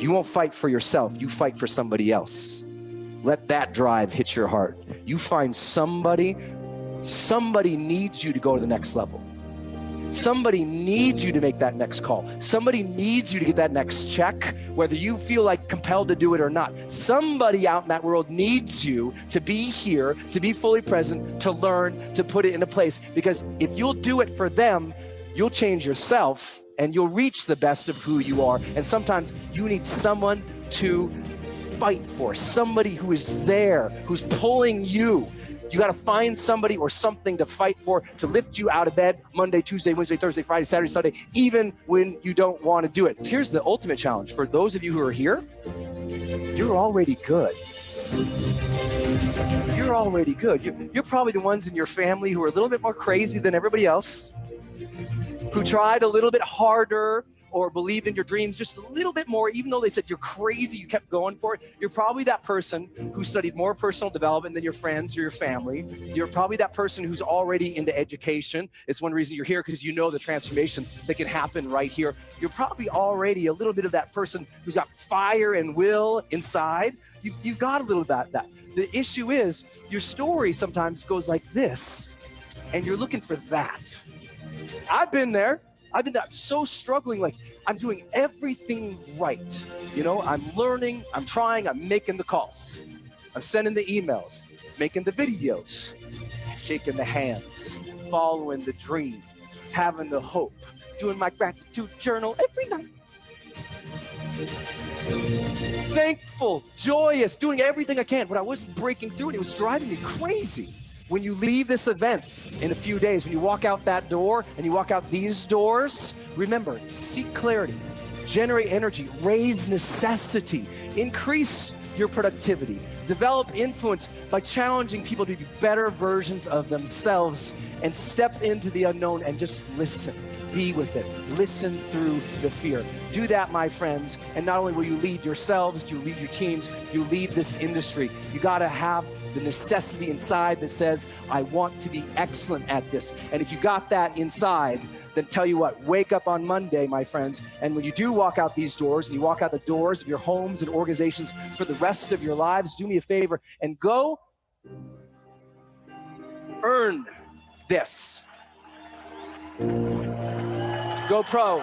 You won't fight for yourself, you fight for somebody else. Let that drive hit your heart. You find somebody needs you to go to the next level. Somebody needs you to make that next call. Somebody needs you to get that next check, whether you feel like compelled to do it or not. Somebody out in that world needs you to be here, to be fully present, to learn, to put it into place. Because if you'll do it for them, you'll change yourself and you'll reach the best of who you are. And sometimes you need someone to fight for, somebody who is there, who's pulling you. You got to find somebody or something to fight for, to lift you out of bed Monday, Tuesday, Wednesday, Thursday, Friday, Saturday, Sunday, even when you don't want to do it. Here's the ultimate challenge. For those of you who are here, you're already good. You're already good. You're probably the ones in your family who are a little bit more crazy than everybody else, who tried a little bit harder or believed in your dreams just a little bit more, even though they said you're crazy, you kept going for it. You're probably that person who studied more personal development than your friends or your family. You're probably that person who's already into education. It's one reason you're here, because you know the transformation that can happen right here. You're probably already a little bit of that person who's got fire and will inside. You've got a little of that. The issue is your story sometimes goes like this, and you're looking for that. I've been there. I'm so struggling, like I'm doing everything right. You know, I'm learning, I'm trying, I'm making the calls. I'm sending the emails, making the videos, shaking the hands, following the dream, having the hope, doing my gratitude journal every night. Thankful, joyous, doing everything I can, but I wasn't breaking through and it was driving me crazy. When you leave this event in a few days, when you walk out that door and you walk out these doors, remember, seek clarity, generate energy, raise necessity, increase your productivity, develop influence by challenging people to be better versions of themselves, and step into the unknown and just listen. Be with it. Listen through the fear. Do that, my friends, and not only will you lead yourselves, you lead your teams, you lead this industry. You got to have the necessity inside that says, I want to be excellent at this. And if you got that inside, then tell you what, wake up on Monday, my friends, and when you do walk out these doors, and you walk out the doors of your homes and organizations for the rest of your lives, do me a favor and go earn this. Go pro.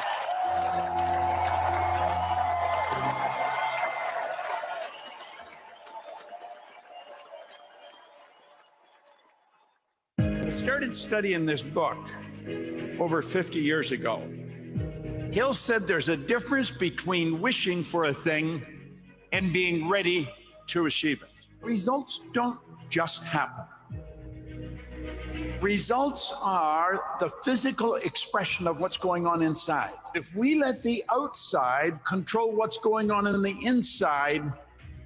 I started studying this book over 50 years ago. Hill said there's a difference between wishing for a thing and being ready to achieve it. Results don't just happen. Results are the physical expression of what's going on inside. If we let the outside control what's going on the inside,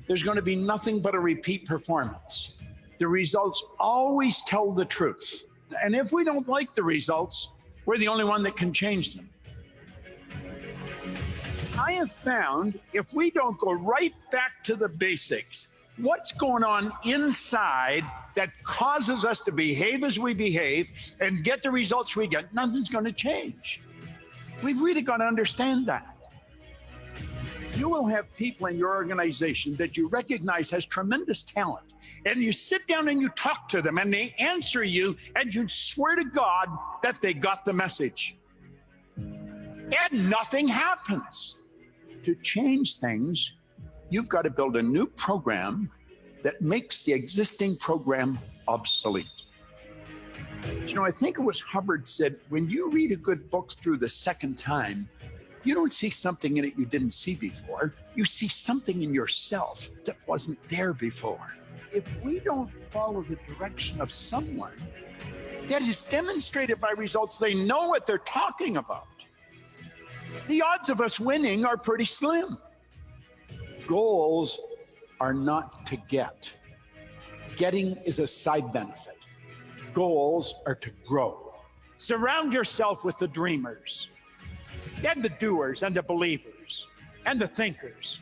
there's going to be nothing but a repeat performance. The results always tell the truth. And if we don't like the results, we're the only one that can change them. I have found if we don't go right back to the basics, what's going on inside that causes us to behave as we behave and get the results we get, nothing's going to change. We've really got to understand that. You will have people in your organization that you recognize has tremendous talent, and you sit down and you talk to them and they answer you and you swear to God that they got the message. And nothing happens. To change things, you've got to build a new program that makes the existing program obsolete. You know, I think it was Hubbard said, when you read a good book through the second time, you don't see something in it you didn't see before. You see something in yourself that wasn't there before. If we don't follow the direction of someone that is demonstrated by results, they know what they're talking about, the odds of us winning are pretty slim. Goals are not to get. Getting is a side benefit. Goals are to grow. Surround yourself with the dreamers and the doers and the believers and the thinkers.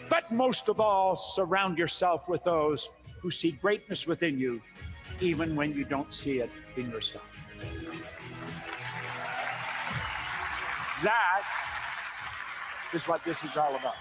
But most of all, surround yourself with those who see greatness within you, even when you don't see it in yourself. That is what this is all about.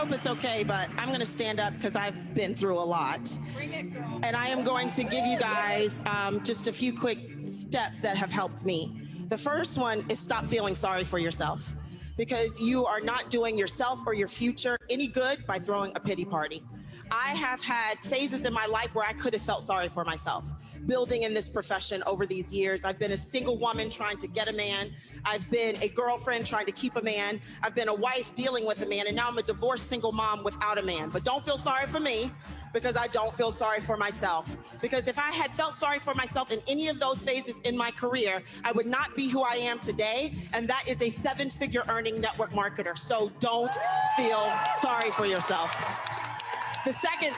hope it's okay, but I'm going to stand up because I've been through a lot. Bring it, girl. And I am going to give you guys just a few quick steps that have helped me. The first one is stop feeling sorry for yourself, because you are not doing yourself or your future any good by throwing a pity party. I have had phases in my life where I could have felt sorry for myself. Building in this profession over these years, I've been a single woman trying to get a man. I've been a girlfriend trying to keep a man. I've been a wife dealing with a man, and now I'm a divorced single mom without a man. But don't feel sorry for me, because I don't feel sorry for myself. Because if I had felt sorry for myself in any of those phases in my career, I would not be who I am today, and that is a 7-figure earning network marketer. So don't feel sorry for yourself. The second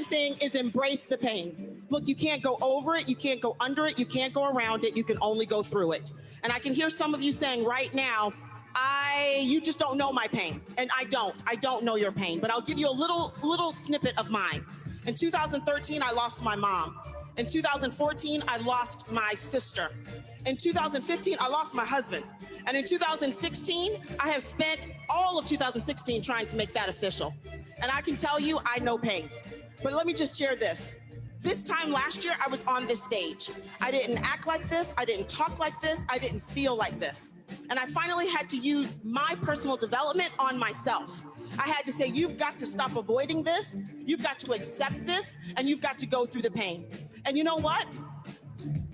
thing is embrace the pain. Look, you can't go over it, you can't go under it, you can't go around it, you can only go through it. And I can hear some of you saying right now, you just don't know my pain. And I don't know your pain, but I'll give you a little snippet of mine. In 2013, I lost my mom. In 2014, I lost my sister. In 2015, I lost my husband. And in 2016, I have spent all of 2016 trying to make that official. And I can tell you, I know pain. But let me just share this. This time last year, I was on this stage. I didn't act like this. I didn't talk like this. I didn't feel like this. And I finally had to use my personal development on myself. I had to say, you've got to stop avoiding this. You've got to accept this, and you've got to go through the pain. And you know what?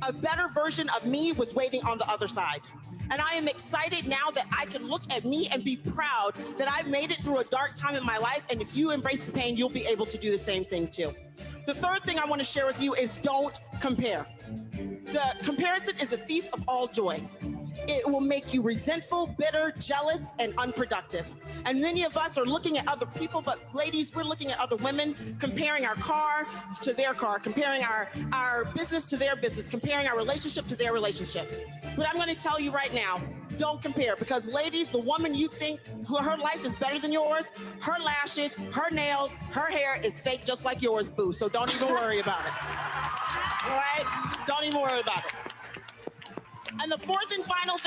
A better version of me was waiting on the other side. And I am excited now that I can look at me and be proud that I made it through a dark time in my life. And if you embrace the pain, you'll be able to do the same thing too. The third thing I want to share with you is don't compare. The comparison is a thief of all joy. It will make you resentful, bitter, jealous, and unproductive. And many of us are looking at other people, but ladies, we're looking at other women, comparing our car to their car, comparing our business to their business, comparing our relationship to their relationship. But I'm going to tell you right now, don't compare, because ladies, the woman you think her life is better than yours, her lashes, her nails, her hair is fake just like yours, boo. So don't even worry about it. All right? Don't even worry about it. And the fourth and final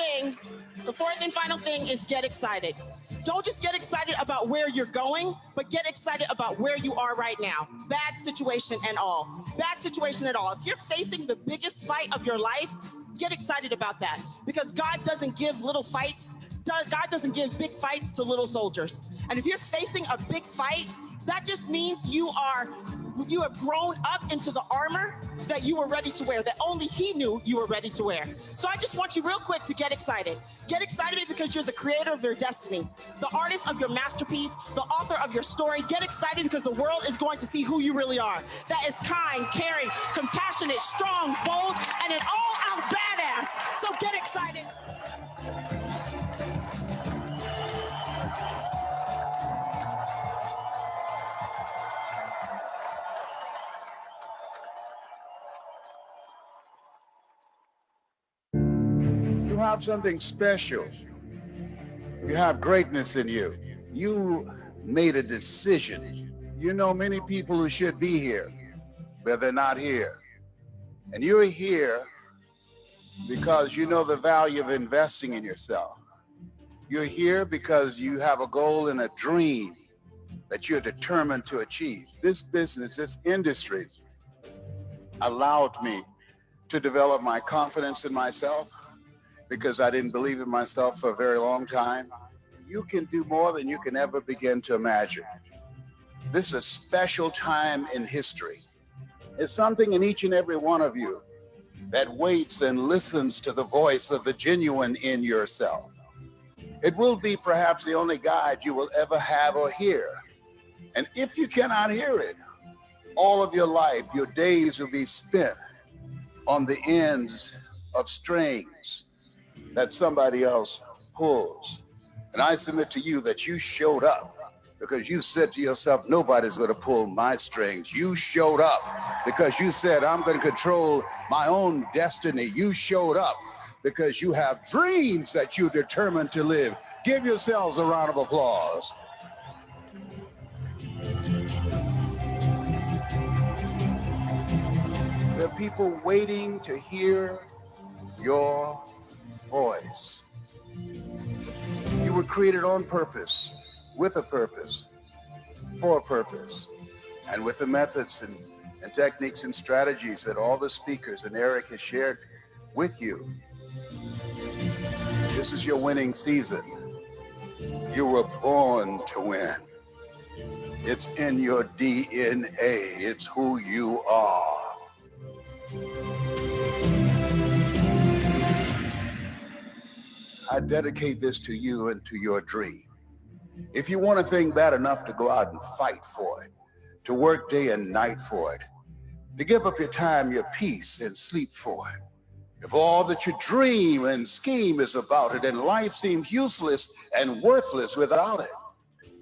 thing is get excited. Don't just get excited about where you're going, but get excited about where you are right now. Bad situation and all. Bad situation at all. If you're facing the biggest fight of your life, get excited about that, because God doesn't give little fights. God doesn't give big fights to little soldiers. And if you're facing a big fight, that just means you have grown up into the armor that you were ready to wear, that only He knew you were ready to wear. So I just want you real quick to get excited. Get excited because you're the creator of your destiny, the artist of your masterpiece, the author of your story. Get excited because the world is going to see who you really are. That is kind, caring, compassionate, strong, bold, and an all-out badass. So get excited. You have something special. You have greatness in you. You made a decision. You know many people who should be here, but they're not here. And you're here because you know the value of investing in yourself. You're here because you have a goal and a dream that you're determined to achieve. This business, this industry allowed me to develop my confidence in myself, because I didn't believe in myself for a very long time. You can do more than you can ever begin to imagine. This is a special time in history. It's something in each and every one of you that waits and listens to the voice of the genuine in yourself. It will be perhaps the only guide you will ever have or hear. And if you cannot hear it, all of your life, your days will be spent on the ends of strings that somebody else pulls. And I submit to you that you showed up because you said to yourself, nobody's going to pull my strings. You showed up because you said, I'm going to control my own destiny. You showed up because you have dreams that you're determined to live. Give yourselves a round of applause. There are people waiting to hear your voice. You were created on purpose. with a purpose, for a purpose, and with the methods and techniques and strategies that all the speakers and Eric has shared with you. This is your winning season. You were born to win. It's in your DNA. It's who you are. I dedicate this to you and to your dream. If you want a thing bad enough to go out and fight for it, to work day and night for it, to give up your time, your peace, and sleep for it, if all that you dream and scheme is about it, and life seems useless and worthless without it,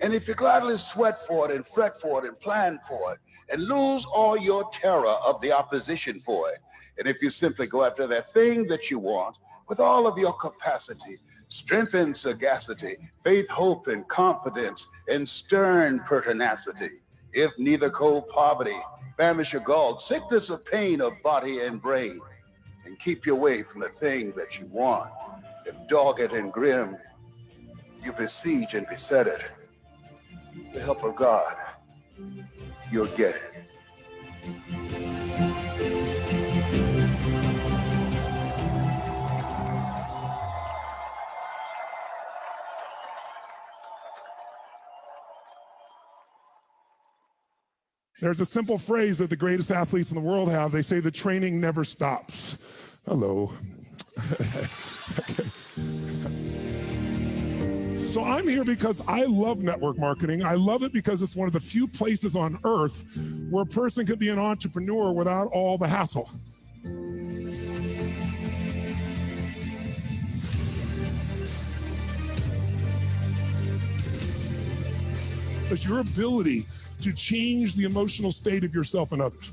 and if you gladly sweat for it and fret for it and plan for it, and lose all your terror of the opposition for it, and if you simply go after that thing that you want with all of your capacity, strength and sagacity, faith, hope, and confidence, and stern pertinacity, if neither cold poverty, famish or gall, sickness or pain of body and brain, and keep you away from the thing that you want, if dogged and grim, you besiege and beset it, the help of God, you'll get it. There's a simple phrase that the greatest athletes in the world have. They say the training never stops. Hello. Okay. So I'm here because I love network marketing. I love it because it's one of the few places on earth where a person can be an entrepreneur without all the hassle. It's your ability to change the emotional state of yourself and others.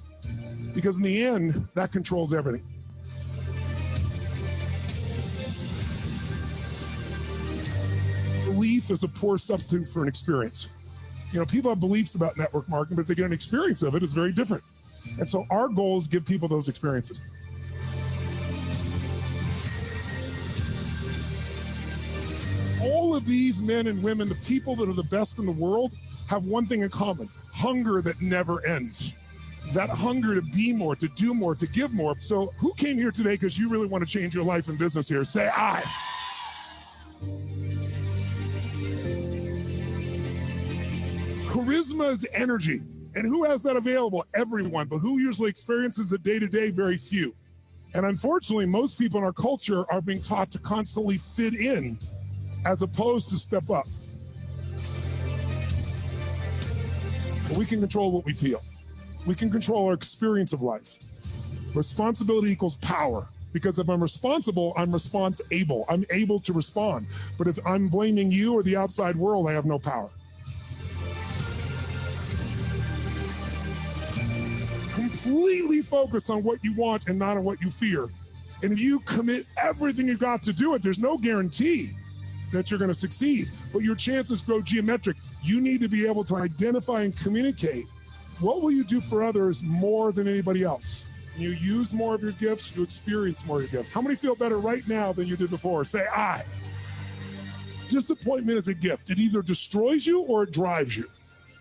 Because in the end, that controls everything. Belief is a poor substitute for an experience. You know, people have beliefs about network marketing, but if they get an experience of it, it's very different. And so our goal is to give people those experiences. All of these men and women, the people that are the best in the world, have one thing in common: hunger that never ends. That hunger to be more, to do more, to give more. So who came here today because you really want to change your life and business here? Say I. Charisma is energy. And who has that available? Everyone. But who usually experiences it day to day? Very few. And unfortunately, most people in our culture are being taught to constantly fit in as opposed to step up. But we can control what we feel. We can control our experience of life. Responsibility equals power. Because if I'm responsible, I'm response-able. I'm able to respond. But if I'm blaming you or the outside world, I have no power. Completely focus on what you want and not on what you fear. And if you commit everything you got to do it, there's no guarantee that you're going to succeed, but your chances grow geometric. You need to be able to identify and communicate what will you do for others more than anybody else. When you use more of your gifts, you experience more of your gifts. How many feel better right now than you did before? Say I. Disappointment is a gift. It either destroys you or it drives you.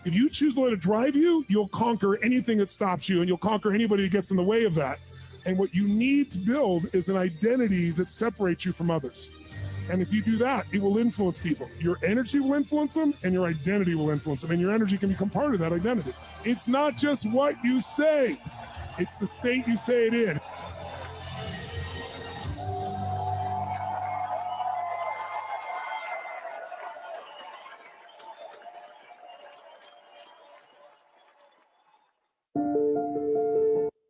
If you choose to let it drive you, you'll conquer anything that stops you, and you'll conquer anybody that gets in the way of that. And what you need to build is an identity that separates you from others. And if you do that, it will influence people. Your energy will influence them, and your identity will influence them. And your energy can become part of that identity. It's not just what you say. It's the state you say it in.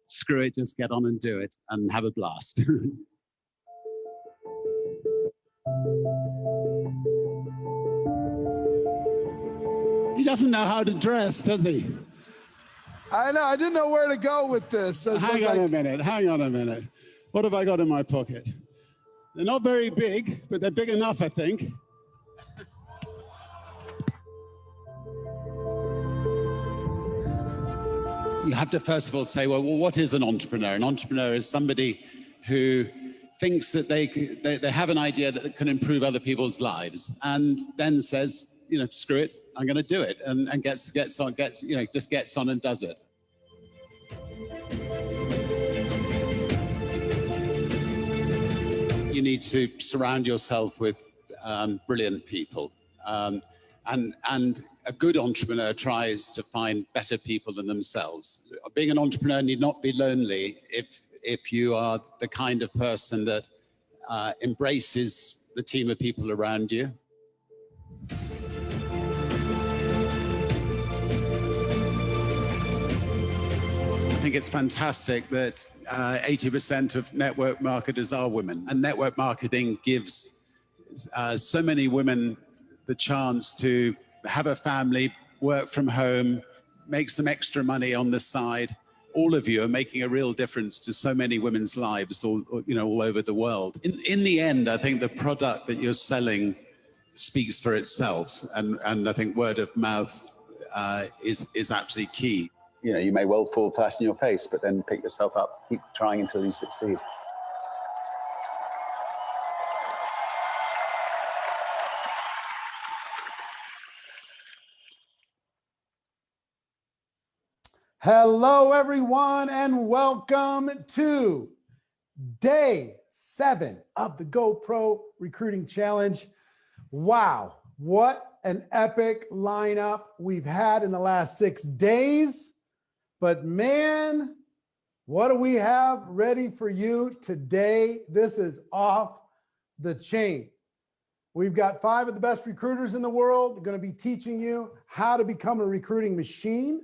Screw it, just get on and do it and have a blast. He doesn't know how to dress, does he? I know. I didn't know where to go with this. Hang on a minute. What have I got in my pocket? They're not very big, but they're big enough, I think. You have to first of all say, well, what is an entrepreneur? An entrepreneur is somebody who thinks that they have an idea that can improve other people's lives, and then says, you know, screw it, I'm going to do it, and gets on, just gets on and does it. You need to surround yourself with brilliant people, and a good entrepreneur tries to find better people than themselves. Being an entrepreneur need not be lonely if you are the kind of person that embraces the team of people around you. I think it's fantastic that 80% of network marketers are women, and network marketing gives so many women the chance to have a family, work from home, make some extra money on the side. All of you are making a real difference to so many women's lives all over the world. In the end, I think the product that you're selling speaks for itself, and I think word of mouth is actually key. You may well fall flat on your face, but then pick yourself up, keep trying until you succeed. Hello, everyone, and welcome to day 7 of the GoPro Recruiting Challenge. Wow, what an epic lineup we've had in the last 6 days. But man, what do we have ready for you today? This is off the chain. We've got 5 of the best recruiters in the world going to be teaching you how to become a recruiting machine.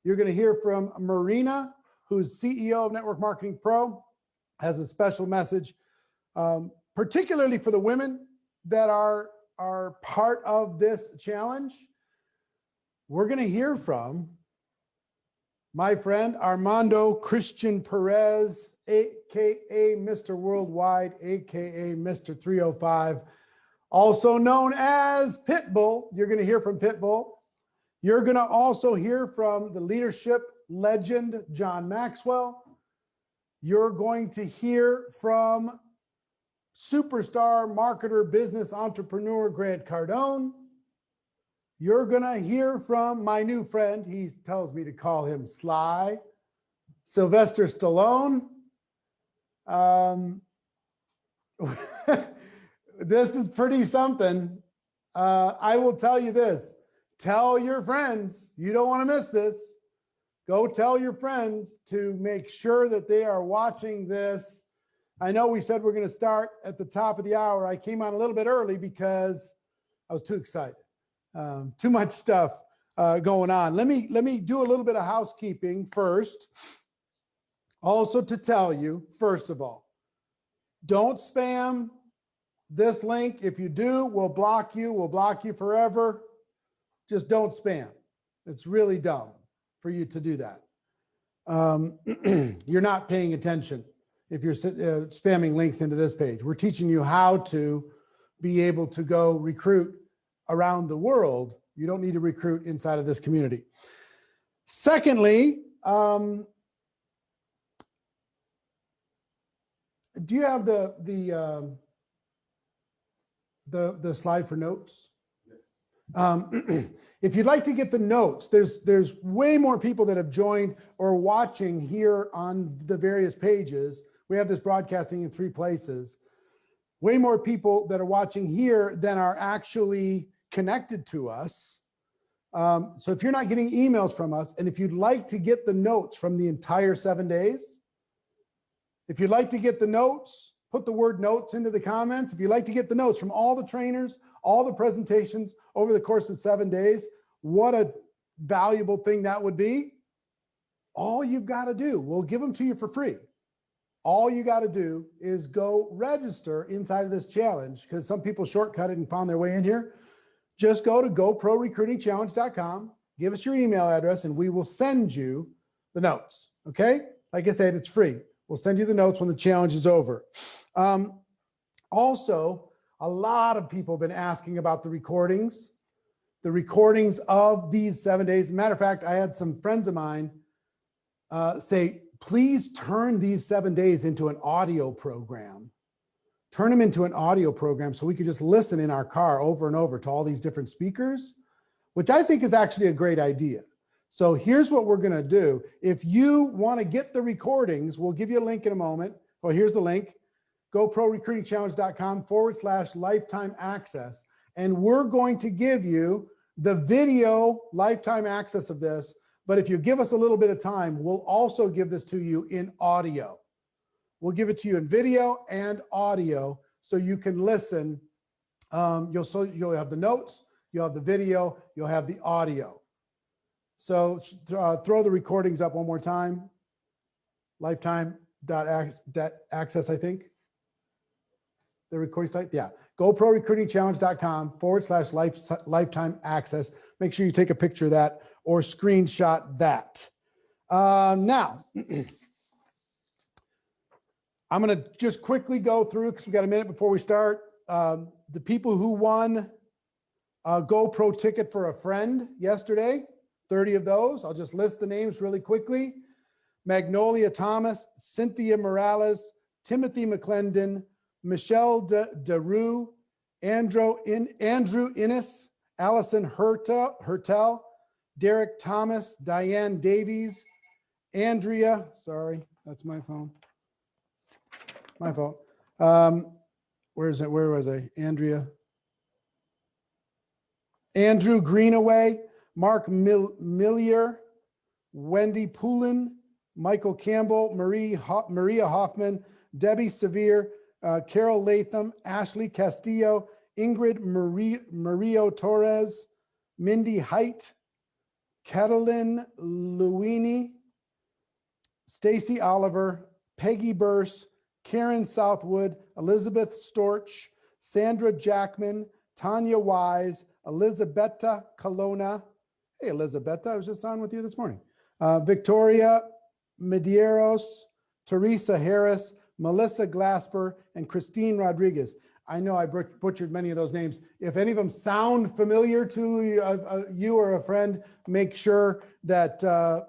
You're going to hear from Marina, who's CEO of Network Marketing Pro, has a special message, particularly for the women that are part of this challenge. We're going to hear from my friend Armando Christian Perez, aka Mr. Worldwide, aka Mr. 305, also known as Pitbull. You're going to hear from Pitbull. You're going to also hear from the leadership legend, John Maxwell. You're going to hear from superstar marketer, business entrepreneur, Grant Cardone. You're going to hear from my new friend. He tells me to call him Sly, Sylvester Stallone. This is pretty something. I will tell you this. Tell your friends. You don't want to miss this. Go tell your friends to make sure that they are watching this. I know we said we're going to start at the top of the hour. I came on a little bit early because I was too excited. Too much stuff going on. Let me do a little bit of housekeeping first. Also to tell you, first of all, don't spam this link. If you do, we'll block you. We'll block you forever. Just don't spam. It's really dumb for you to do that. You're not paying attention if you're spamming links into this page. We're teaching you how to be able to go recruit around the world. You don't need to recruit inside of this community. Secondly, do you have the slide for notes? Yes. If you'd like to get the notes, there's way more people that have joined or watching here on the various pages. We have this broadcasting in 3 places. Way more people that are watching here than are actually connected to us. So if you're not getting emails from us, and if you'd like to get the notes from the entire 7 days, if you'd like to get the notes, put the word notes into the comments. If you'd like to get the notes from all the trainers, all the presentations over the course of 7 days, what a valuable thing that would be. All you've got to do, we'll give them to you for free. All you got to do is go register inside of this challenge, because some people shortcut it and found their way in here. Just go to GoProRecruitingChallenge.com, give us your email address, and we will send you the notes. Okay? Like I said, it's free. We'll send you the notes when the challenge is over. Also, a lot of people have been asking about the recordings of these 7 days. Matter of fact, I had some friends of mine say, please turn these 7 days into an audio program. Turn them into an audio program so we could just listen in our car over and over to all these different speakers. which I think is actually a great idea. So here's what we're going to do. If you want to get the recordings, we'll give you a link in a moment. Oh, here's the link, GoProRecruitingChallenge.com/lifetime access. And we're going to give you the video lifetime access of this. But if you give us a little bit of time, we'll also give this to you in audio. We'll give it to you in video and audio so you can listen. You'll have the notes, you'll have the video, you'll have the audio. So throw the recordings up one more time. Lifetime.access, I think. The recording site, yeah. GoProRecruitingChallenge.com/lifetime access. Make sure you take a picture of that or screenshot that. Now, I'm going to just quickly go through, because we've got a minute before we start, the people who won a GoPro ticket for a friend yesterday, 30 of those. I'll just list the names really quickly. Magnolia Thomas, Cynthia Morales, Timothy McClendon, Michelle DeRue, Andrew Innes, Allison Hertel, Derek Thomas, Diane Davies, Andrea, sorry, that's my phone. My fault. Where is it? Where was I? Andrea. Andrew Greenaway, Mark Millier, Wendy Poulin, Michael Campbell, Maria Hoffman, Debbie Severe, Carol Latham, Ashley Castillo, Ingrid Mario Torres, Mindy Height, Catalin Luini, Stacy Oliver, Peggy Burse, Karen Southwood, Elizabeth Storch, Sandra Jackman, Tanya Wise, Elizabetta Colonna. Hey, Elizabetta, I was just on with you this morning. Victoria Medeiros, Teresa Harris, Melissa Glasper, and Christine Rodriguez. I know I butchered many of those names. If any of them sound familiar to you or a friend, make sure that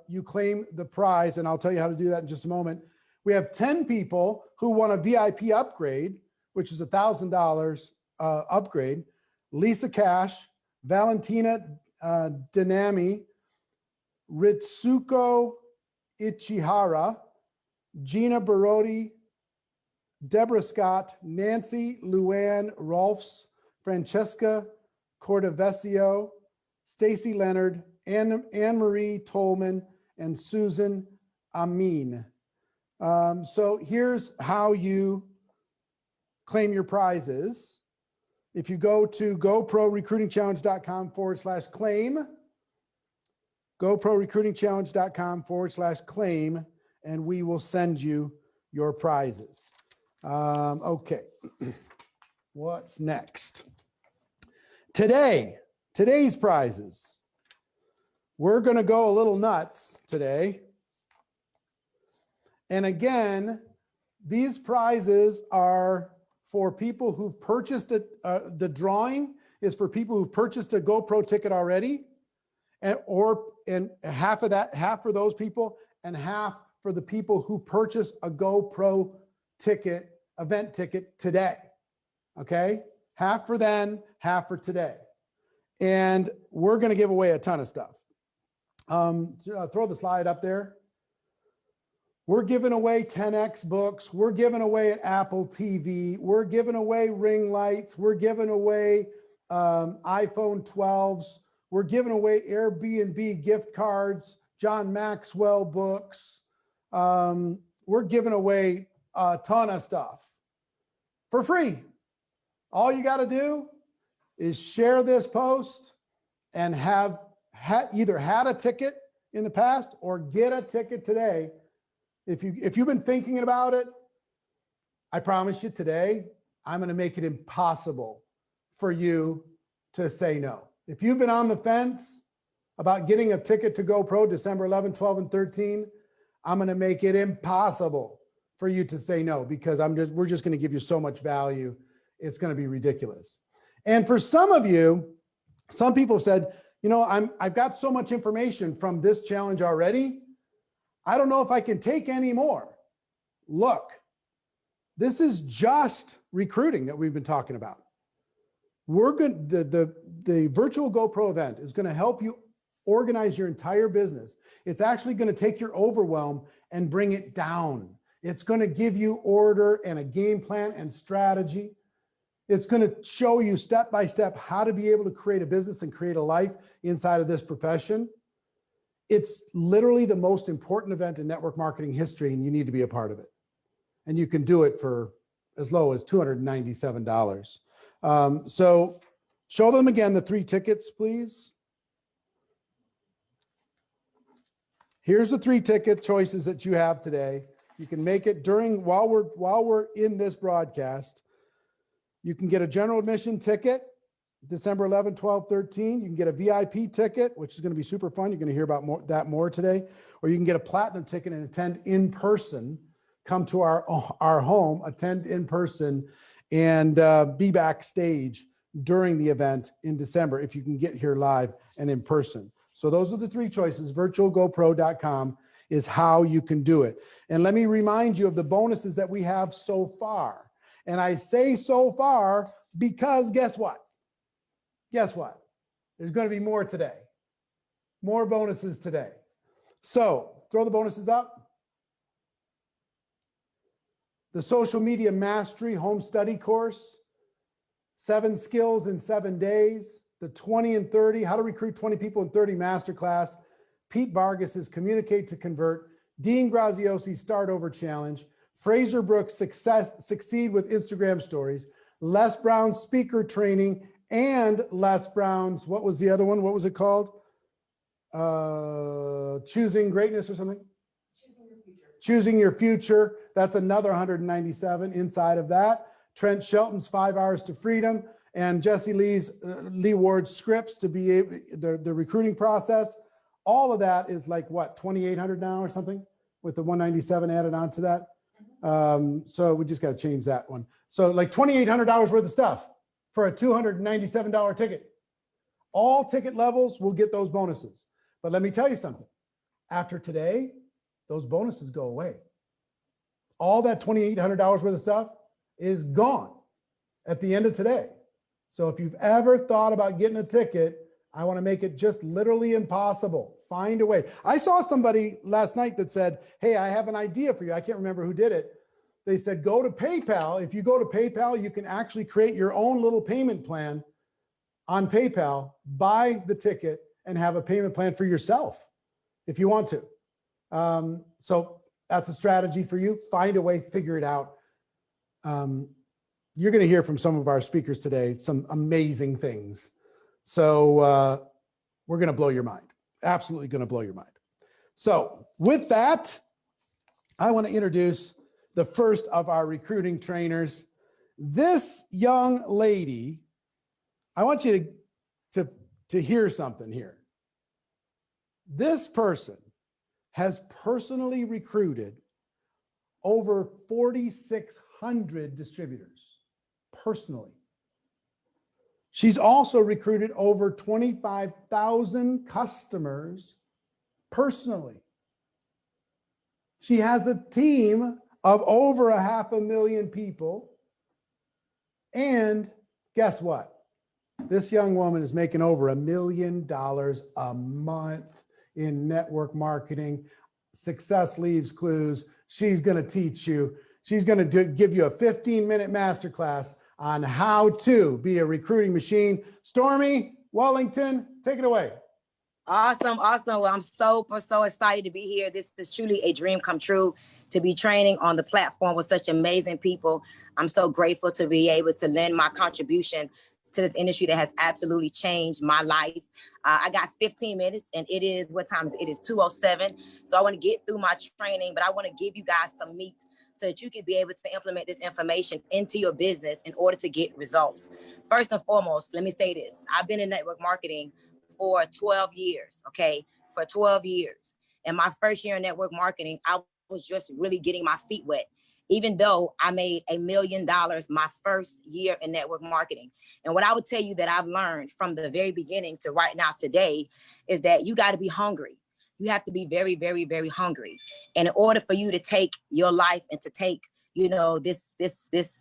you claim the prize, and I'll tell you how to do that in just a moment. We have 10 people who want a VIP upgrade, which is $1,000 upgrade. Lisa Cash, Valentina Dinami, Ritsuko Ichihara, Gina Barodi, Deborah Scott, Nancy Luann Rolfs, Francesca Cordovesio, Stacy Leonard, Anne-Marie Tolman, and Susan Amin. So here's how you claim your prizes. If you go to GoProRecruitingChallenge.com/claim, GoProRecruitingChallenge.com/claim, and we will send you your prizes. Okay, what's next? Today's prizes. We're going to go a little nuts today. And again, these prizes are for people who've purchased it. The drawing is for people who've purchased a GoPro ticket already, and half of that, half for those people, and half for the people who purchased a GoPro ticket, event ticket today. Okay, half for then, half for today, and we're going to give away a ton of stuff. Throw the slide up there. We're giving away 10X books. We're giving away an Apple TV. We're giving away ring lights. We're giving away iPhone 12s. We're giving away Airbnb gift cards, John Maxwell books. We're giving away a ton of stuff for free. All you got to do is share this post and have either had a ticket in the past or get a ticket today. If you've been thinking about it, I promise you today, I'm going to make it impossible for you to say no. If you've been on the fence about getting a ticket to GoPro December 11, 12, and 13, I'm going to make it impossible for you to say no, because we're just going to give you so much value. It's going to be ridiculous. And for some of you, some people have said, you know, I've got so much information from this challenge already. I don't know if I can take any more. Look, this is just recruiting that we've been talking about. We're going the virtual GoPro event is going to help you organize your entire business. It's actually going to take your overwhelm and bring it down. It's going to give you order and a game plan and strategy. It's going to show you step by step how to be able to create a business and create a life inside of this profession. It's literally the most important event in network marketing history, and you need to be a part of it. And you can do it for as low as $297. So show them again the 3 tickets, please. Here's the 3 ticket choices that you have today. You can make it while we're in this broadcast. You can get a general admission ticket, December 11, 12, 13. You can get a VIP ticket, which is going to be super fun. You're going to hear about more today. Or you can get a platinum ticket and attend in person. Come to our home, attend in person, and be backstage during the event in December if you can get here live and in person. So those are the 3 choices. virtualgopro.com is how you can do it. And let me remind you of the bonuses that we have so far. And I say so far because guess what? Guess what? There's going to be more today. More bonuses today. So throw the bonuses up. The social media mastery home study course, 7 skills in 7 days. The 20 and 30, how to recruit 20 people in 30 masterclass. Pete Vargas's Communicate to Convert. Dean Graziosi's Start Over Challenge. Fraser Brooks' Succeed with Instagram Stories. Les Brown's Speaker Training, and Les Brown's, what was the other one? What was it called? Choosing Greatness or something? Choosing Your Future. That's another 197 inside of that. Trent Shelton's 5 Hours to Freedom, and Jesse Lee Ward's scripts to be able, the recruiting process. All of that is like what, 2,800 now or something, with the 197 added on to that. So we just got to change that one. So like $2,800 worth of stuff for a $297 ticket. All ticket levels will get those bonuses. But let me tell you something. After today, those bonuses go away. All that $2,800 worth of stuff is gone at the end of today. So if you've ever thought about getting a ticket, I want to make it just literally impossible. Find a way. I saw somebody last night that said, hey, I have an idea for you. I can't remember who did it. They said, go to PayPal. If you go to PayPal, you can actually create your own little payment plan on PayPal, buy the ticket, and have a payment plan for yourself if you want to. So that's a strategy for you. Find a way, figure it out. You're going to hear from some of our speakers today, some amazing things. So we're going to blow your mind. Absolutely going to blow your mind. So with that, I want to introduce the first of our recruiting trainers. This young lady, I want you to hear something here. This person has personally recruited over 4,600 distributors, personally. She's also recruited over 25,000 customers personally. She has a team of over 500,000 people. And guess what? This young woman is making over $1 million a month in network marketing. Success leaves clues. She's going to teach you. She's going to give you a 15-minute masterclass on how to be a recruiting machine. Stormy, Wellington, take it away. Awesome. Well, I'm so excited to be here. This is truly a dream come true to be training on the platform with such amazing people. I'm so grateful to be able to lend my contribution to this industry that has absolutely changed my life. I got 15 minutes and it is, what time is it? It is 2:07. So I want to get through my training, but I want to give you guys some meat so that you can be able to implement this information into your business in order to get results. First and foremost, let me say this. I've been in network marketing for 12 years, okay? For 12 years. And my first year in network marketing, I was just really getting my feet wet, even though I made $1 million my first year in network marketing. And what I would tell you that I've learned from the very beginning to right now today is that you got to be hungry. You have to be very, very, very hungry. And in order for you to take your life and to take you know, this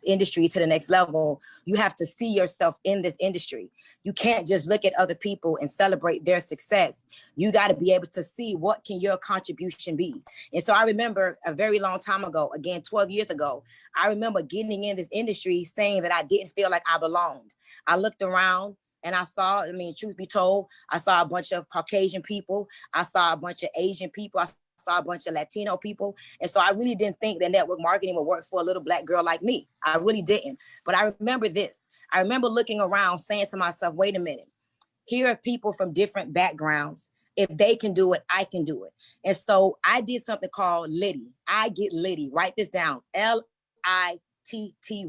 industry to the next level, you have to see yourself in this industry. You can't just look at other people and celebrate their success. You got to be able to see what can your contribution be. And so I remember a very long time ago, again, 12 years ago, I remember getting in this industry saying that I didn't feel like I belonged. I looked around and I saw, I mean, truth be told, I saw a bunch of Caucasian people. I saw a bunch of Asian people. I saw a bunch of Latino people. And so I really didn't think that network marketing would work for a little Black girl like me. I really didn't. But I remember this. I remember looking around saying to myself, wait a minute, here are people from different backgrounds. If they can do it, I can do it. And so I did something called Liddy. I get Liddy. Write this down. Litty,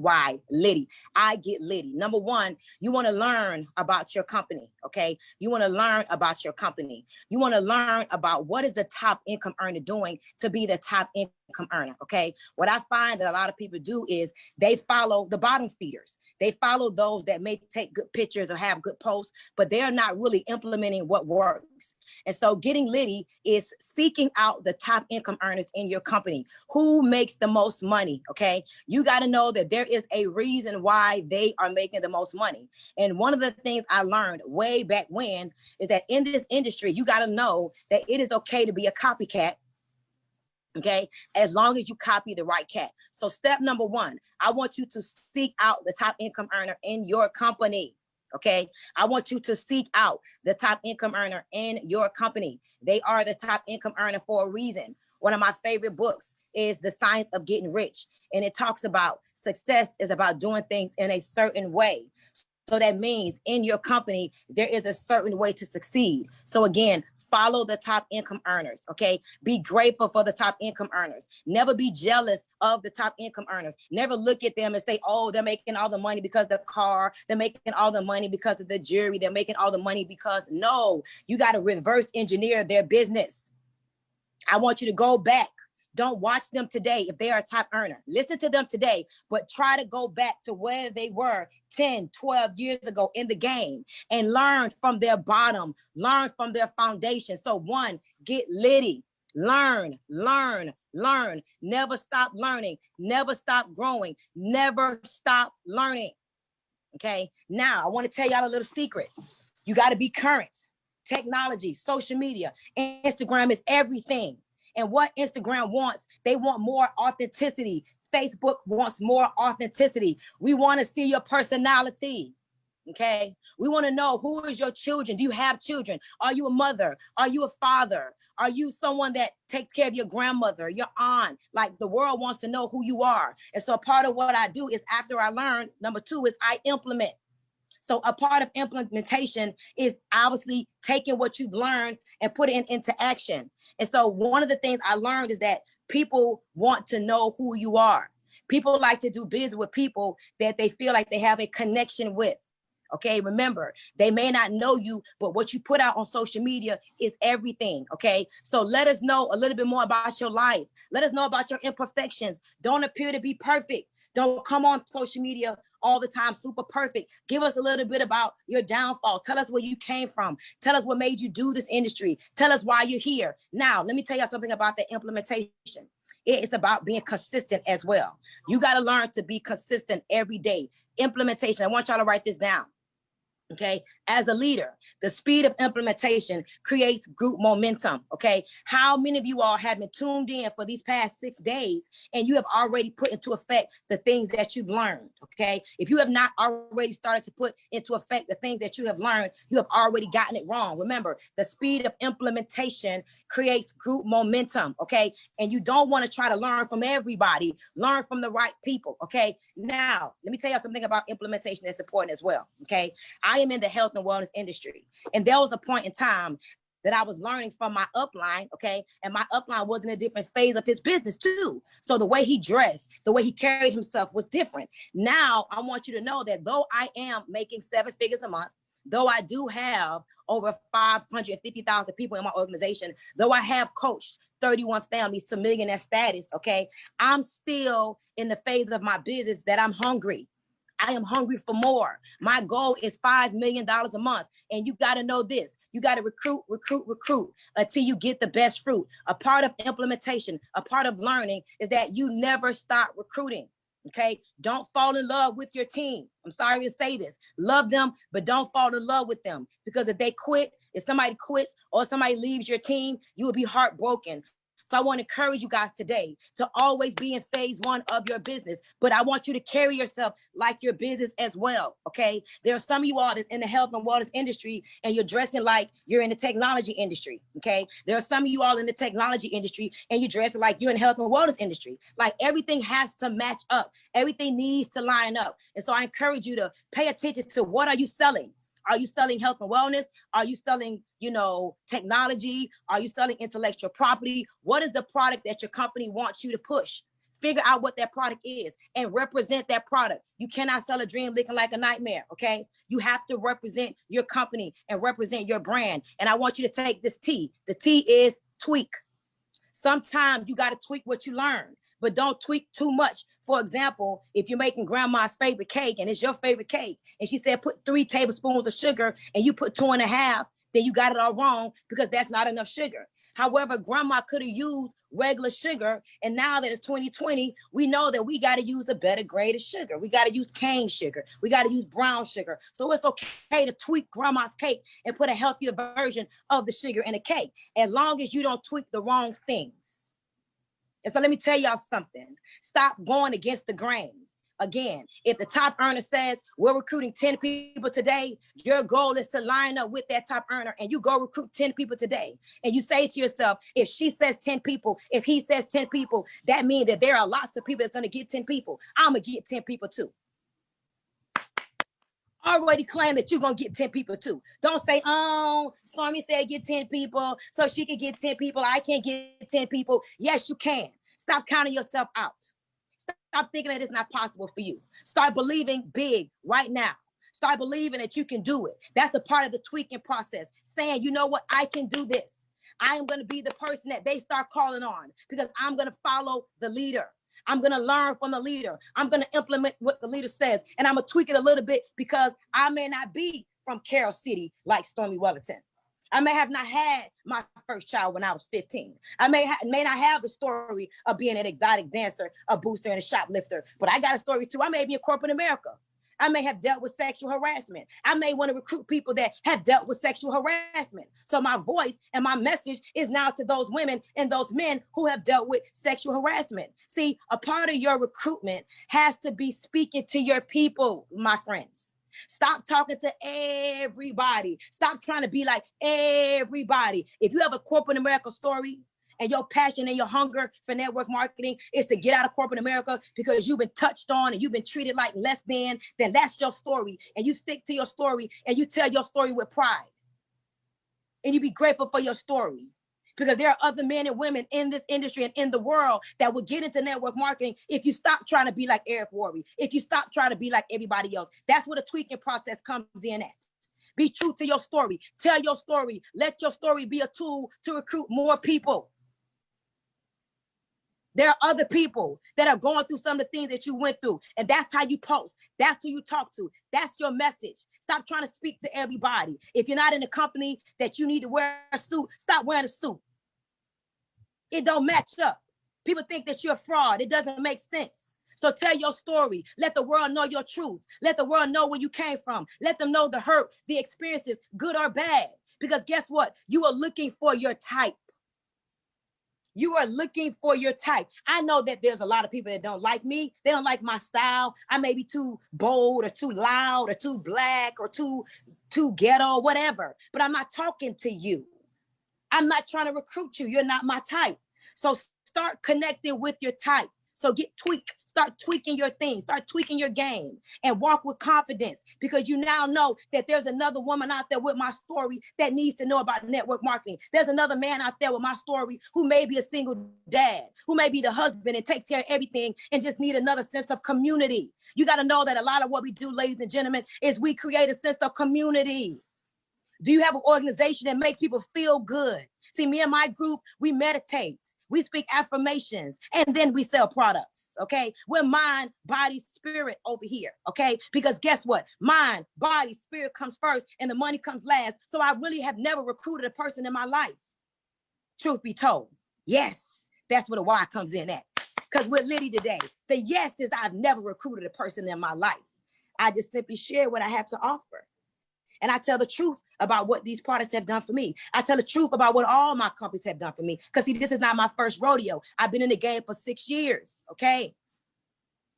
Liddy. I get Liddy. Number one, you want to learn about your company, okay? You want to learn about your company. You want to learn about what is the top income earner doing to be the top income earner, okay? What I find that a lot of people do is they follow the bottom feeders. They follow those that may take good pictures or have good posts, but they're not really implementing what works. And so getting Liddy is seeking out the top income earners in your company. Who makes the most money, okay? You got to know that there is a reason why they are making the most money. And one of the things I learned way back when is that in this industry, you got to know that it is okay to be a copycat, okay, as long as you copy the right cat. So step number one, I want you to seek out the top income earner in your company, okay? I want you to seek out the top income earner in your company. They are the top income earner for a reason. One of my favorite books is The Science of Getting Rich, and it talks about success is about doing things in a certain way. So that means in your company, there is a certain way to succeed. So again, follow the top income earners, okay? Be grateful for the top income earners. Never be jealous of the top income earners. Never look at them and say, oh, they're making all the money because of the car. They're making all the money because of the jewelry. They're making all the money because, no, you got to reverse engineer their business. I want you to go back. Don't watch them today if they are a top earner. Listen to them today, but try to go back to where they were 10, 12 years ago in the game and learn from their bottom, learn from their foundation. So one, get Liddy, learn, learn, learn. Never stop learning, never stop growing, never stop learning. Okay, now I want to tell y'all a little secret. You got to be current. Technology, social media, Instagram is everything. And what Instagram wants, they want more authenticity. Facebook wants more authenticity. We want to see your personality, okay? We want to know, who is your children? Do you have children? Are you a mother? Are you a father? Are you someone that takes care of your grandmother, your aunt? Like, the world wants to know who you are. And so part of what I do is, after I learn, number two is I implement. So a part of implementation is obviously taking what you've learned and put it into action. And so one of the things I learned is that people want to know who you are. People like to do business with people that they feel like they have a connection with. Okay, remember, they may not know you, but what you put out on social media is everything. Okay, so let us know a little bit more about your life. Let us know about your imperfections. Don't appear to be perfect. Don't come on social media all the time super perfect. Give us a little bit about your downfall. Tell us where you came from. Tell us what made you do this industry. Tell us why you're here. Now, let me tell you something about the implementation. It's about being consistent as well. You got to learn to be consistent every day. Implementation. I want y'all to write this down. Okay, as a leader, the speed of implementation creates group momentum. Okay, how many of you all have been tuned in for these past 6 days and you have already put into effect the things that you've learned? Okay, if you have not already started to put into effect the things that you have learned, you have already gotten it wrong. Remember, the speed of implementation creates group momentum. Okay, and you don't want to try to learn from everybody. Learn from the right people. Okay, now let me tell you something about implementation that's important as well. Okay, I am in the health and wellness industry. And there was a point in time that I was learning from my upline, okay? And my upline was in a different phase of his business too. So the way he dressed, the way he carried himself was different. Now, I want you to know that though I am making 7 figures a month, though I do have over 550,000 people in my organization, though I have coached 31 families to millionaire status, okay? I'm still in the phase of my business that I'm hungry. I am hungry for more. My goal is $5 million a month. And you got to know this. You got to recruit until you get the best fruit. A part of implementation, a part of learning is that you never stop recruiting. Okay, don't fall in love with your team. I'm sorry to say this. Love them, but don't fall in love with them, because if they quit, if somebody quits or somebody leaves your team, you will be heartbroken. So I want to encourage you guys today to always be in phase one of your business, but I want you to carry yourself like your business as well, okay? There are some of you all that's in the health and wellness industry and you're dressing like you're in the technology industry, okay? There are some of you all in the technology industry and you're dressing like you're in the health and wellness industry. Like everything has to match up. Everything needs to line up. And so I encourage you to pay attention to what are you selling? Are you selling health and wellness? Are you selling, technology? Are you selling intellectual property? What is the product that your company wants you to push? Figure out what that product is and represent that product. You cannot sell a dream looking like a nightmare, okay? You have to represent your company and represent your brand. And I want you to take this T. The T is tweak. Sometimes you got to tweak what you learn, but don't tweak too much. For example, if you're making grandma's favorite cake and it's your favorite cake, and she said put 3 tablespoons of sugar and you put 2.5, then you got it all wrong because that's not enough sugar. However, grandma could have used regular sugar, and now that it's 2020, we know that we got to use a better grade of sugar. We got to use cane sugar. We got to use brown sugar. So it's okay to tweak grandma's cake and put a healthier version of the sugar in the cake, as long as you don't tweak the wrong things. And so let me tell y'all something. Stop going against the grain. Again, if the top earner says we're recruiting 10 people today, your goal is to line up with that top earner and you go recruit 10 people today. And you say to yourself, if she says 10 people, if he says 10 people, that means that there are lots of people that's going to get 10 people. I'm going to get 10 people too. Already claim that you're going to get 10 people too. Don't say, oh, Stormy said get 10 people so she can get 10 people. I can't get 10 people. Yes, you can. Stop counting yourself out. Stop thinking that it's not possible for you. Start believing big right now. Start believing that you can do it. That's a part of the tweaking process. Saying, you know what, I can do this. I am going to be the person that they start calling on because I'm going to follow the leader. I'm going to learn from the leader. I'm going to implement what the leader says. And I'm going to tweak it a little bit because I may not be from Carroll City like Stormy Wellington. I may have not had my first child when I was 15. I may not have the story of being an exotic dancer, a booster, and a shoplifter, but I got a story too. I may be in corporate America. I may have dealt with sexual harassment. I may want to recruit people that have dealt with sexual harassment. So my voice and my message is now to those women and those men who have dealt with sexual harassment. See, a part of your recruitment has to be speaking to your people, my friends. Stop talking to everybody. Stop trying to be like everybody. If you have a corporate America story and your passion and your hunger for network marketing is to get out of corporate America because you've been touched on and you've been treated like less than, then that's your story. And you stick to your story and you tell your story with pride. And you be grateful for your story. Because there are other men and women in this industry and in the world that will get into network marketing if you stop trying to be like Eric Worre, if you stop trying to be like everybody else. That's what a tweaking process comes in at. Be true to your story. Tell your story. Let your story be a tool to recruit more people. There are other people that are going through some of the things that you went through. And that's how you post. That's who you talk to. That's your message. Stop trying to speak to everybody. If you're not in a company that you need to wear a suit, stop wearing a suit. It don't match up. People think that you're a fraud. It doesn't make sense. So tell your story. Let the world know your truth. Let the world know where you came from. Let them know the hurt, the experiences, good or bad. Because guess what? You are looking for your type. You are looking for your type. I know that there's a lot of people that don't like me. They don't like my style. I may be too bold or too loud or too black or too ghetto, whatever. But I'm not talking to you. I'm not trying to recruit you. You're not my type. So start connecting with your type. So start tweaking your things, start tweaking your game and walk with confidence because you now know that there's another woman out there with my story that needs to know about network marketing. There's another man out there with my story who may be a single dad, who may be the husband and takes care of everything and just need another sense of community. You got to know that a lot of what we do, ladies and gentlemen, is we create a sense of community. Do you have an organization that makes people feel good? See, me and my group, we meditate. We speak affirmations, and then we sell products, okay? We're mind, body, spirit over here, okay? Because guess what? Mind, body, spirit comes first, and the money comes last. So I really have never recruited a person in my life. Truth be told, yes, that's where the why comes in at. Because we're litty today. The yes is I've never recruited a person in my life. I just simply share what I have to offer. And I tell the truth about what these products have done for me. I tell the truth about what all my companies have done for me. Because see, this is not my first rodeo. I've been in the game for 6 years, okay?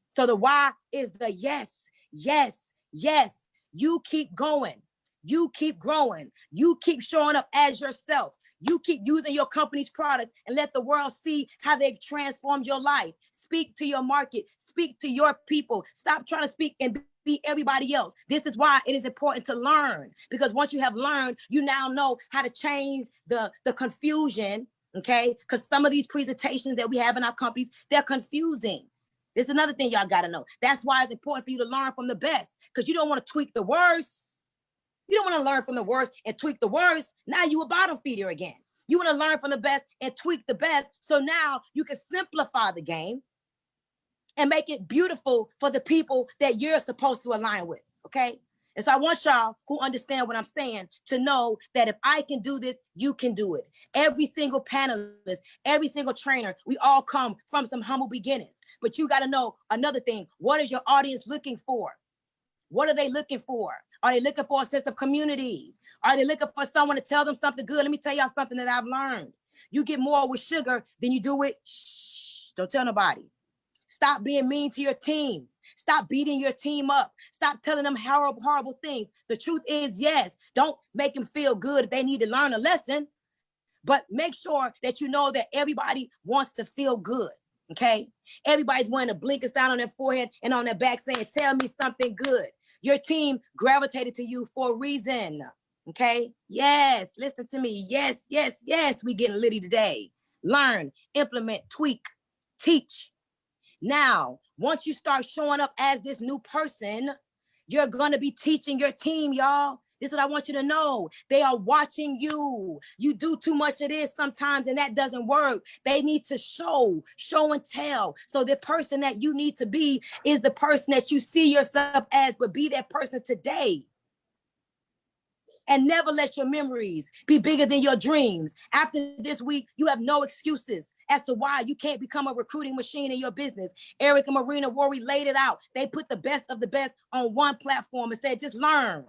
So the why is the yes, yes, yes. You keep going. You keep growing. You keep showing up as yourself. You keep using your company's products and let the world see how they've transformed your life. Speak to your market. Speak to your people. Stop trying to speak and be everybody else. This is why it is important to learn, because once you have learned, you now know how to change the confusion, okay? Because some of these presentations that we have in our companies, they're confusing. This is another thing y'all got to know. That's why it's important for you to learn from the best, because you don't want to tweak the worst. You don't want to learn from the worst and tweak the worst. Now you a bottom feeder again. You want to learn from the best and tweak the best. So now you can simplify the game and make it beautiful for the people that you're supposed to align with, okay? And so I want y'all who understand what I'm saying to know that if I can do this, you can do it. Every single panelist, every single trainer, we all come from some humble beginnings. But you got to know another thing. What is your audience looking for? What are they looking for? Are they looking for a sense of community? Are they looking for someone to tell them something good? Let me tell y'all something that I've learned. You get more with sugar than you do with shh. Don't tell nobody. Stop being mean to your team. Stop beating your team up. Stop telling them horrible, horrible things. The truth is, yes, don't make them feel good if they need to learn a lesson, but make sure that you know that everybody wants to feel good, okay? Everybody's wanting to blink a sign on their forehead and on their back saying, tell me something good. Your team gravitated to you for a reason, okay? Yes, listen to me. Yes, yes, yes, we getting litty today. Learn, implement, tweak, teach. Now, once you start showing up as this new person, you're going to be teaching your team, y'all. This is what I want you to know. They are watching you. You do too much of this sometimes, and that doesn't work. They need to show and tell. So the person that you need to be is the person that you see yourself as, but be that person today. And never let your memories be bigger than your dreams. After this week, you have no excuses as to why you can't become a recruiting machine in your business. Eric and Marina Worry laid it out. They put the best of the best on one platform and said, just learn.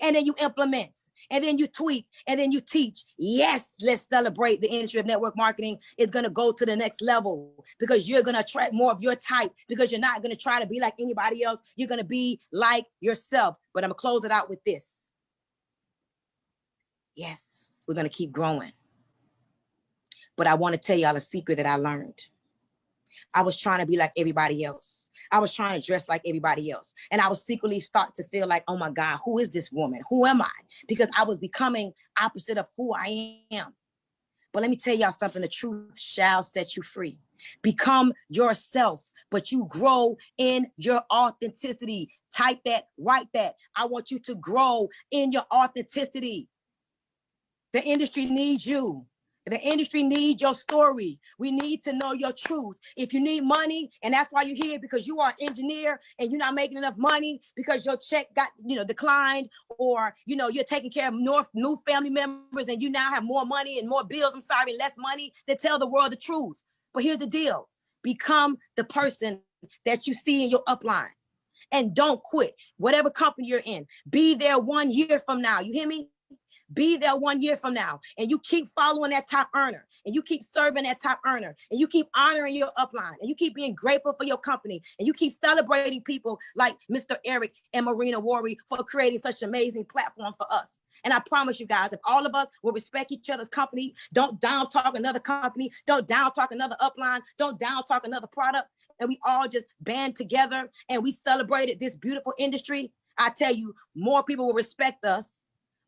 And then you implement, and then you tweak, and then you teach. Yes, let's celebrate the industry of network marketing. It's going to go to the next level because you're going to attract more of your type, because you're not going to try to be like anybody else. You're going to be like yourself. But I'm going to close it out with this. Yes, we're going to keep growing. But I want to tell y'all a secret that I learned. I was trying to be like everybody else. I was trying to dress like everybody else. And I was secretly start to feel like, oh my God, who is this woman? Who am I? Because I was becoming opposite of who I am. But let me tell y'all something. The truth shall set you free. Become yourself, but you grow in your authenticity. Type that, write that. I want you to grow in your authenticity. The industry needs you. The industry needs your story. We need to know your truth. If you need money, and that's why you're here, because you are an engineer and you're not making enough money because your check got, declined, or, you're taking care of new family members and you now have more money and more bills, less money, then tell the world the truth. But here's the deal. Become the person that you see in your upline and don't quit. Whatever company you're in, be there 1 year from now. You hear me? Be there 1 year from now, and you keep following that top earner, and you keep serving that top earner, and you keep honoring your upline, and you keep being grateful for your company, and you keep celebrating people like Mr. Eric and Marina Worry for creating such an amazing platform for us. And I promise you guys, if all of us will respect each other's company, don't down talk another company, don't down talk another upline, don't down talk another product, and we all just band together and we celebrated this beautiful industry, I tell you, more people will respect us.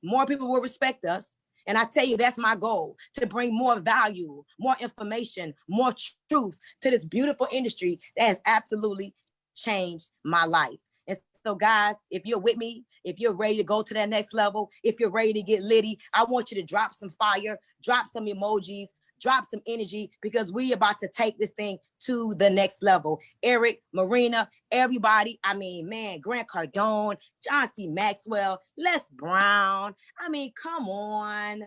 More people will respect us. And I tell you, that's my goal, to bring more value, more information, more truth to this beautiful industry that has absolutely changed my life. And so guys, if you're with me, if you're ready to go to that next level, if you're ready to get litty, I want you to drop some fire, drop some emojis, drop some energy because we about to take this thing to the next level. Eric, Marina, everybody. I mean, man, Grant Cardone, John C. Maxwell, Les Brown. I mean, come on,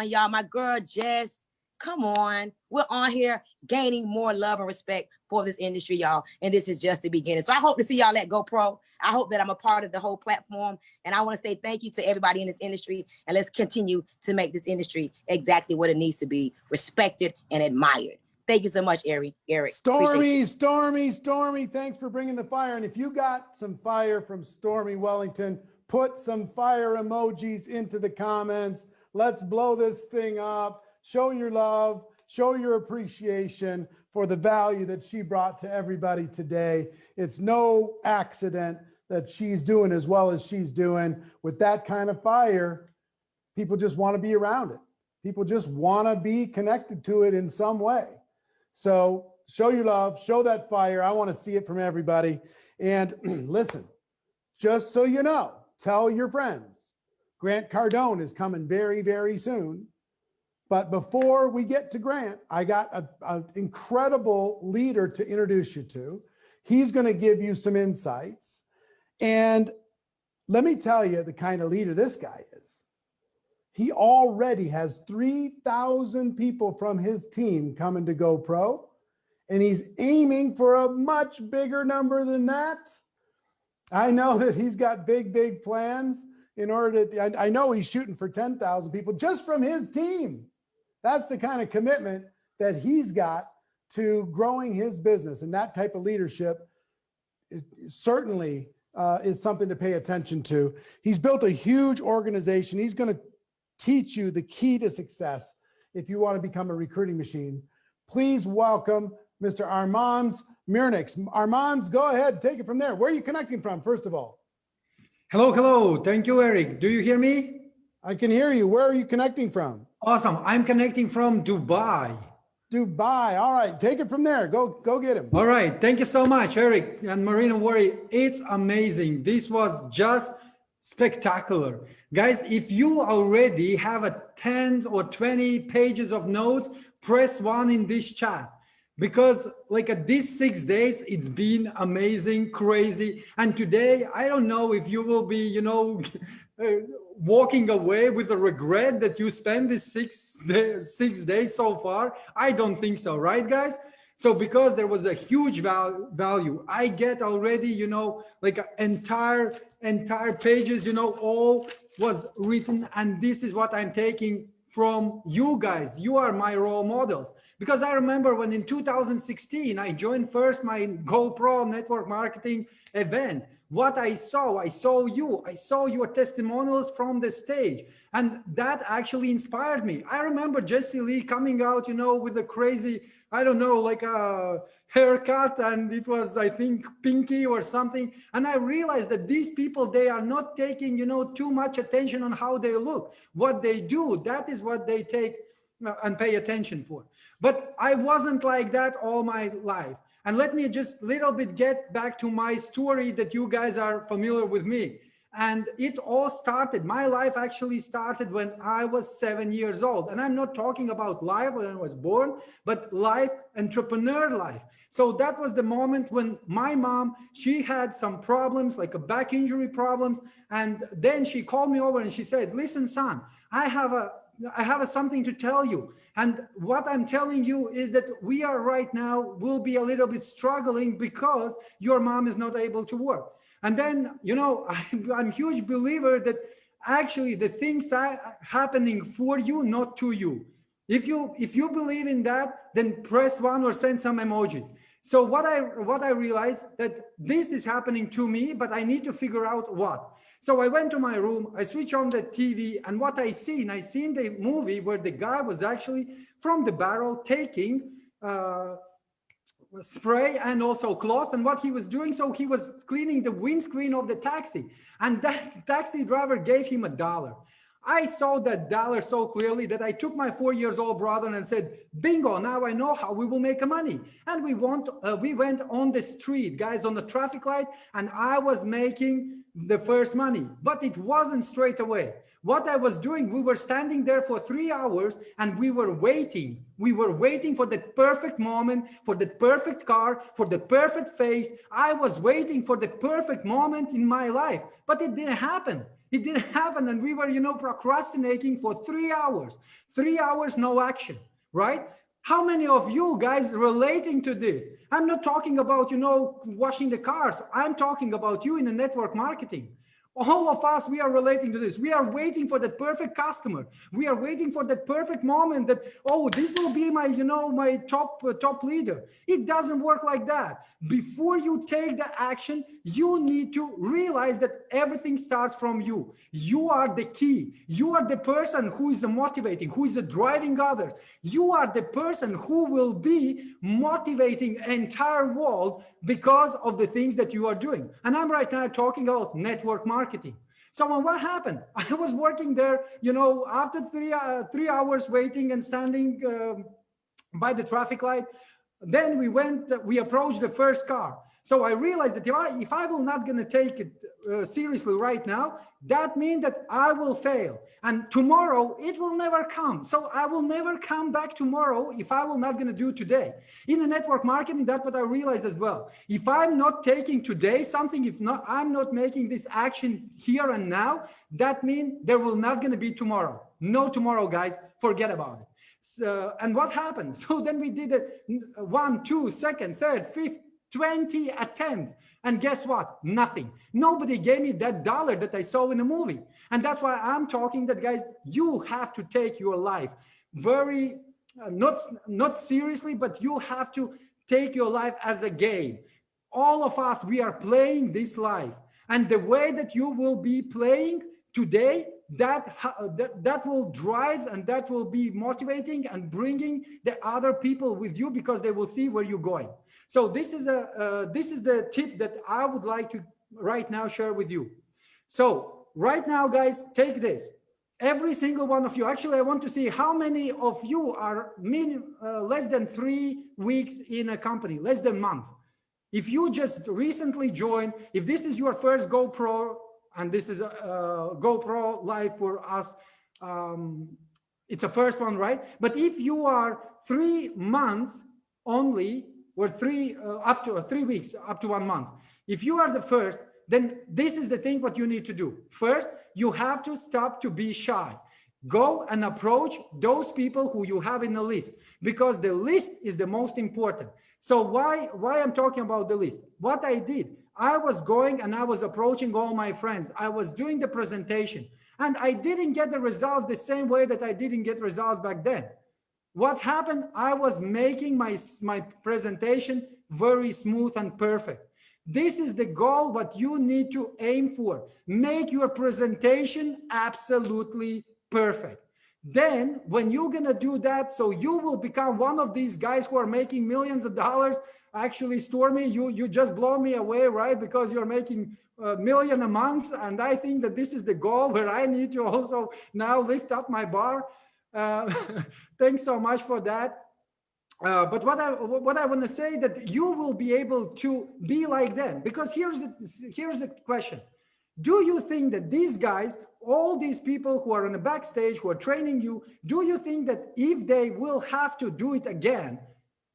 y'all. My girl Jess, come on. We're on here gaining more love and respect for this industry, y'all. And this is just the beginning. So I hope to see y'all at GoPro. I hope that I'm a part of the whole platform. And I want to say thank you to everybody in this industry. And let's continue to make this industry exactly what it needs to be, respected and admired. Thank you so much, Eric. Stormy, thanks for bringing the fire. And if you got some fire from Stormy Wellington, put some fire emojis into the comments. Let's blow this thing up. Show your love, show your appreciation for the value that she brought to everybody today. It's no accident that she's doing as well as she's doing. With that kind of fire, people just want to be around it. People just want to be connected to it in some way. So show your love, show that fire. I want to see it from everybody. And listen, just so you know, tell your friends, Grant Cardone is coming very, very soon. But before we get to Grant, I got an incredible leader to introduce you to. He's going to give you some insights. And let me tell you the kind of leader this guy is. He already has 3,000 people from his team coming to GoPro, and he's aiming for a much bigger number than that. I know that he's got big, big plans in order to, I know he's shooting for 10,000 people just from his team. That's the kind of commitment that he's got to growing his business, and that type of leadership certainly is something to pay attention to. He's built a huge organization. He's going to teach you the key to success if you want to become a recruiting machine. Please welcome Mr. Armands Mirnix. Armands, go ahead, take it from there. Where are you connecting from, first of all? Hello. Thank you, Eric. Do you hear me? I can hear you. Where are you connecting from? Awesome. I'm connecting from Dubai. Dubai. All right. Take it from there. Go get him. All right. Thank you so much, Eric and Marina Worry. It's amazing. This was just spectacular. Guys, if you already have a 10 or 20 pages of notes, press 1 in this chat. Because like at these 6 days, it's been amazing, crazy. And today, I don't know if you will be, walking away with the regret that you spent these 6 days so far. I don't think so, right, guys? So because there was a huge value, I get already, like entire pages, all was written. And this is what I'm taking from you guys. You are my role models. Because I remember when in 2016, I joined first my GoPro network marketing event. What I saw you. I saw your testimonials from the stage. And that actually inspired me. I remember Jesse Lee coming out, with a crazy, I don't know, like a haircut, and it was, I think, pinky or something. And I realized that these people, they are not taking, too much attention on how they look. What they do, that is what they take and pay attention for. But I wasn't like that all my life. And let me just little bit get back to my story that you guys are familiar with me. And it all started, my life actually started when I was 7 years old. And I'm not talking about life when I was born, but life, entrepreneur life. So that was the moment when my mom, she had some problems, like a back injury problems. And then she called me over and she said, listen, son, I have something to tell you. And what I'm telling you is that we are right now, will be a little bit struggling because your mom is not able to work. And then, I'm a huge believer that actually the things are happening for you, not to you. If you believe in that, then press 1 or send some emojis. So what I realized that this is happening to me, but I need to figure out what. So I went to my room, I switched on the TV, and what I seen the movie where the guy was actually from the barrel taking spray and also cloth, and what he was doing, so he was cleaning the windscreen of the taxi, and that taxi driver gave him $1. I saw that dollar so clearly that I took my 4-year-old brother and said, bingo, now I know how we will make money. And we went on the street, guys, on the traffic light, and I was making the first money, but it wasn't straight away. What I was doing, we were standing there for 3 hours and we were waiting. We were waiting for the perfect moment, for the perfect car, for the perfect face. I was waiting for the perfect moment in my life, but it didn't happen. It didn't happen. And we were, procrastinating for 3 hours, 3 hours, no action, right? How many of you guys relating to this? I'm not talking about, washing the cars. I'm talking about you in the network marketing. All of us, we are relating to this. We are waiting for that perfect customer. We are waiting for that perfect moment that, oh, this will be my, my top leader. It doesn't work like that. Before you take the action, you need to realize that everything starts from you. You are the key. You are the person who is motivating, who is driving others. You are the person who will be motivating the entire world because of the things that you are doing. And I'm right now talking about network marketing. So what happened? I was working there, after 3 hours waiting and standing by the traffic light. Then we approached the first car. So I realized that if I will not going to take it seriously right now, that means that I will fail. And tomorrow, it will never come. So I will never come back tomorrow if I will not going to do today. In the network marketing, that's what I realized as well. If I'm not taking today something, I'm not making this action here and now, that means there will not going to be tomorrow. No tomorrow, guys. Forget about it. So, and what happened? So then we did it 1, 2, 2nd, 3rd, 5th, 20 attempts. And guess what? Nothing. Nobody gave me that dollar that I saw in the movie. And that's why I'm talking that, guys, you have to take your life very, not seriously, but you have to take your life as a game. All of us, we are playing this life. And the way that you will be playing today, that will drive and that will be motivating and bringing the other people with you because they will see where you're going. So this is the tip that I would like to right now share with you. So right now, guys, take this. Every single one of you, actually, I want to see how many of you are less than 3 weeks in a company, less than a month. If you just recently joined, if this is your first GoPro, and this is a GoPro Live for us, it's a first one, right? But if you are 3 months only, or up to 3 weeks, up to 1 month, if you are the first, then this is the thing what you need to do. First, you have to stop to be shy. Go and approach those people who you have in the list, because the list is the most important. So why I'm talking about the list? What I did, I was going and I was approaching all my friends. I was doing the presentation and I didn't get the results the same way that I didn't get results back then. What happened? I was making my presentation very smooth and perfect. This is the goal, what you need to aim for. Make your presentation absolutely perfect. Then when you're going to do that, so you will become one of these guys who are making millions of dollars. Actually, Stormy, you just blow me away, right? Because you're making $1 million a month. And I think that this is the goal where I need to also now lift up my bar. Thanks so much for that. But what I want to say that you will be able to be like them, because here's the question. Do you think that these guys, all these people who are in the backstage, who are training you, do you think that if they will have to do it again,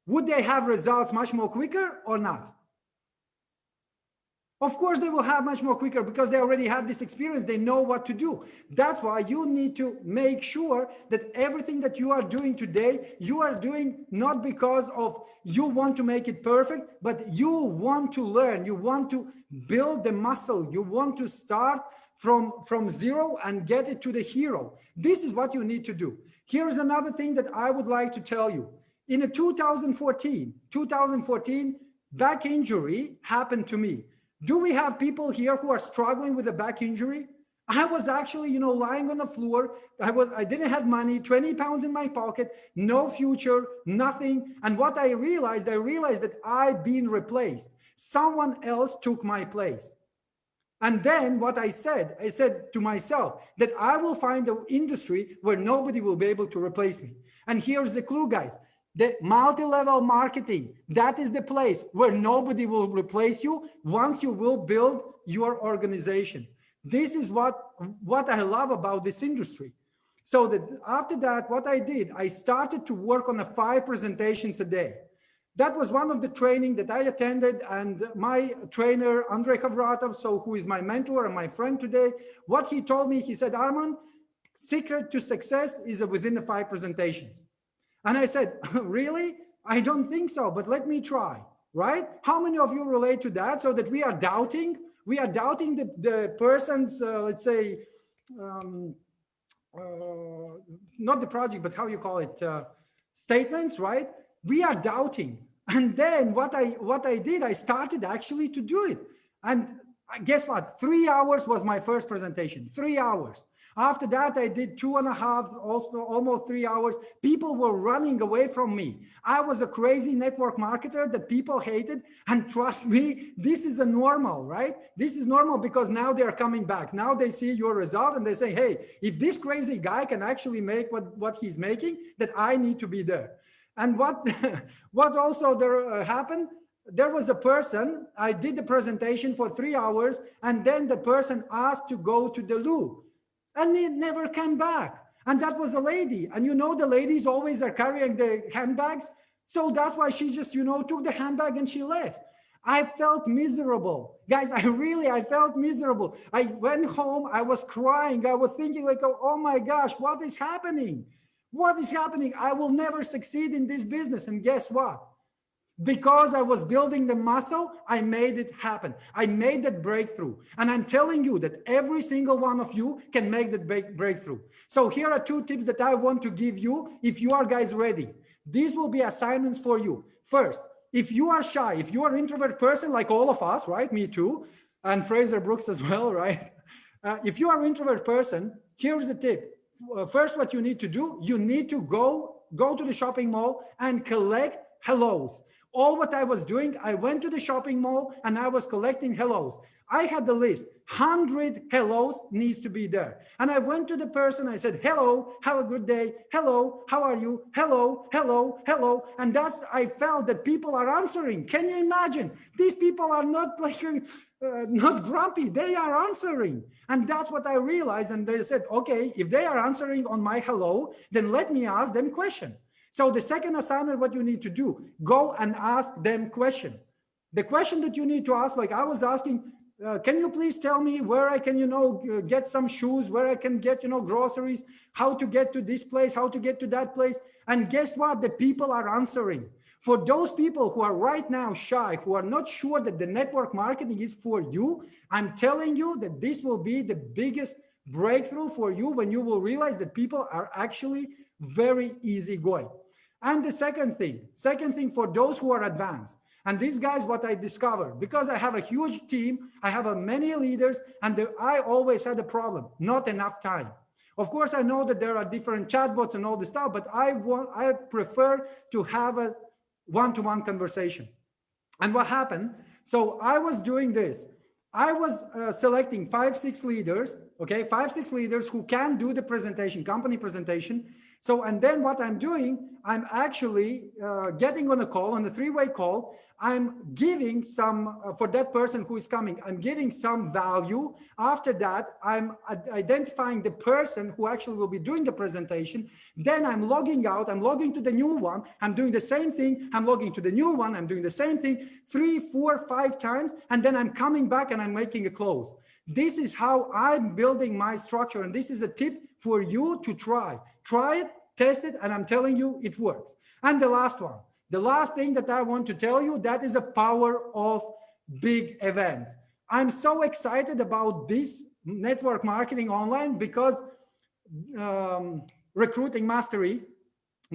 would they have results much more quicker or not? Of course, they will have much more quicker because they already have this experience. They know what to do. That's why you need to make sure that everything that you are doing today, you are doing not because of you want to make it perfect, but you want to learn. You want to build the muscle. You want to start from zero and get it to the hero. This is what you need to do. Here's another thing that I would like to tell you. In 2014, back injury happened to me. Do we have people here who are struggling with a back injury? I was actually, lying on the floor. I didn't have money, 20 pounds in my pocket, no future, nothing. And what I realized that I've been replaced. Someone else took my place. And then what I said to myself that I will find an industry where nobody will be able to replace me. And here's the clue, guys. The multi-level marketing, that is the place where nobody will replace you once you will build your organization. This is what I love about this industry. So that after that, what I did, I started to work on 5 presentations a day. That was one of the training that I attended, and my trainer, Andrei Havratov, who is my mentor and my friend today, what he told me, he said, Arman, secret to success is within the 5 presentations. And I said, really? I don't think so, but let me try, right? How many of you relate to that? So that we are doubting the person's, let's say, not the project, but how you call it, statements, right? We are doubting. And then what I did, I started actually to do it. And guess what? 3 hours was my first presentation, 3 hours. After that, I did 2.5, also almost 3 hours. People were running away from me. I was a crazy network marketer that people hated. And trust me, this is a normal, right? This is normal because now they're coming back. Now they see your result and they say, hey, if this crazy guy can actually make what he's making, that I need to be there. And what also there happened, there was a person, I did the presentation for 3 hours, and then the person asked to go to the loo. And it never came back. And that was a lady. And you know, the ladies always are carrying the handbags. So that's why she just, took the handbag and she left. I felt miserable. Guys, I felt miserable. I went home, I was crying. I was thinking like, oh my gosh, what is happening? What is happening? I will never succeed in this business. And guess what? Because I was building the muscle, I made it happen. I made that breakthrough. And I'm telling you that every single one of you can make that breakthrough. So here are 2 tips that I want to give you if you are guys ready. These will be assignments for you. First, if you are shy, if you are an introvert person like all of us, right? Me too. And Fraser Brooks as well, right? If you are an introvert person, here's the tip. First, what you need to do, you need to go to the shopping mall and collect hellos. All what I was doing, I went to the shopping mall and I was collecting hellos. I had the list, 100 hellos needs to be there. And I went to the person, I said, hello, have a good day. Hello, how are you? Hello, hello, hello. And I felt that people are answering. Can you imagine? These people are not like, not grumpy, they are answering. And that's what I realized. And they said, okay, if they are answering on my hello, then let me ask them question. So the second assignment, what you need to do, go and ask them question. The question that you need to ask, like I was asking, can you please tell me where I can, get some shoes, where I can get, groceries, how to get to this place, how to get to that place. And guess what? The people are answering. For those people who are right now shy, who are not sure that the network marketing is for you, I'm telling you that this will be the biggest breakthrough for you when you will realize that people are actually very easygoing. And the second thing for those who are advanced, and these guys, what I discovered, because I have a huge team, I have many leaders, and I always had a problem, not enough time. Of course, I know that there are different chatbots and all this stuff, but I prefer to have a one-to-one conversation. And what happened? So I was doing this. I was selecting 5-6 leaders, okay, 5-6 leaders who can do the presentation, company presentation. So, and then what I'm doing, I'm actually getting on a call, on a 3-way call. I'm giving some, for that person who is coming, I'm giving some value. After that, I'm identifying the person who actually will be doing the presentation. Then I'm logging out, I'm logging to the new one. I'm doing the same thing. I'm logging to the new one. I'm doing the same thing 3, 4, 5 times. And then I'm coming back and I'm making a close. This is how I'm building my structure. And this is a tip for you to try. Try it, test it, and I'm telling you, it works. And the last one, the last thing that I want to tell you, that is the power of big events. I'm so excited about this network marketing online because recruiting mastery,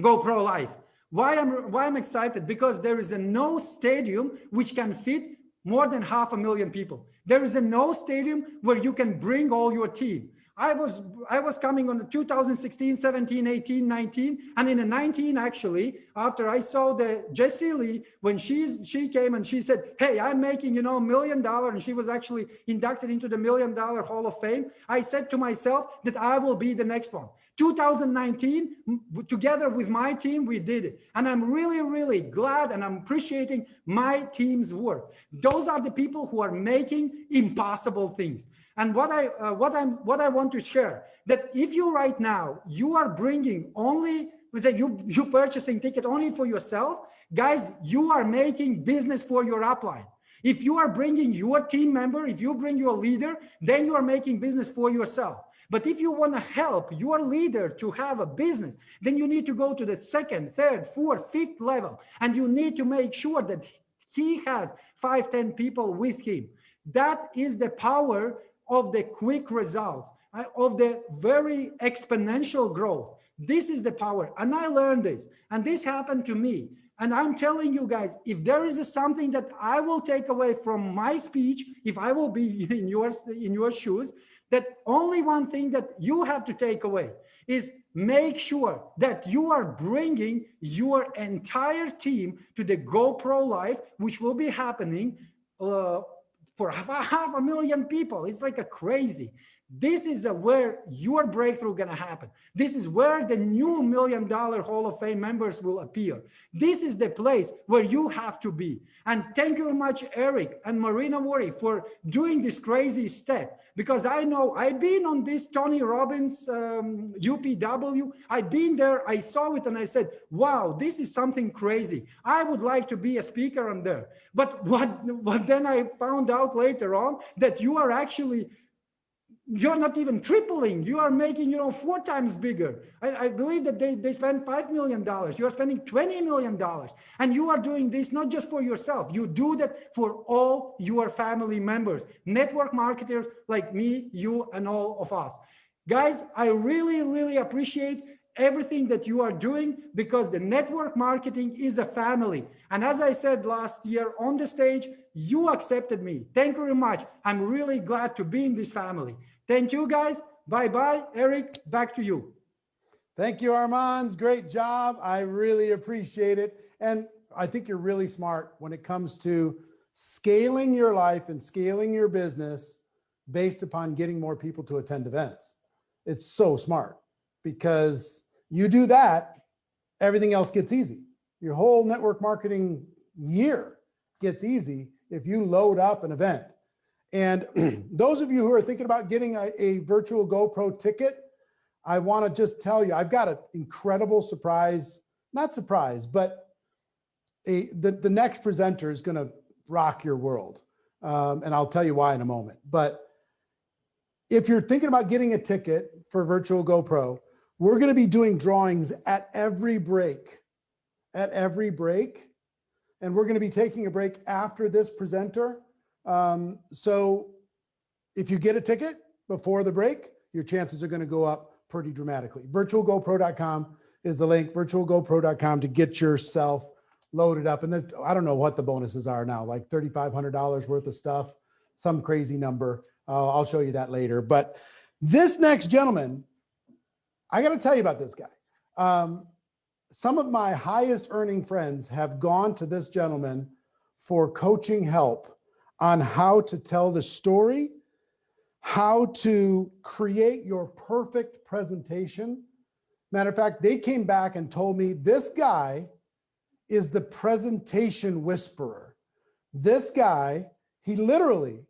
Go Pro Life. Why I'm excited? Because there is no stadium which can fit more than 500,000 people. There is no stadium where you can bring all your team. I was coming on the 2016, 17, 18, 19, and in the 19 actually, after I saw the Jessie Lee, when she came and she said, hey, I'm making, $1 million, and she was actually inducted into the $1 Million Hall of Fame. I said to myself that I will be the next one. 2019, together with my team, we did it. And I'm really, really glad, and I'm appreciating my team's work. Those are the people who are making impossible things. And what I want to share, that if you right now, you are bringing only, let's say you purchasing ticket only for yourself, guys, you are making business for your upline. If you are bringing your team member, if you bring your leader, then you are making business for yourself. But if you want to help your leader to have a business, then you need to go to the second, third, fourth, fifth level. And you need to make sure that he has 5, 10 people with him. That is the power of the quick results, of the very exponential growth. This is the power. And I learned this, and this happened to me. And I'm telling you guys, if there is something that I will take away from my speech, if I will be in your shoes, that only one thing that you have to take away is make sure that you are bringing your entire team to the GoPro Live, which will be happening for half 500,000 people. It's like a crazy. This is where your breakthrough gonna happen. This is where the new $1 Million Hall of Fame members will appear. This is the place where you have to be. And thank you very much, Eric and Marina Worry, for doing this crazy step. Because I know I've been on this Tony Robbins UPW. I've been there, I saw it, and I said, wow, this is something crazy. I would like to be a speaker on there. But what then I found out later on, that you are actually, you're not even tripling. You are making, 4 times bigger. I believe that they spend $5 million. You are spending $20 million. And you are doing this not just for yourself. You do that for all your family members, network marketers like me, you, and all of us. Guys, I really, really appreciate everything that you are doing, because the network marketing is a family. And as I said last year on the stage, you accepted me. Thank you very much. I'm really glad to be in this family. Thank you, guys. Bye-bye. Eric, back to you. Thank you, Armand. Great job. I really appreciate it. And I think you're really smart when it comes to scaling your life and scaling your business based upon getting more people to attend events. It's so smart, because you do that, everything else gets easy. Your whole network marketing year gets easy if you load up an event. And those of you who are thinking about getting a virtual GoPro ticket, I want to just tell you, I've got an incredible surprise, not surprise, but the next presenter is going to rock your world. And I'll tell you why in a moment. But if you're thinking about getting a ticket for virtual GoPro, we're going to be doing drawings at every break, and we're going to be taking a break after this presenter. So if you get a ticket before the break, your chances are going to go up pretty dramatically. Virtualgopro.com is the link, virtualgopro.com, to get yourself loaded up. And I don't know what the bonuses are now, like $3,500 worth of stuff, some crazy number. I'll show you that later. But this next gentleman, I got to tell you about this guy. Some of my highest earning friends have gone to this gentleman for coaching help on how to tell the story, how to create your perfect presentation. Matter of fact, they came back and told me this guy is the presentation whisperer. This guy, he literally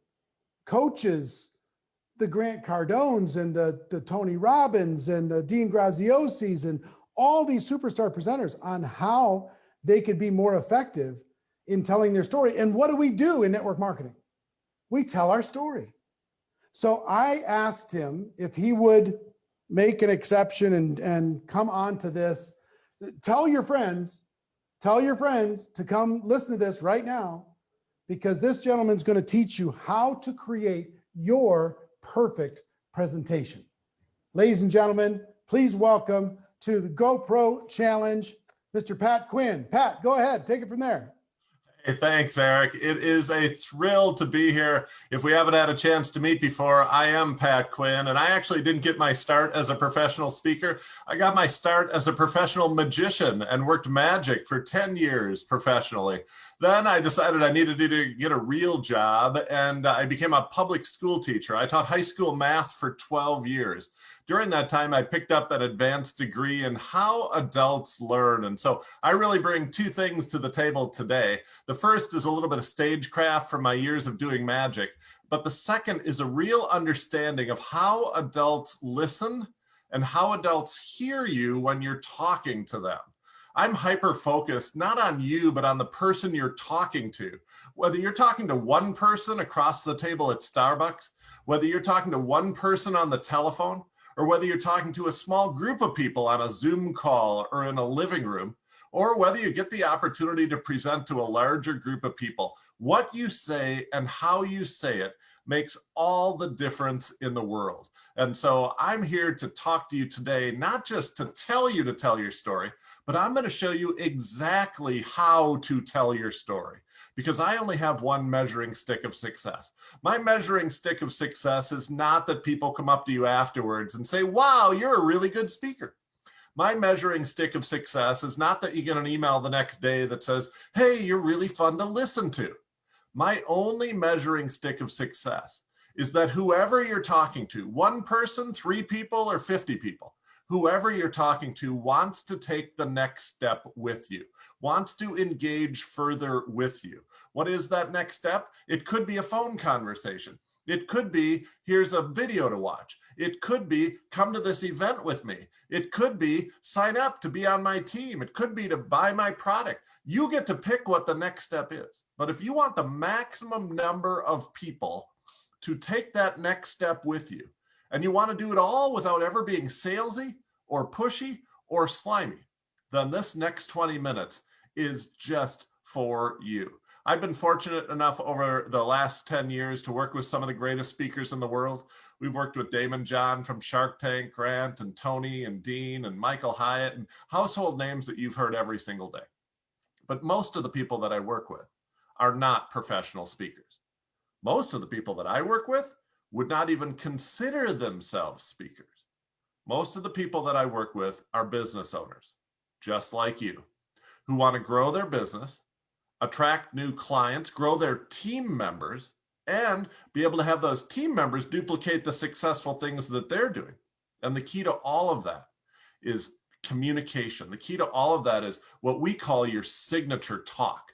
coaches the Grant Cardones and the Tony Robbins and the Dean Graziosis and all these superstar presenters on how they could be more effective in telling their story. And what do we do in network marketing? We tell our story. So I asked him if he would make an exception and come on to this. Tell your friends to come listen to this right now, because this gentleman's going to teach you how to create your perfect presentation. Ladies and gentlemen, please welcome to the GoPro Challenge, Mr. Pat Quinn. Pat, go ahead. Take it from there. Hey, thanks, Eric. It is a thrill to be here. If we haven't had a chance to meet before, I am Pat Quinn, and I actually didn't get my start as a professional speaker. I got my start as a professional magician and worked magic for 10 years professionally. Then I decided I needed to get a real job, and I became a public school teacher. I taught high school math for 12 years. During that time, I picked up an advanced degree in how adults learn. And so I really bring two things to the table today. The first is a little bit of stagecraft from my years of doing magic, but the second is a real understanding of how adults listen and how adults hear you when you're talking to them. I'm hyper-focused, not on you, but on the person you're talking to. Whether you're talking to one person across the table at Starbucks, whether you're talking to one person on the telephone, or whether you're talking to a small group of people on a Zoom call or in a living room, or whether you get the opportunity to present to a larger group of people, what you say and how you say it makes all the difference in the world. And so I'm here to talk to you today, not just to tell your story, but I'm going to show you exactly how to tell your story, because I only have one measuring stick of success. My measuring stick of success is not that people come up to you afterwards and say, wow, you're a really good speaker. My measuring stick of success is not that you get an email the next day that says, hey, you're really fun to listen to. My only measuring stick of success is that whoever you're talking to, one person, 3 people, or 50 people, whoever you're talking to wants to take the next step with you, wants to engage further with you. What is that next step? It could be a phone conversation. It could be, here's a video to watch. It could be, come to this event with me. It could be, sign up to be on my team. It could be to buy my product. You get to pick what the next step is. But if you want the maximum number of people to take that next step with you, and you want to do it all without ever being salesy or pushy or slimy, then this next 20 minutes is just for you. I've been fortunate enough over the last 10 years to work with some of the greatest speakers in the world. We've worked with Damon John from Shark Tank, Grant and Tony and Dean and Michael Hyatt, and household names that you've heard every single day. But most of the people that I work with are not professional speakers. Most of the people that I work with would not even consider themselves speakers. Most of the people that I work with are business owners, just like you, who want to grow their business, attract new clients, grow their team members, and be able to have those team members duplicate the successful things that they're doing. And the key to all of that is communication. The key to all of that is what we call your signature talk.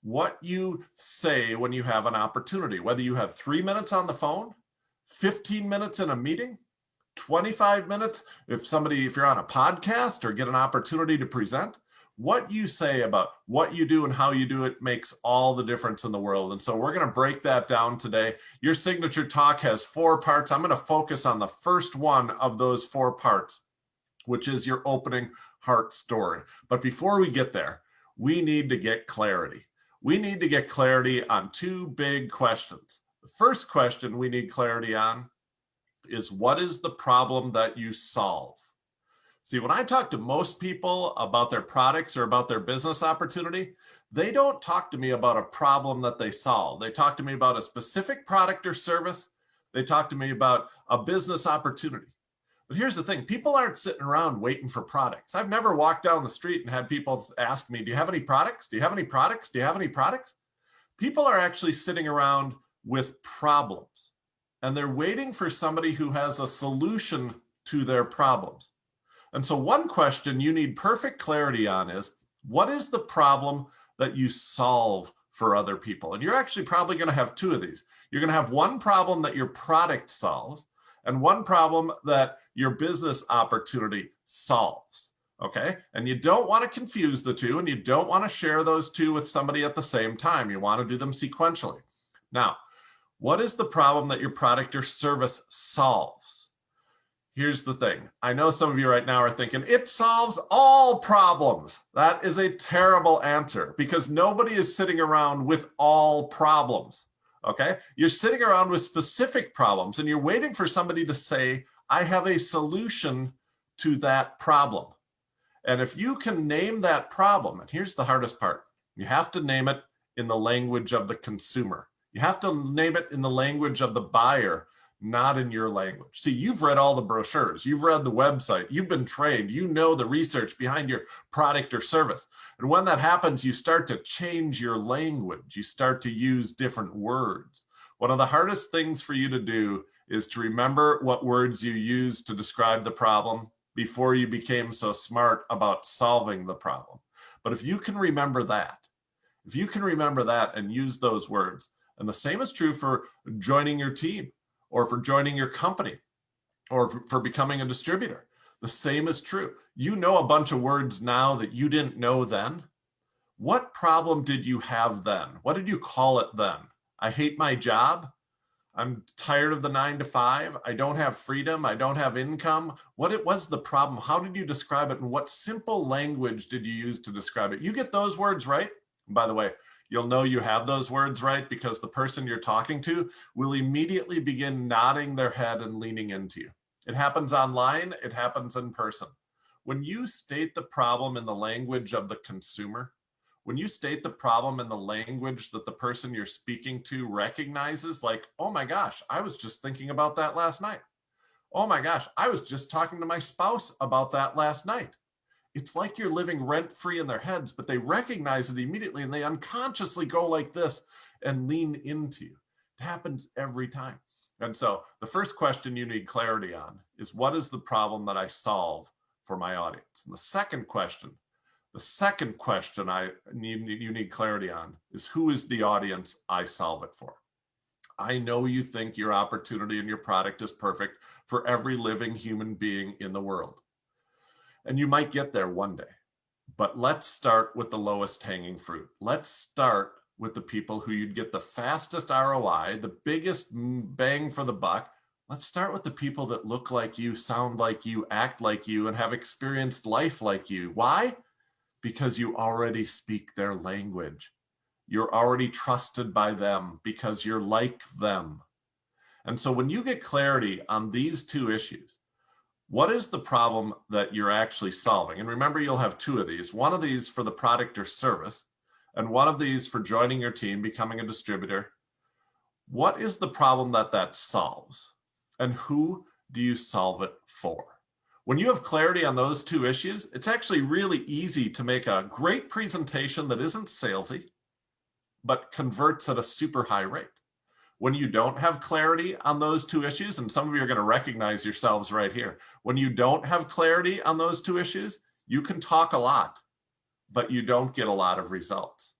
What you say when you have an opportunity, whether you have 3 minutes on the phone, 15 minutes in a meeting, 25 minutes if you're on a podcast or get an opportunity to present. What you say about what you do and how you do it makes all the difference in the world. And so we're going to break that down today. Your signature talk has 4 parts. I'm going to focus on the first one of those 4 parts, which is your opening heart story. But before we get there, we need to get clarity. We need to get clarity on 2 big questions. The first question we need clarity on is, what is the problem that you solve? See, when I talk to most people about their products or about their business opportunity, they don't talk to me about a problem that they solve. They talk to me about a specific product or service. They talk to me about a business opportunity. But here's the thing, people aren't sitting around waiting for products. I've never walked down the street and had people ask me, do you have any products? Do you have any products? Do you have any products? People are actually sitting around with problems, and they're waiting for somebody who has a solution to their problems. And so one question you need perfect clarity on is, what is the problem that you solve for other people? And you're actually probably going to have 2 of these. You're going to have one problem that your product solves and one problem that your business opportunity solves. Okay. And you don't want to confuse the 2, and you don't want to share those 2 with somebody at the same time. You want to do them sequentially. Now, what is the problem that your product or service solves? Here's the thing. I know some of you right now are thinking, it solves all problems. That is a terrible answer, because nobody is sitting around with all problems. Okay. You're sitting around with specific problems, and you're waiting for somebody to say, I have a solution to that problem. And if you can name that problem, and here's the hardest part, you have to name it in the language of the consumer. You have to name it in the language of the buyer, not in your language. See, you've read all the brochures, you've read the website, you've been trained, you know the research behind your product or service. And when that happens, you start to change your language. You start to use different words. One of the hardest things for you to do is to remember what words you used to describe the problem before you became so smart about solving the problem. But if you can remember that, and use those words, and the same is true for joining your team, or for joining your company, or for becoming a distributor. The same is true. You know a bunch of words now that you didn't know then. What problem did you have then? What did you call it then? I hate my job. I'm tired of the 9 to 5. I don't have freedom. I don't have income. What was the problem? How did you describe it? And what simple language did you use to describe it? You get those words right. And by the way, you'll know you have those words right because the person you're talking to will immediately begin nodding their head and leaning into you. It happens online. It happens in person. When you state the problem in the language of the consumer, when you state the problem in the language that the person you're speaking to recognizes, like, oh my gosh, I was just thinking about that last night. Oh my gosh, I was just talking to my spouse about that last night. It's like you're living rent-free in their heads, but they recognize it immediately and they unconsciously go like this and lean into you. It happens every time. And so the first question you need clarity on is, what is the problem that I solve for my audience? And the second question you need clarity on is, who is the audience I solve it for? I know you think your opportunity and your product is perfect for every living human being in the world. And you might get there one day, but let's start with the lowest hanging fruit. Let's start with the people who you'd get the fastest ROI, the biggest bang for the buck. Let's start with the people that look like you, sound like you, act like you, and have experienced life like you. Why? Because you already speak their language. You're already trusted by them because you're like them. And so when you get clarity on these two issues, what is the problem that you're actually solving? And remember, you'll have two of these. One of these for the product or service, and one of these for joining your team, becoming a distributor. What is the problem that solves? And who do you solve it for? When you have clarity on those two issues, it's actually really easy to make a great presentation that isn't salesy, but converts at a super high rate. When you don't have clarity on those two issues, and some of you are going to recognize yourselves right here. When you don't have clarity on those two issues, you can talk a lot, but you don't get a lot of results.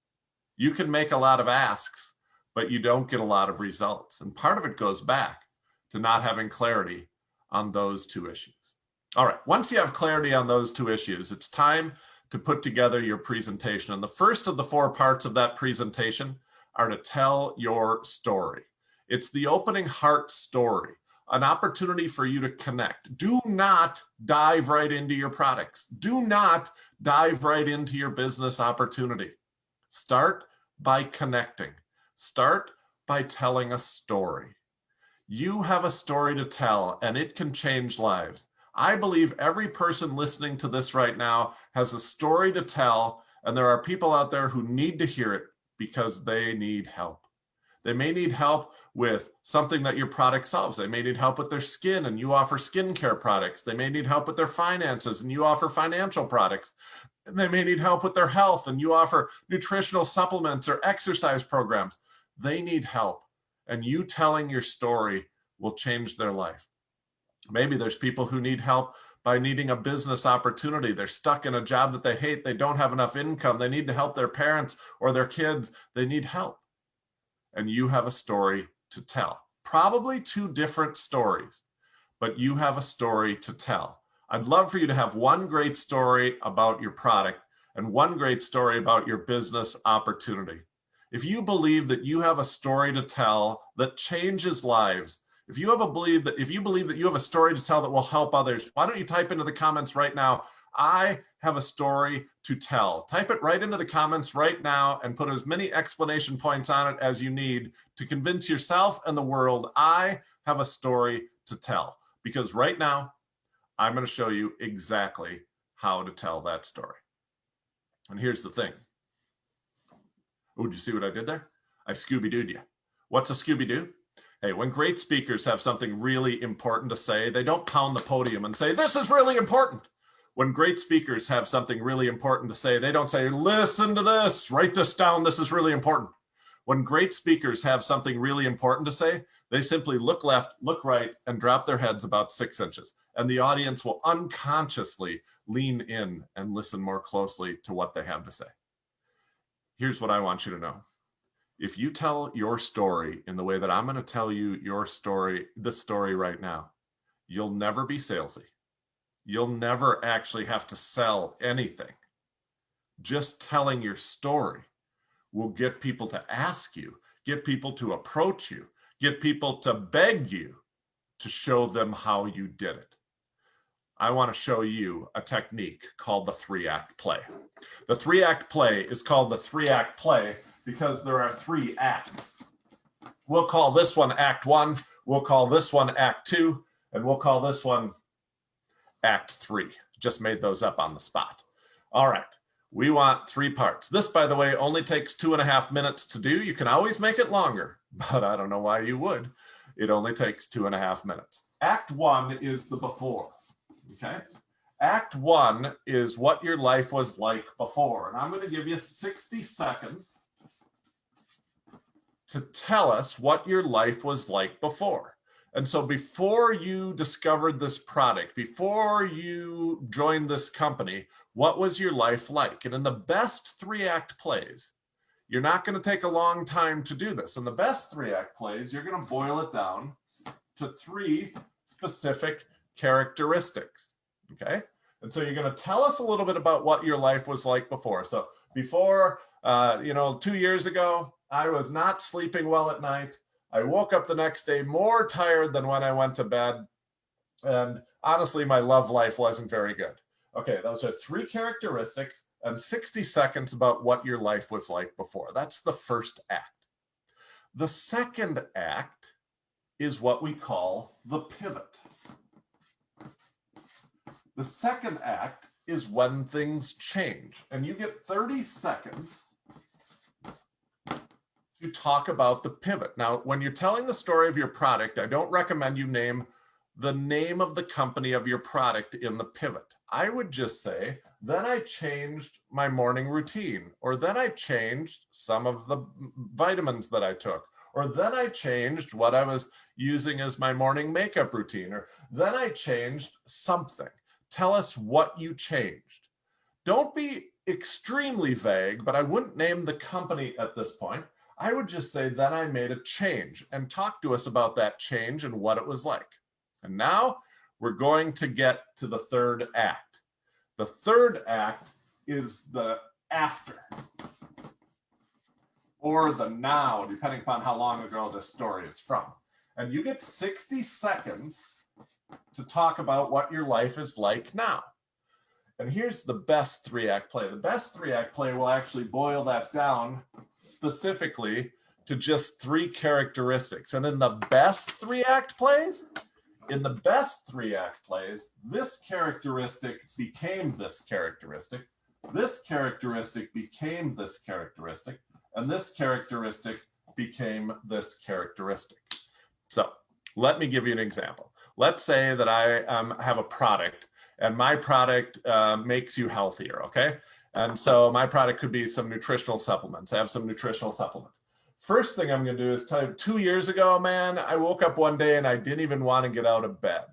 You can make a lot of asks, but you don't get a lot of results. And part of it goes back to not having clarity on those two issues. All right, once you have clarity on those two issues, it's time to put together your presentation. And the first of the 4 parts of that presentation are to tell your story. It's the opening heart story, an opportunity for you to connect. Do not dive right into your products. Do not dive right into your business opportunity. Start by connecting. Start by telling a story. You have a story to tell, and it can change lives. I believe every person listening to this right now has a story to tell, and there are people out there who need to hear it because they need help. They may need help with something that your product solves. They may need help with their skin, and you offer skincare products. They may need help with their finances, and you offer financial products. And they may need help with their health, and you offer nutritional supplements or exercise programs. They need help, and you telling your story will change their life. Maybe there's people who need help by needing a business opportunity. They're stuck in a job that they hate. They don't have enough income. They need to help their parents or their kids. They need help. And you have a story to tell. Probably 2 different stories, but you have a story to tell. I'd love for you to have one great story about your product and one great story about your business opportunity. If you believe that you have a story to tell that changes lives, if you believe that you have a story to tell that will help others, why don't you type into the comments right now, I have a story to tell. Type it right into the comments right now and put as many explanation points on it as you need to convince yourself and the world I have a story to tell. Because right now, I'm going to show you exactly how to tell that story. And here's the thing. Oh, did you see what I did there? I Scooby-Dooed you. What's a Scooby-Doo? Hey, when great speakers have something really important to say, they don't pound the podium and say, this is really important. When great speakers have something really important to say, they don't say, listen to this, write this down, this is really important. When great speakers have something really important to say, they simply look left, look right, and drop their heads about 6 inches. And the audience will unconsciously lean in and listen more closely to what they have to say. Here's what I want you to know. If you tell your story in the way that I'm going to tell you your story, this story right now, you'll never be salesy. You'll never actually have to sell anything. Just telling your story will get people to ask you, get people to approach you, get people to beg you to show them how you did it. I want to show you a technique called the 3-act play. The 3-act play is called the 3-act play because there are 3 acts. We'll call this one Act 1, we'll call this one Act 2, and we'll call this one Act 3. Just made those up on the spot. All right, we want 3 parts. This, by the way, only takes 2.5 minutes to do. You can always make it longer, but I don't know why you would. It only takes 2.5 minutes. Act 1 is the before, okay? Act 1 is what your life was like before. And I'm going to give you 60 seconds to tell us what your life was like before. And so before you discovered this product, before you joined this company, what was your life like? And in the best 3-act plays, you're not going to take a long time to do this. In the best 3-act plays, you're going to boil it down to 3 specific characteristics, okay? And so you're going to tell us a little bit about what your life was like before. So before, 2 years ago, I was not sleeping well at night. I woke up the next day more tired than when I went to bed. And honestly, my love life wasn't very good. Okay, those are 3 characteristics and 60 seconds about what your life was like before. That's the first act. The second act is what we call the pivot. The second act is when things change. And you get 30 seconds to talk about the pivot. Now, when you're telling the story of your product, I don't recommend you name the name of the company of your product in the pivot. I would just say, then I changed my morning routine, or then I changed some of the vitamins that I took, or then I changed what I was using as my morning makeup routine, or then I changed something. Tell us what you changed. Don't be extremely vague, but I wouldn't name the company at this point. I would just say, then I made a change, and talk to us about that change and what it was like. And now we're going to get to the third act. The third act is the after, or the now, depending upon how long ago this story is from. And you get 60 seconds to talk about what your life is like now. And here's the best 3-act play. The best 3-act play will actually boil that down specifically to just 3 characteristics. And in the best 3-act plays, this characteristic became this characteristic, this characteristic became this characteristic, and this characteristic became this characteristic. So let me give you an example. Let's say that I have a product, and my product makes you healthier, okay? And so my product could be some nutritional supplements. I have some nutritional supplements. First thing I'm gonna do is tell you, 2 years ago, man, I woke up one day and I didn't even wanna get out of bed.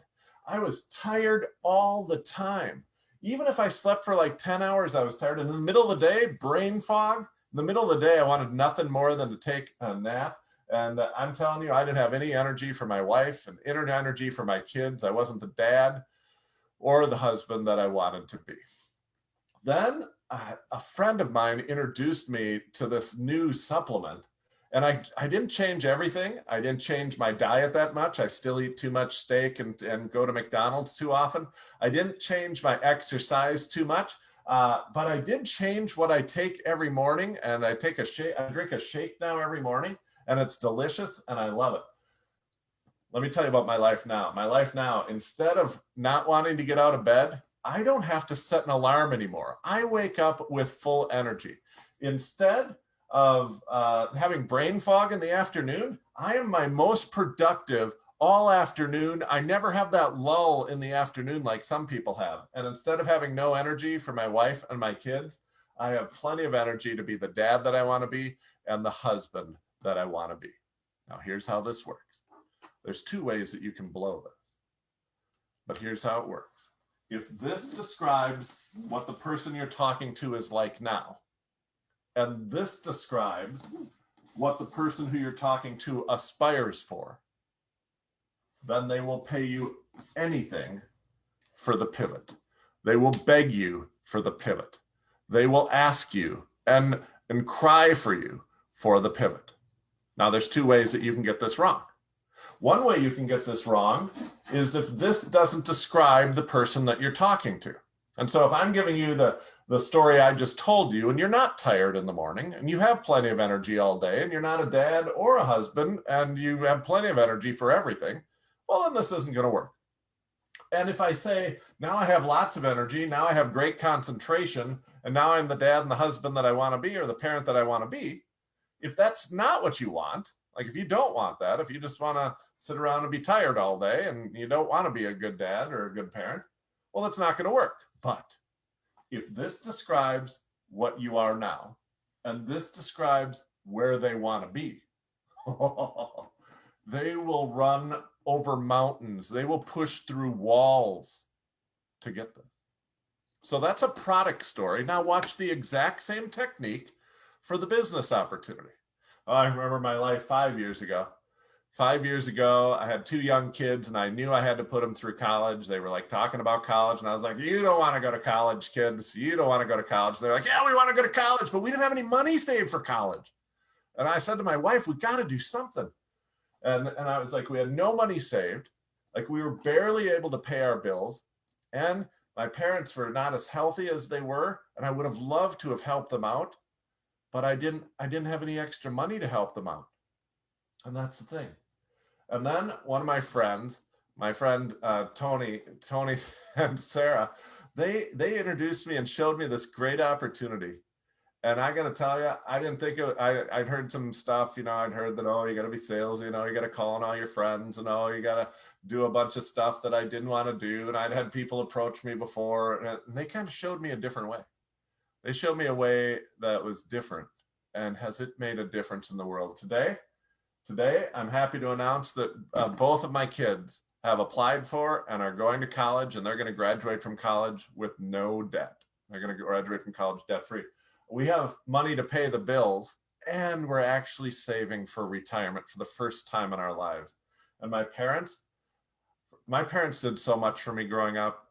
I was tired all the time. Even if I slept for like 10 hours, I was tired. In the middle of the day, brain fog. In the middle of the day, I wanted nothing more than to take a nap. And I'm telling you, I didn't have any energy for my wife and energy for my kids. I wasn't the dad or the husband that I wanted to be. Then a friend of mine introduced me to this new supplement, and I didn't change everything. I didn't change my diet that much. I still eat too much steak and go to McDonald's too often. I didn't change my exercise too much, but I did change what I take every morning, and I drink a shake now every morning, and it's delicious, and I love it. Let me tell you about my life now. My life now, instead of not wanting to get out of bed, I don't have to set an alarm anymore. I wake up with full energy. Instead having brain fog in the afternoon, I am my most productive all afternoon. I never have that lull in the afternoon like some people have. And instead of having no energy for my wife and my kids, I have plenty of energy to be the dad that I want to be and the husband that I want to be. Now, here's how this works. There's two ways that you can blow this, but here's how it works. If this describes what the person you're talking to is like now, and this describes what the person who you're talking to aspires for, then they will pay you anything for the pivot. They will beg you for the pivot. They will ask you and cry for you for the pivot. Now, there's two ways that you can get this wrong. One way you can get this wrong is if this doesn't describe the person that you're talking to. And so if I'm giving you the story I just told you, and you're not tired in the morning, and you have plenty of energy all day, and you're not a dad or a husband, and you have plenty of energy for everything, well, then this isn't going to work. And if I say, now I have lots of energy, now I have great concentration, and now I'm the dad and the husband that I want to be, or the parent that I want to be, if that's not what you want, like if you don't want that, if you just want to sit around and be tired all day and you don't want to be a good dad or a good parent, well, it's not going to work. But if this describes what you are now, and this describes where they want to be, they will run over mountains. They will push through walls to get this. So that's a product story. Now watch the exact same technique for the business opportunity. Oh, I remember my life 5 years ago. 5 years ago, I had two young kids and I knew I had to put them through college. They were like talking about college and I was like, you don't want to go to college, kids. You don't want to go to college. They're like, yeah, we want to go to college, but we didn't have any money saved for college. And I said to my wife, we got to do something. And I was like, we had no money saved. Like we were barely able to pay our bills. And my parents were not as healthy as they were. And I would have loved to have helped them out, but I didn't have any extra money to help them out. And that's the thing. And then one of my friends, Tony and Sarah, they introduced me and showed me this great opportunity. And I got to tell you, I didn't think I'd heard some stuff, I'd heard that, oh, you got to be salesy, you got to call on all your friends and, oh, you got to do a bunch of stuff that I didn't want to do. And I'd had people approach me before and they kind of showed me a different way. They showed me a way that was different. And has it made a difference in the world? Today, I'm happy to announce that both of my kids have applied for and are going to college, and they're going to graduate from college with no debt. They're going to graduate from college debt-free. We have money to pay the bills, and we're actually saving for retirement for the first time in our lives. And my parents did so much for me growing up,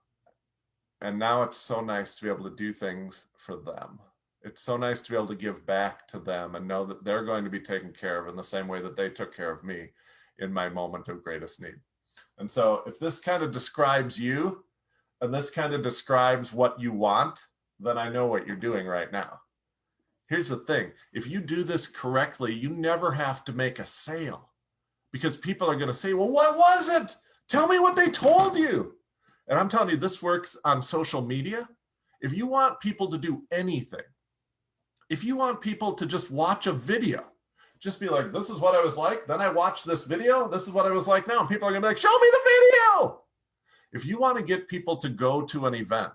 and now it's so nice to be able to do things for them. It's so nice to be able to give back to them and know that they're going to be taken care of in the same way that they took care of me in my moment of greatest need. And so if this kind of describes you and this kind of describes what you want, then I know what you're doing right now. Here's the thing. If you do this correctly, you never have to make a sale because people are going to say, well, what was it? Tell me what they told you. And I'm telling you, this works on social media. If you want people to do anything, if you want people to just watch a video, just be like, this is what I was like. Then I watched this video. This is what I was like now. And people are going to be like, show me the video. If you want to get people to go to an event,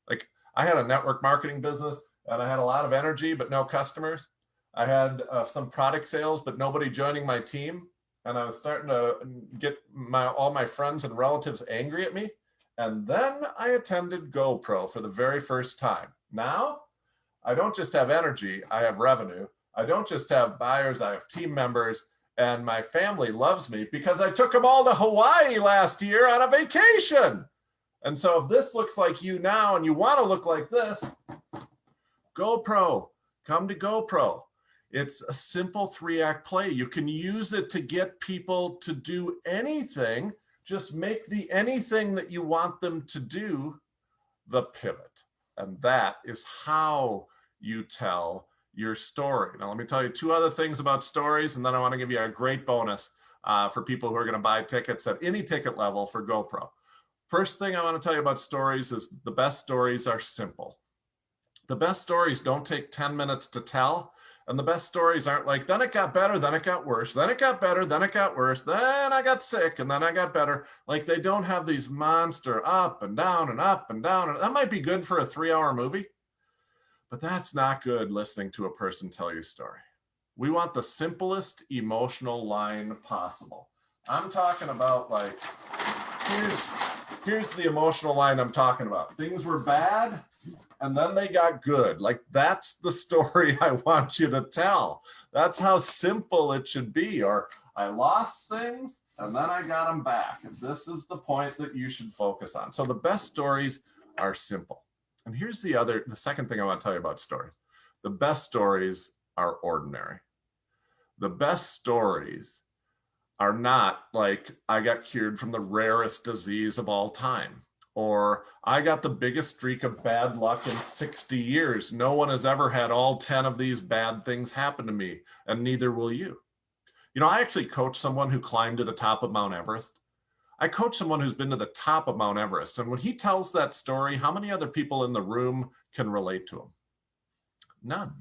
like I had a network marketing business and I had a lot of energy, but no customers. I had some product sales, but nobody joining my team. And I was starting to get all my friends and relatives angry at me. And then I attended GoPro for the very first time. Now, I don't just have energy, I have revenue. I don't just have buyers, I have team members, and my family loves me because I took them all to Hawaii last year on a vacation. And so if this looks like you now and you want to look like this, GoPro, come to GoPro. It's a simple 3-act play. You can use it to get people to do anything. Just make the anything that you want them to do the pivot. And that is how you tell your story. Now, let me tell you 2 other things about stories, and then I want to give you a great bonus for people who are going to buy tickets at any ticket level for GoPro. First thing I want to tell you about stories is the best stories are simple. The best stories don't take 10 minutes to tell, And the best stories aren't like, then it got better, then it got worse, then it got better, then it got worse, then I got sick, and then I got better. Like, they don't have these monster up and down and up and down. And that might be good for a 3-hour movie, but that's not good listening to a person tell your story. We want the simplest emotional line possible. I'm talking about, like, here's the emotional line I'm talking about. Things were bad, and then they got good. Like, that's the story I want you to tell. That's how simple it should be. Or I lost things, and then I got them back. And this is the point that you should focus on. So the best stories are simple. And here's the second thing I want to tell you about stories. The best stories are ordinary. The best stories are not like, I got cured from the rarest disease of all time, or I got the biggest streak of bad luck in 60 years. No one has ever had all 10 of these bad things happen to me, and neither will you. You know, I actually coach someone who climbed to the top of Mount Everest. I coach someone who's been to the top of Mount Everest. And when he tells that story, how many other people in the room can relate to him? None.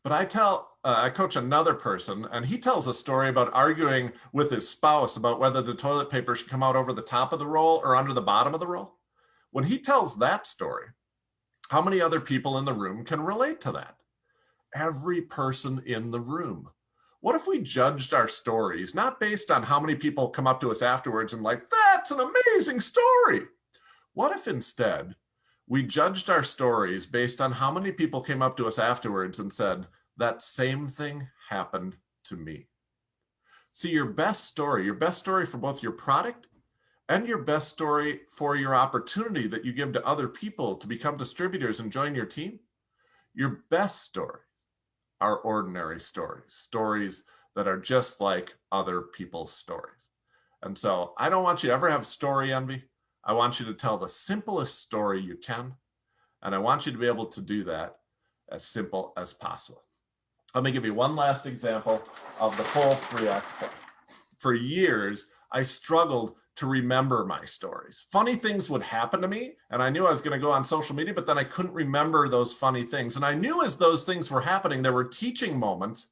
But I coach another person, and he tells a story about arguing with his spouse about whether the toilet paper should come out over the top of the roll or under the bottom of the roll. When he tells that story, how many other people in the room can relate to that? Every person in the room. What if we judged our stories, not based on how many people come up to us afterwards and like, that's an amazing story? What if instead we judged our stories based on how many people came up to us afterwards and said, that same thing happened to me? See, your best story for both your product and your best story for your opportunity that you give to other people to become distributors and join your team, your best stories are ordinary stories, stories that are just like other people's stories. And so I don't want you to ever have story envy. I want you to tell the simplest story you can, and I want you to be able to do that as simple as possible. Let me give you one last example of the full 3X plan. For years, I struggled to remember my stories. Funny things would happen to me, and I knew I was going to go on social media, but then I couldn't remember those funny things. And I knew as those things were happening, there were teaching moments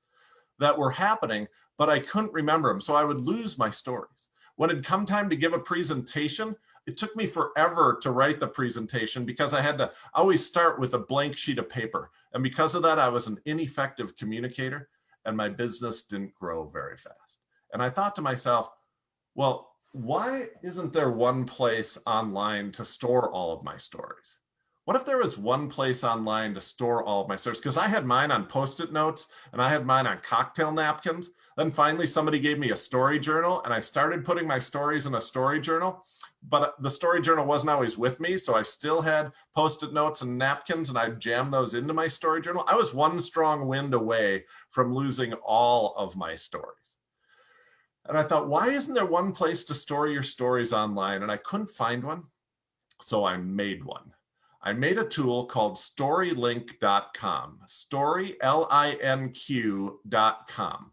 that were happening, but I couldn't remember them. So I would lose my stories. When it come time to give a presentation, it took me forever to write the presentation because I had to always start with a blank sheet of paper. And because of that, I was an ineffective communicator, and my business didn't grow very fast. And I thought to myself, well, why isn't there one place online to store all of my stories? What if there was one place online to store all of my stories? Because I had mine on Post-it notes and I had mine on cocktail napkins. Then finally somebody gave me a story journal, and I started putting my stories in a story journal, but the story journal wasn't always with me. So I still had Post-it notes and napkins, and I'd jam those into my story journal. I was one strong wind away from losing all of my stories. And I thought, why isn't there one place to store your stories online? And I couldn't find one. So I made one. I made a tool called storylink.com, storylink.com.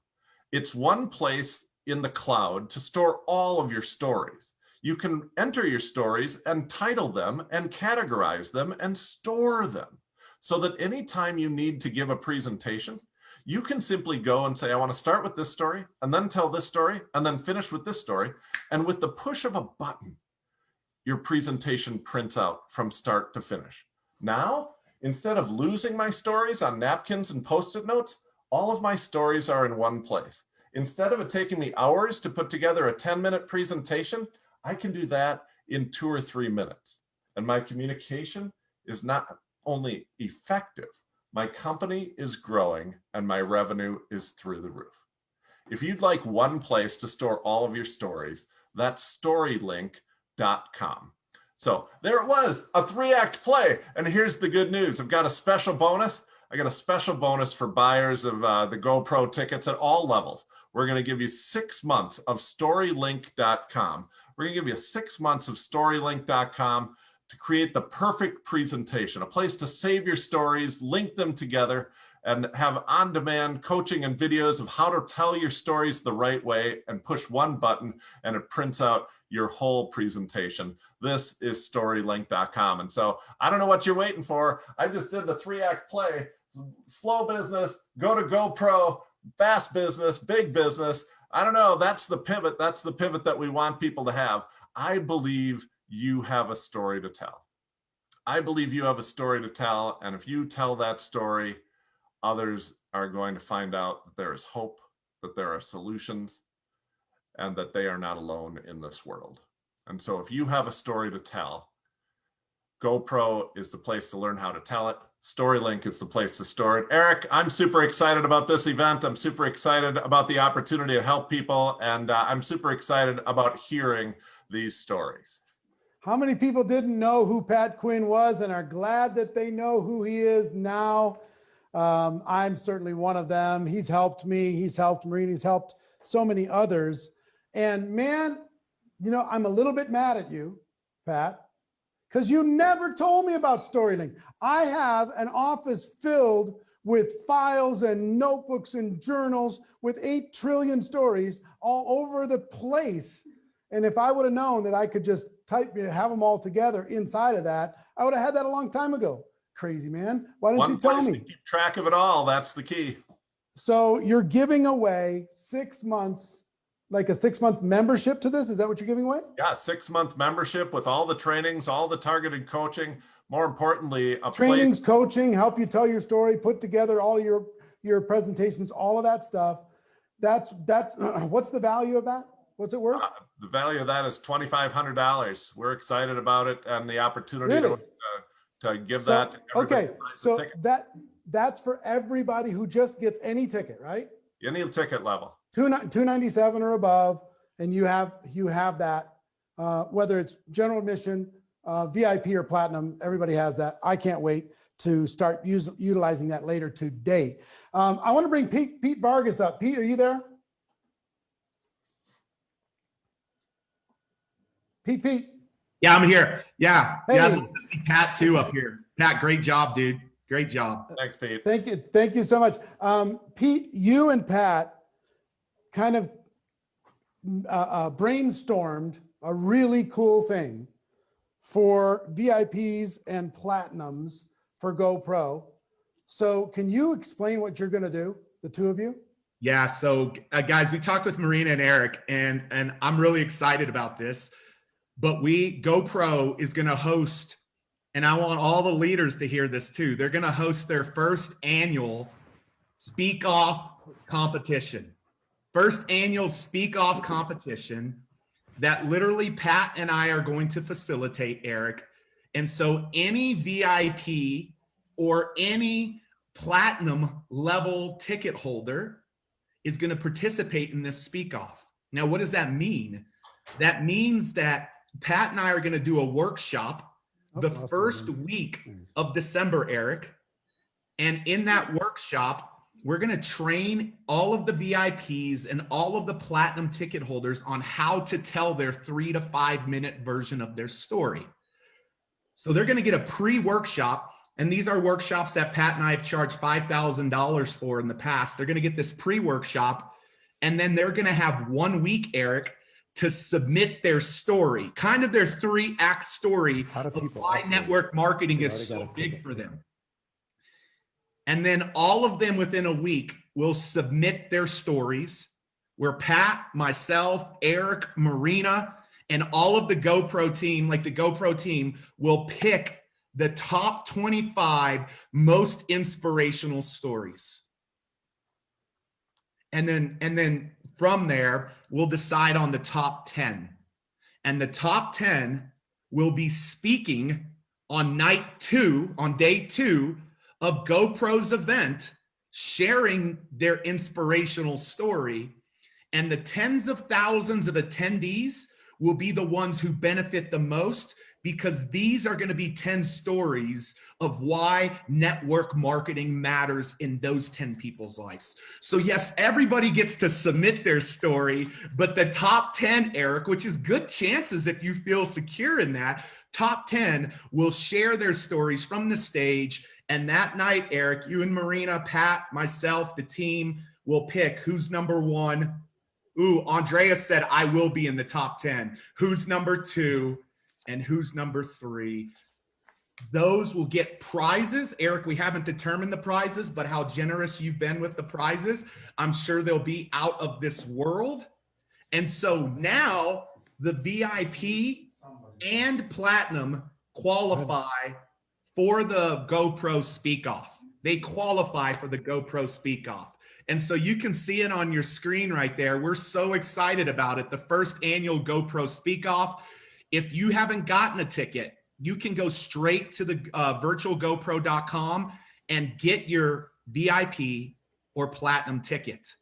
It's one place in the cloud to store all of your stories. You can enter your stories and title them and categorize them and store them so that anytime you need to give a presentation, you can simply go and say, I want to start with this story and then tell this story and then finish with this story. And with the push of a button, your presentation prints out from start to finish. Now, instead of losing my stories on napkins and Post-it notes, all of my stories are in one place. Instead of it taking me hours to put together a 10-minute presentation, I can do that in 2 or 3 minutes. And my communication is not only effective, my company is growing and my revenue is through the roof. If you'd like one place to store all of your stories, that's storylink.com. So there it was, a 3-act play. And here's the good news. I've got a special bonus. I got a special bonus for buyers of the GoPro tickets at all levels. We're going to give you 6 months of storylink.com. We're going to give you 6 months of storylink.com to create the perfect presentation, a place to save your stories, link them together, and have on-demand coaching and videos of how to tell your stories the right way, and push one button and it prints out your whole presentation. This is storylink.com. And so I don't know what you're waiting for. I just did the 3-act play. slow business, go to GoPro, fast business, big business. I don't know. That's the pivot. That's the pivot that we want people to have. I believe you have a story to tell. I believe you have a story to tell. And if you tell that story, others are going to find out that there is hope, that there are solutions, and that they are not alone in this world. And so if you have a story to tell, GoPro is the place to learn how to tell it. StoryLink is the place to store it. Eric, I'm super excited about this event. I'm super excited about the opportunity to help people. And I'm super excited about hearing these stories. How many people didn't know who Pat Quinn was and are glad that they know who he is now? I'm certainly one of them. He's helped me. He's helped Marine. He's helped so many others. And man, you know, I'm a little bit mad at you, Pat, because you never told me about StoryLink. I have an office filled with files and notebooks and journals with 8 trillion stories all over the place. And if I would have known that I could just have them all together inside of that, I would have had that a long time ago. Crazy, man. Why didn't you tell me? Keep track of it all. That's the key. So you're giving away 6 months, like a 6-month membership to this? Is that what you're giving away? Yeah, 6-month membership with all the trainings, all the targeted coaching. More importantly, trainings, coaching, help you tell your story, put together all your presentations, all of that stuff. That's what's the value of that? What's it worth? The value of that is $2,500. We're excited about it and the opportunity really? to give that to everybody. Okay, so that's for everybody who just gets any ticket, right? Any ticket level. $297 or above, and you have that, whether it's general admission, VIP or platinum, everybody has that. I can't wait to start utilizing that later today. I want to bring Pete Vargas up. Pete, are you there? Pete. Yeah, I'm here. Yeah. Hey. Yeah, I'd love to see Pat too up here. Pat, great job, dude. Great job. Thanks, Pete. Thank you so much. Pete, you and Pat kind of brainstormed a really cool thing for VIPs and platinums for GoPro. So can you explain what you're going to do, the two of you? Yeah. So guys, we talked with Marina and Eric, and I'm really excited about this. But GoPro is going to host, and I want all the leaders to hear this too. They're going to host their first annual Speak Off competition. First annual Speak Off competition that literally Pat and I are going to facilitate, Eric. And so any VIP or any platinum level ticket holder is going to participate in this Speak Off. Now, what does that mean? That means that Pat and I are going to do a workshop the first week of December, Eric. And in that workshop, we're going to train all of the VIPs and all of the platinum ticket holders on how to tell their 3 to 5 minute version of their story. So they're going to get a pre-workshop. And these are workshops that Pat and I have charged $5,000 for in the past. They're going to get this pre-workshop. And then they're going to have 1 week, Eric, to submit their story, kind of their 3-act story of why network marketing is so big for them. And then all of them within a week will submit their stories where Pat, myself, Eric, Marina, and all of the GoPro team, like the GoPro team, will pick the top 25 most inspirational stories. And then from there, we'll decide on the top 10. And the top 10 will be speaking on day 2 of GoPro's event, sharing their inspirational story. And the tens of thousands of attendees will be the ones who benefit the most, because these are going to be 10 stories of why network marketing matters in those 10 people's lives. So yes, everybody gets to submit their story, but the top 10, Eric, which is good chances if you feel secure in that, top 10 will share their stories from the stage. And that night, Eric, you and Marina, Pat, myself, the team will pick who's number 1. Ooh, Andrea said, I will be in the top 10. Who's number 2? And who's number 3? Those will get prizes. Eric, we haven't determined the prizes, but how generous you've been with the prizes, I'm sure they'll be out of this world. And so now the VIP and Platinum qualify for the GoPro Speak Off. They qualify for the GoPro Speak Off. And so you can see it on your screen right there. We're so excited about it. The first annual GoPro Speak Off. If you haven't gotten a ticket, you can go straight to the virtualgopro.com and get your VIP or Platinum ticket.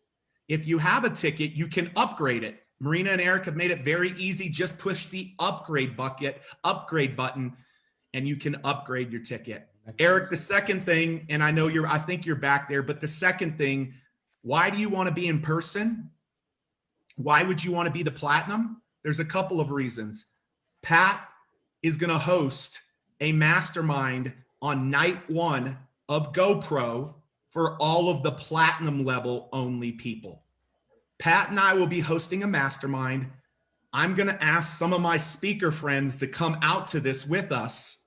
If you have a ticket, you can upgrade it. Marina and Eric have made it very easy. Just push the upgrade button, and you can upgrade your ticket. Eric, the second thing, and I think you're back there, but the second thing, why do you want to be in person? Why would you want to be the Platinum? There's a couple of reasons. Pat is going to host a mastermind on night 1 of GoPro for all of the Platinum level only people. Pat and I will be hosting a mastermind. I'm going to ask some of my speaker friends to come out to this with us.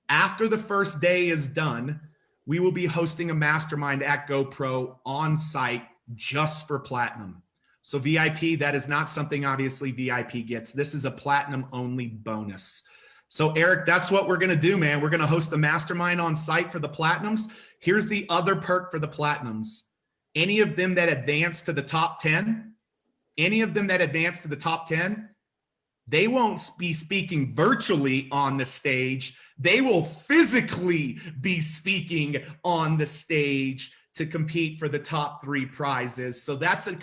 After the first day is done, we will be hosting a mastermind at GoPro on site just for Platinum. So VIP, that is not something obviously VIP gets. This is a Platinum only bonus. So Eric, that's what we're going to do, man. We're going to host a mastermind on site for the Platinums. Here's the other perk for the Platinums. Any of them that advance to the top 10, they won't be speaking virtually on the stage. They will physically be speaking on the stage to compete for the top 3 prizes. So that's a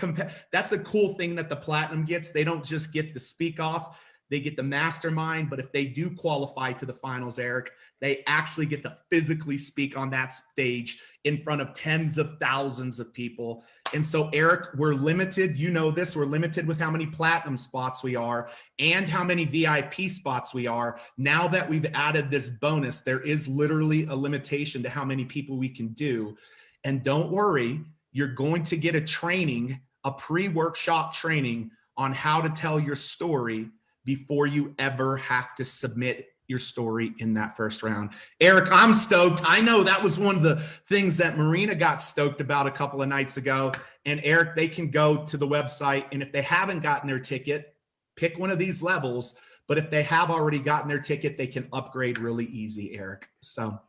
cool thing that the Platinum gets. They don't just get the Speak Off, they get the mastermind, but if they do qualify to the finals, Eric, they actually get to physically speak on that stage in front of tens of thousands of people. And so, Eric, we're limited. You know this. We're limited with how many Platinum spots we are and how many VIP spots we are. Now that we've added this bonus, there is literally a limitation to how many people we can do. And don't worry, you're going to get a training, a pre-workshop training on how to tell your story before you ever have to submit your story in that first round. Eric, I'm stoked. I know that was one of the things that Marina got stoked about a couple of nights ago. And Eric, they can go to the website, and if they haven't gotten their ticket, pick one of these levels. But if they have already gotten their ticket, they can upgrade really easy, Eric. So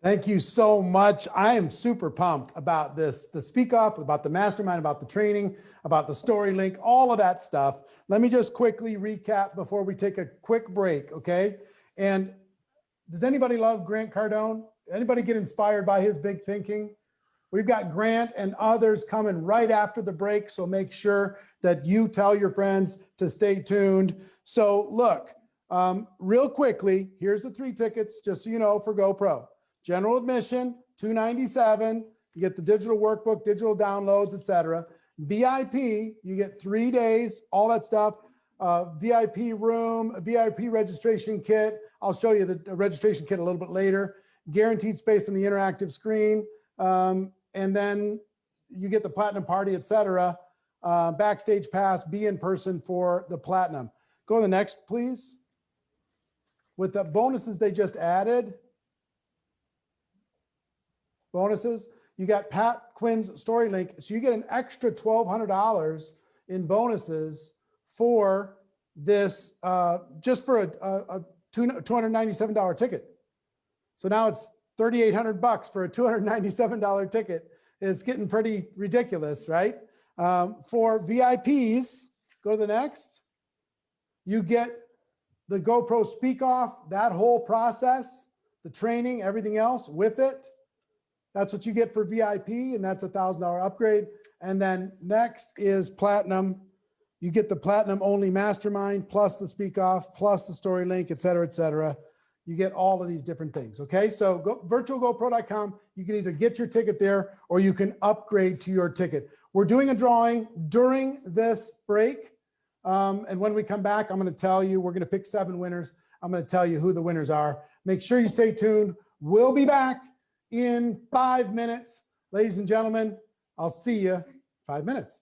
thank you so much. I am super pumped about this, the Speak Off, about the mastermind, about the training, about the story link, all of that stuff. Let me just quickly recap before we take a quick break, okay? And does anybody love Grant Cardone? Anybody get inspired by his big thinking? We've got Grant and others coming right after the break, so make sure that you tell your friends to stay tuned. So look, real quickly, here's the 3 tickets, just so you know, for GoPro. General admission, $297. You get the digital workbook, digital downloads, etc. VIP, you get 3 days, all that stuff. VIP room, VIP registration kit. I'll show you the registration kit a little bit later. Guaranteed space on the interactive screen. And then you get the Platinum party, etc. Backstage pass, be in person for the Platinum. Go to the next, please. With the bonuses they just added, you got Pat Quinn's story link. So you get an extra $1,200 in bonuses for this, just for a $297 ticket. So now it's $3,800 for a $297 ticket. It's getting pretty ridiculous, right? For VIPs, go to the next. You get the GoPro Speak Off, that whole process, the training, everything else with it. That's what you get for VIP, and that's a $1,000 upgrade. And then next is Platinum. You get the Platinum only mastermind, plus the Speak Off, plus the story link, et cetera, et cetera. You get all of these different things, okay? So go virtualgopro.com. You can either get your ticket there or you can upgrade to your ticket. We're doing a drawing during this break. And when we come back, I'm going to tell you, we're going to pick 7 winners. I'm going to tell you who the winners are. Make sure you stay tuned. We'll be back in 5 minutes. Ladies and gentlemen, I'll see you in 5 minutes.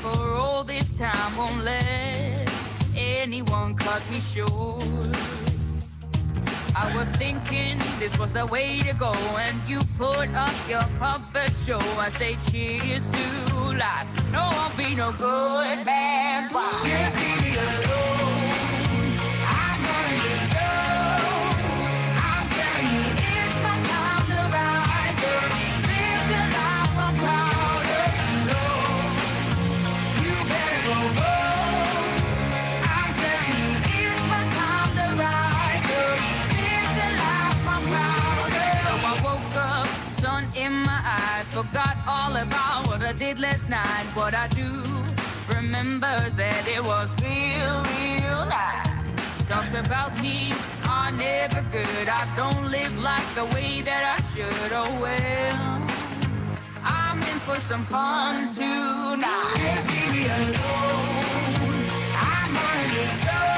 for all this time, won't let anyone cut me short. I was thinking this was the way to go, and you put up your puppet show. I say cheers to life. No, I'll be no good man's wife. Just leave me alone. I'm running the show. I'm telling you, it's my time to rise up. Live the life I'm proud of. No, you better go home. I'm telling you, it's my time to rise up. Live the life I'm proud of. So I woke up, sun in my eyes, forgot all about what I did last night. What I do, remember that it was real, real nice. Talks about me are never good. I don't live life the way that I should. Oh well, I'm in for some fun tonight. Just leave me alone. I'm running the show.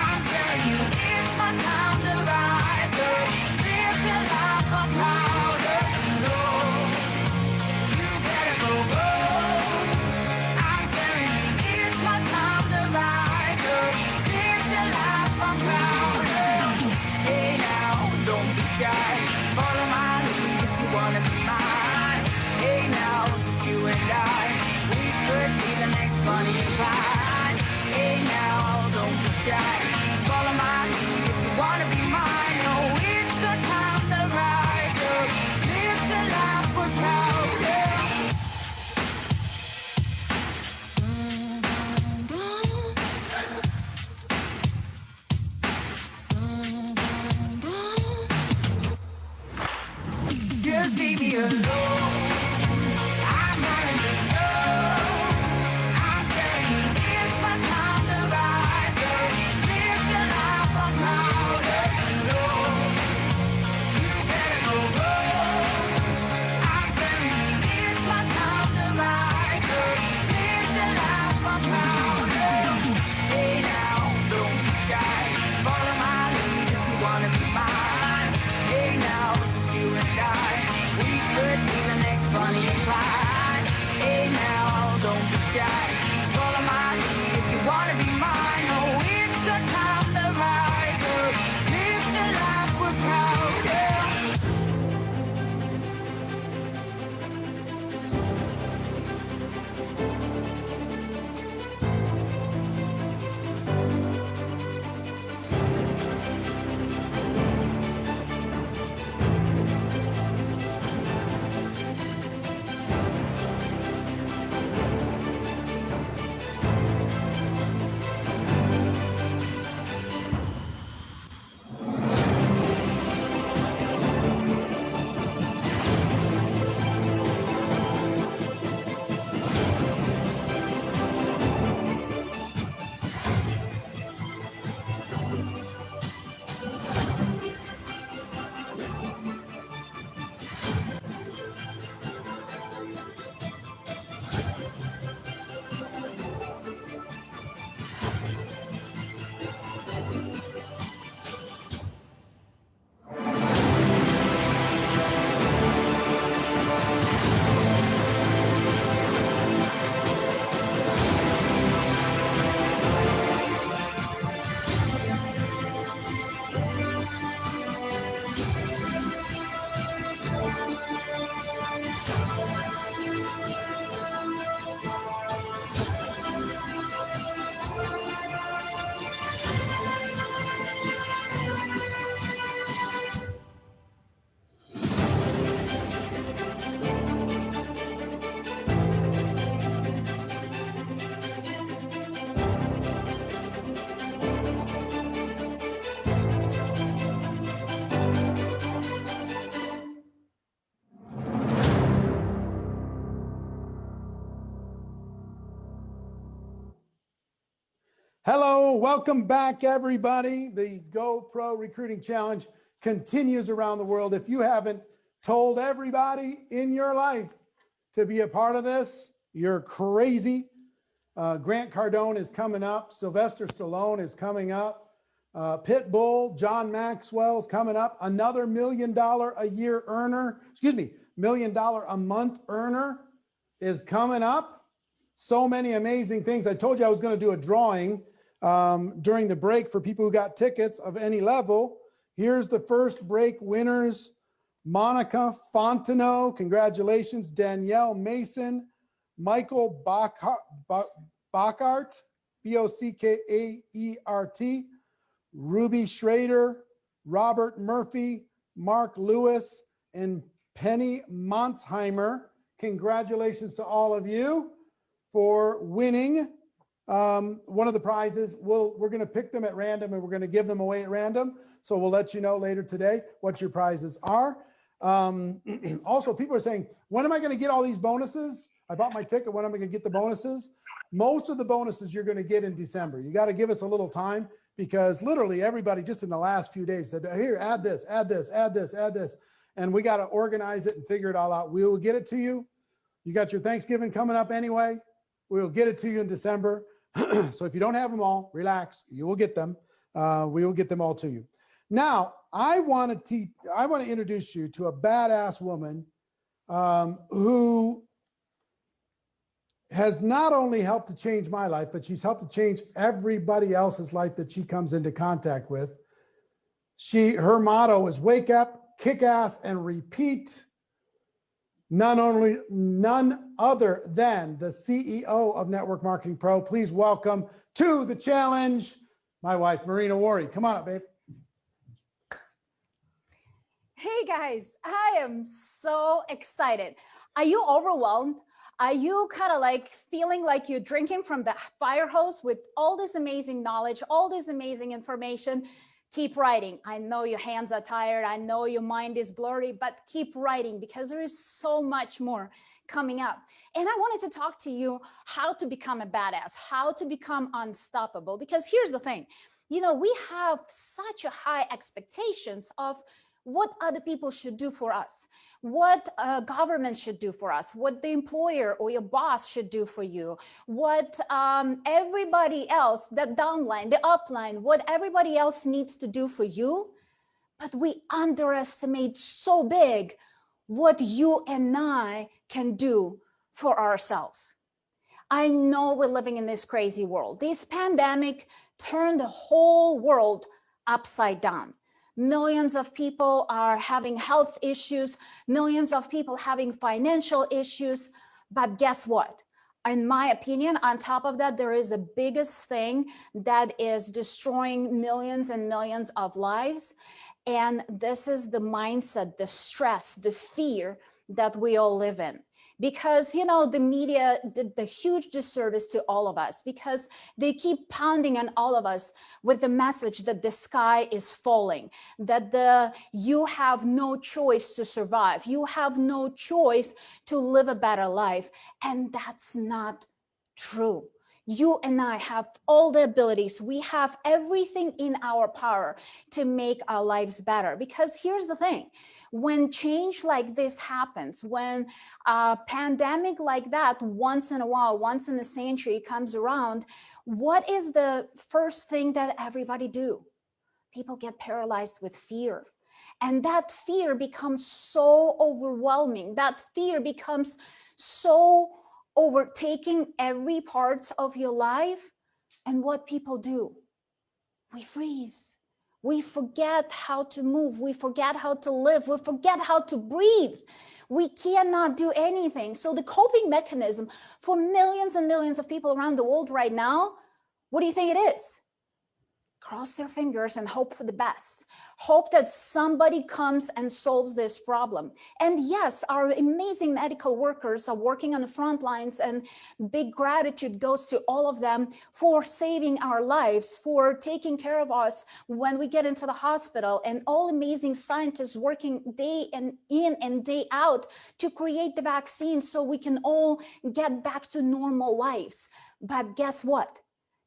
I'm telling you, it's my time to rise up. Live the life I'm proud of. No, you better go home. I'm telling you, it's my time to rise up. Live the life I'm proud of. Hey now, don't be shy. Follow my lead if you wanna be mine. Hey now, just you and I, we could be the next Bonnie and Clyde. Hey now, don't be shy. Follow my lead if you wanna be mine. Oh, it's our time to rise up. Live the life we're proud of. Just leave me alone. I'm running the show. I'm telling you, it's my time to rise up. Live the life I'm proud of. No, you better go home. I'm telling you, it's my time to rise up. Live the life I'm proud of. Hey now, don't be shy. Follow my lead if you wanna be mine. Hey now, it's you and I. We could be the next Bonnie and Clyde. Hey now, don't be shy. Follow my lead if you wanna be mine. Oh, it's our time to rise up. Live the life we're proud of. Hello, welcome back, everybody. The GoPro Recruiting Challenge continues around the world. If you haven't told everybody in your life to be a part of this, you're crazy. Grant Cardone is coming up. Sylvester Stallone is coming up. Pitbull, John Maxwell is coming up. Another $1 million a year earner, $1 million a month earner is coming up. So many amazing things. I told you I was going to do a drawing during the break for people who got tickets of any level. Here's the first break winners. Monica Fontenot, congratulations. Danielle Mason, Michael Bockart, B-O-C-K-A-E-R-T, Ruby Schrader, Robert Murphy, Mark Lewis, and Penny Monsheimer. Congratulations to all of you for winning one of the prizes. We're going to pick them at random and we're going to give them away at random. So we'll let you know later today what your prizes are. Also, people are saying, when am I going to get all these bonuses? I bought my ticket. When am I going to get the bonuses? Most of the bonuses you're going to get in December. You got to give us a little time because literally everybody just in the last few days said, here, add this, add this, add this, add this. And we got to organize it and figure it all out. We will get it to you. You got your Thanksgiving coming up anyway. We will get it to you in December. So if you don't have them all, relax. You will get them. We will get them all to you. Now, I want to introduce you to a badass woman who has not only helped to change my life, but she's helped to change everybody else's life that she comes into contact with. Her motto is wake up, kick ass, and repeat. None other than the CEO of Network Marketing Pro. Please welcome to the challenge, my wife, Marina Worre. Come on up, babe. Hey guys, I am so excited. Are you overwhelmed? Are you kind of like feeling like you're drinking from the fire hose with all this amazing knowledge, all this amazing information? Keep writing. I know your hands are tired. I know your mind is blurry, but keep writing because there is so much more coming up. And I wanted to talk to you how to become a badass, how to become unstoppable. Because here's the thing, you know, we have such a high expectations of what other people should do for us, what government should do for us, what the employer or your boss should do for you, what everybody else, the downline, the upline, what everybody else needs to do for you. But we underestimate so big what you and I can do for ourselves. I know we're living in this crazy world. This pandemic turned the whole world upside down. Millions of people are having health issues, millions of people having financial issues. But guess what? In my opinion, on top of that, there is a biggest thing that is destroying millions and millions of lives. And this is the mindset, the stress, the fear that we all live in. Because, you know, the media did the huge disservice to all of us because they keep pounding on all of us with the message that the sky is falling, that you have no choice to survive. You have no choice to live a better life. And that's not true. You and I have all the abilities. We have everything in our power to make our lives better. Because here's the thing, when change like this happens, when a pandemic like that once in a while, once in a century comes around, what is the first thing that everybody do? People get paralyzed with fear. And that fear becomes so overwhelming. That fear becomes so overtaking every part of your life. And what people do, we freeze. We forget how to move. We forget how to live. We forget how to breathe. We cannot do anything. So the coping mechanism for millions and millions of people around the world right now, what do you think it is? Cross their fingers and hope for the best. Hope that somebody comes and solves this problem. And yes, our amazing medical workers are working on the front lines, and big gratitude goes to all of them for saving our lives, for taking care of us when we get into the hospital, and all amazing scientists working day in and day out to create the vaccine so we can all get back to normal lives. But guess what?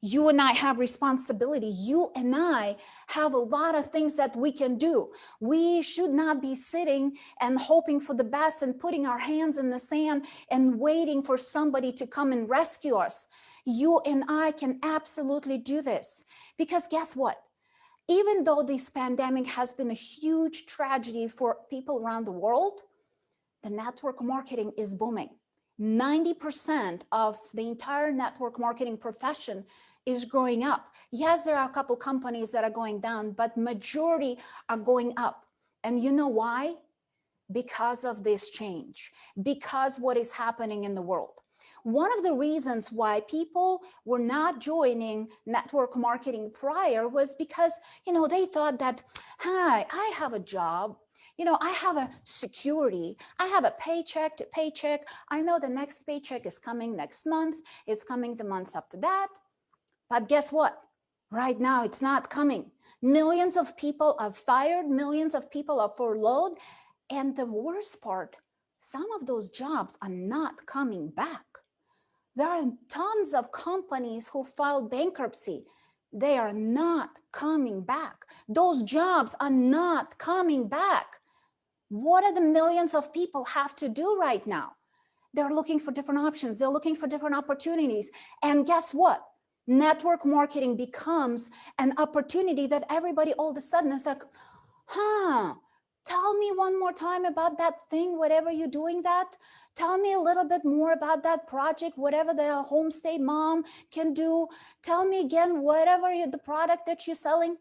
You and I have responsibility. You and I have a lot of things that we can do. We should not be sitting and hoping for the best and putting our hands in the sand and waiting for somebody to come and rescue us. You and I can absolutely do this. Because guess what? Even though this pandemic has been a huge tragedy for people around the world, the network marketing is booming. 90% of the entire network marketing profession is growing up. Yes, there are a couple companies that are going down, but majority are going up. And you know why? Because of this change, because what is happening in the world. One of the reasons why people were not joining network marketing prior was because, they thought that, hi, I have a job. I have a security. I have a paycheck to paycheck. I know the next paycheck is coming next month. It's coming the month after that. But guess what? Right now, it's not coming. Millions of people are fired. Millions of people are furloughed. And the worst part, some of those jobs are not coming back. There are tons of companies who filed bankruptcy. They are not coming back. Those jobs are not coming back. What do the millions of people have to do right now? They're looking for different options. They're looking for different opportunities. And guess what? Network marketing becomes an opportunity that everybody all of a sudden is like, tell me one more time about that thing, whatever you're doing that. Tell me a little bit more about that project, whatever the homestay mom can do. Tell me again, whatever the product that you're selling.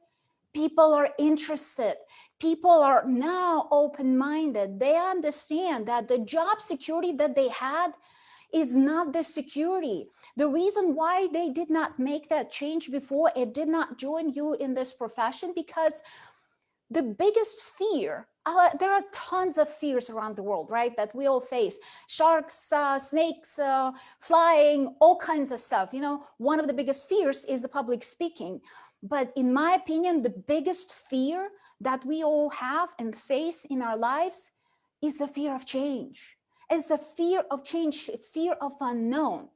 People are interested. People are now open-minded. They understand that the job security that they had is not the security. The reason why they did not make that change before, it did not join you in this profession, because the biggest fear, there are tons of fears around the world, right, that we all face. Sharks, snakes, flying, all kinds of stuff. One of the biggest fears is the public speaking. But in my opinion, the biggest fear that we all have and face in our lives is the fear of change. It's the fear of change, fear of unknown.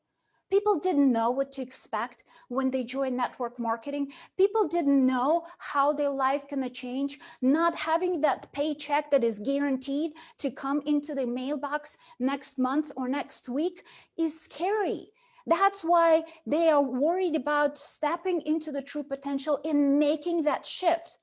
People didn't know what to expect when they joined network marketing. People didn't know how their life gonna change. Not having that paycheck that is guaranteed to come into their mailbox next month or next week is scary. That's why they are worried about stepping into the true potential and making that shift.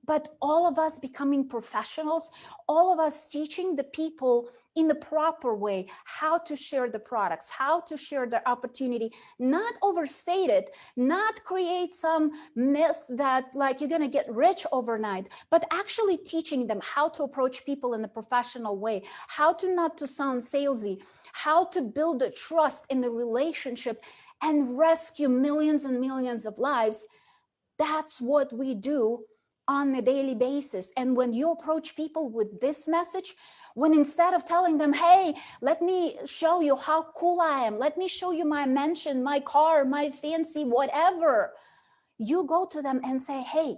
But all of us becoming professionals, all of us teaching the people in the proper way how to share the products, how to share their opportunity, not overstate it, not create some myth that like you're gonna get rich overnight, but actually teaching them how to approach people in a professional way, how to not to sound salesy, how to build the trust in the relationship and rescue millions and millions of lives. That's what we do on a daily basis. And when you approach people with this message, when instead of telling them, hey, let me show you how cool I am, let me show you my mansion, my car, my fancy whatever, you go to them and say, hey,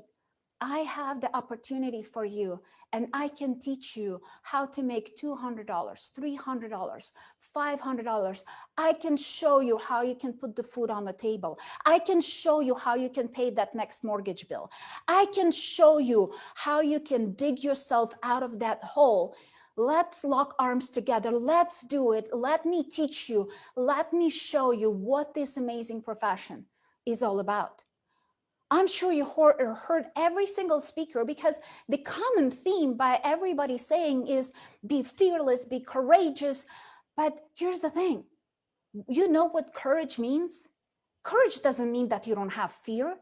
I have the opportunity for you, and I can teach you how to make $200, $300, $500. I can show you how you can put the food on the table. I can show you how you can pay that next mortgage bill. I can show you how you can dig yourself out of that hole. Let's lock arms together. Let's do it. Let me teach you. Let me show you what this amazing profession is all about. I'm sure you heard every single speaker, because the common theme by everybody saying is be fearless, be courageous. But here's the thing. You know what courage means? Courage doesn't mean that you don't have fear.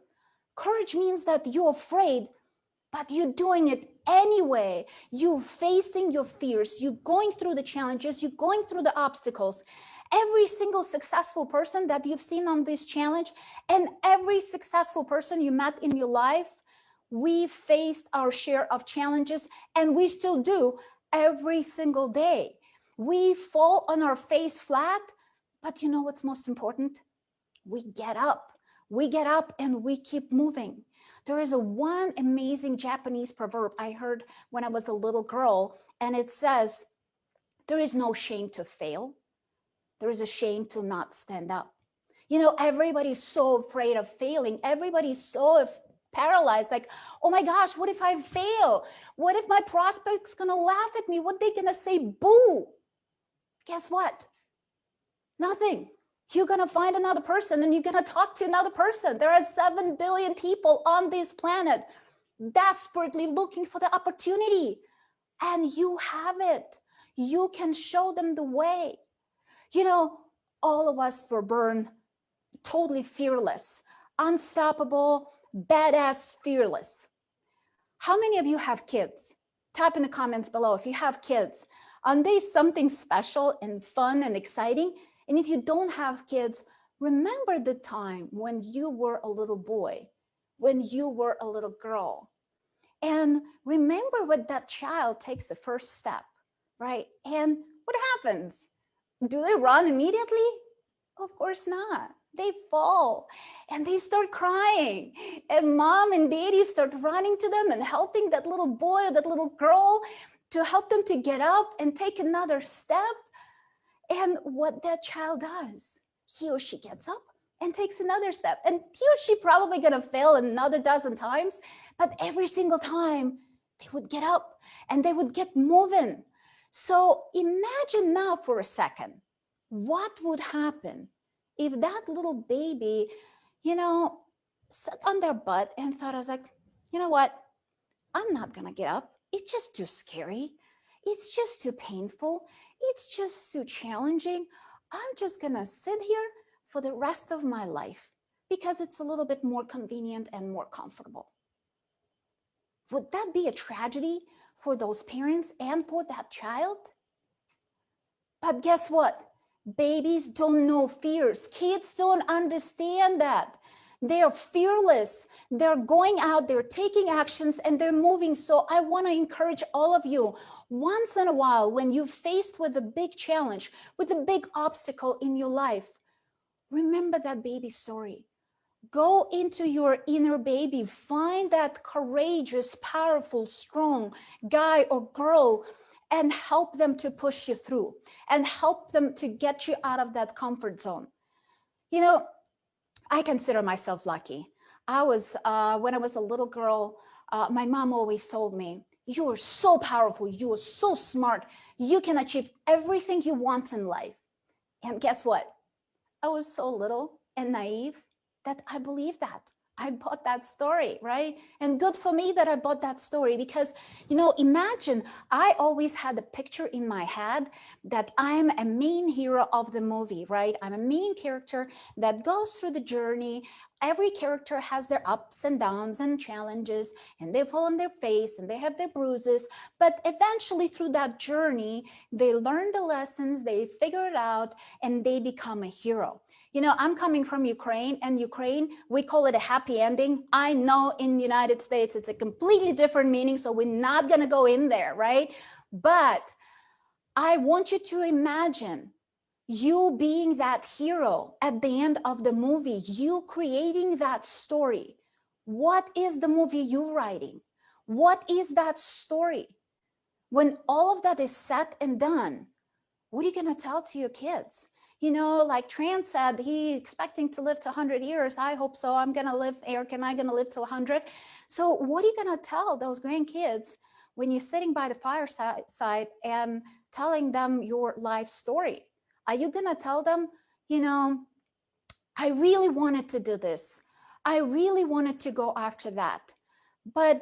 Courage means that you're afraid, but you're doing it anyway. You're facing your fears. You're going through the challenges. You're going through the obstacles. Every single successful person that you've seen on this challenge and every successful person you met in your life, we faced our share of challenges, and we still do every single day. We fall on our face flat, but you know what's most important? We get up. We get up and we keep moving. There is one amazing Japanese proverb I heard when I was a little girl, and it says, there is no shame to fail. There is a shame to not stand up. Everybody's so afraid of failing. Everybody's so paralyzed, like, oh my gosh, what if I fail? What if my prospect's gonna laugh at me? What they gonna say? Boo. Guess what? Nothing. You're gonna find another person and you're gonna talk to another person. There are 7 billion people on this planet desperately looking for the opportunity, and you have it. You can show them the way. You know, all of us were born totally fearless, unstoppable, badass, fearless. How many of you have kids? Type in the comments below if you have kids. Aren't they something special and fun and exciting? And if you don't have kids, remember the time when you were a little boy, when you were a little girl. And remember when that child takes the first step, right? And what happens? Do they run immediately? Of course not. They fall and they start crying. And mom and daddy start running to them and helping that little boy or that little girl to help them to get up and take another step. And what that child does, he or she gets up and takes another step. And he or she probably gonna fail another dozen times, but every single time they would get up and they would get moving. So imagine now for a second, what would happen if that little baby, you know, sat on their butt and thought, I was like, you know what? I'm not gonna get up. It's just too scary. It's just too painful. It's just too challenging. I'm just gonna sit here for the rest of my life because it's a little bit more convenient and more comfortable. Would that be a tragedy for those parents and for that child? But guess what? Babies don't know fears. Kids don't understand that. They're fearless. They're going out, they're taking actions, and they're moving. So I want to encourage all of you, once in a while, when you're faced with a big challenge, with a big obstacle in your life, remember that baby story. Go into your inner baby. Find that courageous, powerful, strong guy or girl and help them to push you through and help them to get you out of that comfort zone. You know, I consider myself lucky. I was, when I was a little girl, my mom always told me, you are so powerful, you are so smart, you can achieve everything you want in life. And guess what? I was so little and naive that I believed that. I bought that story, right? And good for me that I bought that story because, you know, imagine I always had a picture in my head that I'm a main hero of the movie, right? I'm a main character that goes through the journey. Every character has their ups and downs and challenges, and they fall on their face and they have their bruises. But eventually through that journey, they learn the lessons, they figure it out, and they become a hero. You know, I'm coming from Ukraine, and Ukraine, we call it a happy ending. I know in the United States, it's a completely different meaning, so we're not gonna go in there, right? But I want you to imagine you being that hero at the end of the movie, you creating that story. What is the movie you're writing? What is that story? When all of that is said and done, what are you gonna tell to your kids? You know, like Tran said, he's expecting to live to 100 years. I hope so. I'm going to live, Eric and I going to live till 100. So what are you going to tell those grandkids when you're sitting by the fireside and telling them your life story? Are you going to tell them, you know, I really wanted to do this. I really wanted to go after that. But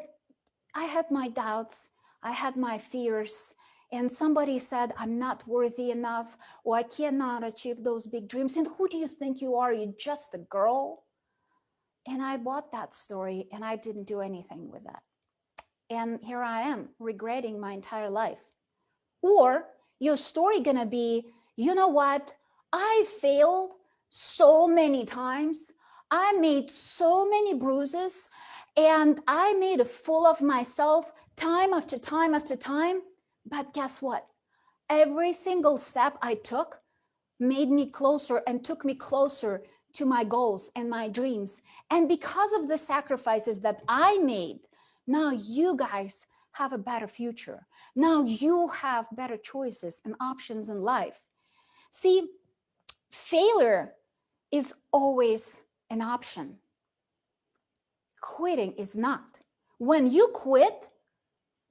I had my doubts. I had my fears. And somebody said, I'm not worthy enough, or I cannot achieve those big dreams. And who do you think you are? You're just a girl. And I bought that story and I didn't do anything with that. And here I am regretting my entire life. Or your story gonna be, you know what? I failed so many times. I made so many bruises and I made a fool of myself time after time after time. But guess what? Every single step I took made me closer and took me closer to my goals and my dreams. And because of the sacrifices that I made, now you guys have a better future. Now you have better choices and options in life. See, failure is always an option. Quitting is not. When you quit,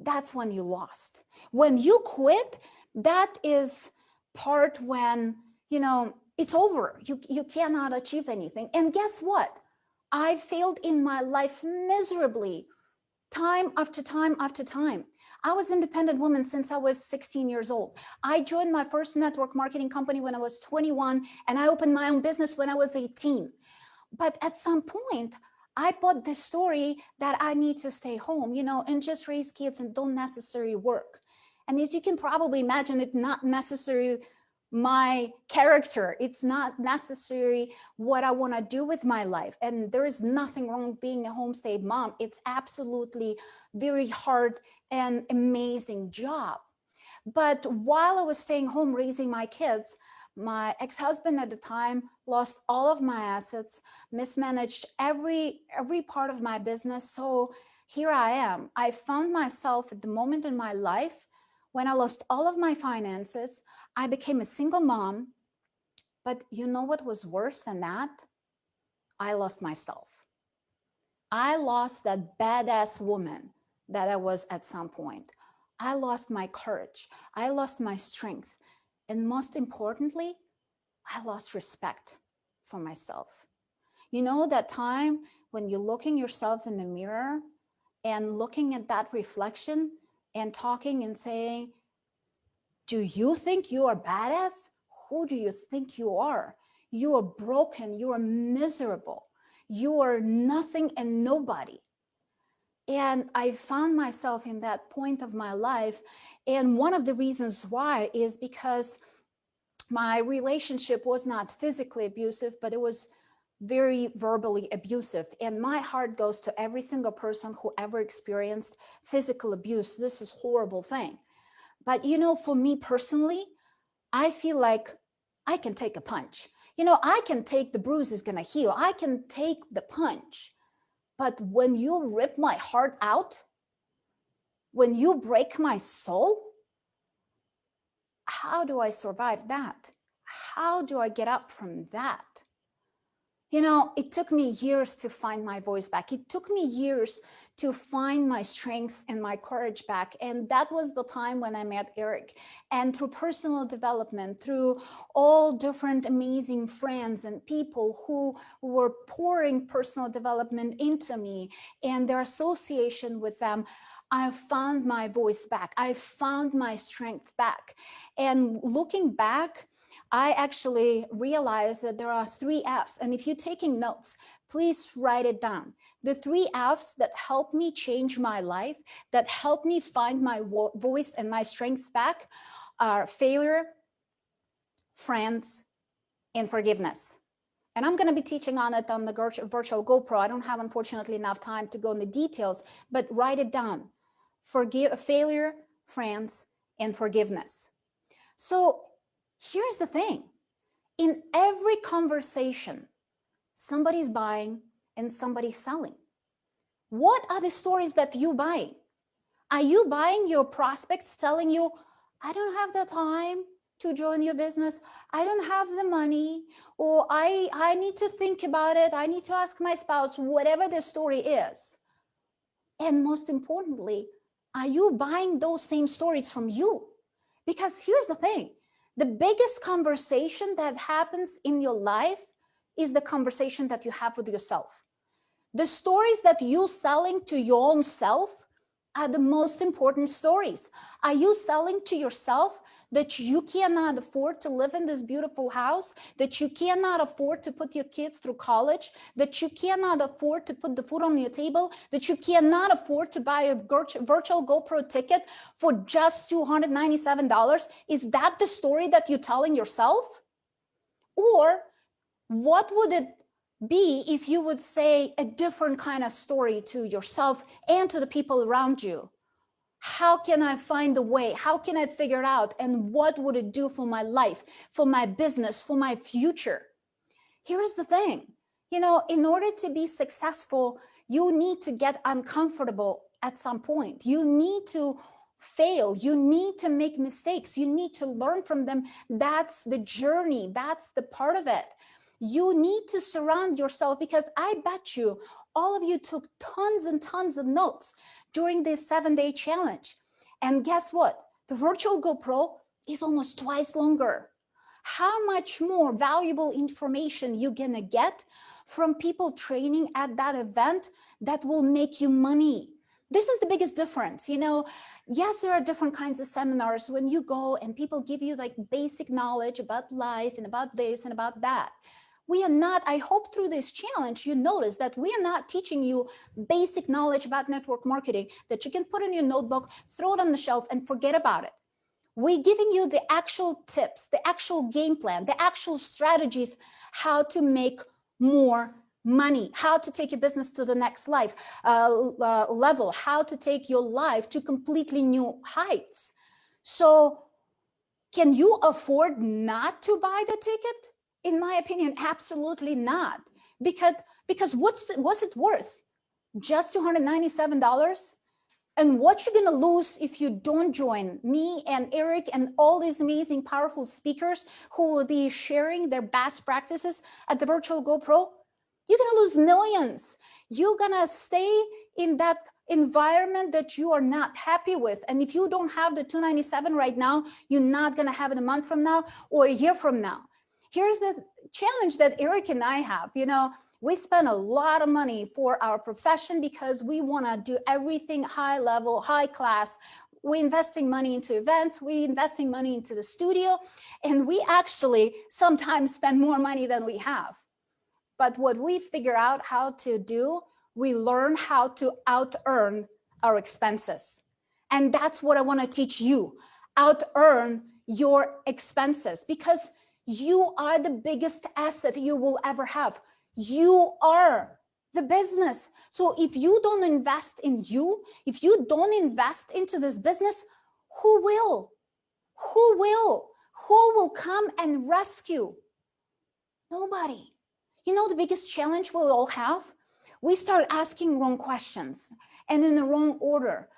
that's when you lost. When you quit, that is part when, you know, it's over. You cannot achieve anything. And guess what? I failed in my life miserably time after time after time. I was an independent woman since I was 16 years old. I joined my first network marketing company when I was 21, and I opened my own business when I was 18. But at some point, I bought this story that I need to stay home, you know, and just raise kids and don't necessarily work. And as you can probably imagine, it's not necessarily my character. It's not necessarily what I want to do with my life. And there is nothing wrong with being a homestay mom. It's absolutely very hard and amazing job. But while I was staying home raising my kids, my ex-husband at the time lost all of my assets, mismanaged every part of my business. So here I am. I found myself at the moment in my life when I lost all of my finances. I became a single mom. But you know what was worse than that? I lost myself. I lost that badass woman that I was at some point. I lost my courage. I lost my strength. And most importantly, I lost respect for myself. You know that time when you're looking yourself in the mirror and looking at that reflection and talking and saying, do you think you are badass? Who do you think you are? You are broken. You are miserable. You are nothing and nobody. And I found myself in that point of my life. And one of the reasons why is because my relationship was not physically abusive, but it was very verbally abusive. And my heart goes to every single person who ever experienced physical abuse. This is a horrible thing. But, you know, for me personally, I feel like I can take a punch. You know, I can take the bruise is going to heal. I can take the punch. But when you rip my heart out, when you break my soul, how do I survive that? How do I get up from that? You know, it took me years to find my voice back. It took me years to find my strength and my courage back. And that was the time when I met Eric. And through personal development, through all different amazing friends and people who were pouring personal development into me and their association with them, I found my voice back. I found my strength back. And looking back, I actually realized that there are 3 F's. And if you're taking notes, please write it down. The 3 F's that helped me change my life, that helped me find my voice and my strengths back are failure, friends, and forgiveness. And I'm going to be teaching on it on the virtual GoPro. I don't have, unfortunately, enough time to go into details, but write it down. Failure, friends, and forgiveness. So here's the thing. In every conversation, somebody's buying and somebody's selling. What are the stories that you buying? Are you buying your prospects telling you, I don't have the time to join your business. I don't have the money, or I need to think about it. I need to ask my spouse, whatever the story is. And most importantly, are you buying those same stories from you? Because here's the thing. The biggest conversation that happens in your life is the conversation that you have with yourself. The stories that you're selling to your own self are the most important stories. Are you selling to yourself that you cannot afford to live in this beautiful house, that you cannot afford to put your kids through college, that you cannot afford to put the food on your table, that you cannot afford to buy a virtual GoPro ticket for just $297? Is that the story that you're telling yourself? Or what would it be if you would say a different kind of story to yourself and to the people around you? How can I find a way? How can I figure it out? And what would it do for my life, for my business, for my future? Here's the thing. You know, in order to be successful, you need to get uncomfortable at some point. You need to fail. You need to make mistakes. You need to learn from them. That's the journey. That's the part of it. You need to surround yourself, because I bet you all of you took tons and tons of notes during this 7-day challenge. And guess what? The virtual GoPro is almost twice longer. How much more valuable information you're gonna get from people training at that event that will make you money, This is the biggest difference. You know, yes, there are different kinds of seminars when you go and people give you like basic knowledge about life and about this and about that. We are not, I hope through this challenge, you notice that we are not teaching you basic knowledge about network marketing that you can put in your notebook, throw it on the shelf and forget about it. We're giving you the actual tips, the actual game plan, the actual strategies, how to make more money, how to take your business to the next level, how to take your life to completely new heights. So can you afford not to buy the ticket? In my opinion, absolutely not. Because what's it worth? Just $297? And what you're gonna lose if you don't join me and Eric and all these amazing, powerful speakers who will be sharing their best practices at the virtual GoPro? You're gonna lose millions. You're gonna stay in that environment that you are not happy with. And if you don't have the $297 right now, you're not gonna have it a month from now or a year from now. Here's the challenge that Eric and I have. You know, we spend a lot of money for our profession because we want to do everything high level, high class. We're investing money into events, we're investing money into the studio, and we actually sometimes spend more money than we have. But what we figure out how to do, we learn how to out-earn our expenses. And that's what I want to teach you, out-earn your expenses, because you are the biggest asset you will ever have. You are the business. So if you don't invest in you, if you don't invest into this business, who will? Who will? Who will come and rescue? Nobody. You know the biggest challenge we'll all have? We start asking wrong questions and in the wrong order.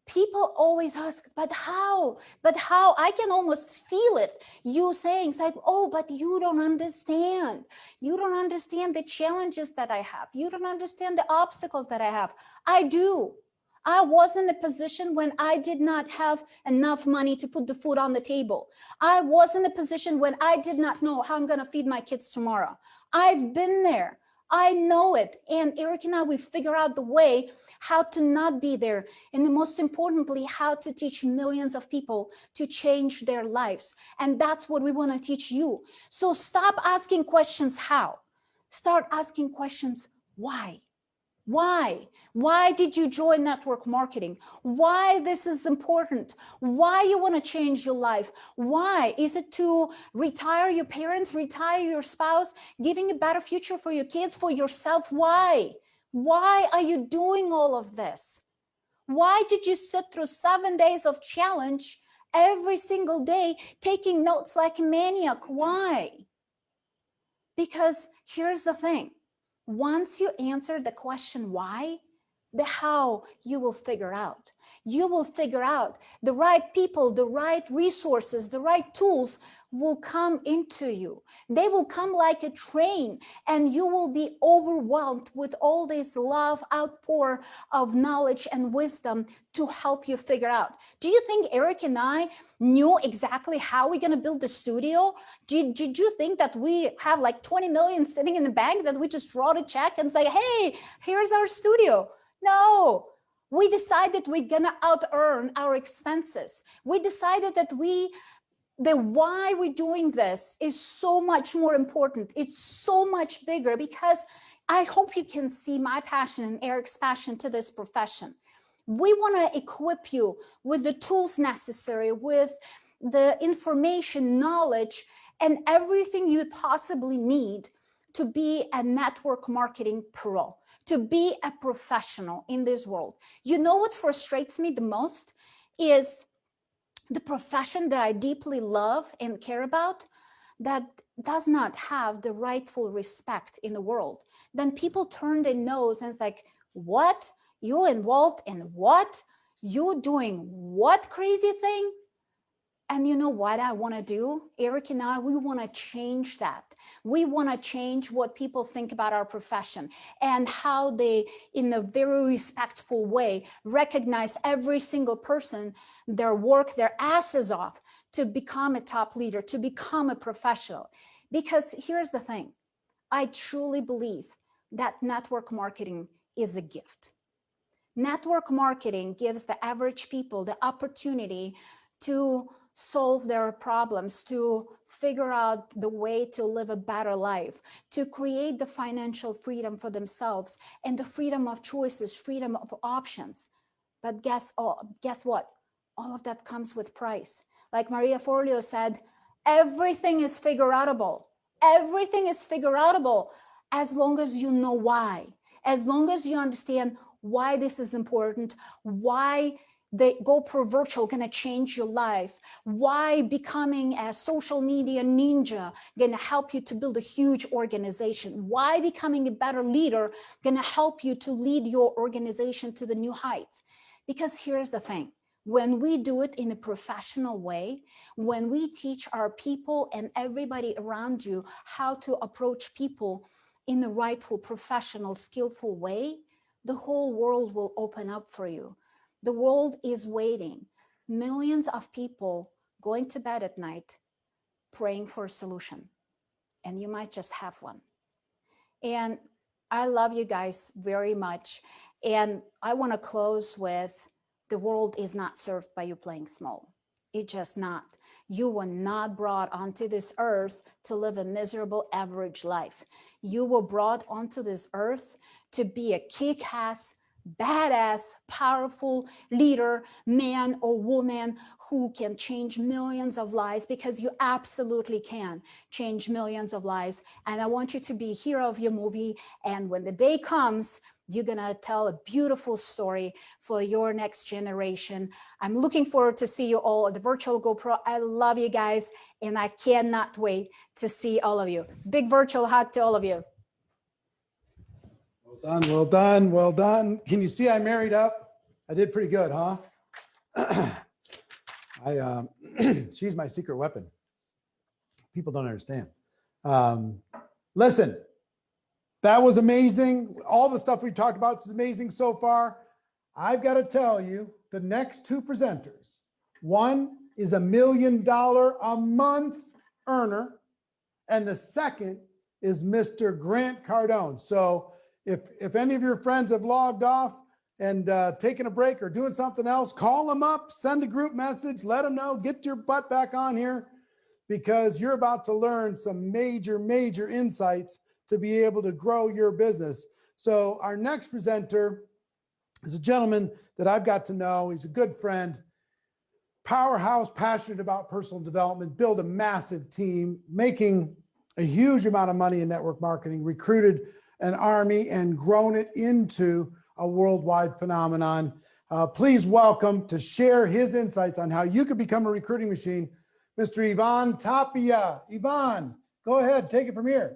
People always ask, but how? But how? I can almost feel it. You saying, it's like, oh, but you don't understand. You don't understand the challenges that I have. You don't understand the obstacles that I have. I do. I was in a position when I did not have enough money to put the food on the table. I was in a position when I did not know how I'm going to feed my kids tomorrow. I've been there. I know it. And Eric and I, we figure out the way how to not be there. And most importantly, how to teach millions of people to change their lives. And that's what we want to teach you. So stop asking questions how. Start asking questions why. Why? Why did you join network marketing? Why this is important? Why you want to change your life? Why? Is it to retire your parents, retire your spouse, giving a better future for your kids, for yourself? Why? Why are you doing all of this? Why did you sit through 7 days of challenge every single day, taking notes like a maniac? Why? Because here's the thing. Once you answer the question why, the how you will figure out. You will figure out the right people, the right resources, the right tools will come into you. They will come like a train and you will be overwhelmed with all this love outpour of knowledge and wisdom to help you figure out. Do you think Eric and I knew exactly how we're going to build the studio? Did you think that we have like 20 million sitting in the bank that we just wrote a check and say, hey, here's our studio? No, we decided we're gonna out-earn our expenses. We decided that the why we're doing this is so much more important. It's so much bigger because I hope you can see my passion and Eric's passion to this profession. We wanna equip you with the tools necessary, with the information, knowledge, and everything you possibly need to be a network marketing pro, to be a professional in this world. You know what frustrates me the most is the profession that I deeply love and care about that does not have the rightful respect in the world. Then people turn their nose and it's like, what? You involved in what? You doing what crazy thing? And you know what I want to do? Eric and I, we want to change that. We want to change what people think about our profession and how they, in a very respectful way, recognize every single person, their work, their asses off to become a top leader, to become a professional. Because here's the thing. I truly believe that network marketing is a gift. Network marketing gives the average people the opportunity to solve their problems, to figure out the way to live a better life, to create the financial freedom for themselves and the freedom of choices, freedom of options. But guess what? All of that comes with price. Like Maria Forleo said, everything is figure outable. Everything is figure outable as long as you know why, as long as you understand why this is important, why the GoPro Virtual gonna change your life, why becoming a social media ninja gonna help you to build a huge organization, why becoming a better leader gonna help you to lead your organization to the new heights. Because here's the thing, when we do it in a professional way, when we teach our people and everybody around you how to approach people in the rightful, professional, skillful way, the whole world will open up for you. The world is waiting. Millions of people going to bed at night praying for a solution, and you might just have one. And I love you guys very much. And I want to close with, the world is not served by you playing small. It's just not. You were not brought onto this earth to live a miserable average life. You were brought onto this earth to be a kick-ass, badass, powerful leader, man or woman who can change millions of lives, because you absolutely can change millions of lives. And I want you to be a hero of your movie. And when the day comes, you're gonna tell a beautiful story for your next generation. I'm looking forward to see you all at the virtual GoPro. I love you guys, and I cannot wait to see all of you. Big virtual hug to all of you. Well done, well done, well done. Can you see I married up? I did pretty good, huh? She's my secret weapon. People don't understand. Listen, that was amazing. All the stuff we talked about is amazing so far. I've got to tell you, the next two presenters, one is $1 million a month earner, and the second is Mr. Grant Cardone. So if any of your friends have logged off and taken a break or doing something else, call them up, send a group message, let them know, get your butt back on here, because you're about to learn some major, major insights to be able to grow your business. So our next presenter is a gentleman that I've got to know. He's a good friend, powerhouse, passionate about personal development, build a massive team, making a huge amount of money in network marketing, recruited an army and grown it into a worldwide phenomenon. Please welcome, to share his insights on how you could become a recruiting machine, Mr. Ivan Tapia. Ivan, go ahead, take it from here.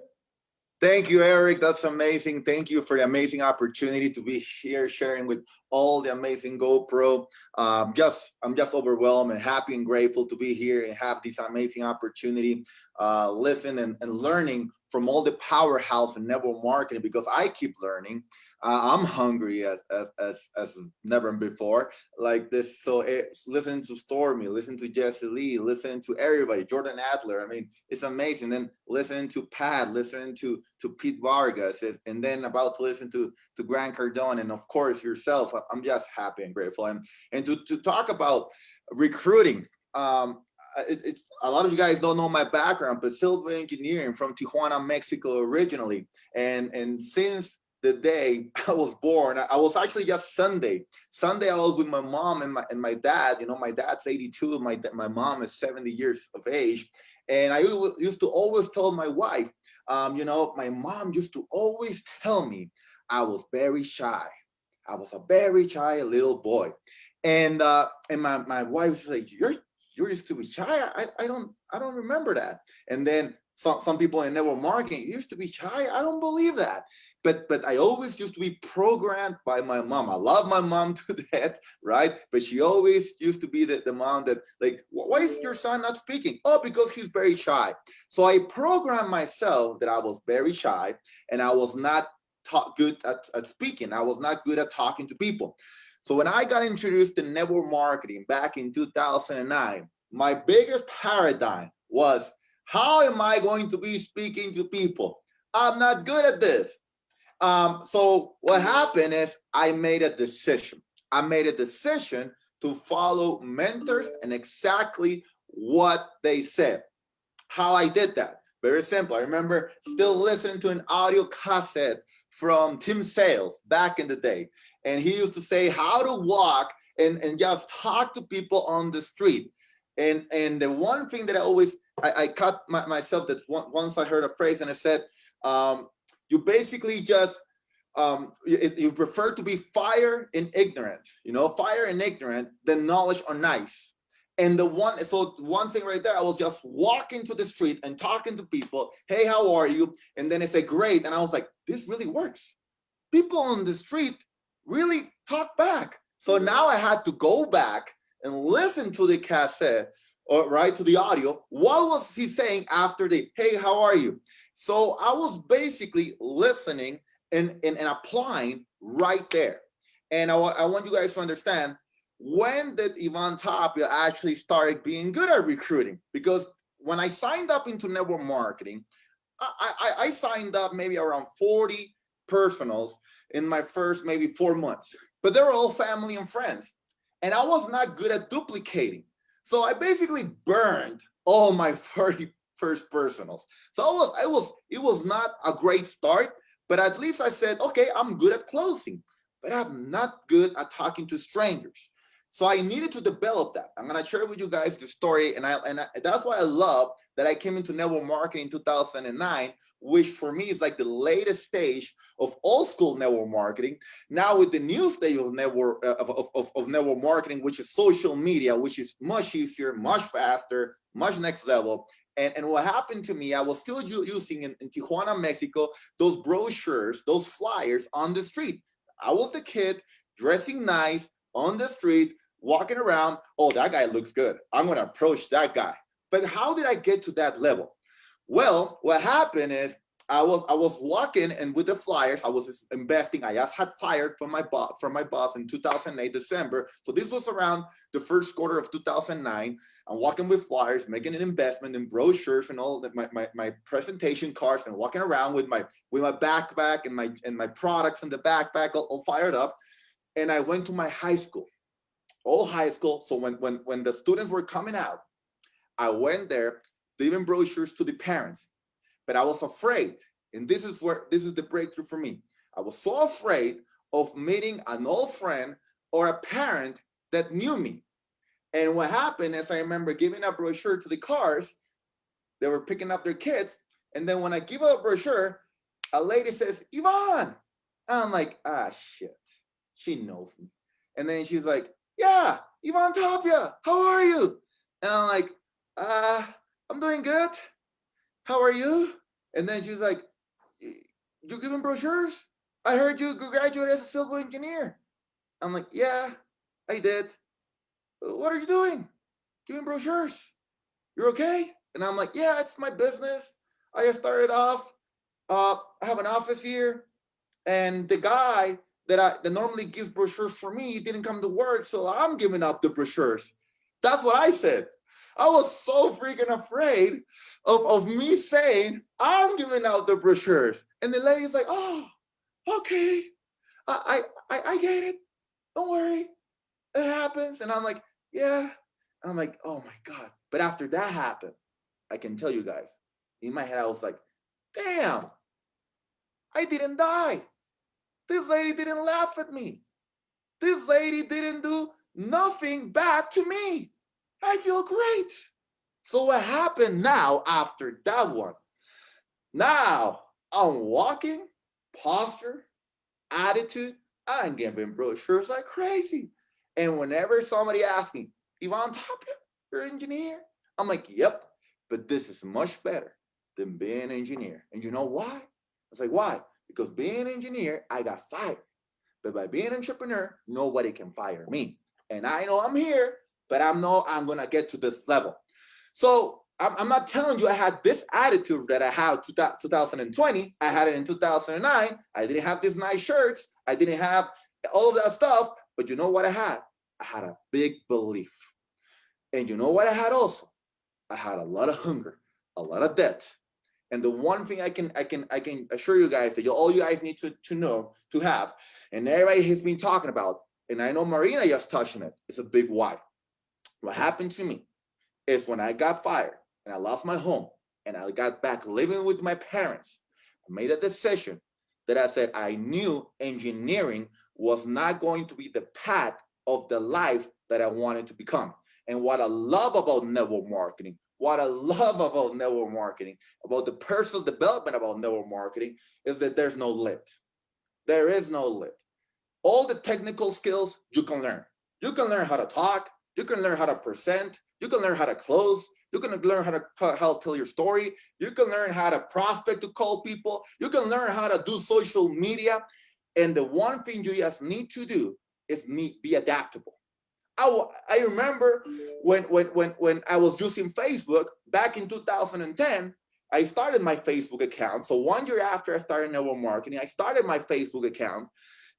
Thank you, Eric. That's amazing. Thank you for the amazing opportunity to be here sharing with all the amazing GoPro. I'm just overwhelmed and happy and grateful to be here and have this amazing opportunity, listen and learning from all the powerhouse in network marketing, because I keep learning. I'm hungry as never before like this. So listen to Stormy, listen to Jesse Lee, listen to everybody, Jordan Adler. I mean, it's amazing. Then listen to Pat, listen to Pete Vargas, and then about to listen to Grant Cardone, and of course yourself. I'm just happy and grateful. And to talk about recruiting, it's a lot of you guys don't know my background, but civil engineering from Tijuana, Mexico originally, and since the day I was born, I was actually just Sunday I was with my mom and my dad. You know, my dad's 82, my mom is 70 years of age, and I used to always tell my wife, you know, my mom used to always tell me I was very shy. I was a very shy little boy, and my wife was like, you used to be shy. I don't remember that. And then some people in network marketing, you used to be shy. I don't believe that. But I always used to be programmed by my mom. I love my mom to death, right? But she always used to be the mom that, like, why is your son not speaking? Oh, because he's very shy. So I programmed myself that I was very shy and I was not good at speaking. I was not good at talking to people. So when I got introduced to network marketing back in 2009, my biggest paradigm was, how am I going to be speaking to people? I'm not good at this. So what happened is I made a decision. I made a decision to follow mentors and exactly what they said. How I did that? Very simple. I remember still listening to an audio cassette from Tim Sales back in the day. And he used to say how to walk and just talk to people on the street. And the one thing that I caught myself that once I heard a phrase and I said, you basically just, you prefer to be fire and ignorant, fire and ignorant than knowledge or nice. And one thing right there, I was just walking to the street and talking to people. Hey, how are you? And then they say, great. And I was like, this really works. People on the street really talk back. So now I had to go back and listen to the cassette, or to the audio. What was he saying after the, hey, how are you? So I was basically listening and applying right there. And I want you guys to understand, when did Ivan Tapia actually started being good at recruiting? Because when I signed up into network marketing, I signed up maybe around 40 personals in my first maybe 4 months, but they were all family and friends. And I was not good at duplicating. So I basically burned all my 30 first personals. So it was not a great start, but at least I said, okay, I'm good at closing, but I'm not good at talking to strangers. So I needed to develop that. I'm gonna share with you guys the story, and that's why I love that I came into network marketing in 2009, which for me is like the latest stage of old school network marketing. Now with the new stage of network marketing, which is social media, which is much easier, much faster, much next level. And what happened to me, I was still using in Tijuana, Mexico, those brochures, those flyers on the street. I was the kid dressing nice on the street, walking around. Oh, that guy looks good. I'm going to approach that guy. But how did I get to that level? Well, what happened is I was walking, and with the flyers, I was investing. I just had fired from my boss in 2008, December. So this was around the first quarter of 2009. I'm walking with flyers, making an investment in brochures and all that, my presentation cards, and walking around with my backpack and my products in the backpack all fired up. And I went to my high school, all high school. So when the students were coming out, I went there, giving brochures to the parents. But I was afraid, and this is the breakthrough for me. I was so afraid of meeting an old friend or a parent that knew me. And what happened is I remember giving a brochure to the cars. They were picking up their kids. And then when I give a brochure, a lady says, Ivan. And I'm like, shit. She knows me. And then she's like, yeah, Ivan Tapia, how are you? And I'm like, I'm doing good. How are you? And then she's like, you giving brochures? I heard you graduated as a civil engineer. I'm like, yeah, I did. What are you doing? Giving brochures. You're okay? And I'm like, yeah, it's my business. I just started off. I have an office here. And the guy that normally gives brochures for me didn't come to work, so I'm giving up the brochures. That's what I said. I was so freaking afraid of me saying, I'm giving out the brochures. And the lady's like, oh, okay. I get it. Don't worry. It happens. And I'm like, yeah. And I'm like, oh my God. But after that happened, I can tell you guys, in my head, I was like, damn, I didn't die. This lady didn't laugh at me. This lady didn't do nothing bad to me. I feel great. So what happened now after that one? Now I'm walking, posture, attitude, I'm giving brochures like crazy. And whenever somebody asks me, Ivan Tapia, you're an engineer? I'm like, yep, but this is much better than being an engineer. And you know why? I was like, why? Because being an engineer, I got fired. But by being an entrepreneur, nobody can fire me. And I know I'm here, but I'm going to get to this level. So I'm not telling you I had this attitude that I have 2020. I had it in 2009. I didn't have these nice shirts. I didn't have all of that stuff. But you know what I had? I had a big belief. And you know what I had also? I had a lot of hunger, a lot of debt. And the one thing I can assure you guys that all you guys need to know, to have, and everybody has been talking about, and I know Marina just touched on it, it's a big why. What happened to me is when I got fired and I lost my home and I got back living with my parents, I made a decision that I said I knew engineering was not going to be the path of the life that I wanted to become. And what I love about network marketing, about the personal development about network marketing, is that there's no limit. There is no limit. All the technical skills you can learn. You can learn how to talk. You can learn how to present. You can learn how to close. You can learn how to tell your story. You can learn how to prospect, to call people. You can learn how to do social media. And the one thing you just need to do is be adaptable. I remember when I was using Facebook back in 2010, I started my Facebook account. So 1 year after I started network marketing, I started my Facebook account.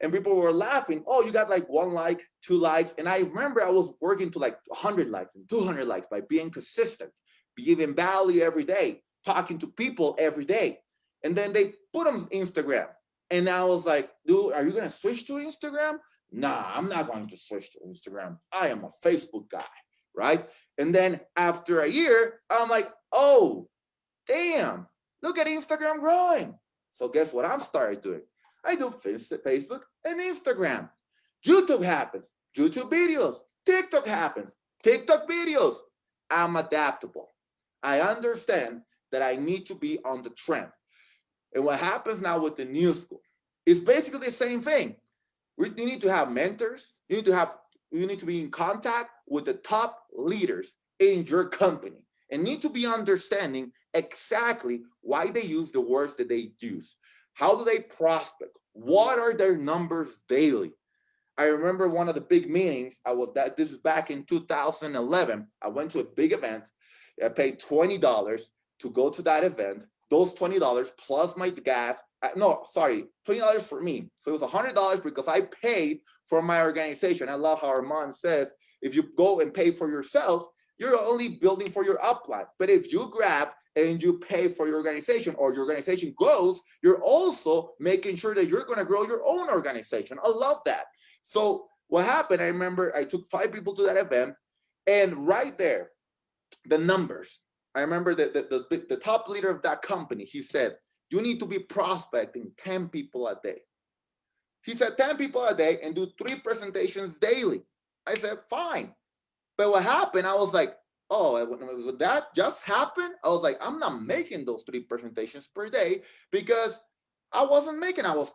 And people were laughing, oh, you got like 1 like, 2 likes. And I remember I was working to like 100 likes and 200 likes by being consistent, giving value every day, talking to people every day. And then they put on Instagram. And I was like, dude, are you going to switch to Instagram? Nah, I'm not going to switch to Instagram. I am a Facebook guy, right? And then after a year, I'm like, oh, damn, look at Instagram growing. So guess what I'm started doing? I do Facebook and Instagram. YouTube happens, YouTube videos. TikTok happens, TikTok videos. I'm adaptable. I understand that I need to be on the trend. And what happens now with the new school is basically the same thing. You need to have mentors. You need to be in contact with the top leaders in your company and need to be understanding exactly why they use the words that they use. How do they prospect? What are their numbers daily? I remember one of the big meetings, this is back in 2011. I went to a big event. I paid $20 to go to that event. Those $20 plus my gas, $20 for me. So it was $100 because I paid for my organization. I love how Armand says, if you go and pay for yourself, you're only building for your upline. But if you grab and you pay for your organization or your organization grows, you're also making sure that you're going to grow your own organization. I love that. So what happened, I remember I took 5 people to that event, and right there, the numbers. I remember the top leader of that company, he said, you need to be prospecting 10 people a day. He said 10 people a day and do 3 presentations daily. I said, fine. But what happened, I was like, oh, would that just happen? I was like, I'm not making those 3 presentations per day because I was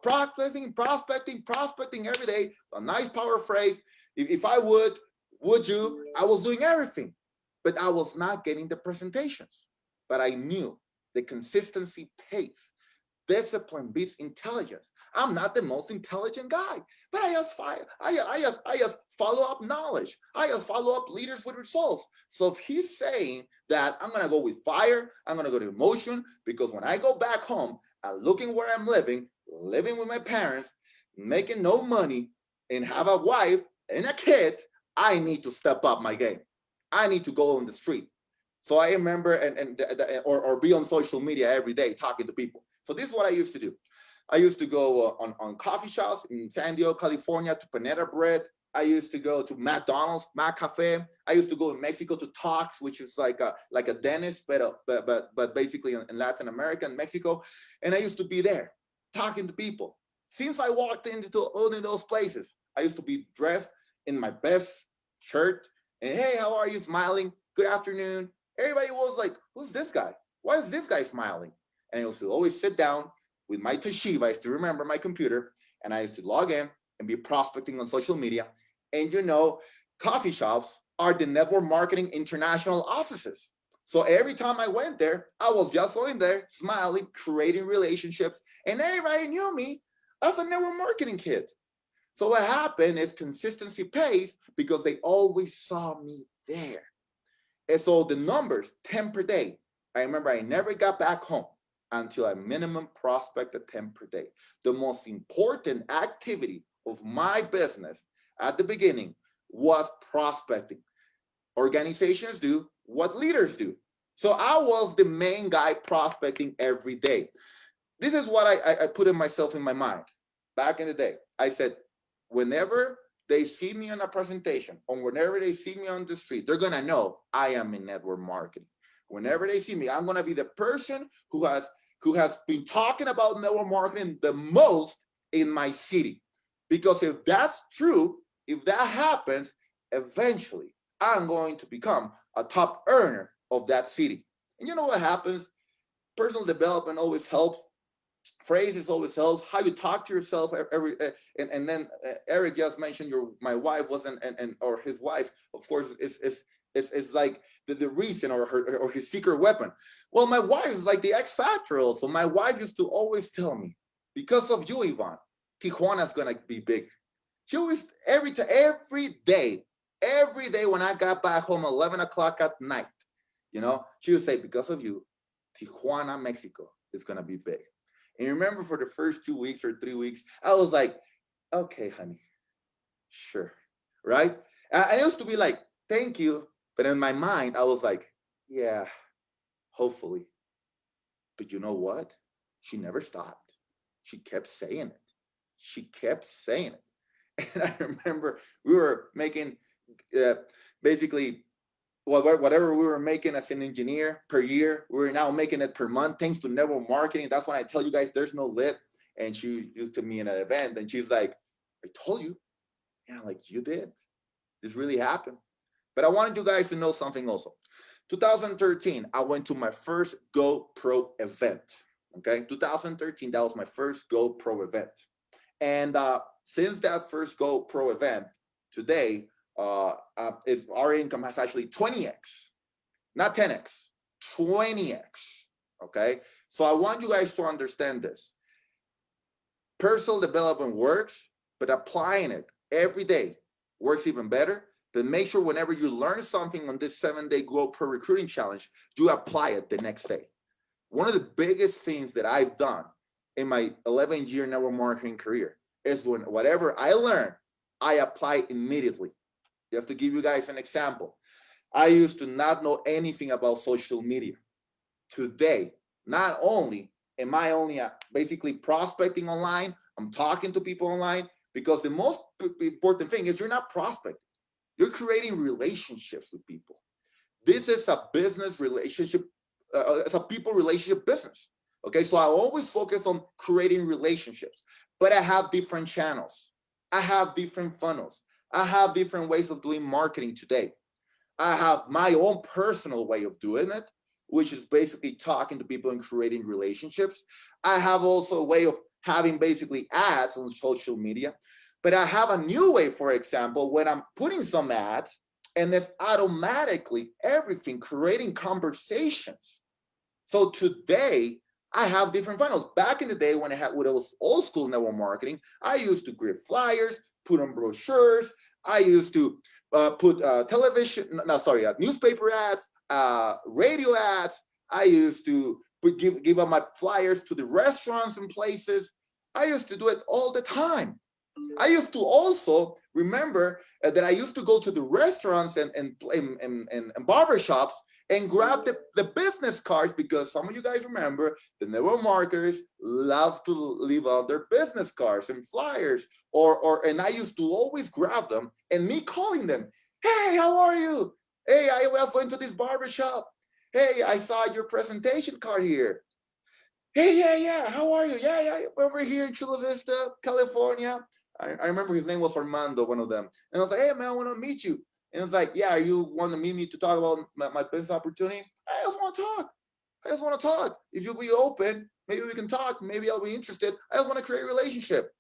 prospecting every day, a nice power phrase. If I would you, I was doing everything, but I was not getting the presentations. But I knew the consistency pays. Discipline beats intelligence. I'm not the most intelligent guy, but I just follow up knowledge. I just follow up leaders with results. So if he's saying that I'm going to go with fire, I'm going to go to emotion, because when I go back home and looking where I'm living with my parents, making no money, and have a wife and a kid, I need to step up my game. I need to go on the street. So I remember or be on social media every day talking to people. So this is what I used to do. I used to go on coffee shops in San Diego, California, to Panera Bread. I used to go to McDonald's, McCafe. I used to go in Mexico to Talks, which is like a dentist, but basically in Latin America and Mexico. And I used to be there talking to people. Since I walked into all of those places, I used to be dressed in my best shirt. And hey, how are you? Smiling. Good afternoon. Everybody was like, who's this guy? Why is this guy smiling? And I used to always sit down with my Toshiba. I used to remember my computer, and I used to log in and be prospecting on social media. And coffee shops are the network marketing international offices. So every time I went there, I was just going there, smiling, creating relationships, and everybody knew me as a network marketing kid. So what happened is consistency pays because they always saw me there. And so the numbers, 10 per day. I remember I never got back home until I minimum prospected 10 per day. The most important activity of my business at the beginning was prospecting. Organizations do what leaders do. So I was the main guy prospecting every day. This is what I put in myself in my mind back in the day. I said, whenever they see me on a presentation or whenever they see me on the street, they're going to know I am in network marketing. Whenever they see me, I'm going to be the person who has been talking about network marketing the most in my city. Because if that's true, if that happens, eventually I'm going to become a top earner of that city. And you know what happens? Personal development always helps. Phrases always helps. How you talk to yourself and then Eric just mentioned my wife wasn't or his wife, of course, is like the reason or his secret weapon. Well, my wife is like the X factor also. My wife used to always tell me, because of you, Ivan, Tijuana's gonna be big. She always every day when I got back home 11 o'clock at night, you know, she would say, because of you, Tijuana, Mexico is gonna be big. And you remember for the first 2 weeks or 3 weeks, I was like, okay, honey, sure, right? And I used to be like, thank you. But in my mind, I was like, yeah, hopefully. But you know what? She never stopped. She kept saying it. She kept saying it. And I remember we were making basically whatever we were making as an engineer per year, we were now making it per month, thanks to network marketing. That's when I tell you guys there's no lit. And she used to me in an event and she's like, I told you. And I'm like, you did. This really happened. But I wanted you guys to know something also. 2013, I went to my first GoPro event. Okay, 2013, that was my first GoPro event. And since that first GoPro event, today, our income has actually 20x, not 10x, 20x. Okay, so I want you guys to understand this. Personal development works, but applying it every day works even better. Then make sure whenever you learn something on this 7-day GoPro recruiting challenge, you apply it the next day. One of the biggest things that I've done in my 11-year network marketing career is when whatever I learn, I apply immediately. Just to give you guys an example, I used to not know anything about social media. Today, not only am I only basically prospecting online, I'm talking to people online, because the most important thing is you're not prospecting. You're creating relationships with people. This is a business relationship. It's a people relationship business. Okay, so I always focus on creating relationships, but I have different channels. I have different funnels. I have different ways of doing marketing today. I have my own personal way of doing it, which is basically talking to people and creating relationships. I have also a way of having basically ads on social media, but I have a new way, for example, when I'm putting some ads and it's automatically everything creating conversations. So today I have different funnels. Back in the day when it was old school network marketing, I used to create flyers, put on brochures. I used to put newspaper ads, radio ads. I used to give out my flyers to the restaurants and places. I used to do it all the time. I used to also remember that I used to go to the restaurants and barbershops and grab the business cards, because some of you guys remember the network marketers love to leave out their business cards and flyers, and I used to always grab them, and me calling them, hey, how are you? Hey, I was going to this barbershop. Hey, I saw your presentation card here. Hey, yeah, how are you? Yeah, over here in Chula Vista, California. I remember his name was Armando, one of them. And I was like, hey, man, I want to meet you. And it's like, yeah, you want to meet me to talk about my business opportunity? I just want to talk. If you'll be open, maybe we can talk. Maybe I'll be interested. I just want to create a relationship.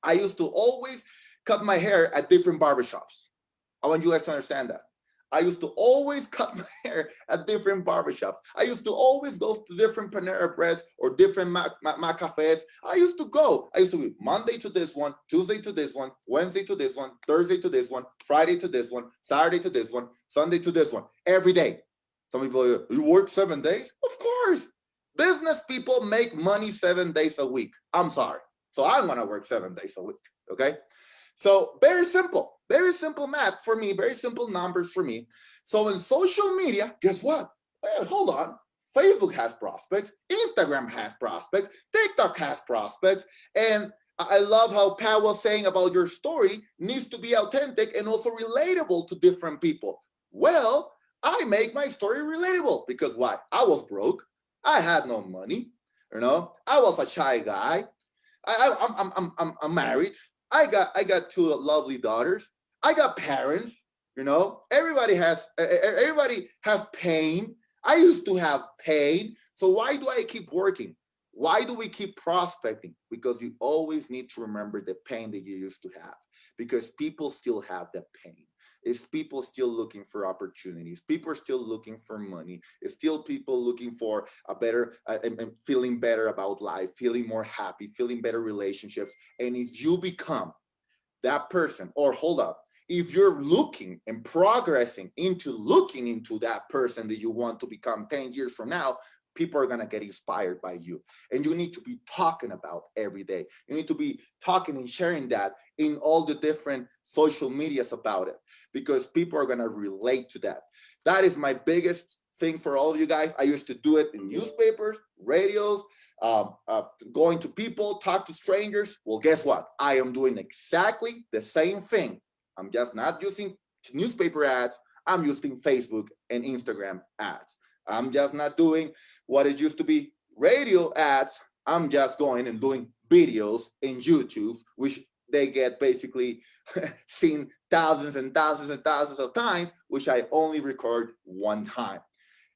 I used to always cut my hair at different barbershops. I want you guys to understand that. I used to always cut my hair at different barbershops. I used to always go to different Panera Breads or different Mac Cafes. I used to be Monday to this one, Tuesday to this one, Wednesday to this one, Thursday to this one, Friday to this one, Saturday to this one, Sunday to this one, every day. Some people are like, you work 7 days? Of course. Business people make money 7 days a week. I'm sorry. So I'm going to work 7 days a week. Okay. So very simple math for me, very simple numbers for me. So in social media, guess what? hold on. Facebook has prospects, Instagram has prospects, TikTok has prospects, and I love how Pat was saying about your story needs to be authentic and also relatable to different people. Well, I make my story relatable because why? I was broke. I had no money. You know, I was a shy guy. I'm married. I got two lovely daughters. I got parents. You know, everybody has pain. I used to have pain. So why do I keep working? Why do we keep prospecting? Because you always need to remember the pain that you used to have, because people still have that pain. It's people still looking for opportunities. People are still looking for money. It's still people looking for a better, and feeling better about life, feeling more happy, feeling better relationships. And if you become that person, or hold up, if you're looking and progressing into looking into that person that you want to become 10 years from now, people are going to get inspired by you. And you need to be talking about every day. You need to be talking and sharing that in all the different social medias about it, because people are going to relate to that. That is my biggest thing for all of you guys. I used to do it in newspapers, radios, going to people, talk to strangers. Well, guess what? I am doing exactly the same thing. I'm just not using newspaper ads. I'm using Facebook and Instagram ads. I'm just not doing what it used to be radio ads. I'm just going and doing videos in YouTube, which they get basically seen thousands and thousands and thousands of times, which I only record one time.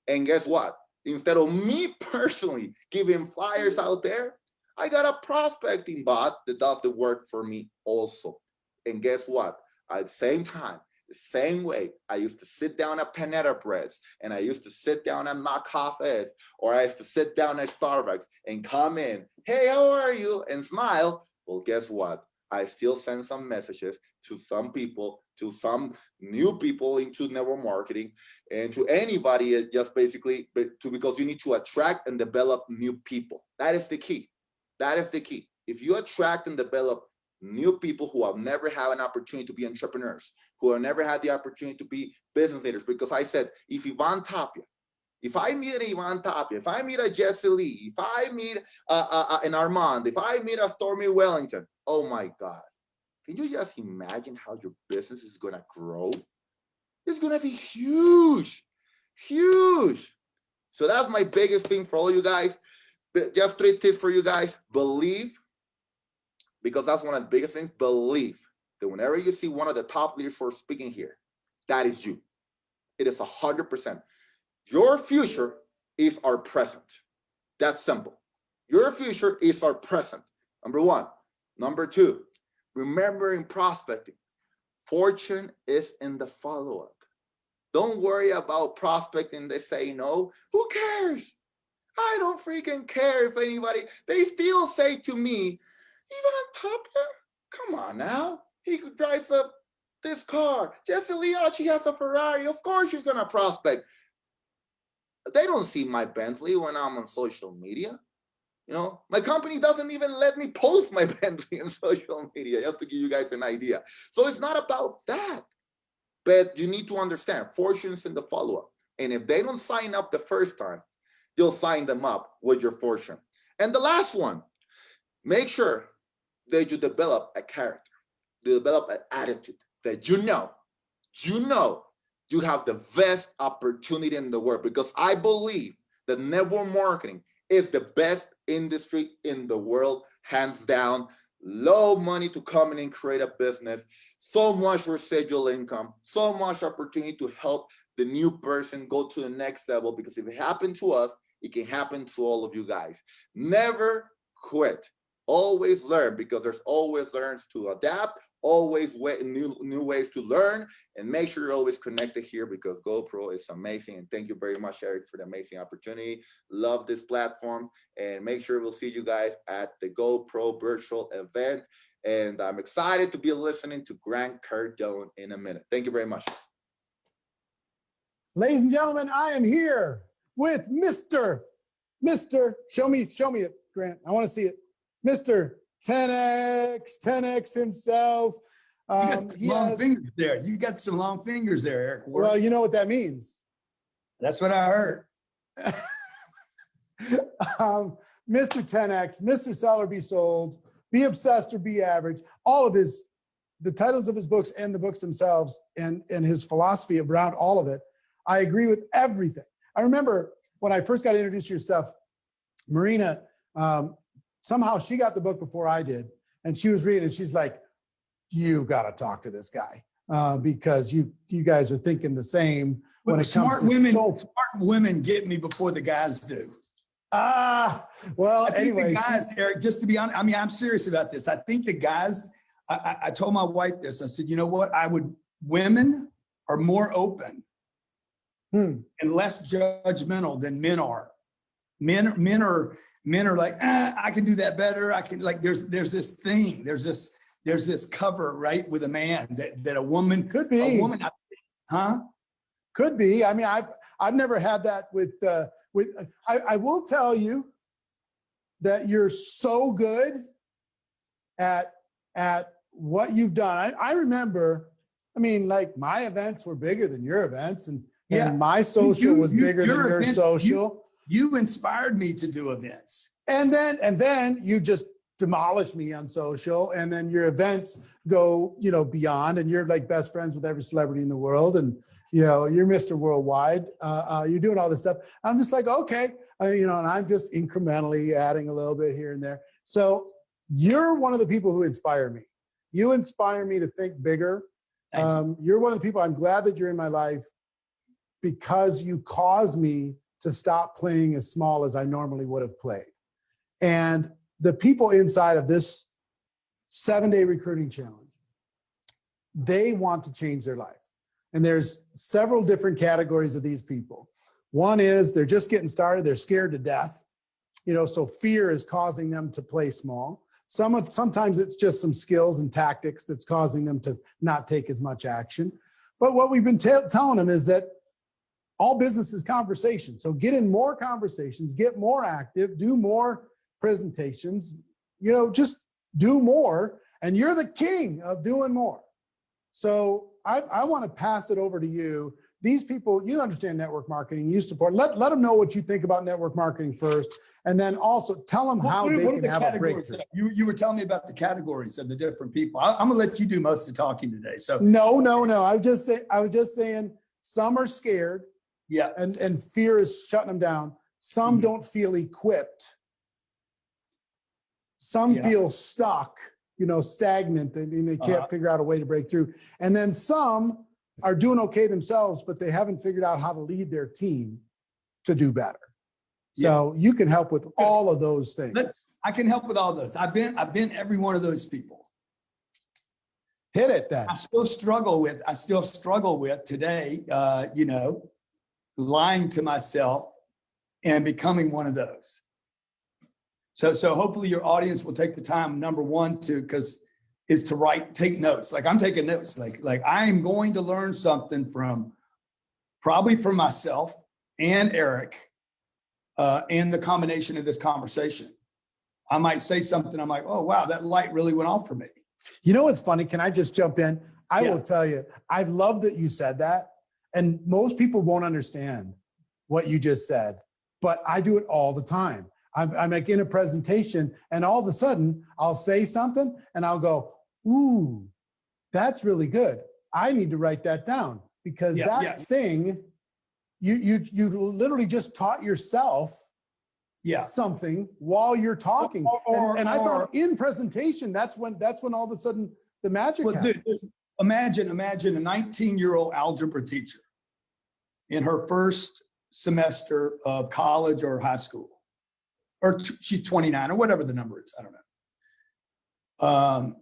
And guess what? Instead of me personally giving flyers out there, I got a prospecting bot that does the work for me also. And guess what? At the same time, the same way I used to sit down at Panetta Breads, and I used to sit down at my cafes, or I used to sit down at Starbucks and come in, hey, how are you? And smile. Well, guess what? I still send some messages to some people, to some new people into network marketing, and to anybody, just basically because you need to attract and develop new people. That is the key. That is the key. If you attract and develop new people who have never had an opportunity to be entrepreneurs, who have never had the opportunity to be business leaders, because I said, if Ivan Tapia, if I meet an Ivan Tapia, if I meet a Jesse Lee, if I meet an Armand, if I meet a Stormy Wellington, oh my God, can you just imagine how your business is going to grow? It's going to be huge, huge. So that's my biggest thing for all you guys. Just 3 tips for you guys. Believe, because that's one of the biggest things. Believe that whenever you see one of the top leaders for speaking here, that is you. It is 100%. Your future is our present. That's simple. Your future is our present. Number one. Number two, remember in prospecting, fortune is in the follow-up. Don't worry about prospecting. They say no. Who cares? I don't freaking care if anybody, they still say to me, Ivan Tapia, come on now. He drives up this car. Jesse Liacci has a Ferrari. Of course she's going to prospect. They don't see my Bentley when I'm on social media. You know, my company doesn't even let me post my Bentley on social media, just to give you guys an idea. So it's not about that. But you need to understand, fortune's in the follow-up. And if they don't sign up the first time, you'll sign them up with your fortune. And the last one, make sure that you develop a character, develop an attitude that you know you have the best opportunity in the world, because I believe that network marketing is the best industry in the world, hands down. Low money to come in and create a business, so much residual income, so much opportunity to help the new person go to the next level, because if it happened to us, it can happen to all of you guys. Never quit. Always learn, because there's always learns to adapt, always new ways to learn, and make sure you're always connected here, because GoPro is amazing. And thank you very much, Eric, for the amazing opportunity. Love this platform, and make sure we'll see you guys at the GoPro virtual event. And I'm excited to be listening to Grant Cardone in a minute. Thank you very much. Ladies and gentlemen, I am here with Mr. Show me it, Grant. I want to see it. Mr. 10X himself. You got some long fingers there. You got some long fingers there, Eric. Well, you know what that means. That's what I heard. Mr. 10X, Mr. Sell or Be Sold, Be Obsessed or Be Average, all of the titles of his books and the books themselves and his philosophy around all of it. I agree with everything. I remember when I first got introduced to your stuff, Marina, somehow she got the book before I did, and she was reading and she's like, you got to talk to this guy because you guys are thinking the same when it comes to smart women get me before the guys do. Well, anyway, guys, Eric, just to be honest, I mean, I'm serious about this. I think the guys, I told my wife this. I said, you know what? Women are more open and less judgmental than men are. Men are like, I can do that better. I can, like, there's this thing, there's this cover, right, with a man that a woman could be. A woman, could be. I mean, I've never had that with. I will tell you that you're so good at what you've done. I remember, I mean, like my events were bigger than your events, and my social was bigger than your social. You inspired me to do events. And then you just demolish me on social, and then your events go, beyond, and you're like best friends with every celebrity in the world, and you're Mr. Worldwide. You're doing all this stuff. I'm just like, okay, and I'm just incrementally adding a little bit here and there. So you're one of the people who inspire me. You inspire me to think bigger. You're one of the people, I'm glad that you're in my life because you cause me to stop playing as small as I normally would have played. And the people inside of this 7-day recruiting challenge, they want to change their life. And there's several different categories of these people. One is they're just getting started. They're scared to death. So fear is causing them to play small. Sometimes it's just some skills and tactics that's causing them to not take as much action. But what we've been telling them is that all business is conversation. So get in more conversations, get more active, do more presentations, just do more. And you're the king of doing more. So I want to pass it over to you. These people, you understand network marketing, you support. Let them know what you think about network marketing first, and then also tell them how they can have a breakthrough. You were telling me about the categories of the different people. I'm gonna let you do most of the talking today. So no. I was just saying some are scared. Yeah. And fear is shutting them down. Some don't feel equipped. Some feel stuck, stagnant, and they can't figure out a way to break through. And then some are doing okay themselves, but they haven't figured out how to lead their team to do better. So you can help with all of those things. I can help with all those. I've been every one of those people. Hit it then. I still struggle with today, lying to myself and becoming one of those. So hopefully your audience will take the time, number one, take notes. Like I'm taking notes. Like I am going to learn something probably from myself and Eric, and the combination of this conversation. I might say something, I'm like, oh wow, that light really went off for me. You know what's funny? Can I just jump in? I will tell you, I love that you said that. And most people won't understand what you just said, but I do it all the time. I'm like in a presentation, and all of a sudden I'll say something and I'll go, ooh, that's really good. I need to write that down because thing, you literally just taught yourself something while you're talking. And I thought in presentation, that's when all of a sudden the magic happens. Dude, imagine a 19-year-old algebra teacher in her first semester of college or high school. Or she's 29 or whatever the number is, I don't know.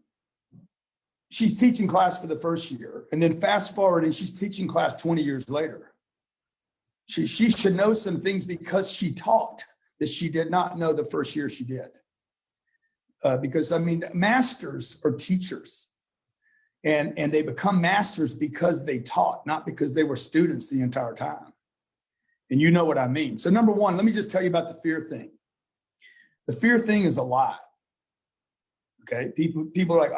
She's teaching class for the first year, and then fast forward and she's teaching class 20 years later. She should know some things because she taught that she did not know the first year she did. Because masters are teachers, and they become masters because they taught, not because they were students the entire time. And you know what I mean. So number one, let me just tell you about the fear thing. The fear thing is a lie. Okay, people are like,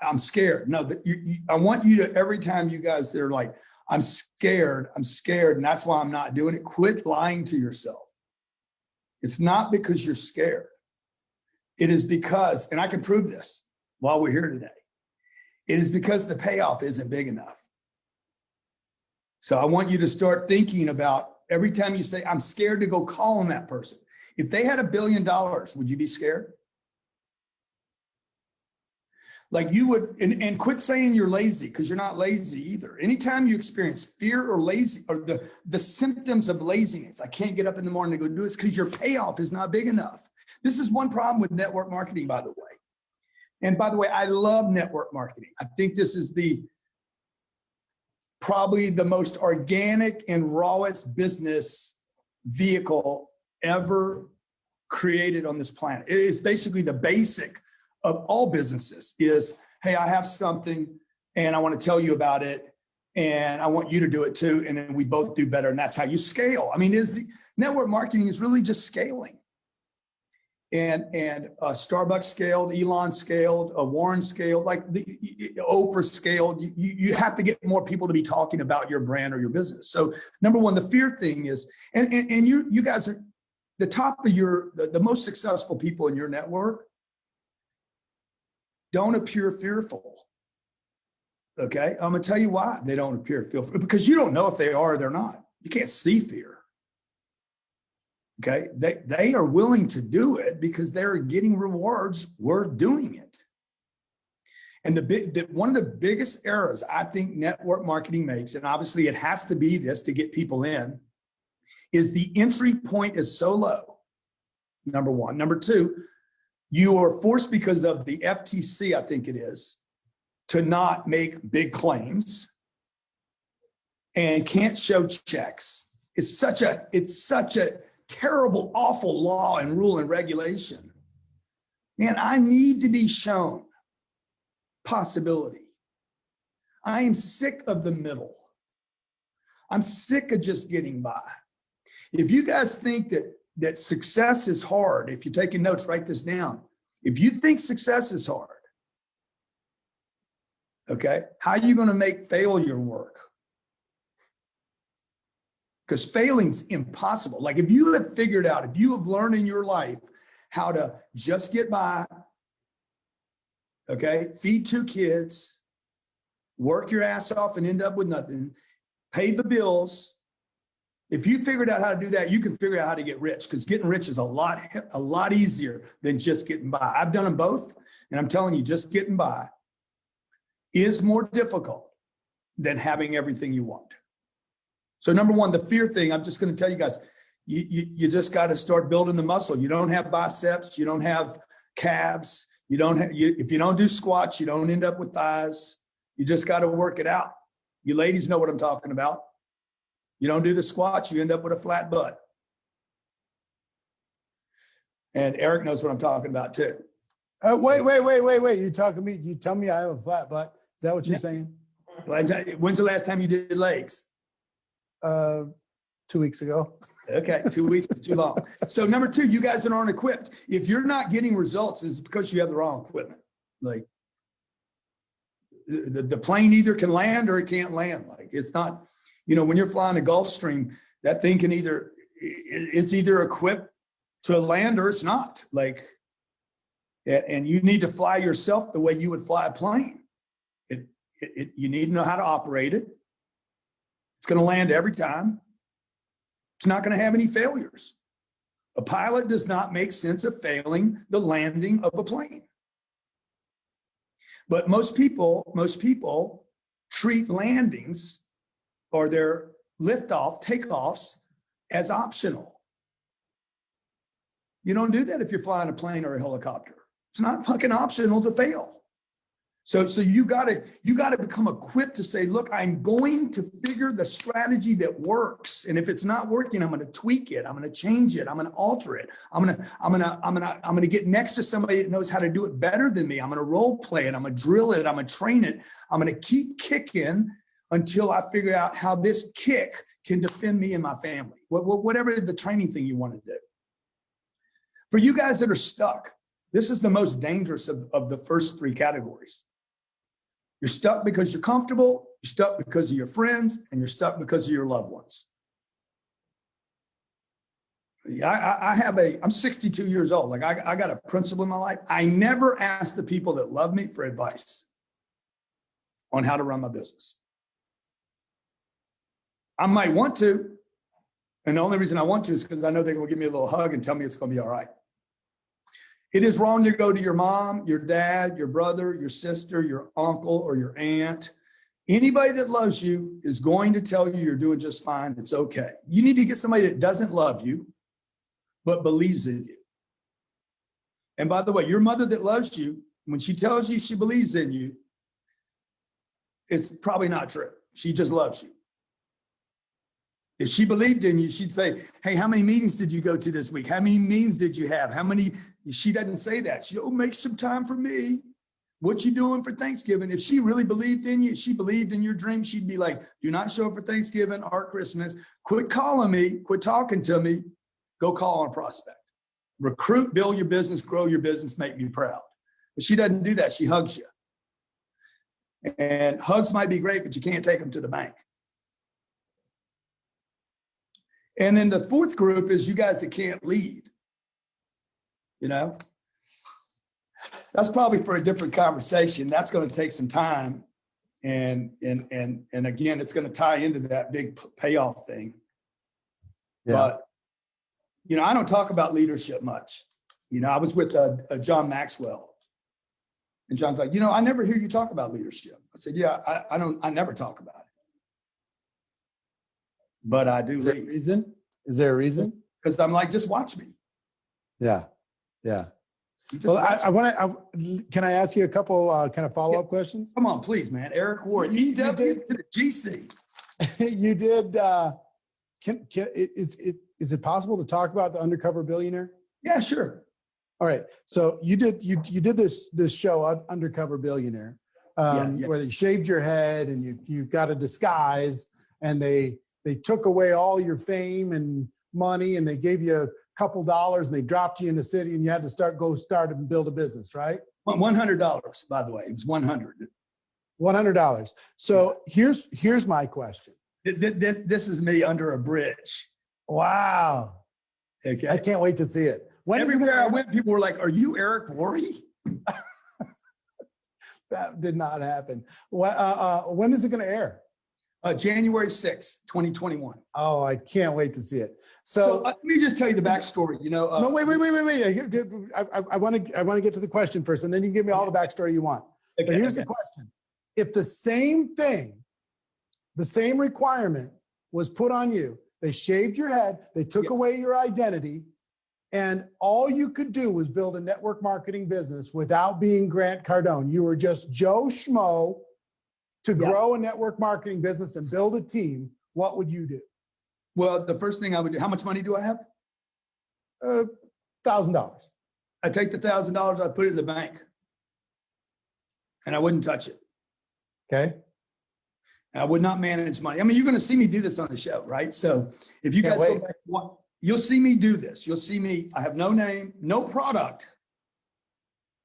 I'm scared. No, I want you to, every time you guys, they're like, I'm scared, and that's why I'm not doing it. Quit lying to yourself. It's not because you're scared. It is because, and I can prove this while we're here today, it is because the payoff isn't big enough. So I want you to start thinking about every time you say, I'm scared to go call on that person. If they had $1 billion, would you be scared? Like you would, and quit saying you're lazy, because you're not lazy either. Anytime you experience fear or lazy, or the symptoms of laziness, I can't get up in the morning to go do this, because your payoff is not big enough. This is one problem with network marketing, by the way. And by the way, I love network marketing. I think this is probably the most organic and rawest business vehicle ever created on this planet. It is basically the basic of all businesses is, hey, I have something and I want to tell you about it and I want you to do it too. And then we both do better. And that's how you scale. I mean, network marketing is really just scaling. And Starbucks scaled, Elon scaled, Warren scaled, like Oprah scaled. You have to get more people to be talking about your brand or your business. So number one, the fear thing is, and you guys are the top of the most successful people in your network don't appear fearful. Okay, I'm gonna tell you why they don't appear fearful, because you don't know if they are or they're not. You can't see fear. Okay, they are willing to do it because they're getting rewards. We're doing it. And one of the biggest errors I think network marketing makes, and obviously it has to be this to get people in, is the entry point is so low. Number one. Number two, you are forced because of the FTC, I think it is, to not make big claims and can't show checks. It's such a terrible, awful law and rule and regulation. Man, I need to be shown possibility. I am sick of the middle. I'm sick of just getting by. If you guys think that success is hard, if you're taking notes, write this down. If you think success is hard, okay, how are you going to make failure work? Because failing's impossible. Like if you have figured out, if you have learned in your life how to just get by, okay, feed 2 kids, work your ass off and end up with nothing, pay the bills. If you figured out how to do that, you can figure out how to get rich, because getting rich is a lot easier than just getting by. I've done them both, and I'm telling you, just getting by is more difficult than having everything you want. So number one, the fear thing, I'm just going to tell you guys, you just got to start building the muscle. You don't have biceps, you don't have calves, if you don't do squats, you don't end up with thighs. You just got to work it out. You ladies know what I'm talking about. You don't do the squats, you end up with a flat butt. And Eric knows what I'm talking about too. Wait. You talking to me? You tell me I have a flat butt. Is that what you're saying? When's the last time you did legs? 2 weeks ago. Okay, 2 weeks is too long. So number two, you guys that aren't equipped. If you're not getting results, it's because you have the wrong equipment. Like the plane either can land or it can't land. Like it's not, when you're flying a Gulfstream, that thing can it's either equipped to land or it's not. Like, and you need to fly yourself the way you would fly a plane. You need to know how to operate it. It's going to land every time. It's not going to have any failures. A pilot does not make sense of failing the landing of a plane. But most people treat landings or their takeoffs as optional. You don't do that if you're flying a plane or a helicopter. It's not fucking optional to fail. So you gotta become equipped to say, look, I'm going to figure the strategy that works. And if it's not working, I'm gonna tweak it, I'm gonna change it, I'm gonna alter it. I'm gonna get next to somebody that knows how to do it better than me. I'm gonna role play it, I'm gonna drill it, I'm gonna train it. I'm gonna keep kicking until I figure out how this kick can defend me and my family. Whatever the training thing you want to do. For you guys that are stuck, this is the most dangerous of the first 3 categories. You're stuck because you're comfortable, You're stuck because of your friends, and you're stuck because of your loved ones. I'm 62 years old. Like I got a principle in my life. I never ask the people that love me for advice on how to run my business. I might want to. And the only reason I want to is because I know they're going to give me a little hug and tell me it's going to be all right. It is wrong to go to your mom, your dad, your brother, your sister, your uncle, or your aunt. Anybody that loves you is going to tell you you're doing just fine. It's okay. You need to get somebody that doesn't love you, but believes in you. And by the way, your mother that loves you, when she tells you she believes in you, it's probably not true. She just loves you. If she believed in you, she'd say, hey, how many meetings did you go to this week? How many meetings did you have? How many? She doesn't say that. She'll make some time for me. What you doing for Thanksgiving? If she really believed in you, she believed in your dream, she'd be like, do not show up for Thanksgiving or Christmas. Quit calling me. Quit talking to me. Go call on a prospect. Recruit, build your business, grow your business, make me proud. But she doesn't do that. She hugs you. And hugs might be great, but you can't take them to the bank. And then the fourth group is you guys that can't lead. You know, that's probably for a different conversation. That's going to take some time. And again, it's going to tie into that big payoff thing. Yeah. But, you know, I don't talk about leadership much. You know, I was with John Maxwell. And John's like, you know, I never hear you talk about leadership. I said, yeah, I never talk about it. But I do lead. Is there a reason? Because I'm like, just watch me. Yeah. Yeah. Well, I want to, can I ask you a couple kind of follow-up questions? Come on, please, man. Eric Ward, EW to the GC. You did, is it possible to talk about the Undercover Billionaire? Yeah, sure. All right. So you did this show, Undercover Billionaire, where they shaved your head and you got a disguise, and they took away all your fame and money, and they gave you a couple dollars, and they dropped you in the city, and you had to go start and build a business, right? $100, by the way. It was $100. $100. So here's my question. This is me under a bridge. Wow. Okay. I can't wait to see it. Everywhere I went, people were like, are you Eric Worre? That did not happen. When is it going to air? January 6th, 2021. Oh, I can't wait to see it. So let me just tell you the backstory. You know, no, wait. I want to get to the question first, and then you can give me all the backstory you want. Okay, but here's the question: if the same thing, the same requirement was put on you, they shaved your head, they took away your identity, and all you could do was build a network marketing business without being Grant Cardone. You were just Joe Schmo to grow a network marketing business and build a team. What would you do? Well, the first thing I would do, how much money do I have? $1,000. I take the $1,000, I put it in the bank, and I wouldn't touch it. Okay. And I would not manage money. I mean, you're going to see me do this on the show, right? So if you guys go back, you'll see me do this. You'll see me. I have no name, no product.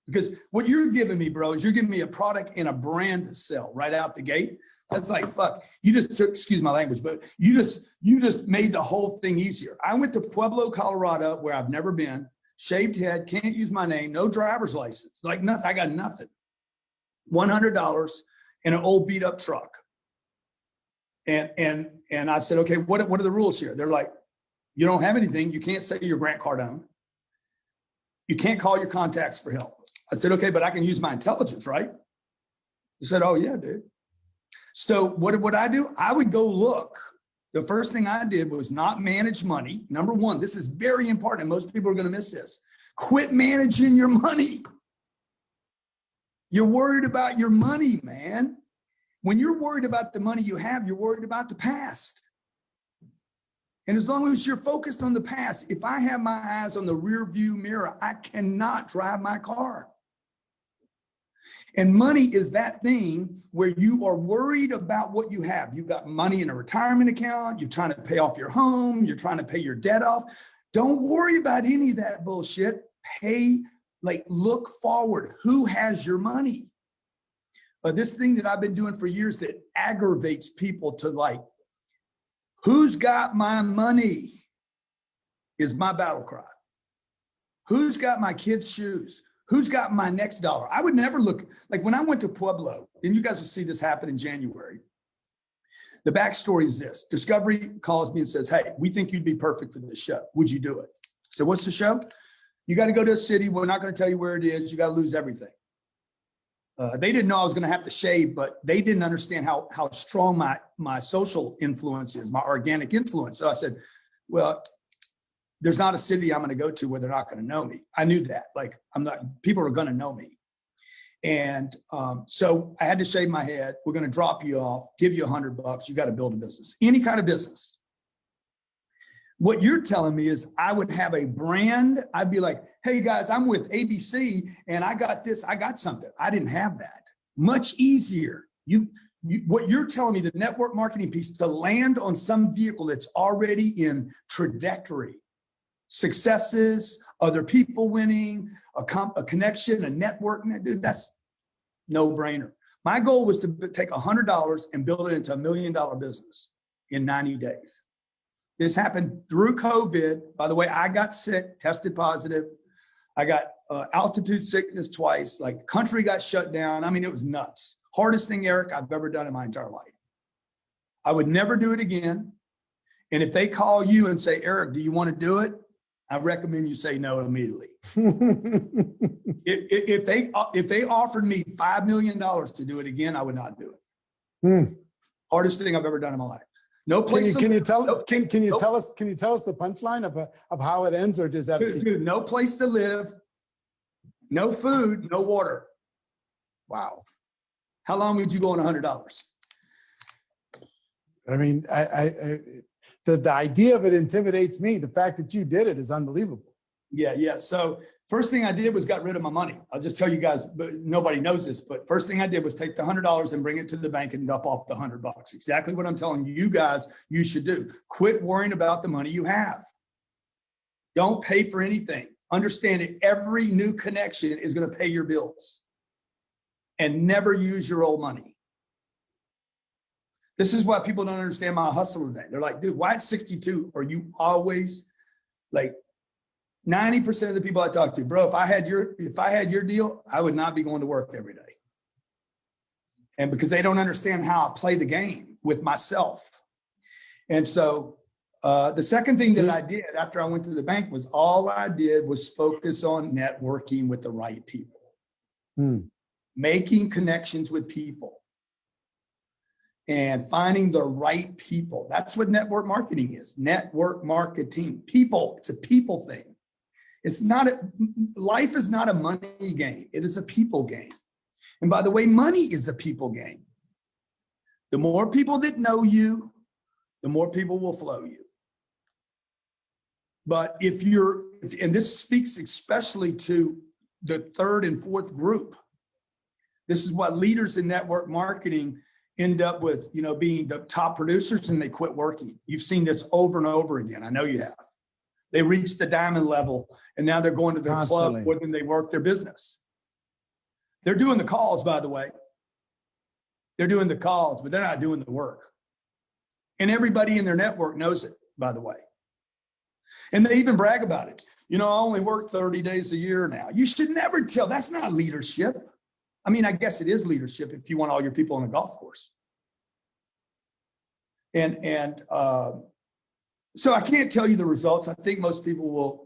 Because what you're giving me, bro, is you're giving me a product and a brand to sell right out the gate. That's like, fuck, you just took, excuse my language, but you just made the whole thing easier. I went to Pueblo, Colorado, where I've never been, shaved head, can't use my name, no driver's license, like nothing. I got nothing. $100 in an old beat up truck. And I said, okay, what are the rules here? They're like, you don't have anything. You can't say you're Grant Cardone. You can't call your contacts for help. I said, okay, but I can use my intelligence, right? He said, oh yeah, dude. So what would I do? I would go look. The first thing I did was not manage money. Number one, this is very important, and most people are going to miss this. Quit managing your money. You're worried about your money, man. When you're worried about the money you have, you're worried about the past. And as long as you're focused on the past, if I have my eyes on the rear view mirror, I cannot drive my car. And money is that thing where you are worried about what you have. You've got money in a retirement account. You're trying to pay off your home. You're trying to pay your debt off. Don't worry about any of that bullshit. Look forward. Who has your money? this thing that I've been doing for years that aggravates people to like, who's got my money is my battle cry. Who's got my kids' shoes? Who's got my next dollar? I would never look, like when I went to Pueblo, and you guys will see this happen in January. The backstory is this. Discovery calls me and says, hey, we think you'd be perfect for this show. Would you do it? So what's the show? You got to go to a city. We're not going to tell you where it is. You got to lose everything. They didn't know I was going to have to shave, but they didn't understand how strong my social influence is, my organic influence. So I said, well, there's not a city I'm going to go to where they're not going to know me. I knew that. Like, people are going to know me. And so I had to shave my head. We're going to drop you off, give you $100. You got to build a business, any kind of business. What you're telling me is I would have a brand. I'd be like, hey guys, I'm with ABC and I got this, I got something. I didn't have that. Much easier. What you're telling me, the network marketing piece, to land on some vehicle that's already in trajectory, successes, other people winning, a connection, a network, dude, that's no brainer. My goal was to take $100 and build it into $1 million business in 90 days. This happened through COVID. By the way, I got sick, tested positive. I got altitude sickness twice. Like, the country got shut down. I mean, it was nuts. Hardest thing, Eric, I've ever done in my entire life. I would never do it again. And if they call you and say, Eric, do you want to do it? I recommend you say no immediately. If they offered me $5 million to do it again, I would not do it. Hardest thing I've ever done in my life. No place. Can you tell us the punchline of how it ends, or does that? Dude, no place to live, no food, no water. Wow. How long would you go on $100? I mean, the idea of it intimidates me. The fact that you did it is unbelievable. Yeah. So first thing I did was got rid of my money. I'll just tell you guys, but nobody knows this, but first thing I did was take the $100 and bring it to the bank and dump off the $100. Exactly what I'm telling you guys you should do. Quit worrying about the money you have. Don't pay for anything. Understand it. Every new connection is going to pay your bills, and never use your old money. This is why people don't understand my hustle today. They're like, dude, why at 62 are you always like 90% of the people I talk to, bro, if I had your deal, I would not be going to work every day. And because they don't understand how I play the game with myself. And so the second thing that I did after I went to the bank was all I did was focus on networking with the right people, making connections with people, and finding the right people. That's what network marketing is. Network marketing. People. It's a people thing. It's not life is not a money game. It is a people game. And by the way, money is a people game. The more people that know you, the more people will flow you. But and this speaks especially to the third and fourth group. This is why leaders in network marketing end up with, being the top producers and they quit working. You've seen this over and over again. I know you have. They reached the diamond level and now they're going to their club more than they work their business. They're doing the calls, by the way. They're doing the calls, but they're not doing the work. And everybody in their network knows it, by the way. And they even brag about it. I only work 30 days a year now. You should never tell. That's not leadership. I mean, I guess it is leadership if you want all your people on a golf course. And so I can't tell you the results. I think most people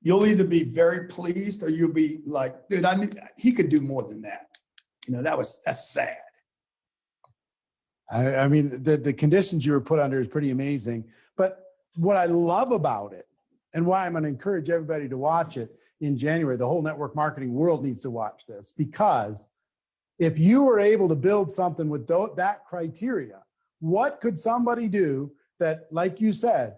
you'll either be very pleased or you'll be like, dude, he could do more than that. That's sad. I mean, the conditions you were put under is pretty amazing. But what I love about it, and why I'm going to encourage everybody to watch it in January, the whole network marketing world needs to watch this, because if you were able to build something with that criteria, what could somebody do that, like you said,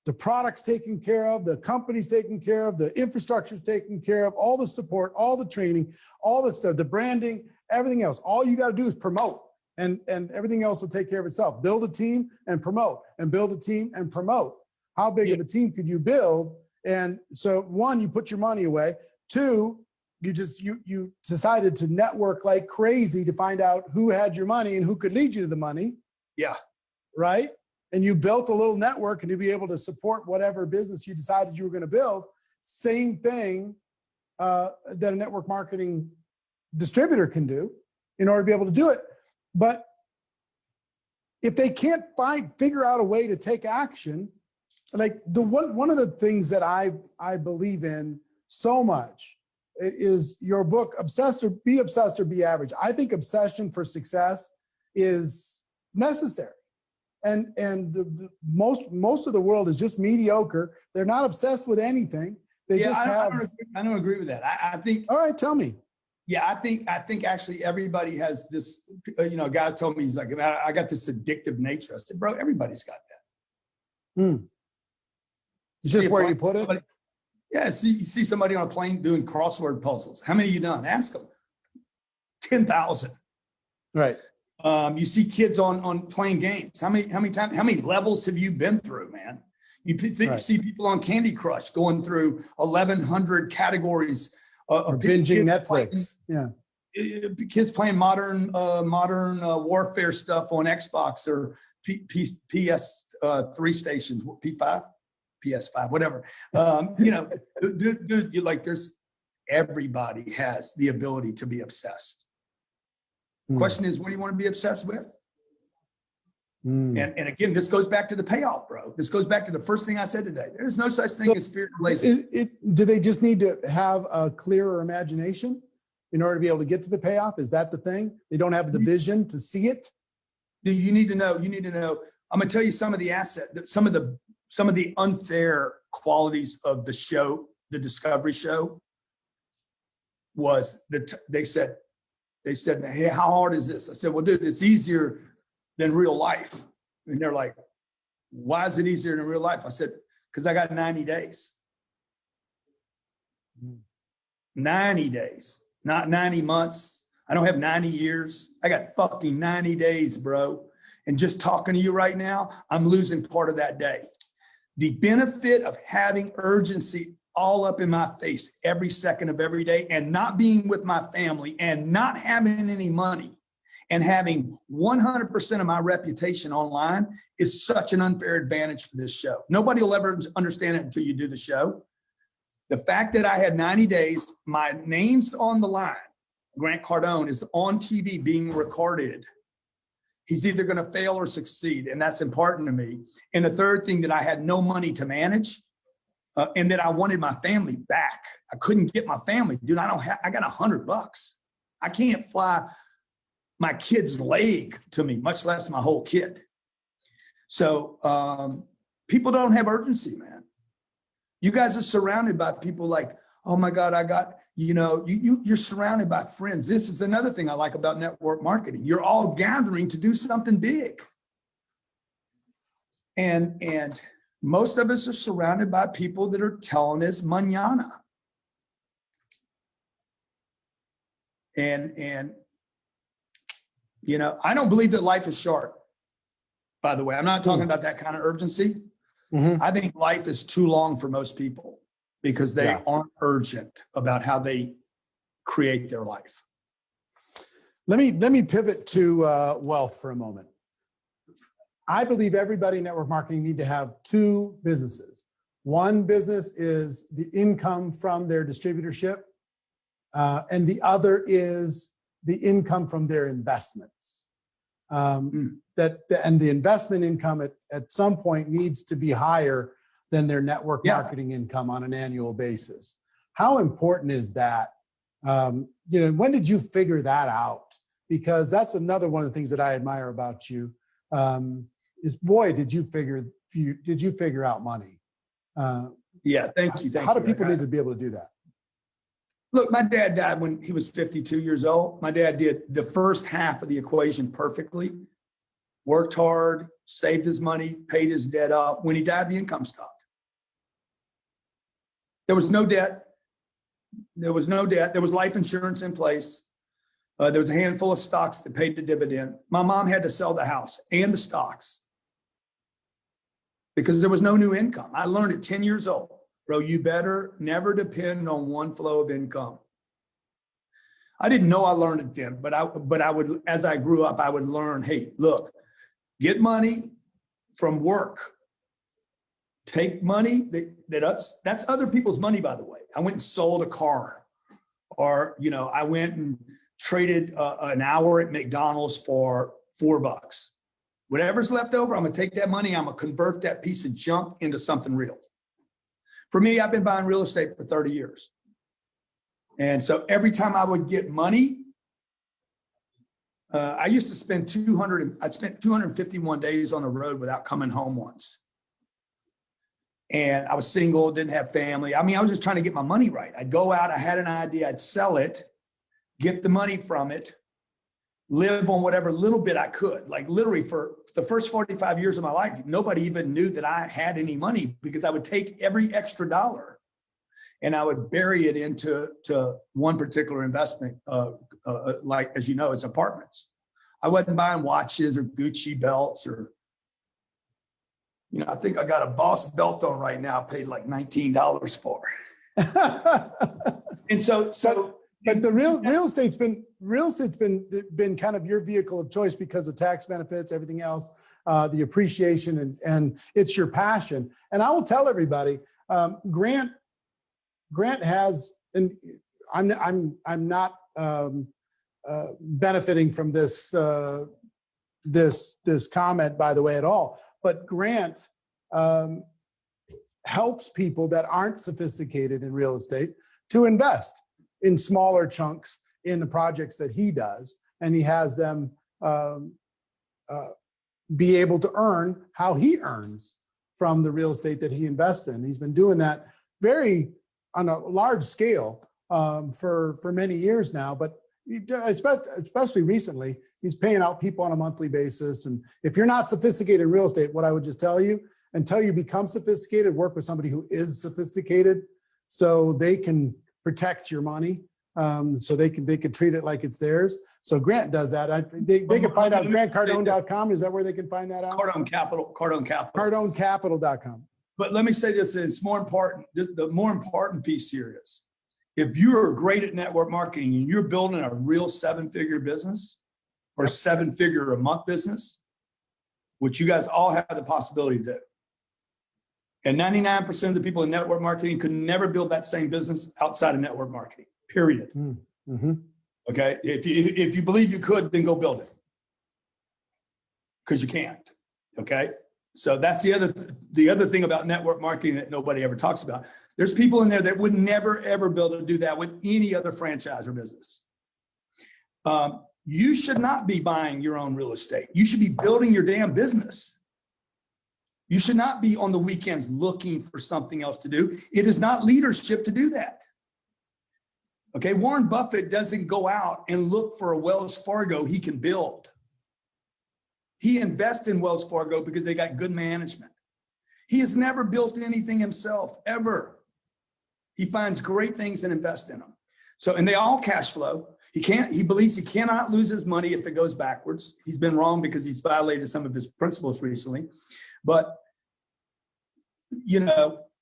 the product's taken care of, the company's taken care of, the infrastructure's taken care of, all the support, all the training, all the stuff, the branding, everything else. All you got to do is promote, and everything else will take care of itself. Build a team and promote, and build a team and promote. How big of a team could you build? And so, one, you put your money away. Two, you decided to network like crazy to find out who had your money and who could lead you to the money. Yeah. Right. And you built a little network and to be able to support whatever business you decided you were going to build. Same thing that a network marketing distributor can do in order to be able to do it. But if they can't figure out a way to take action, like one of the things that I believe in so much is your book, Obsessed or Be Average. I think obsession for success is necessary. And most of the world is just mediocre. They're not obsessed with anything. They just have. I don't agree with that. I think. All right, tell me. Yeah, I think actually everybody has this. A guy told me, he's like, I got this addictive nature. I said, bro, everybody's got that. It's just where you put it. Yeah, you see somebody on a plane doing crossword puzzles. How many you done? Ask them. 10,000. Right. You see kids on playing games. How many levels have you been through, man? You see people on Candy Crush going through 1,100 categories. Or binging Netflix. Kids playing modern warfare stuff on Xbox or PS3 stations, P5, PS5, whatever. Dude, everybody has the ability to be obsessed. Question is, what do you want to be obsessed with? And again, this goes back to the payoff, bro. This goes back to the first thing I said today. There's no such thing as fear or lazy. Do they just need to have a clearer imagination in order to be able to get to the payoff? Is that the thing? They don't have the vision to see it? You need to know. I'm going to tell you some of the some of the unfair qualities of the show, the Discovery show, was that they said, hey, how hard is this? I said, well, dude, it's easier than real life. And they're like, why is it easier than real life? I said, because I got 90 days. 90 days, not 90 months. I don't have 90 years. I got fucking 90 days, bro. And just talking to you right now, I'm losing part of that day. The benefit of having urgency all up in my face every second of every day and not being with my family and not having any money and having 100% of my reputation online is such an unfair advantage for this show. Nobody will ever understand it until you do the show. The fact that I had 90 days, my name's on the line. Grant Cardone is on TV being recorded. He's either going to fail or succeed, and that's important to me. And the third thing, that I had no money to manage, and that I wanted my family back. I couldn't get my family, dude. I got $100. I can't fly my kid's leg to me, much less my whole kid. So people don't have urgency, man. You guys are surrounded by people like, oh my God, you're surrounded by friends. This is another thing I like about network marketing. You're all gathering to do something big. And most of us are surrounded by people that are telling us mañana. And I don't believe that life is short, by the way. I'm not talking about that kind of urgency. I think life is too long for most people because they aren't urgent about how they create their life. Let me pivot to wealth for a moment. I believe everybody in network marketing need to have two businesses. One business is the income from their distributorship, and the other is the income from their investments. And the investment income at some point needs to be higher than their network marketing income on an annual basis. How important is that? When did you figure that out? Because that's another one of the things that I admire about you. Is boy, did you figure out money? Thank you. How do people need to be able to do that? Look, my dad died when he was 52 years old. My dad did the first half of the equation perfectly, worked hard, saved his money, paid his debt off. When he died, the income stopped. There was no debt. There was life insurance in place. There was a handful of stocks that paid the dividend. My mom had to sell the house and the stocks because there was no new income. I learned at 10 years old, bro, you better never depend on one flow of income. I didn't know I learned it then, but I would, as I grew up, I would learn, hey, look, get money from work. Take money that's other people's money, by the way. I went and sold a car, or, I went and traded an hour at McDonald's for $4. Whatever's left over, I'm going to take that money. I'm going to convert that piece of junk into something real. For me, I've been buying real estate for 30 years. And so every time I would get money, I used to spend 251 days on the road without coming home once. And I was single, didn't have family. I mean, I was just trying to get my money right. I'd go out, I had an idea, I'd sell it, get the money from it, live on whatever little bit I could. Like literally for the first 45 years of my life, nobody even knew that I had any money, because I would take every extra dollar and I would bury it into one particular investment, like, as you know, it's apartments. I wasn't buying watches or Gucci belts or, I think I got a Boss belt on right now, paid like $19 for. And but the real estate's been kind of your vehicle of choice because of tax benefits, everything else, the appreciation, and it's your passion. And I will tell everybody, Grant has, and I'm not benefiting from this comment, by the way, at all. But Grant helps people that aren't sophisticated in real estate to invest in smaller chunks in the projects that he does, and he has them be able to earn how he earns from the real estate that he invests in. He's been doing that on a large scale for many years now, but especially recently, he's paying out people on a monthly basis. And if you're not sophisticated in real estate, what I would just tell you, until you become sophisticated, work with somebody who is sophisticated so they can protect your money, so they can treat it like it's theirs. So Grant does that. They can find out grantcardone.com. Is that where they can find that out? Cardone Capital. Cardonecapital.com. But let me say this, it's more important. The more important piece here is, if you're great at network marketing and you're building a real 7-figure business or 7-figure a month business, which you guys all have the possibility to do. And 99% of the people in network marketing could never build that same business outside of network marketing, period. Mm-hmm. Okay. If you believe you could, then go build it, because you can't. Okay. So that's the other thing about network marketing that nobody ever talks about. There's people in there that would never, ever be able to do that with any other franchise or business. You should not be buying your own real estate. You should be building your damn business. You should not be on the weekends looking for something else to do. It is not leadership to do that. Okay, Warren Buffett doesn't go out and look for a Wells Fargo he can build. He invests in Wells Fargo because they got good management. He has never built anything himself, ever. He finds great things and invests in them. So, and they all cash flow. He believes he cannot lose his money if it goes backwards. He's been wrong because he's violated some of his principles recently. But,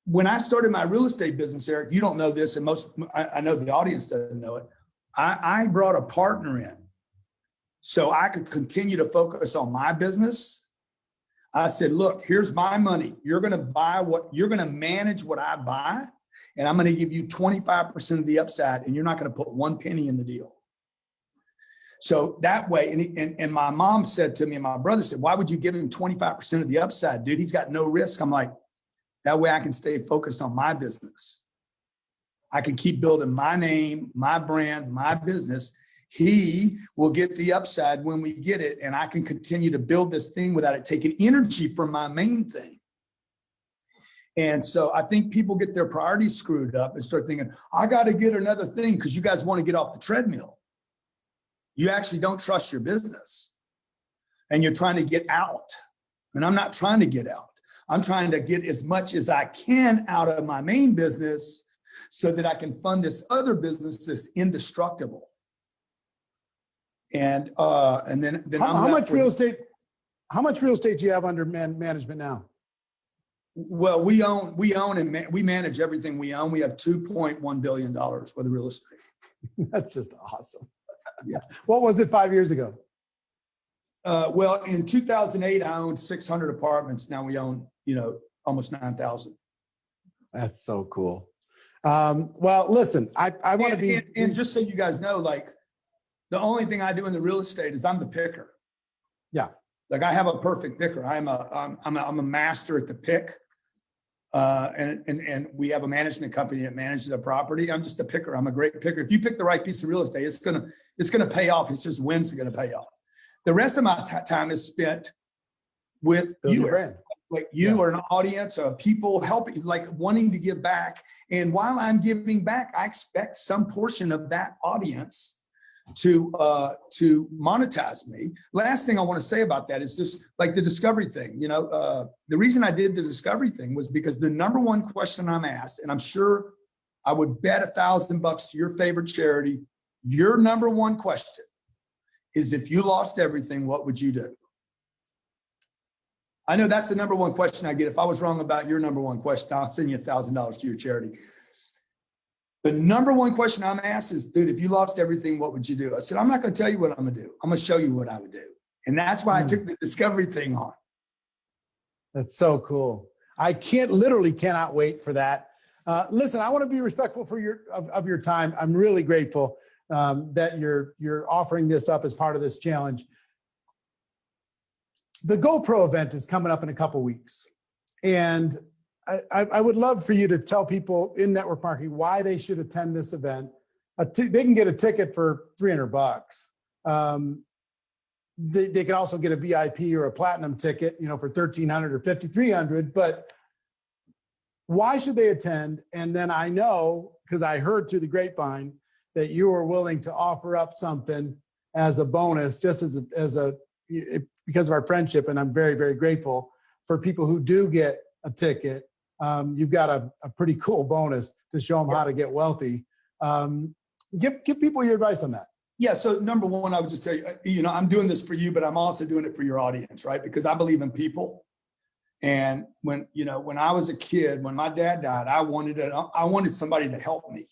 when I started my real estate business, Eric, you don't know this, and I know the audience doesn't know it. I brought a partner in so I could continue to focus on my business. I said, look, here's my money. You're going to manage what I buy, and I'm going to give you 25% of the upside, and you're not going to put one penny in the deal. So that way, and my mom said to me, and my brother said, why would you give him 25% of the upside, dude? He's got no risk. I'm like, that way I can stay focused on my business. I can keep building my name, my brand, my business. He will get the upside when we get it, and I can continue to build this thing without it taking energy from my main thing. And so I think people get their priorities screwed up and start thinking, I got to get another thing because you guys want to get off the treadmill. You actually don't trust your business, and you're trying to get out. And I'm not trying to get out. I'm trying to get as much as I can out of my main business so that I can fund this other business that's indestructible. And then how much real estate do you have under management now? Well, we own and we manage everything we own. We have $2.1 billion worth of real estate. That's just awesome. Yeah. What was it 5 years ago? Well, in 2008, I owned 600 apartments. Now we own, almost 9,000. That's so cool. Well, listen, I want to be, and just so you guys know, like the only thing I do in the real estate is I'm the picker. Yeah. Like I have a perfect picker. I'm a master at the pick. And we have a management company that manages the property. I'm just a picker. I'm a great picker. If you pick the right piece of real estate, it's gonna pay off. It's just when's it gonna pay off. The rest of my time is spent with you, like you are an audience of people helping, like wanting to give back. And while I'm giving back, I expect some portion of that audience to monetize me. Last thing I want to say about that is just like the discovery thing. The reason I did the discovery thing was because the number one question I'm asked, and I'm sure I would bet $1,000 to your favorite charity, your number one question is, if you lost everything, what would you do? I know that's the number one question I get. If I was wrong about your number one question, I'll send you $1,000 to your charity. The number one question I'm asked is, dude, if you lost everything, what would you do? I said, I'm not going to tell you what I'm going to do. I'm going to show you what I would do. And that's why I took the discovery thing on. That's so cool. I literally cannot wait for that. Listen, I want to be respectful for your time. I'm really grateful that you're offering this up as part of this challenge. The GoPro event is coming up in a couple weeks, and I would love for you to tell people in network marketing why they should attend this event. They can get a ticket for $300. They can also get a VIP or a platinum ticket, for $1,300 or $5,300. But why should they attend? And then I know, because I heard through the grapevine, that you are willing to offer up something as a bonus, just because of our friendship, and I'm very, very grateful for people who do get a ticket. You've got a pretty cool bonus to show them how to get wealthy. Give people your advice on that. Yeah. So number one, I would just tell you, I'm doing this for you, but I'm also doing it for your audience, right? Because I believe in people. And when I was a kid, when my dad died, I wanted somebody to help me.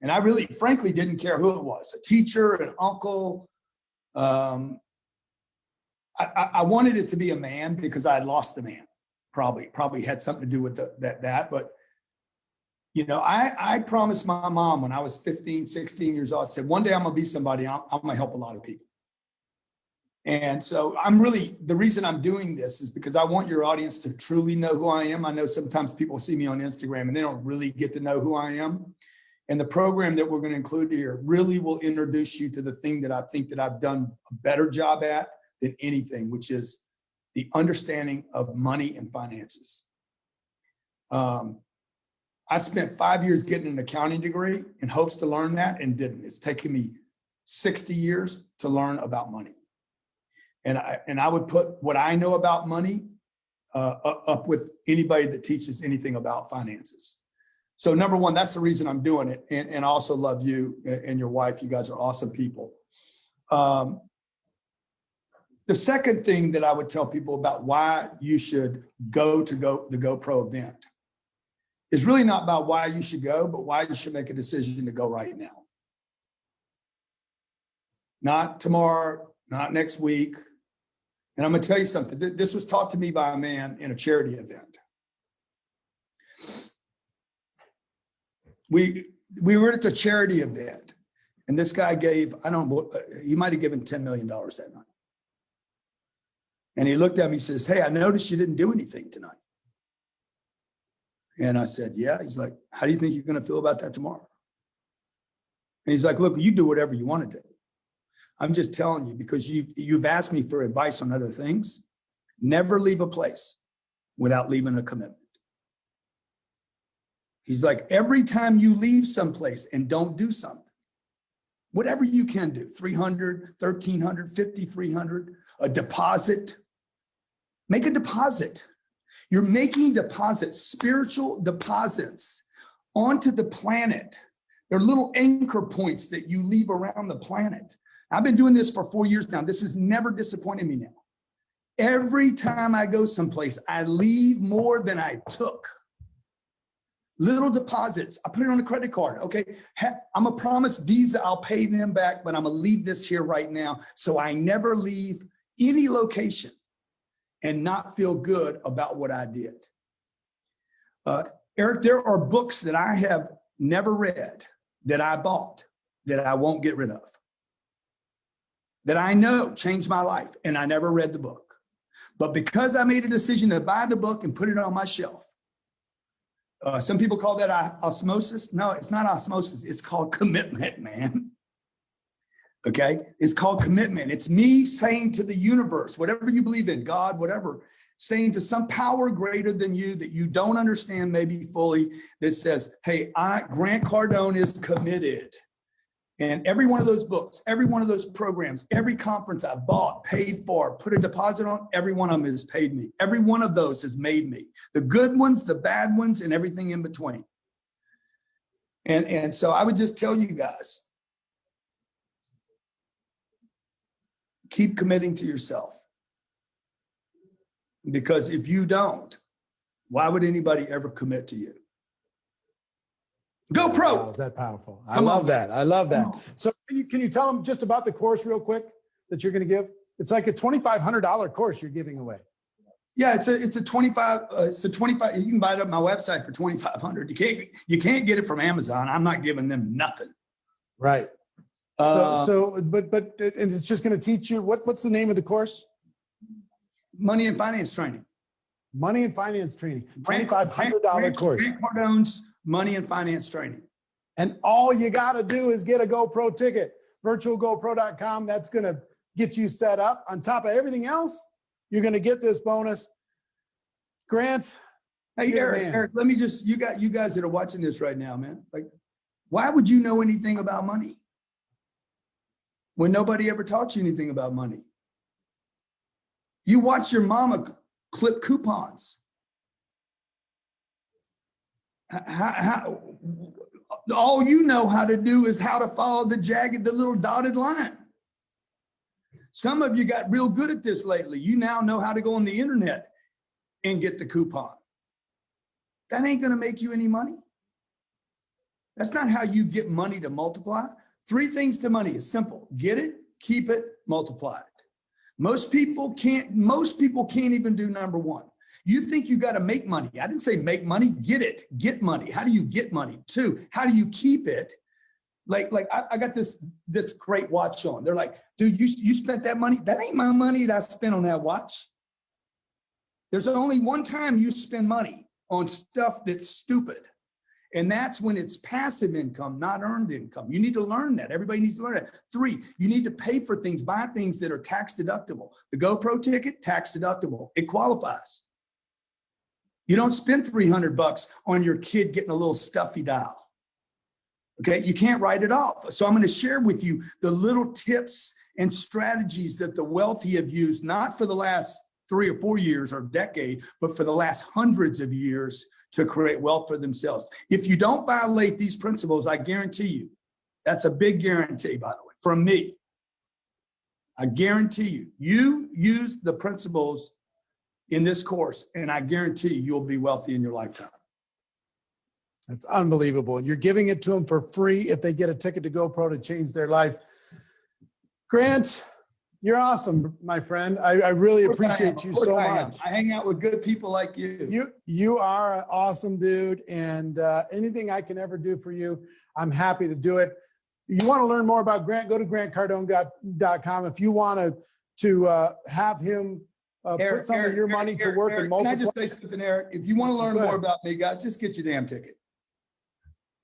And I really, frankly, didn't care who it was, a teacher, an uncle. I wanted it to be a man because I had lost the man. Probably had something to do with that. But, I promised my mom when I was 15, 16 years old, I said, one day I'm going to be somebody, I'm going to help a lot of people. And so the reason I'm doing this is because I want your audience to truly know who I am. I know sometimes people see me on Instagram and they don't really get to know who I am. And the program that we're going to include here really will introduce you to the thing that I think that I've done a better job at than anything, which is the understanding of money and finances. I spent 5 years getting an accounting degree in hopes to learn that and didn't. It's taken me 60 years to learn about money. And I would put what I know about money up with anybody that teaches anything about finances. So number one, that's the reason I'm doing it. And I also love you and your wife. You guys are awesome people. The second thing that I would tell people about why you should go to the GoPro event is really not about why you should go, but why you should make a decision to go right now. Not tomorrow, not next week. And I'm going to tell you something. This was taught to me by a man in a charity event. We were at the charity event, and this guy gave, he might have given $10 million that night. And he looked at me and says, hey, I noticed you didn't do anything tonight. And I said, yeah. He's like, how do you think you're going to feel about that tomorrow? And he's like, look, you do whatever you want to do. I'm just telling you, because you've asked me for advice on other things. Never leave a place without leaving a commitment. He's like, every time you leave someplace and don't do something, whatever you can do, 300, 1,300, 5,300, a deposit, make a deposit. You're making deposits, spiritual deposits onto the planet. They're little anchor points that you leave around the planet. I've been doing this for 4 years now. This has never disappointed me now. Every time I go someplace, I leave more than I took. Little deposits. I put it on a credit card. Okay. I'm a promise Visa. I'll pay them back, but I'm going to leave this here right now. So I never leave any location and not feel good about what I did. Eric, there are books that I have never read that I bought that I won't get rid of, that I know changed my life, and I never read the book. But because I made a decision to buy the book and put it on my shelf, some people call that osmosis. No, it's not osmosis. It's called commitment, man. Okay? It's called commitment. It's me saying to the universe, whatever you believe in, God, whatever, saying to some power greater than you that you don't understand maybe fully, that says, hey, Grant Cardone is committed. And every one of those books, every one of those programs, every conference I bought, paid for, put a deposit on, every one of them has paid me. Every one of those has made me. The good ones, the bad ones, and everything in between. And so I would just tell you guys, keep committing to yourself. Because if you don't, why would anybody ever commit to you? Go pro. Wow, is that powerful? I love that. I love that. So can you tell them just about the course real quick that you're going to give? It's like a $2,500 course you're giving away. Yeah, it's a 25. It's a 25. You can buy it on my website for $2,500. You can't get it from Amazon. I'm not giving them nothing. Right. But it's just going to teach you what's the name of the course? Money and finance training. Money and finance training. $2,500 course. Grant Cardone's Money and Finance Training. And all you got to do is get a GoPro ticket. virtualgopro.com. That's going to get you set up. On top of everything else, you're going to get this bonus. Grant. Hey, Eric, let me just, you guys that are watching this right now, man, like, why would you know anything about money when nobody ever taught you anything about money? You watch your mama clip coupons. All you know how to do is how to follow the little dotted line. Some of you got real good at this lately. You now know how to go on the internet and get the coupon. That ain't gonna make you any money. That's not how you get money to multiply. 3 things to money is simple. Get it, keep it, multiply it. Most people can't even do number 1. You think you got to make money. I didn't say make money, get it, get money. How do you get money? 2, how do you keep it? Like I got this great watch on. They're like, dude, you spent that money? That ain't my money that I spent on that watch. There's only one time you spend money on stuff that's stupid. And that's when it's passive income, not earned income. You need to learn that. Everybody needs to learn that. 3, you need to pay for things, buy things that are tax deductible. The GoPro ticket, tax deductible. It qualifies. You don't spend $300 on your kid getting a little stuffy doll. Okay, you can't write it off. So I'm going to share with you the little tips and strategies that the wealthy have used, not for the last 3 or 4 years or decade, but for the last hundreds of years to create wealth for themselves. If you don't violate these principles, I guarantee you, that's a big guarantee, by the way, from me. I guarantee you, you use the principles in this course, and I guarantee you'll be wealthy in your lifetime. That's unbelievable. And you're giving it to them for free if they get a ticket to GoPro to change their life. Grant, you're awesome, my friend. I really appreciate you so much. I hang out with good people like you. You are an awesome dude, and anything I can ever do for you, I'm happy to do it. You want to learn more about Grant, go to grantcardone.com. If you want to have him put some of your money to work and multiply. Can I just say something, Eric? If you want to learn more about me, guys, just get your damn ticket.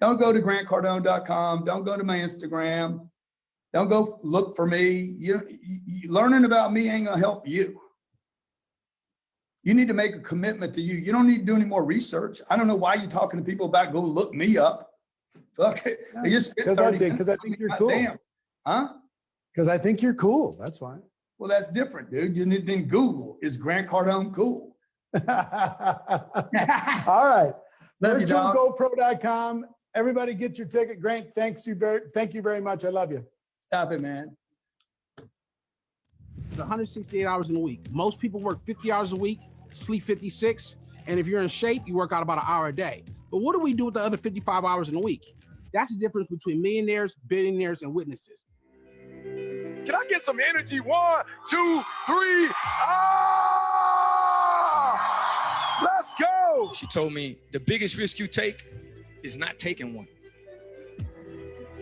Don't go to grantcardone.com. Don't go to my Instagram. Don't go look for me. Learning about me ain't gonna help you. You need to make a commitment to you. You don't need to do any more research. I don't know why you're talking to people about go look me up. Fuck it. Because I think you're cool. Damn. Huh? Because I think you're cool. That's why. Well, that's different, dude. You need to Google, is Grant Cardone cool? All right. virtualgopro.com. Everybody get your ticket. Grant, thank you very much. I love you. Stop it, man. It's 168 hours in a week. Most people work 50 hours a week, sleep 56. And if you're in shape, you work out about an hour a day. But what do we do with the other 55 hours in a week? That's the difference between millionaires, billionaires, and witnesses. Can I get some energy? 1, 2, 3. Ah! Let's go. She told me the biggest risk you take is not taking one.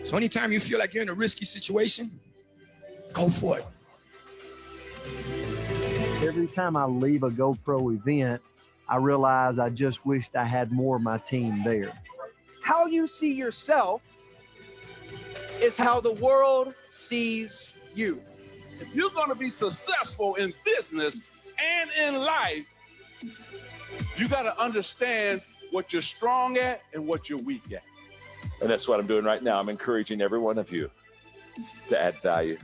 So anytime you feel like you're in a risky situation, go for it. Every time I leave a GoPro event, I realize I just wished I had more of my team there. How you see yourself is how the world sees you. If you're going to be successful in business and in life, you got to understand what you're strong at and what you're weak at. And that's what I'm doing right now. I'm encouraging every one of you to add value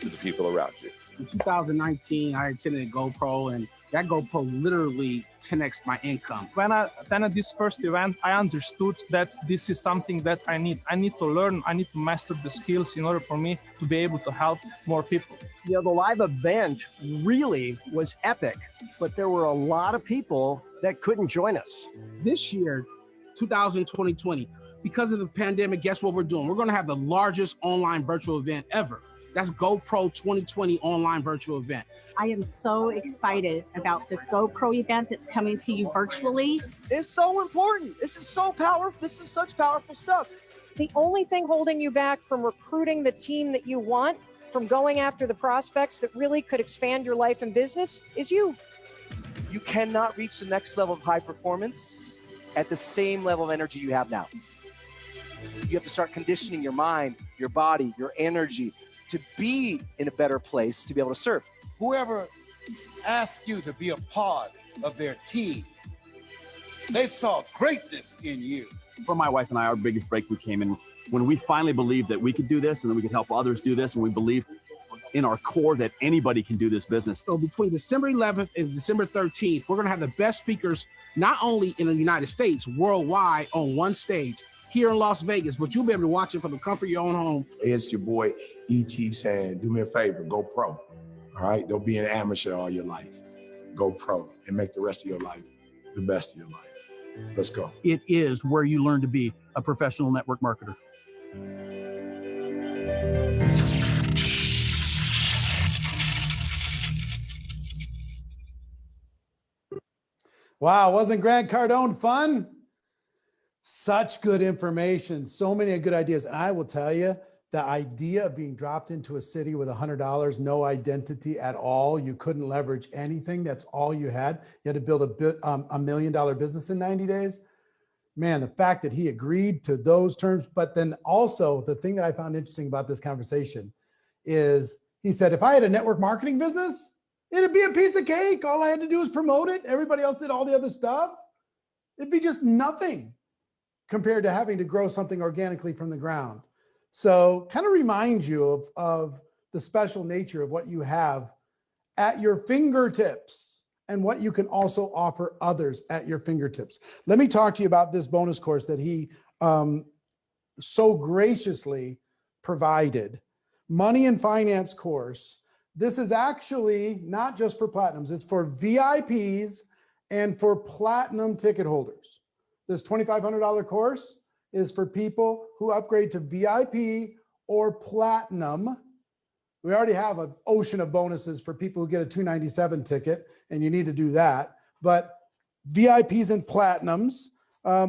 to the people around you. In 2019, I attended a GoPro, and that GoPro literally 10x my income. When I attended this first event, I understood that this is something that I need. I need to learn, I need to master the skills in order for me to be able to help more people. You know, the live event really was epic, but there were a lot of people that couldn't join us. This year, 2020, because of the pandemic, guess what we're doing? We're going to have the largest online virtual event ever. That's GoPro 2020 online virtual event. I am so excited about the GoPro event that's coming to you virtually. It's so important. This is so powerful. This is such powerful stuff. The only thing holding you back from recruiting the team that you want, from going after the prospects that really could expand your life and business, is you. You cannot reach the next level of high performance at the same level of energy you have now. You have to start conditioning your mind, your body, your energy to be in a better place to be able to serve. Whoever asked you to be a part of their team, they saw greatness in you. For my wife and I, our biggest breakthrough came in when we finally believed that we could do this and that we could help others do this, and we believed in our core that anybody can do this business. So between December 11th and December 13th, we're going to have the best speakers, not only in the United States, worldwide, on one stage here in Las Vegas, but you'll be able to watch it from the comfort of your own home. It's your boy E.T. saying, do me a favor, go pro. All right, don't be an amateur all your life. Go pro and make the rest of your life the best of your life. Let's go. It is where you learn to be a professional network marketer. Wow, wasn't Grant Cardone fun? Such good information, so many good ideas. And I will tell you, the idea of being dropped into a city with $100, no identity at all, you couldn't leverage anything, that's all you had. You had to build a $1 million business in 90 days. Man, the fact that he agreed to those terms, but then also the thing that I found interesting about this conversation is he said, if I had a network marketing business, it'd be a piece of cake. All I had to do was promote it. Everybody else did all the other stuff. It'd be just nothing compared to having to grow something organically from the ground. So kind of reminds you of the special nature of what you have at your fingertips and what you can also offer others at your fingertips. Let me talk to you about this bonus course that he so graciously provided. Money and Finance course. This is actually not just for platinums, it's for VIPs and for platinum ticket holders. This $2,500 course is for people who upgrade to VIP or platinum. We already have an ocean of bonuses for people who get a $297 ticket, and you need to do that. But VIPs and platinums.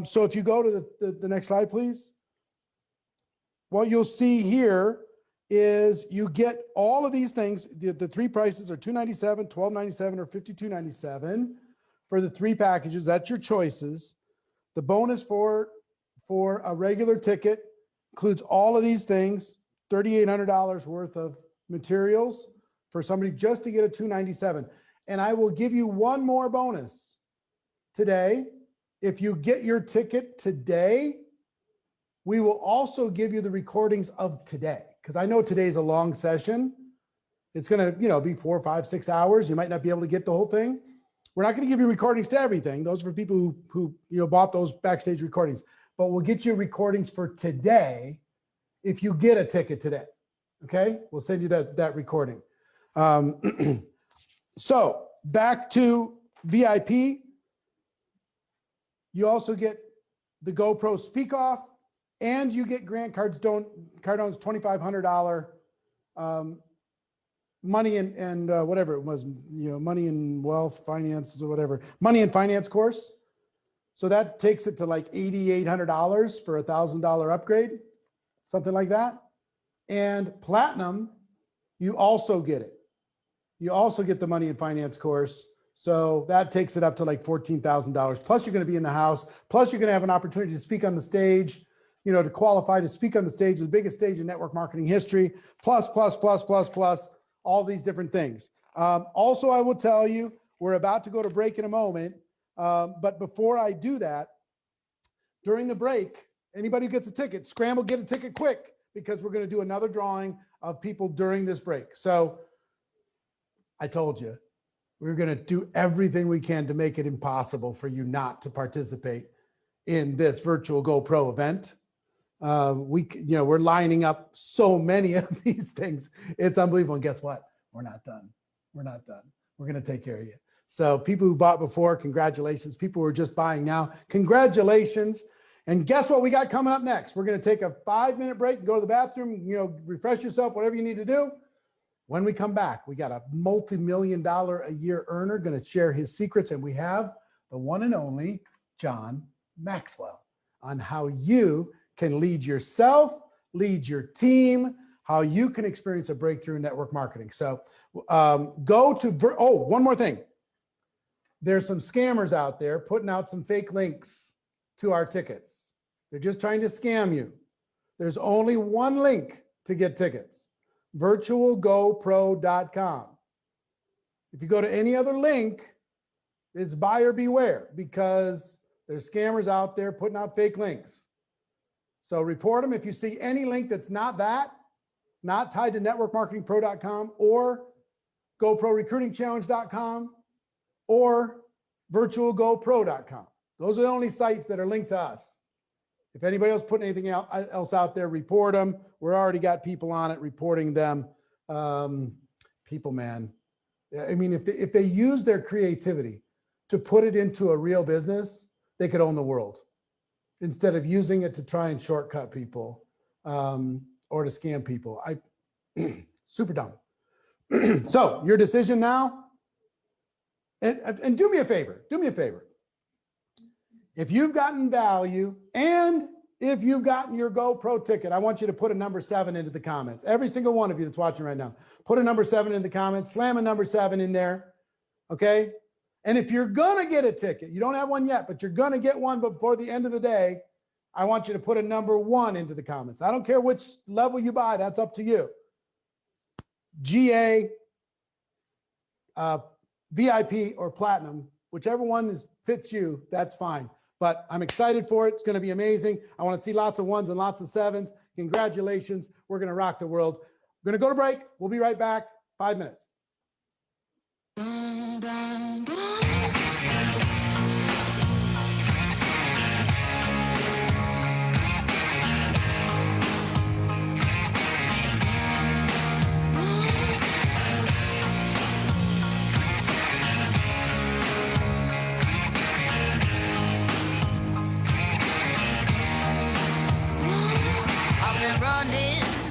So if you go to the next slide, please. What you'll see here is you get all of these things. The three prices are $297, $1297, or $5297 for the three packages. That's your choices. The bonus for a regular ticket includes all of these things, $3,800 worth of materials for somebody just to get a $297. And I will give you one more bonus today. If you get your ticket today, we will also give you the recordings of today. Because I know today's a long session. It's going to, be 4, 5, 6 hours. You might not be able to get the whole thing. We're not going to give you recordings to everything. Those are for people who bought those backstage recordings. But we'll get you recordings for today if you get a ticket today. Okay? We'll send you that recording. So back to VIP. You also get the GoPro Speak Off, and you get Grant Cardone's $2,500 money and whatever it was, money and wealth finances or whatever, money and finance course. So that takes it to like $8,800 for $1,000 upgrade, something like that. And platinum, you also get it. You also get the money and finance course. So that takes it up to like $14,000. Plus you're going to be in the house. Plus you're going to have an opportunity to speak on the stage, to qualify to speak on the stage, the biggest stage in network marketing history, plus, all these different things. Also, I will tell you, we're about to go to break in a moment. But before I do that, during the break, anybody who gets a ticket, scramble, get a ticket quick, because we're going to do another drawing of people during this break. So I told you, we're going to do everything we can to make it impossible for you not to participate in this virtual GoPro event. We're lining up so many of these things. It's unbelievable. And guess what? We're not done. We're not done. We're going to take care of you. So people who bought before, congratulations. People who are just buying now, congratulations. And guess what we got coming up next? We're going to take a 5-minute break and go to the bathroom, refresh yourself, whatever you need to do. When we come back, we got a multi-million-dollar a year earner going to share his secrets. And we have the one and only John Maxwell on how you can lead yourself, lead your team, how you can experience a breakthrough in network marketing. So one more thing. There's some scammers out there putting out some fake links to our tickets. They're just trying to scam you. There's only one link to get tickets, virtualgopro.com. If you go to any other link, it's buyer beware, because there's scammers out there putting out fake links. So report them. If you see any link that's not tied to networkmarketingpro.com or GoProRecruitingChallenge.com or virtualgopro.com. Those are the only sites that are linked to us. If anybody else putting anything else out there, report them. We're already got people on it reporting them. People, man. I mean, if they use their creativity to put it into a real business, they could own the world, instead of using it to try and shortcut people or to scam people. Super dumb. So your decision now, and do me a favor. If you've gotten value and if you've gotten your GoPro ticket, I want you to put a number 7 into the comments. Every single one of you that's watching right now, put a number 7 in the comments, slam a number 7 in there. Okay. And if you're going to get a ticket, you don't have one yet, but you're going to get one before the end of the day, I want you to put a number 1 into the comments. I don't care which level you buy. That's up to you. GA, VIP, or platinum, whichever one fits you, that's fine. But I'm excited for it. It's going to be amazing. I want to see lots of 1s and lots of 7s. Congratulations. We're going to rock the world. We're going to go to break. We'll be right back. 5 minutes.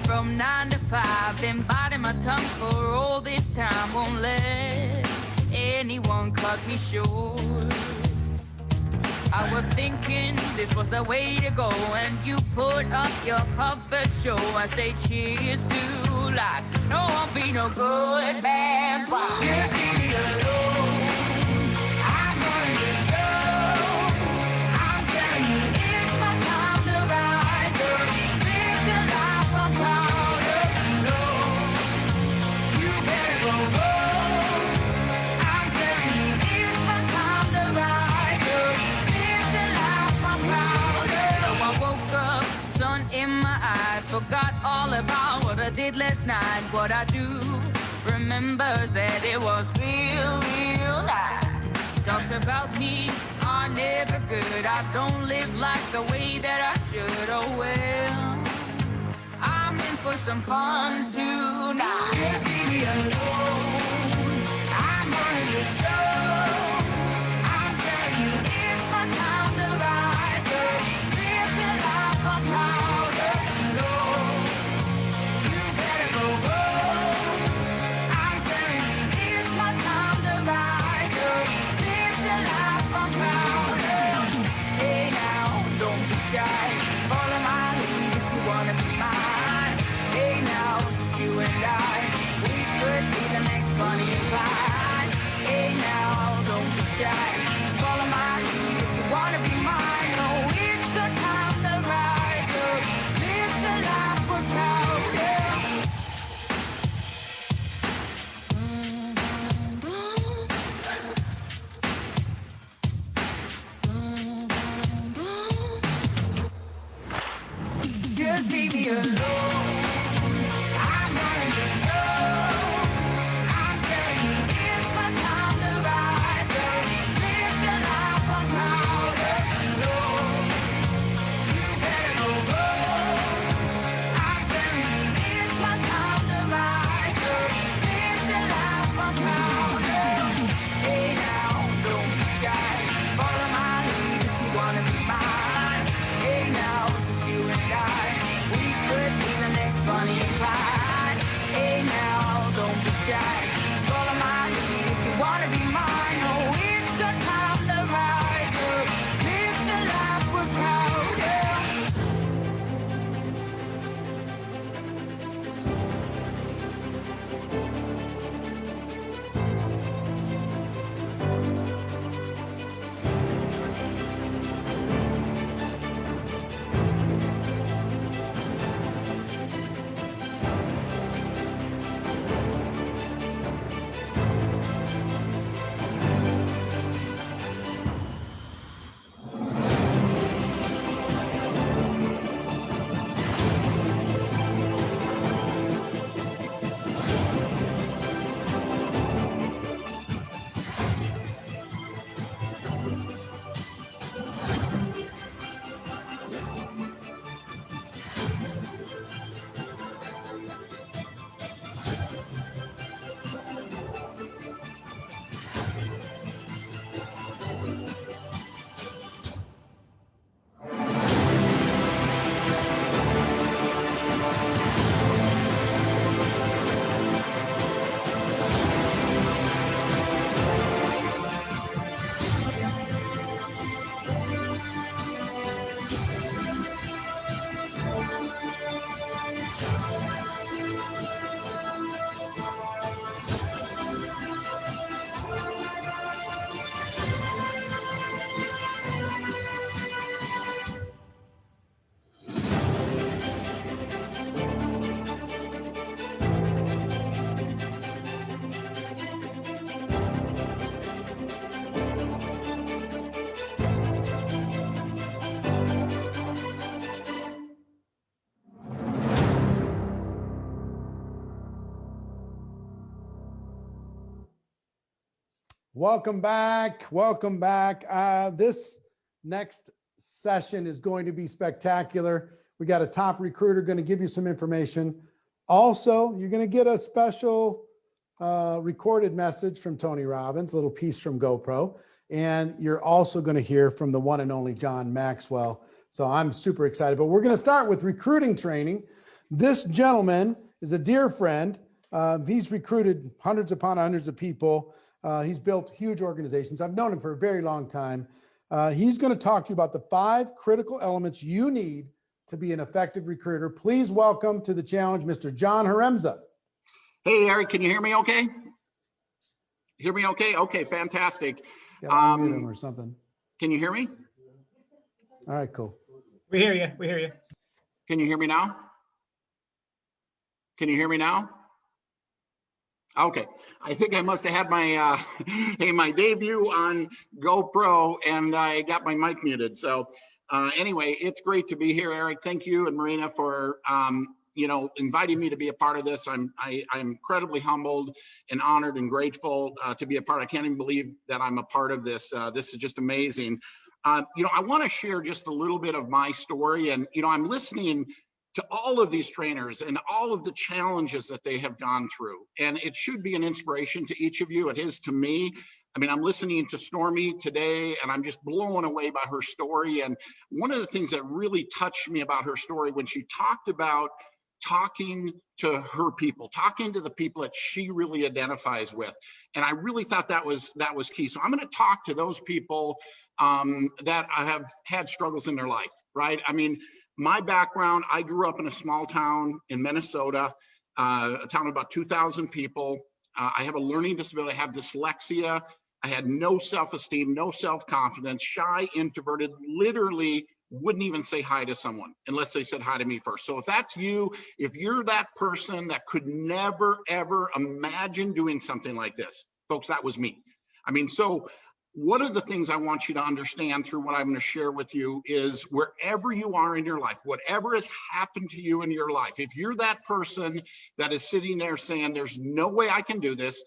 From 9 to 5, been biting my tongue for all this time. Won't let anyone cut me short. I was thinking this was the way to go, and you put up your puppet show. I say cheers to life. No, I'll be no good man's wife. Just leave me alone. I'm running the show. I'm telling you, it's my time to rise up. Live the life I'm proud of. No, you better go home. I'm telling you, it's my time to rise up. Live the life I'm proud of. So I woke up, sun in my eyes, forgot all about what I did last night. What I do, remember that it was real life. Talks about me are never good. I don't live life the way that I should. Oh well, I'm in for some fun tonight. Just leave me alone. I'm running the show. I'm telling you, it's my time to rise up. shy. Follow my lead if you wanna be mine. Oh, it's a time to rise up. Live the life we're proud of. Just leave me alone. I'm running the show. I'm telling you, it's my time to rise up. Live the life I'm proud of. No, you better go roll. I'm telling you, it's my time to rise up. Live the life I'm proud of. Hey now, don't be shy. Follow my lead if you wanna be mine. Hey now, it's you and I. We could be the next Bonnie and Clyde. Hey now, don't be shy. Follow my lead if you wanna be mine. Oh, it's a time to rise up. Live the life we're proud of. Welcome back. Welcome back. This next session is going to be spectacular. We got a top recruiter going to give you some information. Also, you're going to get a special recorded message from Tony Robbins, a little piece from GoPro. And you're also going to hear from the one and only John Maxwell. So I'm super excited. But we're going to start with recruiting training. This gentleman is a dear friend. He's recruited hundreds upon hundreds of people. He's built huge organizations. I've known him for a very long time. He's going to talk to you about the 5 critical elements you need to be an effective recruiter. Please welcome to the challenge, Mr. John Haremza. Hey, Eric, can you hear me okay? Hear me okay? Okay, fantastic. Unmute him or something. Can you hear me? All right, cool. We hear you. We hear you. Can you hear me now? Can you hear me now? Okay, I think I must have had my my debut on GoPro and I got my mic muted. So anyway, it's great to be here, Eric. Thank you and Marina for inviting me to be a part of this. I'm incredibly humbled and honored and grateful to be a part. I can't even believe that I'm a part of this. This is just amazing. I want to share just a little bit of my story, and I'm listening to all of these trainers and all of the challenges that they have gone through. And it should be an inspiration to each of you. It is to me. I mean, I'm listening to Stormy today and I'm just blown away by her story. And one of the things that really touched me about her story when she talked about talking to her people, talking to the people that she really identifies with. And I really thought that was key. So I'm going to talk to those people that have had struggles in their life, right? I mean, my background, I grew up in a small town in Minnesota, a town of about 2,000 people. I have a learning disability, I have dyslexia. I had no self-esteem, no self-confidence, shy, introverted, literally wouldn't even say hi to someone unless they said hi to me first. So if that's you, if you're that person that could never, ever imagine doing something like this, folks, that was me. I mean, so one of the things I want you to understand through what I'm going to share with you is wherever you are in your life, whatever has happened to you in your life, if you're that person that is sitting there saying, there's no way I can do this,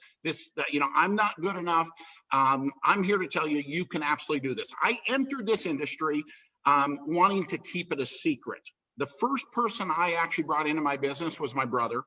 I'm not good enough. I'm here to tell you, you can absolutely do this. I entered this industry wanting to keep it a secret. The first person I actually brought into my business was my brother.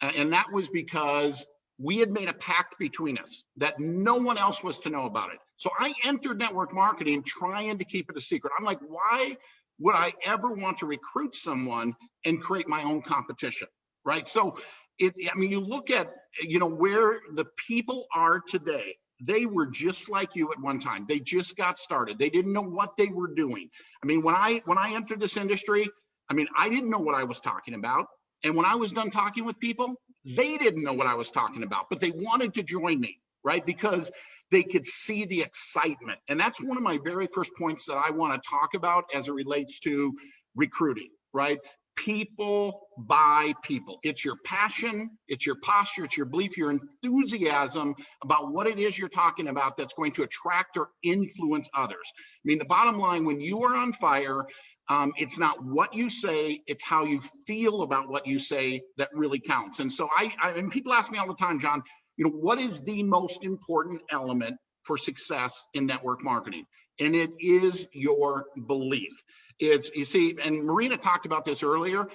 And that was because we had made a pact between us that no one else was to know about it. So I entered network marketing trying to keep it a secret. I'm like, why would I ever want to recruit someone and create my own competition, right? So you look at, where the people are today. They were just like you at one time. They just got started. They didn't know what they were doing. I mean, when I entered this industry, I didn't know what I was talking about. And when I was done talking with people, they didn't know what I was talking about, but they wanted to join me, right? Because they could see the excitement. And that's one of my very first points that I want to talk about as it relates to recruiting, right? People buy people. It's your passion, it's your posture, it's your belief, your enthusiasm about what it is you're talking about that's going to attract or influence others. I mean, the bottom line, when you are on fire, it's not what you say, it's how you feel about what you say that really counts. And so and people ask me all the time, John, what is the most important element for success in network marketing? And it is your belief. It's, you see, and Marina talked about this earlier,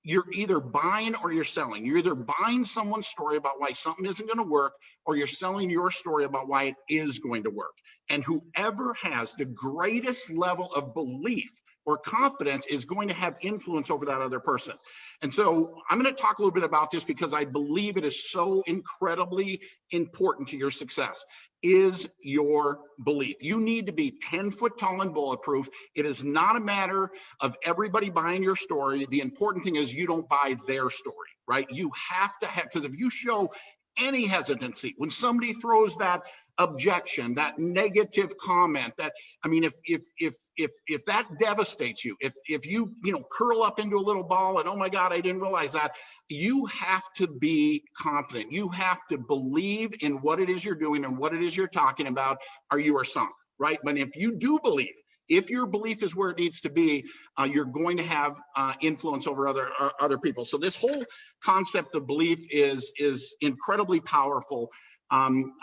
you're either buying or you're selling. You're either buying someone's story about why something isn't going to work, or you're selling your story about why it is going to work. And whoever has the greatest level of belief or confidence is going to have influence over that other person. And so I'm going to talk a little bit about this because I believe it is so incredibly important to your success, is your belief. You need to be 10 foot tall and bulletproof. It is not a matter of everybody buying your story. The important thing is you don't buy their story, right? You have to have, because if you show any hesitancy, when somebody throws that objection, that negative comment, that, I mean, if that devastates you, if you curl up into a little ball and, oh my God, I didn't realize that, you have to be confident. You have to believe in what it is you're doing and what it is you're talking about, or you are sunk, right? But if you do believe, if your belief is where it needs to be, you're going to have influence over other people. So this whole concept of belief is incredibly powerful.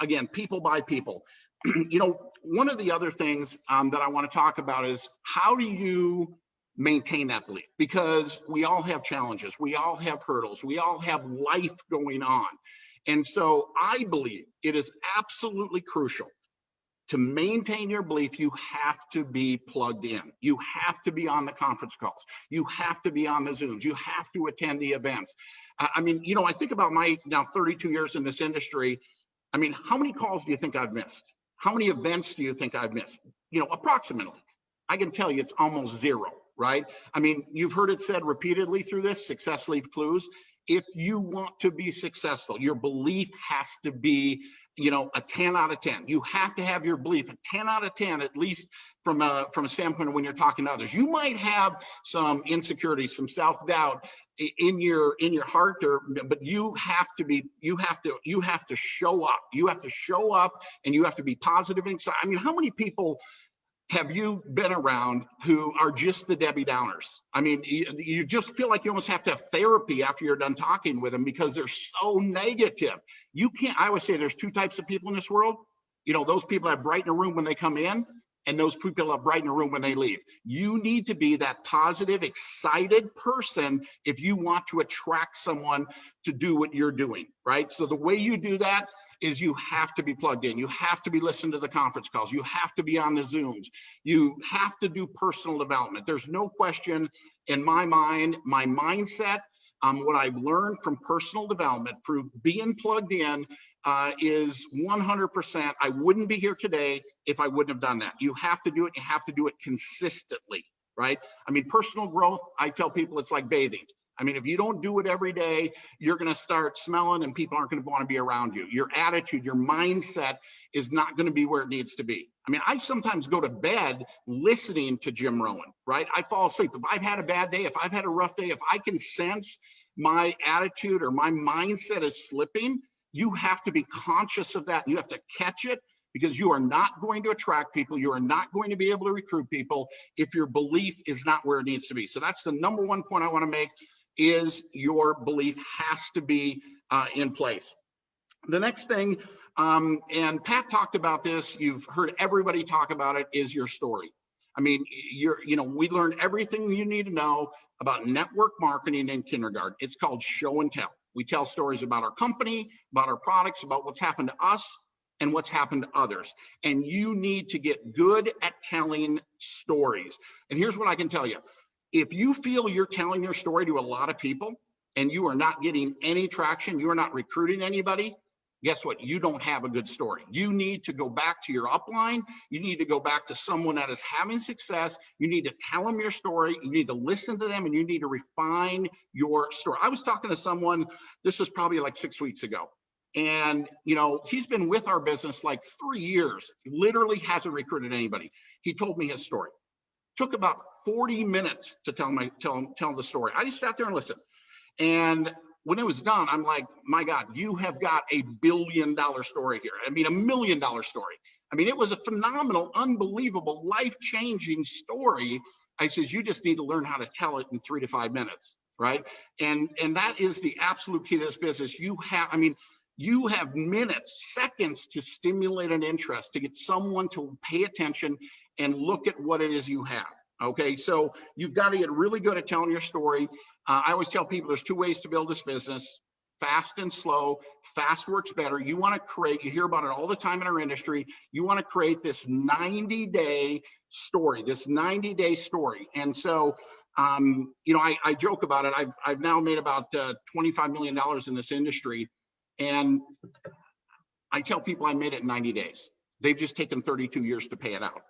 Again, people buy people. One of the other things that I want to talk about is, how do you maintain that belief? Because we all have challenges, we all have hurdles, we all have life going on. And so I believe it is absolutely crucial to maintain your belief. You have to be plugged in. You have to be on the conference calls. You have to be on the Zooms. You have to attend the events. I mean, I think about my now 32 years in this industry. I mean, how many calls do you think I've missed? How many events do you think I've missed? Approximately. I can tell you it's almost zero, right? I mean, you've heard it said repeatedly through this, success leaves clues. If you want to be successful, your belief has to be a 10 out of 10. You have to have your belief a 10 out of 10, at least from a standpoint of when you're talking to others. You might have some insecurities, some self-doubt in your heart, but you have to show up. You have to show up, and you have to be positive inside. I mean, how many people have you been around who are just the Debbie Downers? I mean, you just feel like you almost have to have therapy after you're done talking with them because they're so negative. I always say there's two types of people in this world. Those people that brighten a room when they come in, and those people that brighten a room when they leave. You need to be that positive, excited person if you want to attract someone to do what you're doing, right? So the way you do that is you have to be plugged in. You have to be listening to the conference calls. You have to be on the Zooms. You have to do personal development. There's no question in my mind, my mindset, what I've learned from personal development through being plugged in is 100%. I wouldn't be here today if I wouldn't have done that. You have to do it. You have to do it consistently, right? I mean, personal growth, I tell people it's like bathing. I mean, if you don't do it every day, you're going to start smelling and people aren't going to want to be around you. Your attitude, your mindset is not going to be where it needs to be. I mean, I sometimes go to bed listening to Jim Rohn, right? I fall asleep. If I've had a bad day, if I've had a rough day, if I can sense my attitude or my mindset is slipping, you have to be conscious of that. You have to catch it, because you are not going to attract people. You are not going to be able to recruit people if your belief is not where it needs to be. So that's the number one point I want to make, is your belief has to be in place. The next thing, and Pat talked about this, you've heard everybody talk about it, is your story. I mean, we learned everything you need to know about network marketing in kindergarten. It's called show and tell. We tell stories about our company, about our products, about what's happened to us and what's happened to others. And you need to get good at telling stories. And here's what I can tell you. If you feel you're telling your story to a lot of people and you are not getting any traction, you are not recruiting anybody, guess what? You don't have a good story. You need to go back to your upline. You need to go back to someone that is having success. You need to tell them your story. You need to listen to them, and you need to refine your story. I was talking to someone, this was probably like 6 weeks ago. And, he's been with our business like 3 years, literally hasn't recruited anybody. He told me his story. Took about 40 minutes to tell the story. I just sat there and listened. And when it was done, I'm like, my God, you have got a $1 billion story here. I mean, $1 million story. I mean, it was a phenomenal, unbelievable, life-changing story. I says, you just need to learn how to tell it in 3 to 5 minutes, right? And that is the absolute key to this business. You have minutes, seconds to stimulate an interest, to get someone to pay attention and look at what it is you have. Okay, so you've got to get really good at telling your story. I always tell people there's 2 ways to build this business: fast and slow. Fast works better. You want to create, you hear about it all the time in our industry, you want to create this 90-day story, And so, I joke about it. I've now made about $25 million in this industry. And I tell people I made it in 90 days. They've just taken 32 years to pay it out.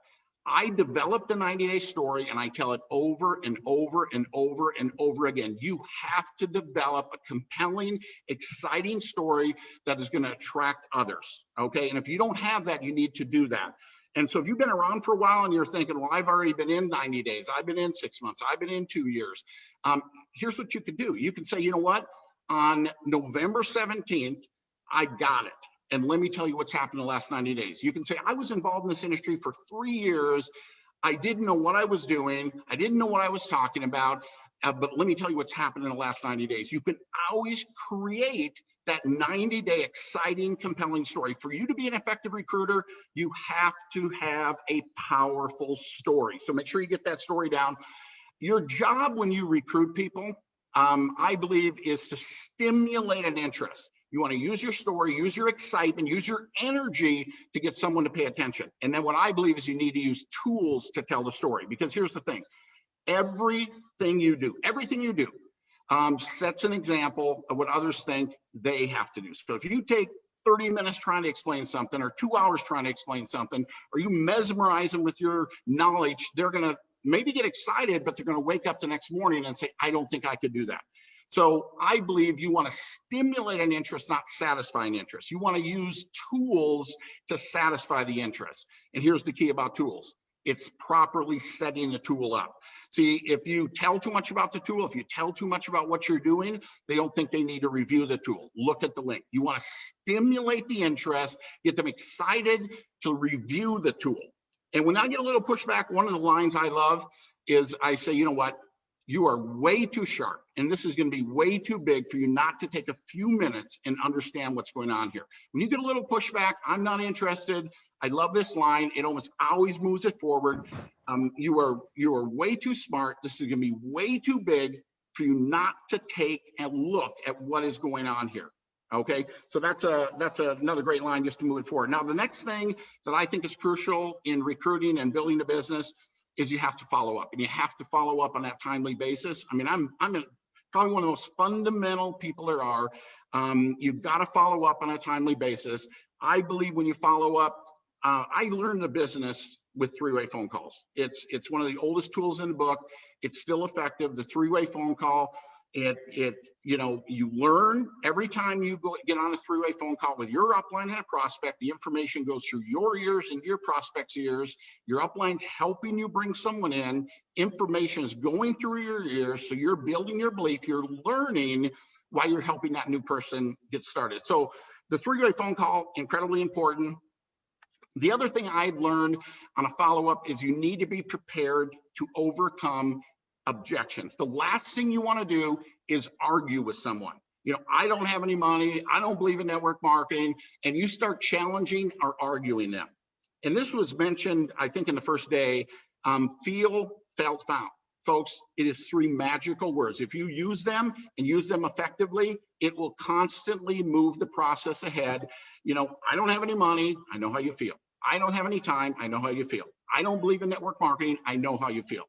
I developed a 90-day story, and I tell it over and over and over and over again. You have to develop a compelling, exciting story that is going to attract others, okay? And if you don't have that, you need to do that. And so if you've been around for a while and you're thinking, well, I've already been in 90 days, I've been in 6 months, I've been in 2 years, here's what you could do. You can say, you know what? On November 17th, I got it. And let me tell you what's happened in the last 90 days. You can say, I was involved in this industry for 3 years. I didn't know what I was doing. I didn't know what I was talking about. But let me tell you what's happened in the last 90 days. You can always create that 90-day exciting, compelling story. For you to be an effective recruiter, you have to have a powerful story. So make sure you get that story down. Your job when you recruit people, I believe, is to stimulate an interest. You want to use your story, use your excitement, use your energy to get someone to pay attention. And then what I believe is you need to use tools to tell the story. Because here's the thing, everything you do sets an example of what others think they have to do. So if you take 30 minutes trying to explain something, or 2 hours trying to explain something, or you mesmerize them with your knowledge, they're going to maybe get excited, but they're going to wake up the next morning and say, I don't think I could do that. So I believe you want to stimulate an interest, not satisfy an interest. You want to use tools to satisfy the interest. And here's the key about tools. It's properly setting the tool up. See, if you tell too much about the tool, if you tell too much about what you're doing, they don't think they need to review the tool. Look at the link. You want to stimulate the interest, get them excited to review the tool. And when I get a little pushback, one of the lines I love is I say, you know what? You are way too sharp, and this is going to be way too big for you not to take a few minutes and understand what's going on here. When you get a little pushback, I'm not interested. I love this line. It almost always moves it forward. You are way too smart. This is going to be way too big for you not to take a look at what is going on here. Okay, so that's another great line just to move it forward. Now, the next thing that I think is crucial in recruiting and building a business is you have to follow up, and you have to follow up on that timely basis. I mean, I'm probably one of the most fundamental people there are. You've got to follow up on a timely basis. I believe when you follow up, I learned the business with 3-way phone calls. It's one of the oldest tools in the book. It's still effective. The 3-way phone call. You learn every time you get on a three-way phone call with your upline and a prospect. The information goes through your ears and your prospect's ears. Your upline's helping you bring someone in. Information is going through your ears, so you're building your belief. You're learning while you're helping that new person get started. So the three-way phone call, incredibly important. The other thing I've learned on a follow-up is you need to be prepared to overcome objections. The last thing you want to do is argue with someone. I don't have any money. I don't believe in network marketing. And you start challenging or arguing them. And this was mentioned, I think, in the first day, feel, felt, found. Folks, it is 3 magical words. If you use them and use them effectively, it will constantly move the process ahead. I don't have any money. I know how you feel. I don't have any time. I know how you feel. I don't believe in network marketing. I know how you feel.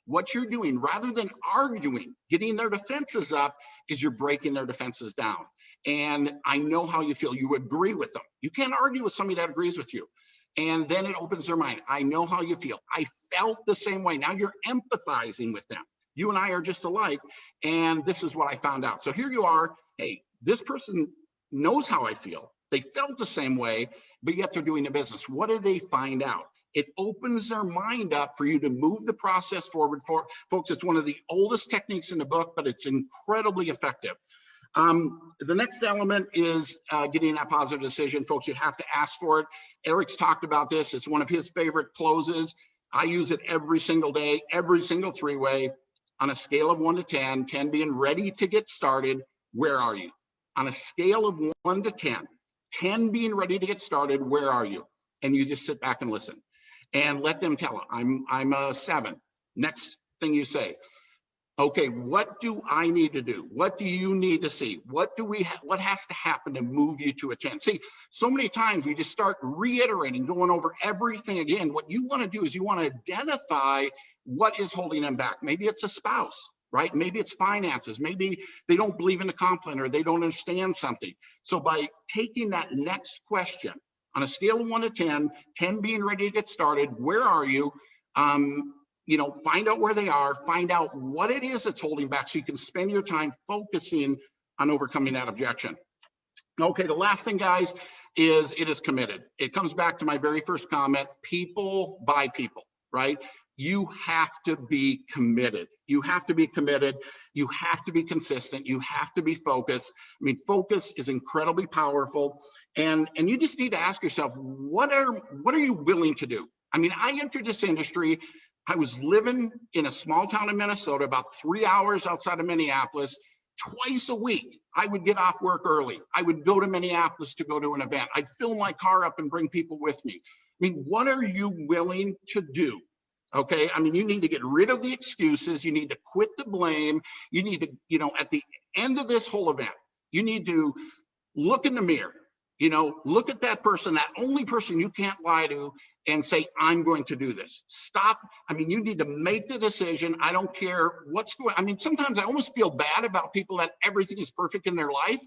What you're doing, rather than arguing, getting their defenses up, is you're breaking their defenses down. And I know how you feel. You agree with them. You can't argue with somebody that agrees with you. And then it opens their mind. I know how you feel. I felt the same way. Now you're empathizing with them. You and I are just alike. And this is what I found out. So here you are. Hey, this person knows how I feel. They felt the same way, but yet they're doing the business. What did they find out? It opens their mind up for you to move the process forward. Folks, it's one of the oldest techniques in the book, but it's incredibly effective. The next element is getting that positive decision. Folks, you have to ask for it. Eric's talked about this. It's one of his favorite closes. I use it every single day, every single three-way. On a scale of 1 to 10, 10 being ready to get started, where are you? On a scale of 1 to 10, 10 being ready to get started, where are you? And you just sit back and listen and let them tell it. I'm a 7. Next thing you say, okay, what do I need to do? What do you need to see? What has to happen to move you to a 10? See, so many times we just start reiterating, going over everything again. What you want to do is you want to identify what is holding them back. Maybe it's a spouse, right? Maybe it's finances. Maybe they don't believe in the comp plan or they don't understand something. So by taking that next question, on a scale of 1 to 10, 10 being ready to get started, where are you? Find out where they are, find out what it is that's holding back so you can spend your time focusing on overcoming that objection. Okay, the last thing, guys, is it is committed. It comes back to my very first comment, people buy people, right? You have to be committed. You have to be committed. You have to be consistent. You have to be focused. I mean, focus is incredibly powerful. And you just need to ask yourself, what are you willing to do? I mean, I entered this industry. I was living in a small town in Minnesota, about 3 hours outside of Minneapolis. Twice a week, I would get off work early. I would go to Minneapolis to go to an event. I'd fill my car up and bring people with me. I mean, what are you willing to do? Okay, I mean, you need to get rid of the excuses. You need to quit the blame. You need to, at the end of this whole event, you need to look in the mirror, look at that person, that only person you can't lie to, and say, I'm going to do this. Stop. I mean, you need to make the decision. I don't care what's going on. I mean, sometimes I almost feel bad about people that everything is perfect in their life.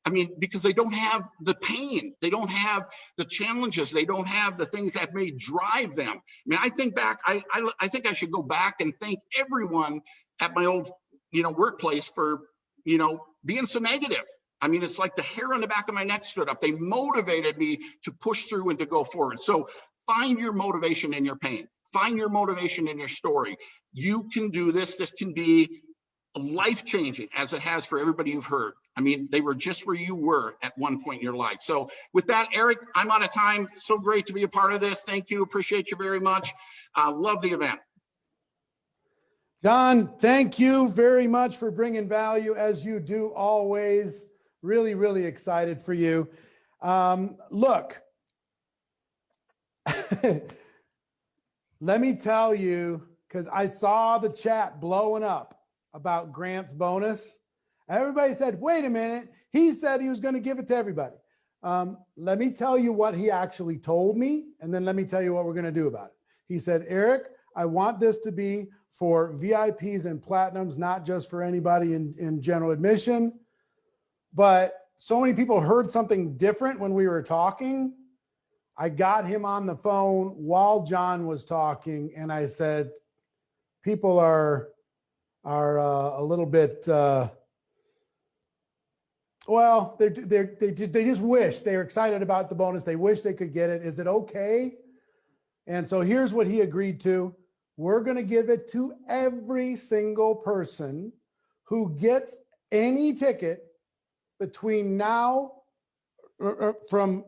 I mean, because they don't have the pain, they don't have the challenges, they don't have the things that may drive them. I mean, I think back, I think I should go back and thank everyone at my old, workplace for, being so negative. I mean, it's like the hair on the back of my neck stood up. They motivated me to push through and to go forward. So find your motivation in your pain. Find your motivation in your story. You can do this. This can be life-changing, as it has for everybody you've heard. I mean, they were just where you were at one point in your life. So with that, Eric, I'm out of time. So great to be a part of this. Thank you. Appreciate you very much. Love the event. John, thank you very much for bringing value, as you do always. Really, really excited for you. Look, let me tell you, because I saw the chat blowing up about Grant's bonus. Everybody said, wait a minute, he said he was going to give it to everybody. Let me tell you what he actually told me, and then let me tell you what we're going to do about it. He said, Eric, I want this to be for VIPs and platinums, not just for anybody in general admission. But so many people heard something different when we were talking. I got him on the phone while John was talking, and I said, people are are a little bit, well, they just wish they were excited about the bonus. They wish they could get it. Is it okay? And so here's what he agreed to. We're going to give it to every single person who gets any ticket between now, from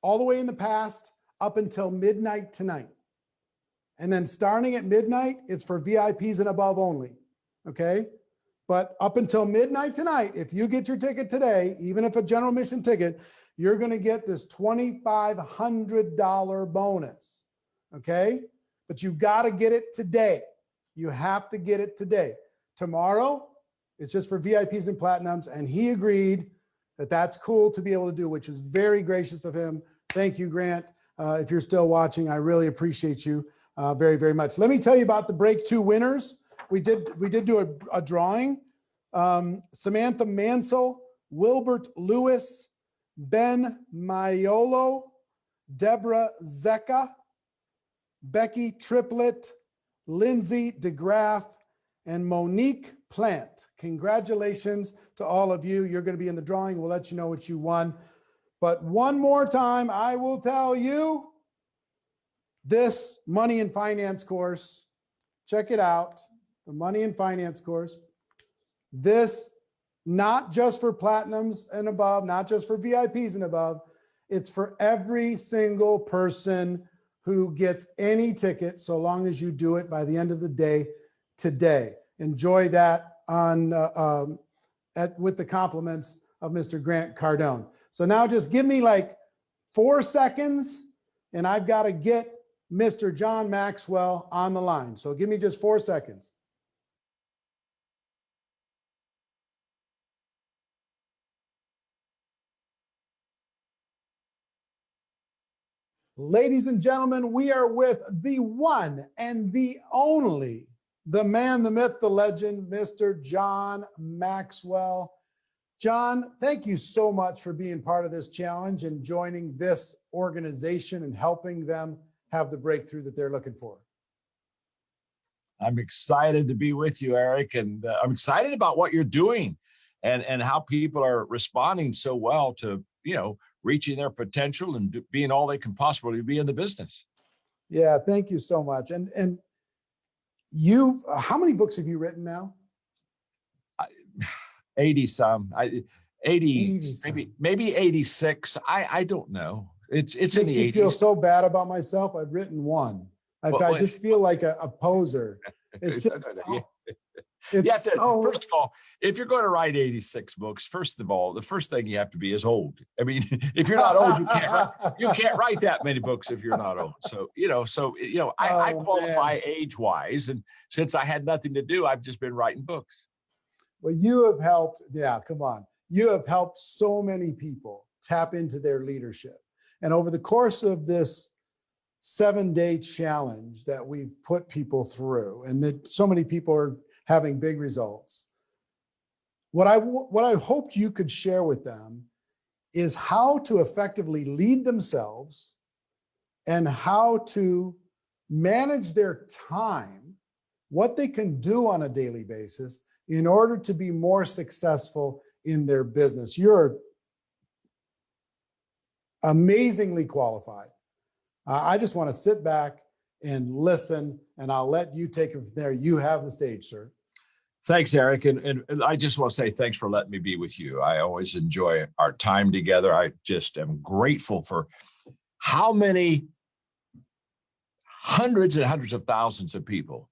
all the way in the past up until midnight tonight. And then starting at midnight, it's for VIPs and above only. Okay. But up until midnight tonight, if you get your ticket today, even if a general admission ticket, you're going to get this $2,500 bonus. Okay. But you got to get it today. You have to get it today. Tomorrow, it's just for VIPs and platinums. And he agreed that that's cool to be able to do, which is very gracious of him. Thank you, Grant. If you're still watching, I really appreciate you very, very much. Let me tell you about the Break 2 winners. We did do a drawing. Samantha Mansell, Wilbert Lewis, Ben Maiolo, Deborah Zecca, Becky Triplett, Lindsay DeGraff, and Monique Plant. Congratulations to all of you. You're going to be in the drawing. We'll let you know what you won. But one more time, I will tell you, this money and finance course, check it out, the money and finance course. This, not just for platinums and above, not just for VIPs and above, it's for every single person who gets any ticket, so long as you do it by the end of the day today. Enjoy that on with the compliments of Mr. Grant Cardone. So now just give me like 4 seconds and I've got to get Mr. John Maxwell on the line. So give me just 4 seconds. Ladies and gentlemen, we are with the one and the only, the man, the myth, the legend, Mr. John Maxwell. John, thank you so much for being part of this challenge and joining this organization and helping them have the breakthrough that they're looking for. I'm excited to be with you, Eric, and I'm excited about what you're doing and how people are responding so well to, reaching their potential and being all they can possibly be in the business. Yeah, thank you so much. And how many books have you written now? 80 some. 80 maybe 86. I don't know. It's in the 80s. I feel so bad about myself. I've written one. I just feel like a poser. It's just, you have to, first of all, if you're going to write 86 books, first of all, the first thing you have to be is old. I mean, if you're not old, you can't write that many books if you're not old. So, I qualify age-wise, and since I had nothing to do, I've just been writing books. Well, you have helped. Yeah, come on. You have helped so many people tap into their leadership. And over the course of this 7-day challenge that we've put people through, and that so many people are having big results, what I hoped you could share with them is how to effectively lead themselves and how to manage their time, what they can do on a daily basis in order to be more successful in their business. You're amazingly qualified. I just want to sit back and listen, and I'll let you take it from there. You have the stage, sir. Thanks, Eric. And I just want to say thanks for letting me be with you. I always enjoy our time together. I just am grateful for how many hundreds and hundreds of thousands of people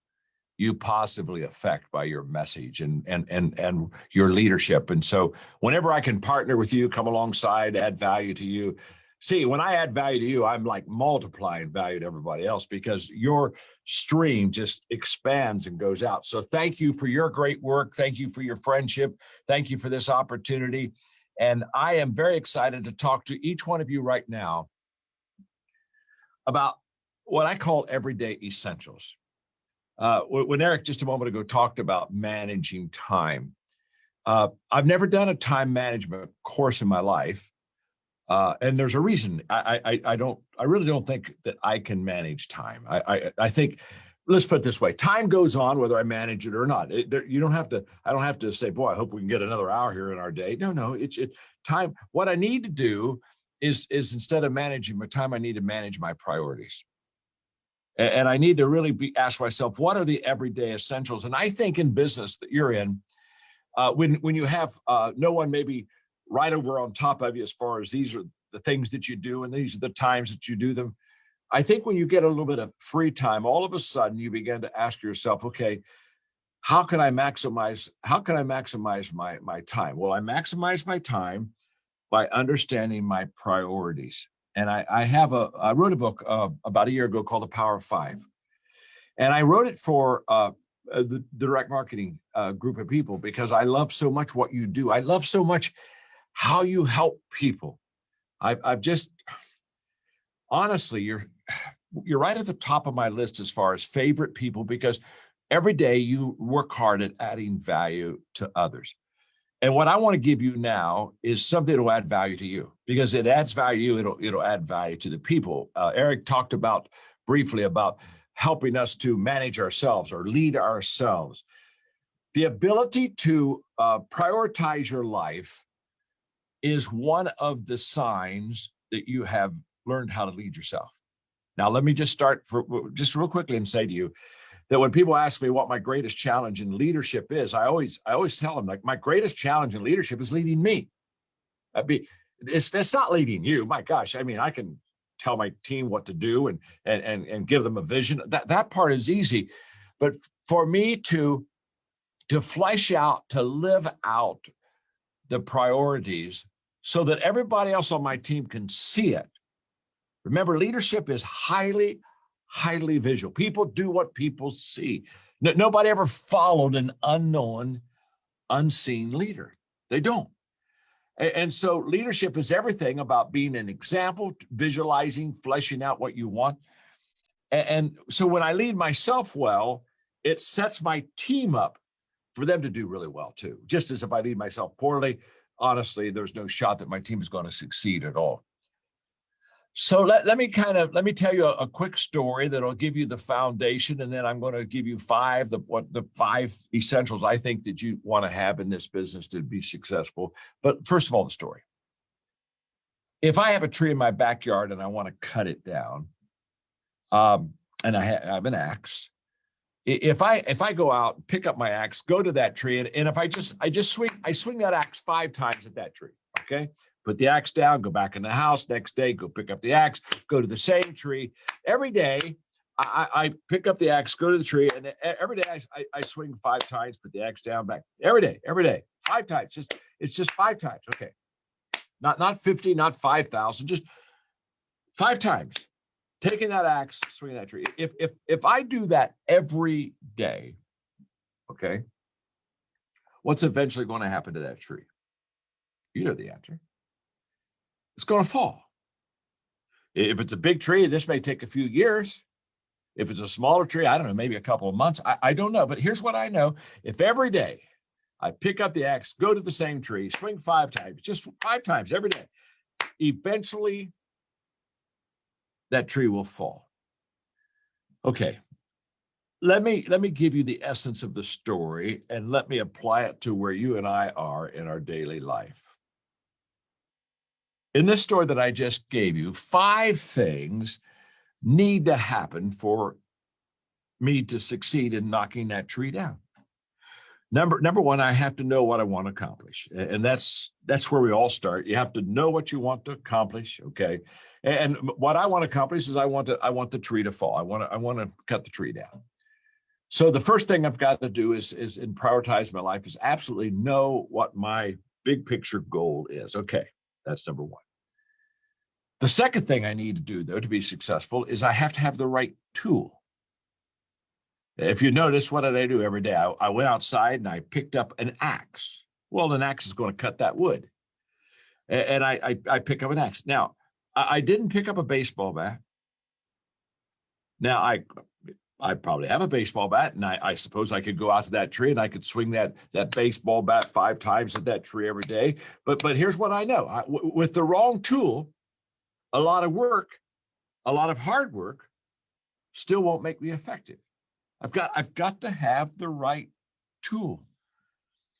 you positively affect by your message and your leadership. And so whenever I can partner with you, come alongside, add value to you. See, when I add value to you, I'm like multiplying value to everybody else because your stream just expands and goes out. So thank you for your great work. Thank you for your friendship. Thank you for this opportunity. And I am very excited to talk to each one of you right now about what I call everyday essentials. When Eric just a moment ago talked about managing time, I've never done a time management course in my life. And there's a reason. I really don't think that I can manage time. I think let's put it this way. Time goes on, whether I manage it or not. I don't have to say, boy, I hope we can get another hour here in our day. No, it's time. What I need to do is instead of managing my time, I need to manage my priorities. And I need to really ask myself, what are the everyday essentials? And I think in business that you're in, when you have no one maybe right over on top of you as far as these are the things that you do and these are the times that you do them, I think when you get a little bit of free time, all of a sudden you begin to ask yourself, okay, how can I maximize my time? Well, I maximize my time by understanding my priorities. And I wrote a book about a year ago called The Power of Five. And I wrote it for the direct marketing group of people because I love so much what you do. I love so much how you help people. I've just, honestly, you're right at the top of my list as far as favorite people, because every day you work hard at adding value to others. And what I want to give you now is something that will add value to you, because it adds value. It'll add value to the people. Eric talked briefly about helping us to manage ourselves or lead ourselves. The ability to prioritize your life is one of the signs that you have learned how to lead yourself. Now, let me just start just real quickly and say to you that when people ask me what my greatest challenge in leadership is, I always tell them, like, my greatest challenge in leadership is leading me. It's not leading you. My gosh, I mean, I can tell my team what to do and give them a vision. That part is easy. But for me to flesh out, to live out the priorities so that everybody else on my team can see it. Remember, leadership is highly visual. People do what people see. Nobody ever followed an unknown, unseen leader. They don't. And so leadership is everything about being an example, visualizing, fleshing out what you want. And so when I lead myself well, it sets my team up for them to do really well too. Just as if I lead myself poorly, honestly, there's no shot that my team is going to succeed at all. So let me tell you a quick story that'll give you the foundation, and then I'm going to give you the five essentials I think that you want to have in this business to be successful. But first of all, the story. If I have a tree in my backyard and I want to cut it down, and I have an axe, if I go out, pick up my axe, go to that tree, and if I swing that axe 5 times at that tree, okay? Put the axe down, go back in the house. Next day, go pick up the axe, go to the same tree. Every day, I pick up the axe, go to the tree, and every day I swing 5 times, put the axe down, back. Every day, 5 times. It's just 5 times. Okay, not 50, not 5,000, just 5 times. Taking that axe, swinging that tree. If I do that every day, okay, what's eventually going to happen to that tree? You know the answer. It's going to fall. If it's a big tree, this may take a few years. If it's a smaller tree, I don't know, maybe a couple of months. I don't know. But here's what I know. If every day I pick up the axe, go to the same tree, swing 5 times, just 5 times every day, eventually that tree will fall. Okay. Let me give you the essence of the story, and let me apply it to where you and I are in our daily life. In this story that I just gave you, 5 things need to happen for me to succeed in knocking that tree down. Number one, I have to know what I want to accomplish. And that's where we all start. You have to know what you want to accomplish, okay? And what I want to accomplish is I want the tree to fall. I want to cut the tree down. So the first thing I've got to do is in prioritize my life is absolutely know what my big picture goal is. Okay, that's number one. The second thing I need to do, though, to be successful is I have to have the right tool. If you notice, what did I do every day? I went outside and I picked up an axe. Well, an axe is going to cut that wood. And I pick up an axe. Now, I didn't pick up a baseball bat. Now, I probably have a baseball bat, and I suppose I could go out to that tree and I could swing that baseball bat 5 times at that tree every day. But here's what I know. With the wrong tool, a lot of hard work, still won't make me effective. I've got to have the right tool.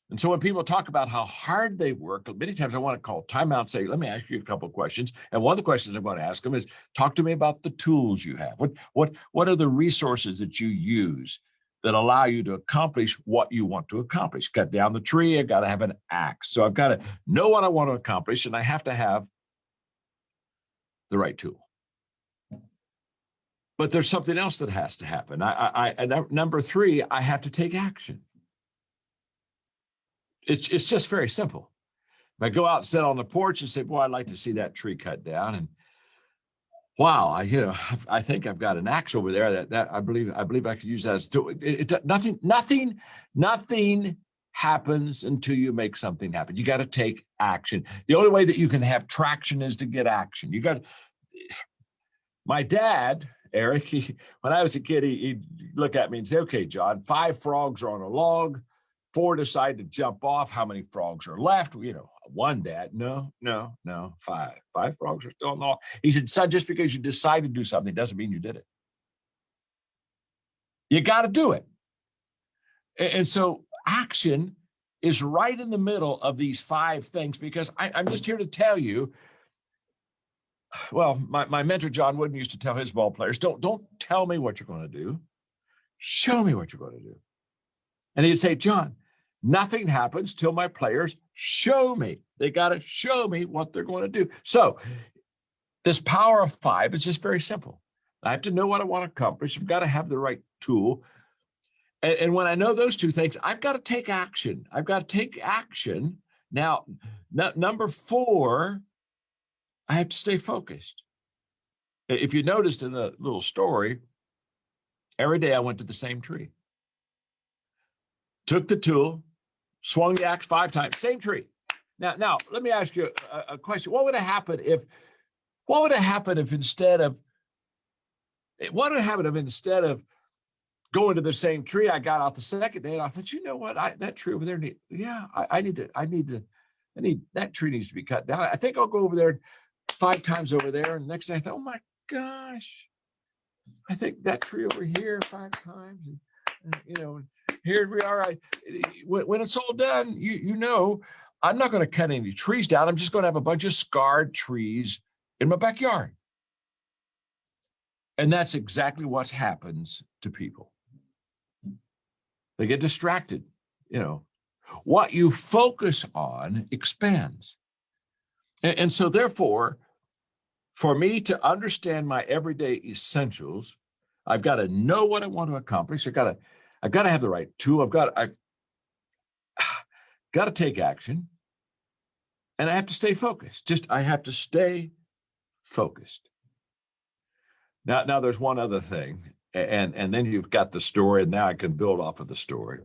And so when people talk about how hard they work, many times I want to call timeout and say, let me ask you a couple of questions. And one of the questions I'm going to ask them is, talk to me about the tools you have. What are the resources that you use that allow you to accomplish what you want to accomplish? Cut down the tree, I got to have an axe. So I've got to know what I want to accomplish, and I have to have the right tool. But there's something else that has to happen. Number 3, I have to take action. It's just very simple. If I go out and sit on the porch and say, boy, I'd like to see that tree cut down, and wow, I think I've got an axe over there that I believe I could use that as tool. Nothing happens until you make something happen. You got to take action. The only way that you can have traction is to get action. My dad, Eric, when I was a kid, he'd look at me and say, okay, John, 5 frogs are on a log. 4 decide to jump off. How many frogs are left? 1, Dad. No, 5. 5 frogs are still on the log. He said, son, just because you decide to do something doesn't mean you did it. You got to do it. And so action is right in the middle of these 5 things, because I'm just here to tell you, well, my mentor, John Wooden, used to tell his ball players, don't tell me what you're going to do. Show me what you're going to do. And he'd say, John, nothing happens till my players show me. They got to show me what they're going to do. So this power of 5 is just very simple. I have to know what I want to accomplish. I've got to have the right tool. And when I know those 2 things, I've got to take action. I've got to take action. Now, number 4, I have to stay focused. If you noticed in the little story, every day I went to the same tree. Took the tool, swung the axe 5 times, same tree. Now let me ask you a question. What would have happened if instead of going to the same tree, I got out the second day and I thought, you know what, that tree over there, that tree needs to be cut down. I think I'll go over there 5 times over there. And the next day I thought, oh my gosh, I think that tree over here 5 times. And, here we are. When it's all done, I'm not going to cut any trees down. I'm just going to have a bunch of scarred trees in my backyard. And that's exactly what happens to people. They get distracted. What you focus on expands. And so therefore, for me to understand my everyday essentials, I've got to know what I want to accomplish. I've got to have the right tool. I've got to take action, and I have to stay focused. I have to stay focused. Now there's one other thing, and then you've got the story, and now I can build off of the story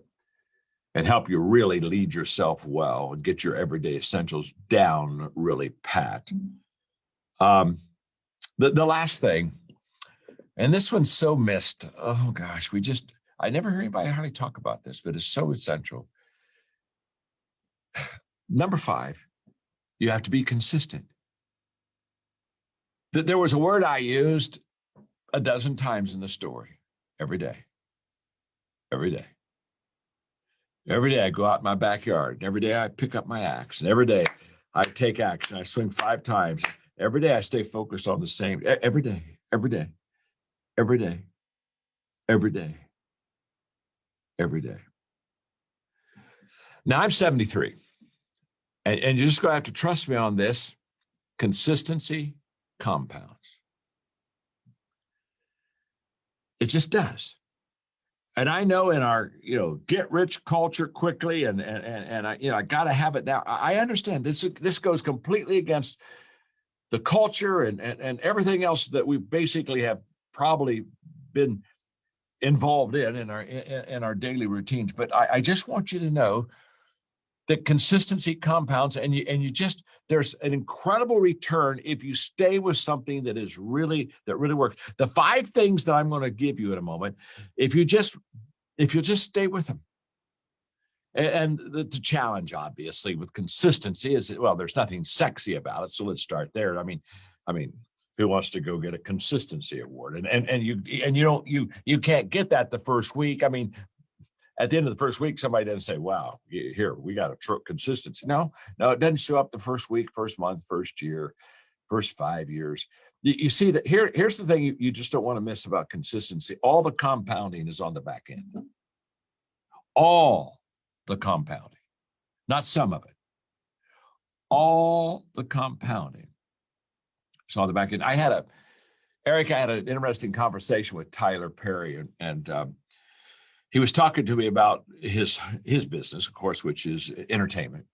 and help you really lead yourself well and get your everyday essentials down really pat. The last thing, and this one's so missed. Oh gosh, I never hear anybody hardly talk about this, but it's so essential. Number 5, you have to be consistent. There was a word I used a dozen times in the story. Every day. Every day. Every day I go out in my backyard. Every day I pick up my axe. And every day I take action. I swing 5 times. Every day I stay focused on the same. Every day. Every day. Every day. Every day. Every day. Now I'm 73. And you're just going to have to trust me on this. Consistency compounds. It just does. And I know in our, get rich culture quickly and I got to have it now. I understand this goes completely against the culture and everything else that we basically have probably been involved in our daily routines. But I just want you to know that consistency compounds, and there's an incredible return if you stay with something that really works. The 5 things that I'm going to give you in a moment, if you just stay with them. And the challenge, obviously, with consistency is, well, there's nothing sexy about it. So let's start there. I mean, who wants to go get a consistency award. And you can't get that the first week. I mean, at the end of the first week, somebody doesn't say, wow, here, we got a consistency. No, it doesn't show up the first week, first month, first year, first 5 years. You see that here's the thing you just don't want to miss about consistency. All the compounding is on the back end. All the compounding, not some of it. All the compounding is on the back end. Eric, I had an interesting conversation with Tyler Perry, and he was talking to me about his business, of course, which is entertainment.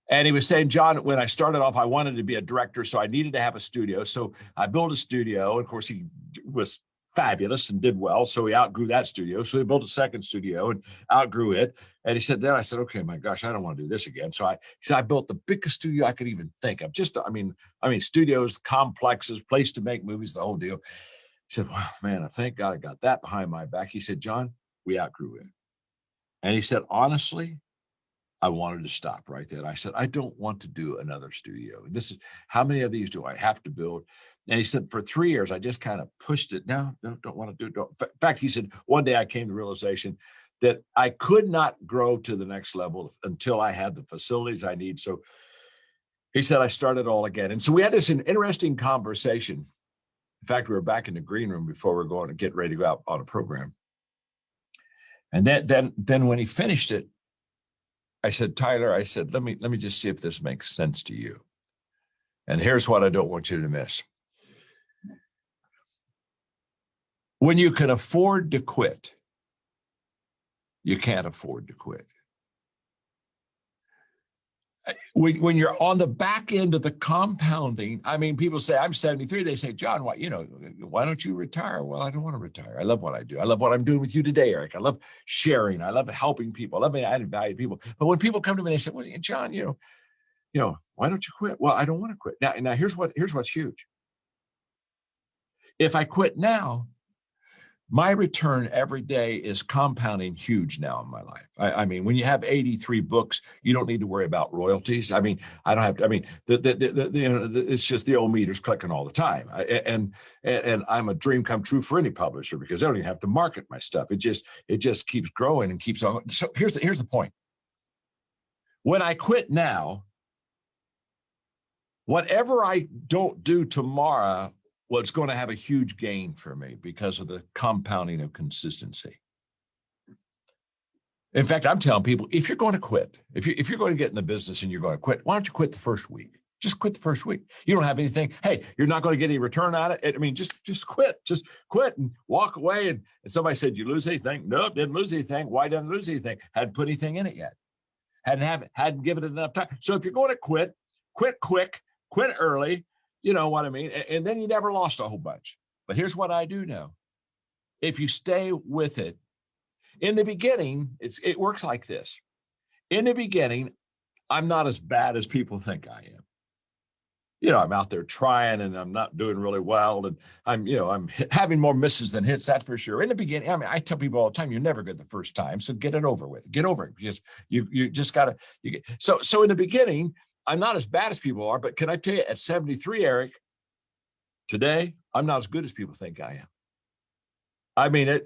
And he was saying, John, when I started off, I wanted to be a director, so I needed to have a studio. So I built a studio. Of course, he was fabulous and did well, so he outgrew that studio. So he built a second studio and outgrew it. And he said, then I said, okay, my gosh, I don't want to do this again. So he said, I built the biggest studio I could even think of. I mean, studios, complexes, place to make movies, the whole deal. He said, well, man, thank God I got that behind my back. He said, John, we outgrew it. And he said, honestly, I wanted to stop right there. I said, I don't want to do another studio. How many of these do I have to build? And he said, for 3 years, I just kind of pushed it. No, don't want to do it. In fact, he said, one day I came to the realization that I could not grow to the next level until I had the facilities I need. So he said, I started all again. And so we had this interesting conversation. In fact, we were back in the green room before we were going to get ready to go out on a program. And then when he finished it, I said, Tyler, I said, let me just see if this makes sense to you. And here's what I don't want you to miss. When you can afford to quit, you can't afford to quit. When you're on the back end of the compounding, I mean, people say, I'm 73. They say, John, why don't you retire? Well, I don't want to retire. I love what I do. I love what I'm doing with you today, Eric. I love sharing. I love helping people. I love adding value to people. But when people come to me, they say, well, John, why don't you quit? Well, I don't want to quit. Now here's what's huge. If I quit now, my return every day is compounding huge now in my life. I mean, when you have 83 books, you don't need to worry about royalties. I mean, I don't have to. I mean, it's just the old meters clicking all the time. And I'm a dream come true for any publisher because I don't even have to market my stuff. It just keeps growing and keeps on. So here's the point. When I quit now, whatever I don't do tomorrow, well, it's going to have a huge gain for me because of the compounding of consistency. In fact, I'm telling people, if you're going to quit, if you're going to get in the business and you're going to quit, why don't you quit the first week? Just quit the first week. You don't have anything. Hey, you're not going to get any return on it. I mean, just quit. Just quit and walk away. And somebody said, you lose anything? No, didn't lose anything. Why didn't lose anything? Hadn't put anything in it yet. Hadn't given it enough time. So if you're going to quit quick, quit early. You know what I mean? And then you never lost a whole bunch. But here's what I do know. If you stay with it, in the beginning, it works like this. In the beginning, I'm not as bad as people think I am. I'm out there trying and I'm not doing really well. And I'm having more misses than hits, that's for sure. In the beginning, I mean, I tell people all the time, you're never good the first time. So get it over with. Get over it because you just got to. So in the beginning, I'm not as bad as people are, but can I tell you, at 73, Eric, today, I'm not as good as people think I am. I mean,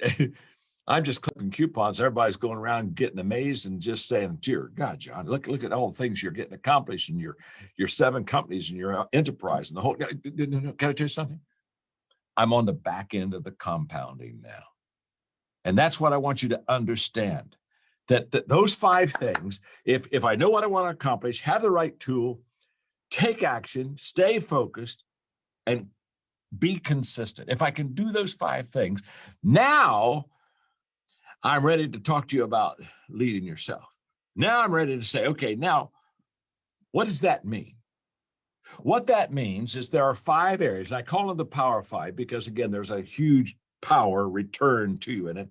I'm just clipping coupons. Everybody's going around getting amazed and just saying, dear God, John, look at all the things you're getting accomplished in your 7 companies and your enterprise and the whole. No, can I tell you something? I'm on the back end of the compounding now. And that's what I want you to understand. That those 5 things, if I know what I want to accomplish, have the right tool, take action, stay focused, and be consistent. If I can do those 5 things, now I'm ready to talk to you about leading yourself. Now I'm ready to say, okay, now what does that mean? What that means is there are 5 areas, and I call them the Power 5 because, again, there's a huge power return to you in it.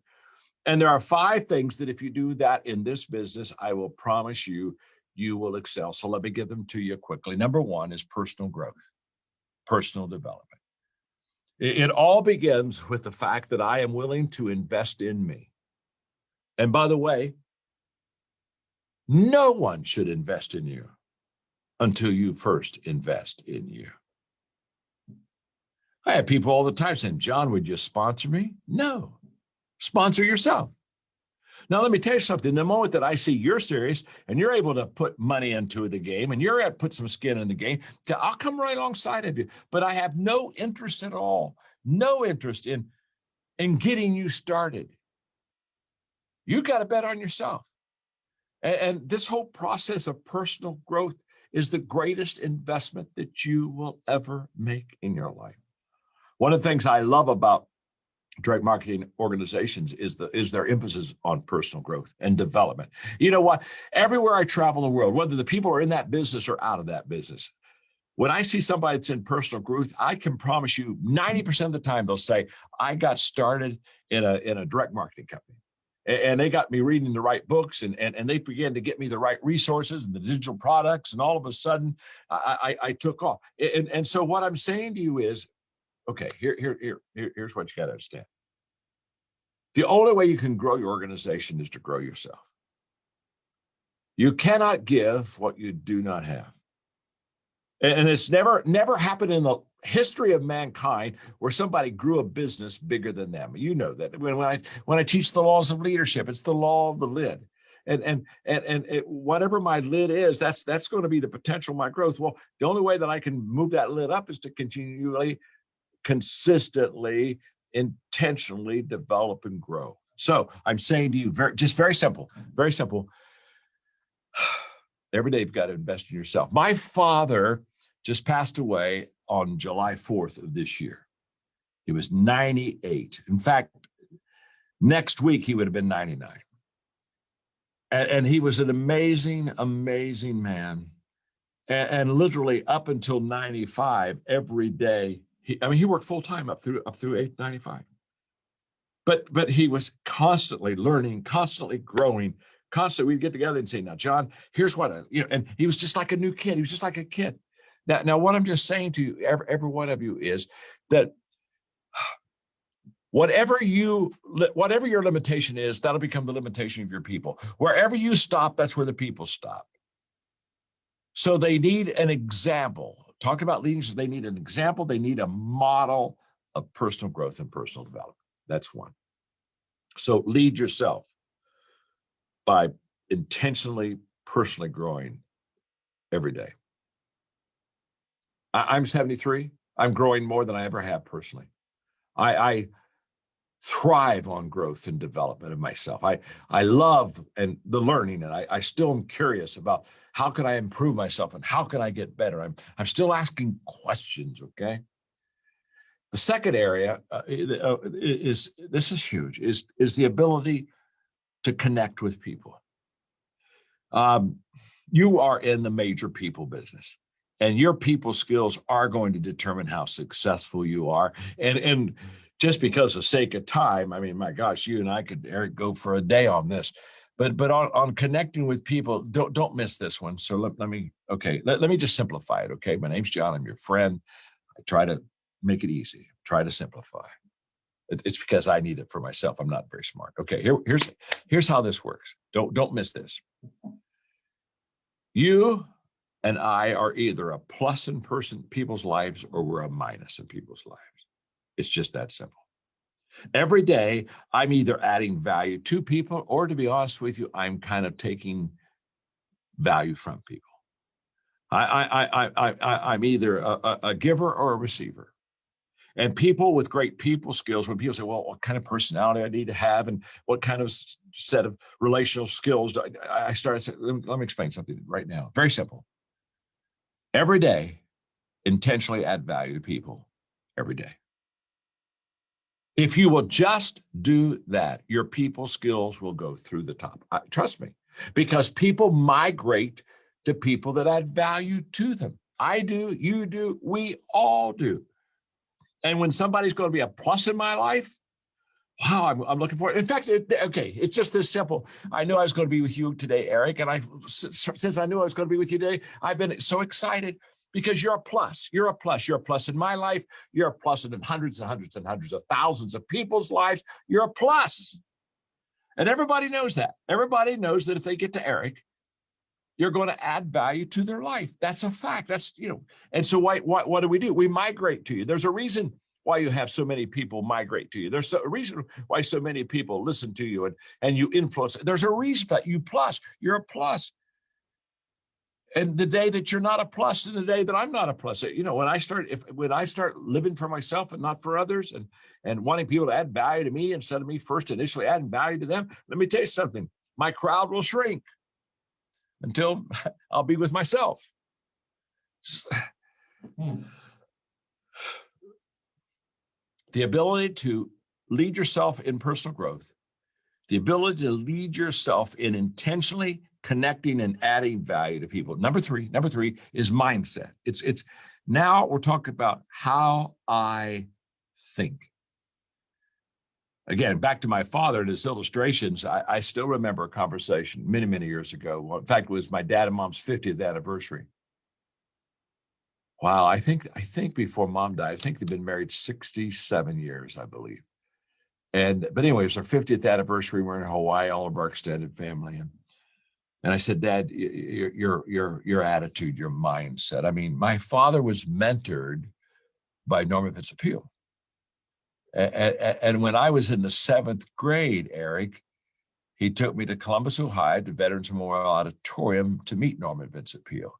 And there are 5 things that if you do that in this business, I will promise you, you will excel. So let me give them to you quickly. Number 1 is personal growth, personal development. It all begins with the fact that I am willing to invest in me. And by the way, no one should invest in you until you first invest in you. I have people all the time saying, John, would you sponsor me? No, sponsor yourself. Now, let me tell you something. The moment that I see you're serious and you're able to put money into the game and you're able to put some skin in the game, I'll come right alongside of you. But I have no interest at all, no interest in getting you started. You got to bet on yourself. And this whole process of personal growth is the greatest investment that you will ever make in your life. One of the things I love about direct marketing organizations is their emphasis on personal growth and development. You know what? Everywhere I travel the world, whether the people are in that business or out of that business, when I see somebody that's in personal growth, I can promise you 90% of the time they'll say, I got started in a direct marketing company. And they got me reading the right books and they began to get me the right resources and the digital products. And all of a sudden I took off. And so what I'm saying to you is, okay, here's what you got to understand. The only way you can grow your organization is to grow yourself. You cannot give what you do not have. And it's never happened in the history of mankind where somebody grew a business bigger than them. You know that. When I teach the laws of leadership, it's the law of the lid. And whatever my lid is, that's going to be the potential of my growth. Well, the only way that I can move that lid up is to continually, consistently, intentionally develop and grow. So I'm saying to you, very simple. Every day you've got to invest in yourself. My father just passed away on July 4th of this year. He was 98. In fact, next week he would have been 99. And he was an amazing, amazing man. And literally up until 95, every day, he worked full time up through 95. But he was constantly learning, constantly growing, constantly. We'd get together and say, now, John, here's what, and he was just like a new kid. He was just like a kid. Now, what I'm just saying to you, every one of you, is that whatever your limitation is, that'll become the limitation of your people. Wherever you stop, that's where the people stop. So they need an example. Talk about leaders. They need an example. They need a model of personal growth and personal development. That's one. So lead yourself by intentionally, personally growing every day. I'm 73. I'm growing more than I ever have personally. I thrive on growth and development of myself. I love the learning, and I still am curious about how can I improve myself and how can I get better. I'm still asking questions. Okay. The second area is huge, is the ability to connect with people. You are in the major people business, and your people skills are going to determine how successful you are. And just because of sake of time, I mean, my gosh, you and I could, Eric, go for a day on this. But on connecting with people, don't miss this one. So let me just simplify it. Okay, my name's John. I'm your friend. I try to make it easy. Try to simplify. It's because I need it for myself. I'm not very smart. Okay, here's how this works. Don't miss this. You and I are either a plus in people's lives, or we're a minus in people's lives. It's just that simple. Every day, I'm either adding value to people, or, to be honest with you, I'm kind of taking value from people. I'm either a giver or a receiver. And people with great people skills, when people say, well, what kind of personality I need to have and what kind of set of relational skills, I started saying, let me explain something right now. Very simple. Every day, intentionally add value to people every day. If you will just do that, your people skills will go through the top. Trust me, because people migrate to people that add value to them. I do, you do, we all do. And when somebody's going to be a plus in my life, wow, I'm looking for it. In fact, it's just this simple. I knew I was going to be with you today, Eric. And since I knew I was going to be with you today, I've been so excited because you're a plus. You're a plus. You're a plus in my life. You're a plus in hundreds and hundreds and hundreds of thousands of people's lives. You're a plus. And everybody knows that. Everybody knows that if they get to Eric, you're going to add value to their life. That's a fact. That's, and so what do? We migrate to you. There's a reason why you have so many people migrate to you. There's a reason why so many people listen to you and you influence. There's a reason that you're a plus. And the day that you're not a plus and the day that I'm not a plus, you know, when I start living for myself and not for others and wanting people to add value to me instead of me first initially adding value to them, let me tell you something, my crowd will shrink until I'll be with myself. The ability to lead yourself in personal growth, the ability to lead yourself in intentionally connecting and adding value to people. Number three is mindset. It's now we're talking about how I think. Again, back to my father and his illustrations, I still remember a conversation many, many years ago. In fact, it was my dad and mom's 50th anniversary. Wow, I think before mom died, I think they've been married 67 years, I believe. But anyway, it was our 50th anniversary. We're in Hawaii, all of our extended family. And I said, Dad, your attitude, your mindset. I mean, my father was mentored by Norman Vincent Peale. And when I was in the 7th grade, Eric, he took me to Columbus, Ohio, to Veterans Memorial Auditorium to meet Norman Vincent Peale.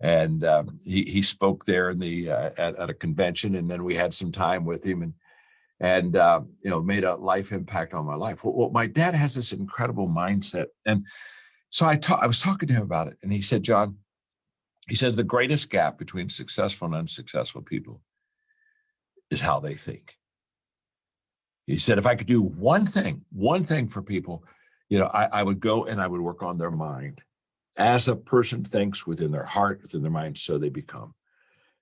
And he spoke there in at a convention, and then we had some time with him and you know, made a life impact on my life. Well, my dad has this incredible mindset. And so I was talking to him about it, and he said, John, he says, the greatest gap between successful and unsuccessful people is how they think. He said, if I could do one thing for people, you know, I would go and I would work on their mind. As a person thinks within their heart, within their mind, so they become.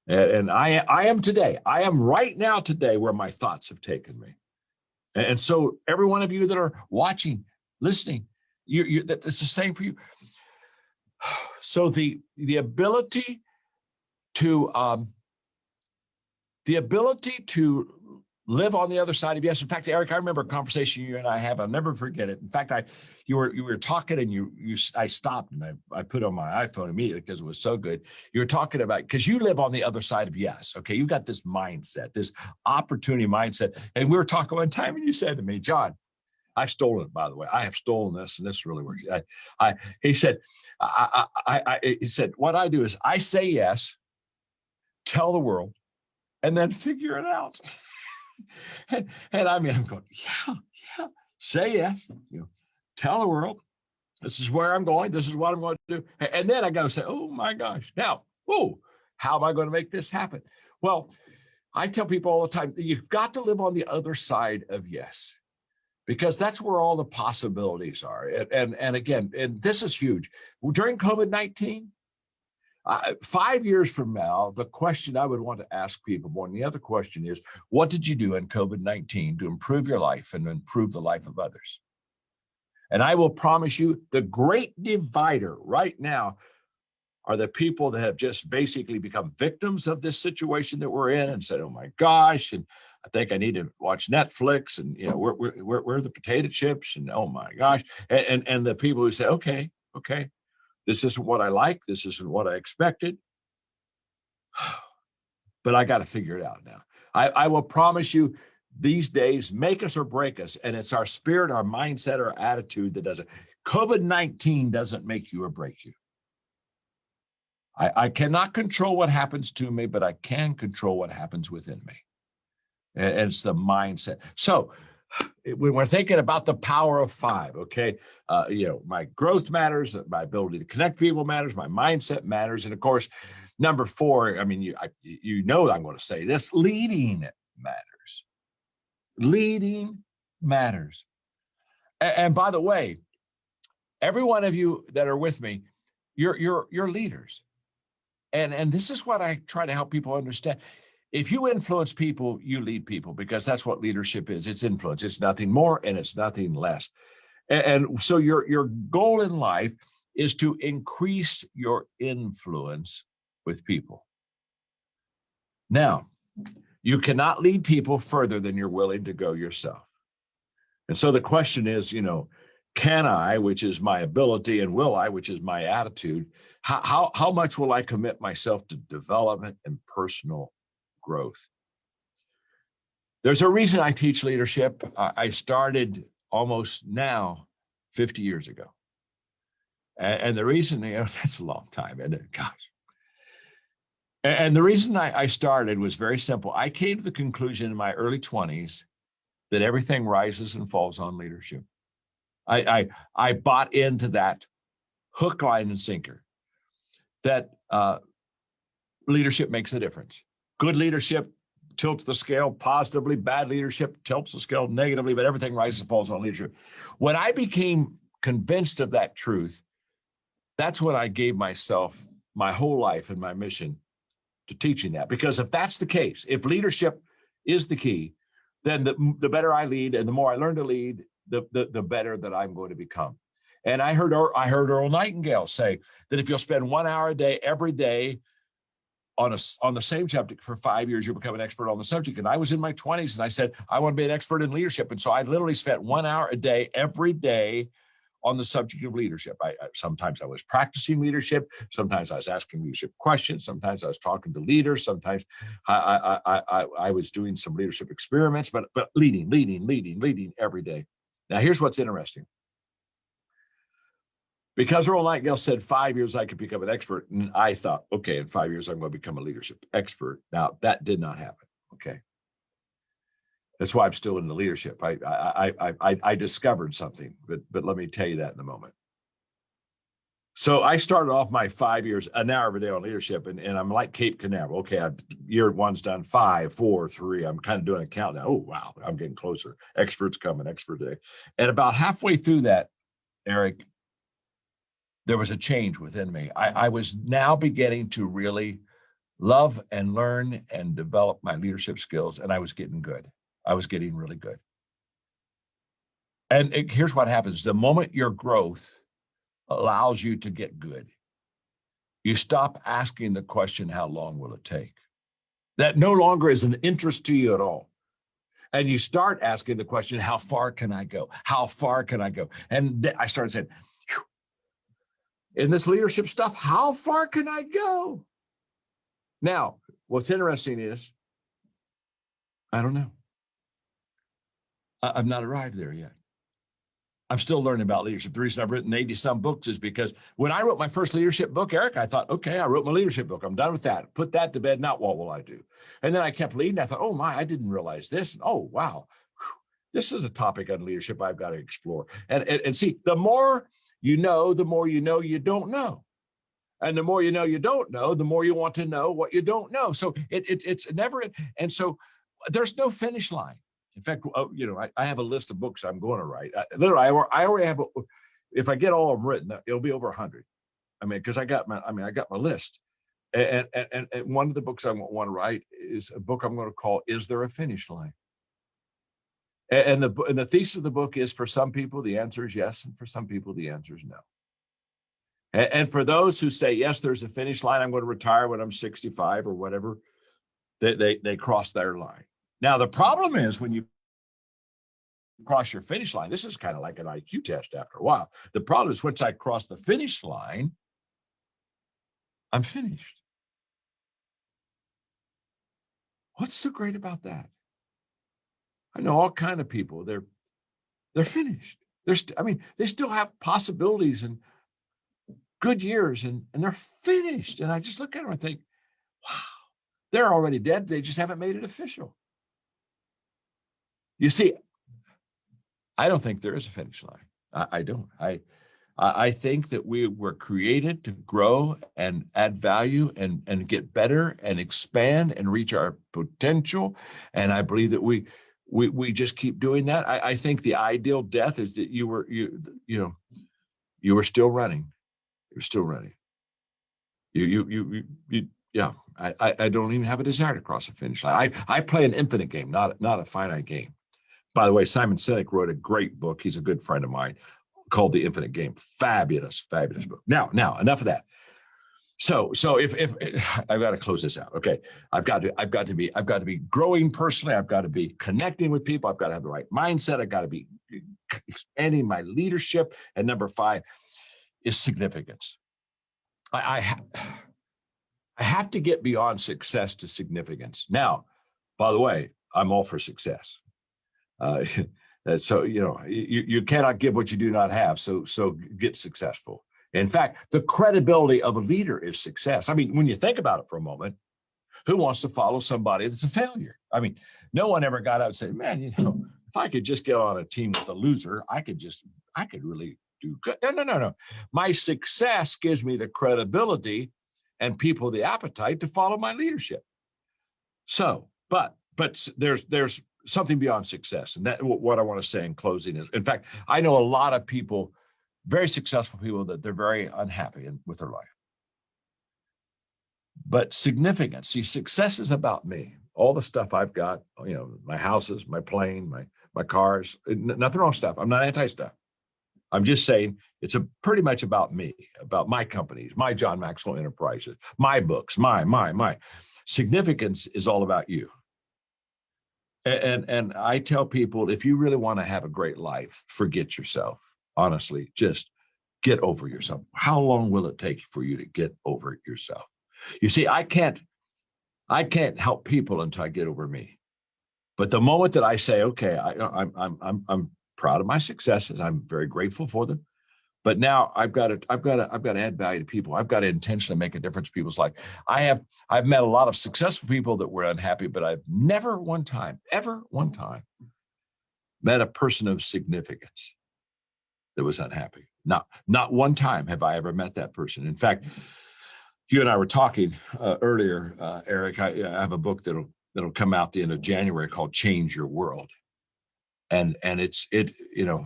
And I am right now today where my thoughts have taken me. And so every one of you that are watching, listening, it's the same for you. So the ability to live on the other side of yes. In fact, Eric, I remember a conversation you and I have. I'll never forget it. In fact, you were talking and I stopped and I put on my iPhone immediately because it was so good. You were talking about, because you live on the other side of yes. Okay. You got this mindset, this opportunity mindset. And we were talking one time and you said to me, John, I've stolen it, by the way. I have stolen this and this really works. He said, what I do is I say yes, tell the world, and then figure it out. And I mean, I'm going, yeah, say yes, you know, tell the world, this is where I'm going, this is what I'm going to do. And then I got to say, oh my gosh, now, how am I going to make this happen? Well, I tell people all the time, you've got to live on the other side of yes, because that's where all the possibilities are. And again, and this is huge. During COVID-19, 5 years from now, the question I would want to ask people more than the other question is, what did you do in COVID-19 to improve your life and improve the life of others? And I will promise you, the great divider right now are the people that have just basically become victims of this situation that we're in and said, oh my gosh, and I think I need to watch Netflix, and you know, where are the potato chips, and oh my gosh, and the people who say, okay, this isn't what I like, this isn't what I expected, but I got to figure it out now. I will promise you, these days make us or break us, and it's our spirit, our mindset, our attitude that does it. COVID-19 doesn't make you or break you. I cannot control what happens to me, but I can control what happens within me. And it's the mindset. So when we're thinking about the power of 5, okay, you know, my growth matters, my ability to connect people matters, my mindset matters, and of course, number 4, I mean, you know, I'm going to say this: leading matters. Leading matters. And by the way, every one of you that are with me, you're leaders. And this is what I try to help people understand. If you influence people, you lead people, because that's what leadership is. It's influence. It's nothing more and it's nothing less. And so your goal in life is to increase your influence with people. Now, you cannot lead people further than you're willing to go yourself. And so the question is, you know, can I, which is my ability, and will I, which is my attitude, how much will I commit myself to development and personal growth? There's a reason I teach leadership. I started almost now 50 years ago. And the reason, that's a long time, isn't it? Gosh. And the reason I started was very simple. I came to the conclusion in my early 20s that everything rises and falls on leadership. I bought into that hook, line, and sinker, that leadership makes a difference. Good leadership tilts the scale positively, bad leadership tilts the scale negatively, but everything rises and falls on leadership. When I became convinced of that truth, that's when I gave myself my whole life and my mission to teaching that. Because if that's the case, if leadership is the key, then the better I lead and the more I learn to lead, the better that I'm going to become. And I heard Earl Nightingale say that if you'll spend 1 hour a day, every day, on the same subject for 5 years, you'll become an expert on the subject. And I was in my 20s and I said, I want to be an expert in leadership. And so I literally spent 1 hour a day, every day, on the subject of leadership. Sometimes I was practicing leadership. Sometimes I was asking leadership questions. Sometimes I was talking to leaders. Sometimes I was doing some leadership experiments, but leading every day. Now, here's what's interesting. Because Earl Nightingale said 5 years I could become an expert, and I thought, okay, in 5 years I'm going to become a leadership expert. Now, that did not happen, okay? That's why I'm still in the leadership. I discovered something, but let me tell you that in a moment. So I started off my 5 years, an hour every day on leadership, and I'm like Cape Canaveral. Okay, year one's done, 5, 4, 3. I'm kind of doing a countdown. Oh, wow, I'm getting closer. Experts coming, expert day. And about halfway through that, Eric, there was a change within me. I was now beginning to really love and learn and develop my leadership skills, and I was getting good. I was getting really good. And here's what happens. The moment your growth allows you to get good, you stop asking the question, how long will it take? That no longer is an interest to you at all. And you start asking the question, how far can I go? How far can I go? And I started saying, in this leadership stuff, how far can I go? Now, what's interesting is, I don't know. I've not arrived there yet. I'm still learning about leadership. The reason I've written 80-some books is because when I wrote my first leadership book, Eric, I thought, okay, I wrote my leadership book. I'm done with that. Put that to bed. Now what will I do? And then I kept leading. I thought, oh my, I didn't realize this. And oh, wow. This is a topic on leadership I've got to explore. And see, the more you know you don't know. And the more you know you don't know, the more you want to know what you don't know. So it's never, and so there's no finish line. In fact, I have a list of books I'm going to write. Literally, I already have, if I get all of them written, it'll be over 100. I mean, because I got my list. And one of the books I want to write is a book I'm going to call, Is There a Finish Line? And the thesis of the book is, for some people, the answer is yes. And for some people, the answer is no. And for those who say, yes, there's a finish line, I'm going to retire when I'm 65 or whatever, they cross their line. Now, the problem is when you cross your finish line, this is kind of like an IQ test after a while. The problem is once I cross the finish line, I'm finished. What's so great about that? I know all kinds of people, they're finished. They still have possibilities and good years and they're finished. And I just look at them and think, wow, they're already dead. They just haven't made it official. You see, I don't think there is a finish line. I don't. I think that we were created to grow and add value and get better and expand and reach our potential. And I believe that we just keep doing that. I think the ideal death is that you were still running. You're still running. I don't even have a desire to cross a finish line. I play an infinite game, not a finite game. By the way, Simon Sinek wrote a great book. He's a good friend of mine, called The Infinite Game. Fabulous book. Now, enough of that. So if I've got to close this out. Okay. I've got to be growing personally. I've got to be connecting with people. I've got to have the right mindset. I've got to be expanding my leadership. And number 5 is significance. I have to get beyond success to significance. Now, by the way, I'm all for success. So, you cannot give what you do not have. So get successful. In fact, the credibility of a leader is success. I mean, when you think about it for a moment, who wants to follow somebody that's a failure? I mean, no one ever got out and said, man, if I could just get on a team with a loser, I could really do good. No. My success gives me the credibility and people the appetite to follow my leadership. So, but there's something beyond success. And that what I want to say in closing is, in fact, I know a lot of people, very successful people, that they're very unhappy with their life. But significance, see, success is about me. All the stuff I've got, my houses, my plane, my cars, nothing wrong with stuff. I'm not anti-stuff. I'm just saying it's pretty much about me, about my companies, my John Maxwell Enterprises, my books, my. Significance is all about you. And I tell people, if you really want to have a great life, forget yourself. Honestly, just get over yourself. How long will it take for you to get over yourself? You see, I can't help people until I get over me. But the moment that I say, okay, I'm proud of my successes, I'm very grateful for them, but now I've got to add value to people. I've got to intentionally make a difference in people's life. I've met a lot of successful people that were unhappy, but I've never one time met a person of significance that was unhappy. Not one time have I ever met that person. In fact, you and I were talking earlier, Eric. I have a book that'll come out the end of January called Change Your World. And it's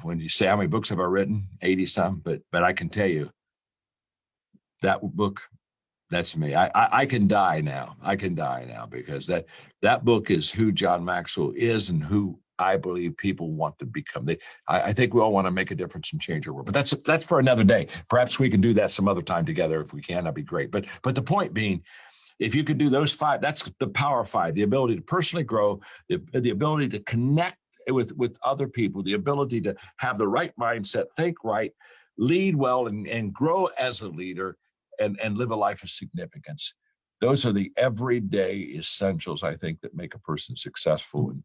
when you say how many books have I written, 80 some, but I can tell you that book, that's me. I can die now. I can die now because that book is who John Maxwell is and who I believe people want to become. I think we all want to make a difference and change our world, but that's for another day. Perhaps we can do that some other time together. If we can, that'd be great. But the point being, if you could do those 5, that's the power of 5, the ability to personally grow, the ability to connect with other people, the ability to have the right mindset, think right, lead well, and grow as a leader and live a life of significance. Those are the everyday essentials, I think, that make a person successful. And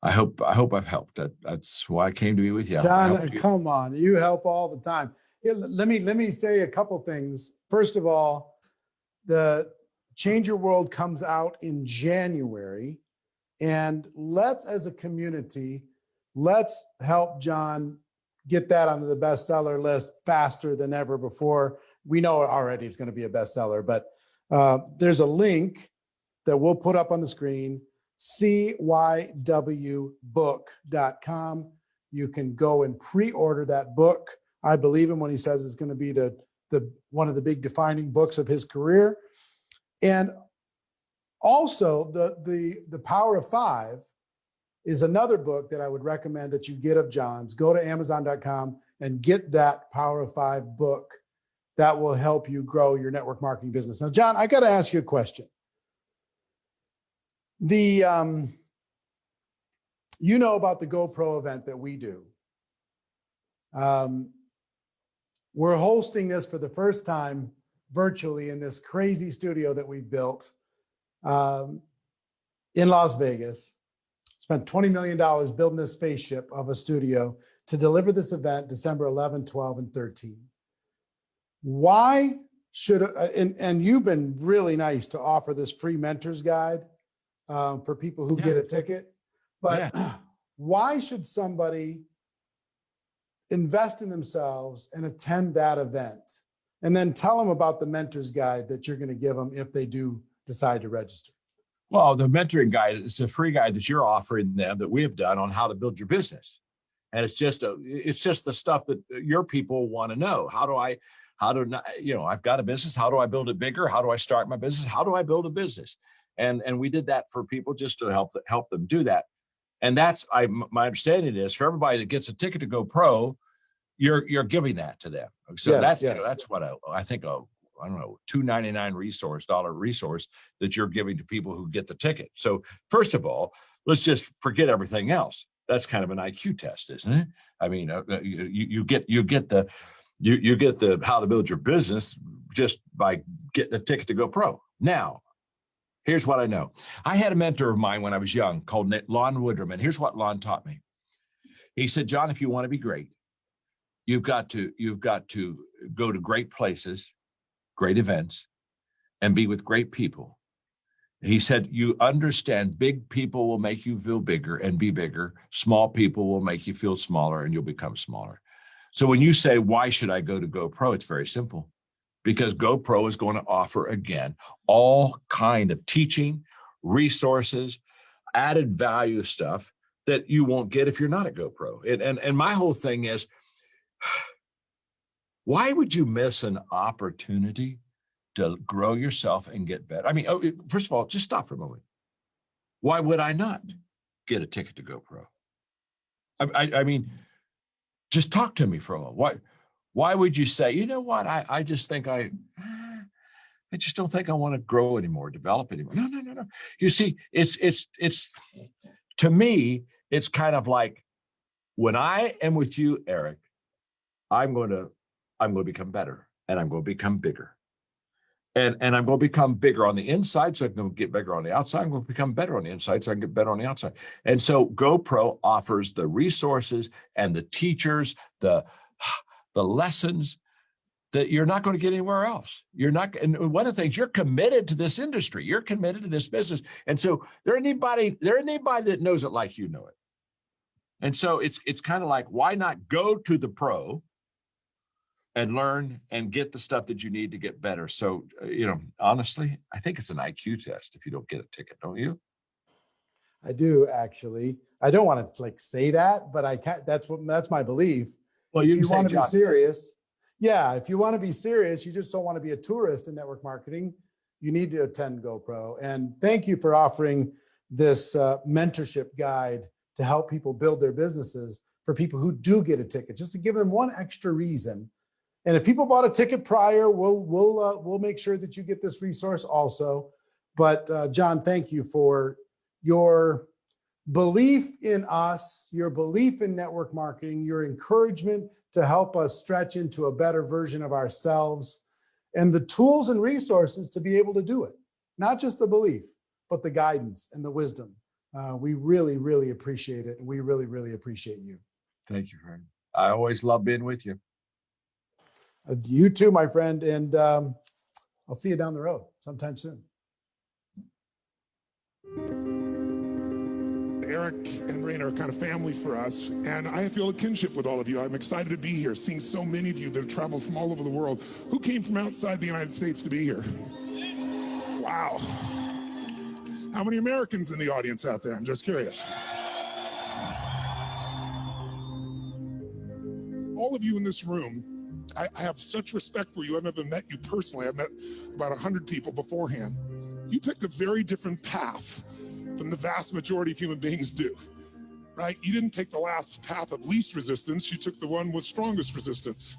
I hope I've helped. That's why I came to be with you. John, come on, you help all the time. Here, let me say a couple things. First of all, the Change Your World comes out in January, and let's, as a community, let's help John get that onto the bestseller list faster than ever before. We know already it's going to be a bestseller, but there's a link that we'll put up on the screen. cywbook.com. You can go and pre-order that book. I believe him when he says it's going to be the one of the big defining books of his career. And also the Power of 5 is another book that I would recommend that you get of John's. Go to Amazon.com and get that Power of 5 book. That will help you grow your network marketing business. Now, John, I got to ask you a question. You know about the GoPro event that we do. We're hosting this for the first time virtually in this crazy studio that we built in Las Vegas. Spent $20 million building this spaceship of a studio to deliver this event December 11, 12, and 13. Why should, and you've been really nice to offer this free mentors guide for people who get a ticket, but why should somebody invest in themselves and attend that event? And then tell them about the mentors guide that you're going to give them if they do decide to register. Well, the mentoring guide is a free guide that you're offering them that we have done on how to build your business. And it's just the stuff that your people want to know. I've got a business. How do I build it bigger? How do I start my business? How do I build a business? And we did that for people just to help them do that. And that's my understanding is for everybody that gets a ticket to go pro, you're giving that to them. So that's what I think $2.99 dollar resource that you're giving to people who get the ticket. So first of all, let's just forget everything else. That's kind of an IQ test, isn't it? I mean, you get the how to build your business just by getting a ticket to go pro. Now, Here's what I know. I had a mentor of mine when I was young called Lon Woodrum, and here's what Lon taught me. He said, John, if you want to be great, you've got to go to great places, great events, and be with great people. He said, you understand big people will make you feel bigger and be bigger. Small people will make you feel smaller and you'll become smaller. So when you say, why should I go to GoPro? It's very simple. Because GoPro is going to offer, again, all kind of teaching, resources, added value stuff that you won't get if you're not at GoPro. And my whole thing is, why would you miss an opportunity to grow yourself and get better? I mean, first of all, just stop for a moment. Why would I not get a ticket to GoPro? I mean, just talk to me for a moment. Why would you say, you know what? I just think I just don't think I want to grow anymore, develop anymore. No. You see, it's to me, it's kind of like when I am with you, Eric, I'm going to become better and I'm going to become bigger. And I'm going to become bigger on the inside, so I can get bigger on the outside. I'm going to become better on the inside, so I can get better on the outside. And so GoPro offers the resources and the teachers, the lessons that you're not going to get anywhere else. You're not, and one of the things, you're committed to this industry. You're committed to this business. And so there ain't anybody that knows it like you know it. And so it's kind of like, why not go to the pro and learn and get the stuff that you need to get better? So, honestly, I think it's an IQ test if you don't get a ticket, don't you? I do, actually. I don't want to say that, but I can't, that's my belief. Well, if you want to be serious. Yeah. If you want to be serious, you just don't want to be a tourist in network marketing. You need to attend GoPro. And thank you for offering this mentorship guide to help people build their businesses for people who do get a ticket, just to give them one extra reason. And if people bought a ticket prior, we'll make sure that you get this resource also. But John, thank you for your belief in us, your belief in network marketing, your encouragement to help us stretch into a better version of ourselves, and the tools and resources to be able to do it. Not just the belief, but the guidance and the wisdom. We really, really appreciate it. And we really, really appreciate you. Thank you, friend. I always love being with you. You too, my friend. And I'll see you down the road sometime soon. Eric and Raina are kind of family for us, and I feel a kinship with all of you. I'm excited to be here, seeing so many of you that have traveled from all over the world. Who came from outside the United States to be here? Wow. How many Americans in the audience out there? I'm just curious. All of you in this room, I have such respect for you. I've never met you personally. I've met about 100 people beforehand. You picked a very different path than the vast majority of human beings do, right? You didn't take the last path of least resistance. You took the one with strongest resistance,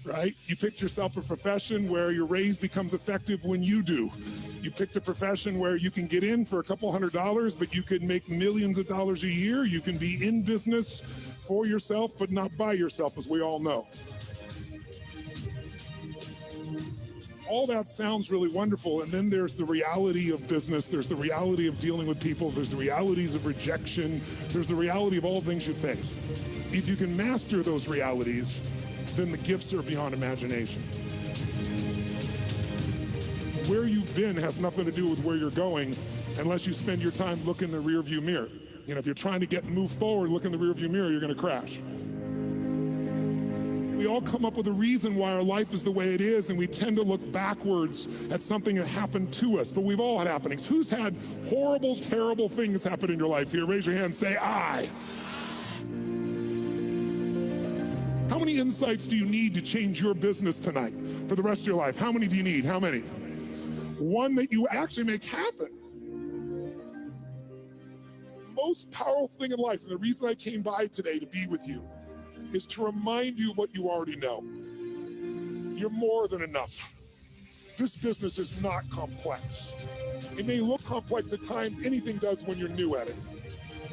right? You picked yourself a profession where your raise becomes effective when you do. You picked a profession where you can get in for a couple $100, but you can make millions of dollars a year. You can be in business for yourself, but not by yourself, as we all know. All that sounds really wonderful. And then there's the reality of business. There's the reality of dealing with people. There's the realities of rejection. There's the reality of all things you face. If you can master those realities, then the gifts are beyond imagination. Where you've been has nothing to do with where you're going unless you spend your time looking in the rearview mirror. If you're trying to move forward, look in the rearview mirror, you're going to crash. We all come up with a reason why our life is the way it is, and we tend to look backwards at something that happened to us, but we've all had happenings. Who's had horrible, terrible things happen in your life here? Raise your hand and say, I. How many insights do you need to change your business tonight for the rest of your life? How many do you need? How many? One that you actually make happen. The most powerful thing in life, and the reason I came by today to be with you, is to remind you what you already know. You're more than enough. This business is not complex. It may look complex at times, anything does when you're new at it.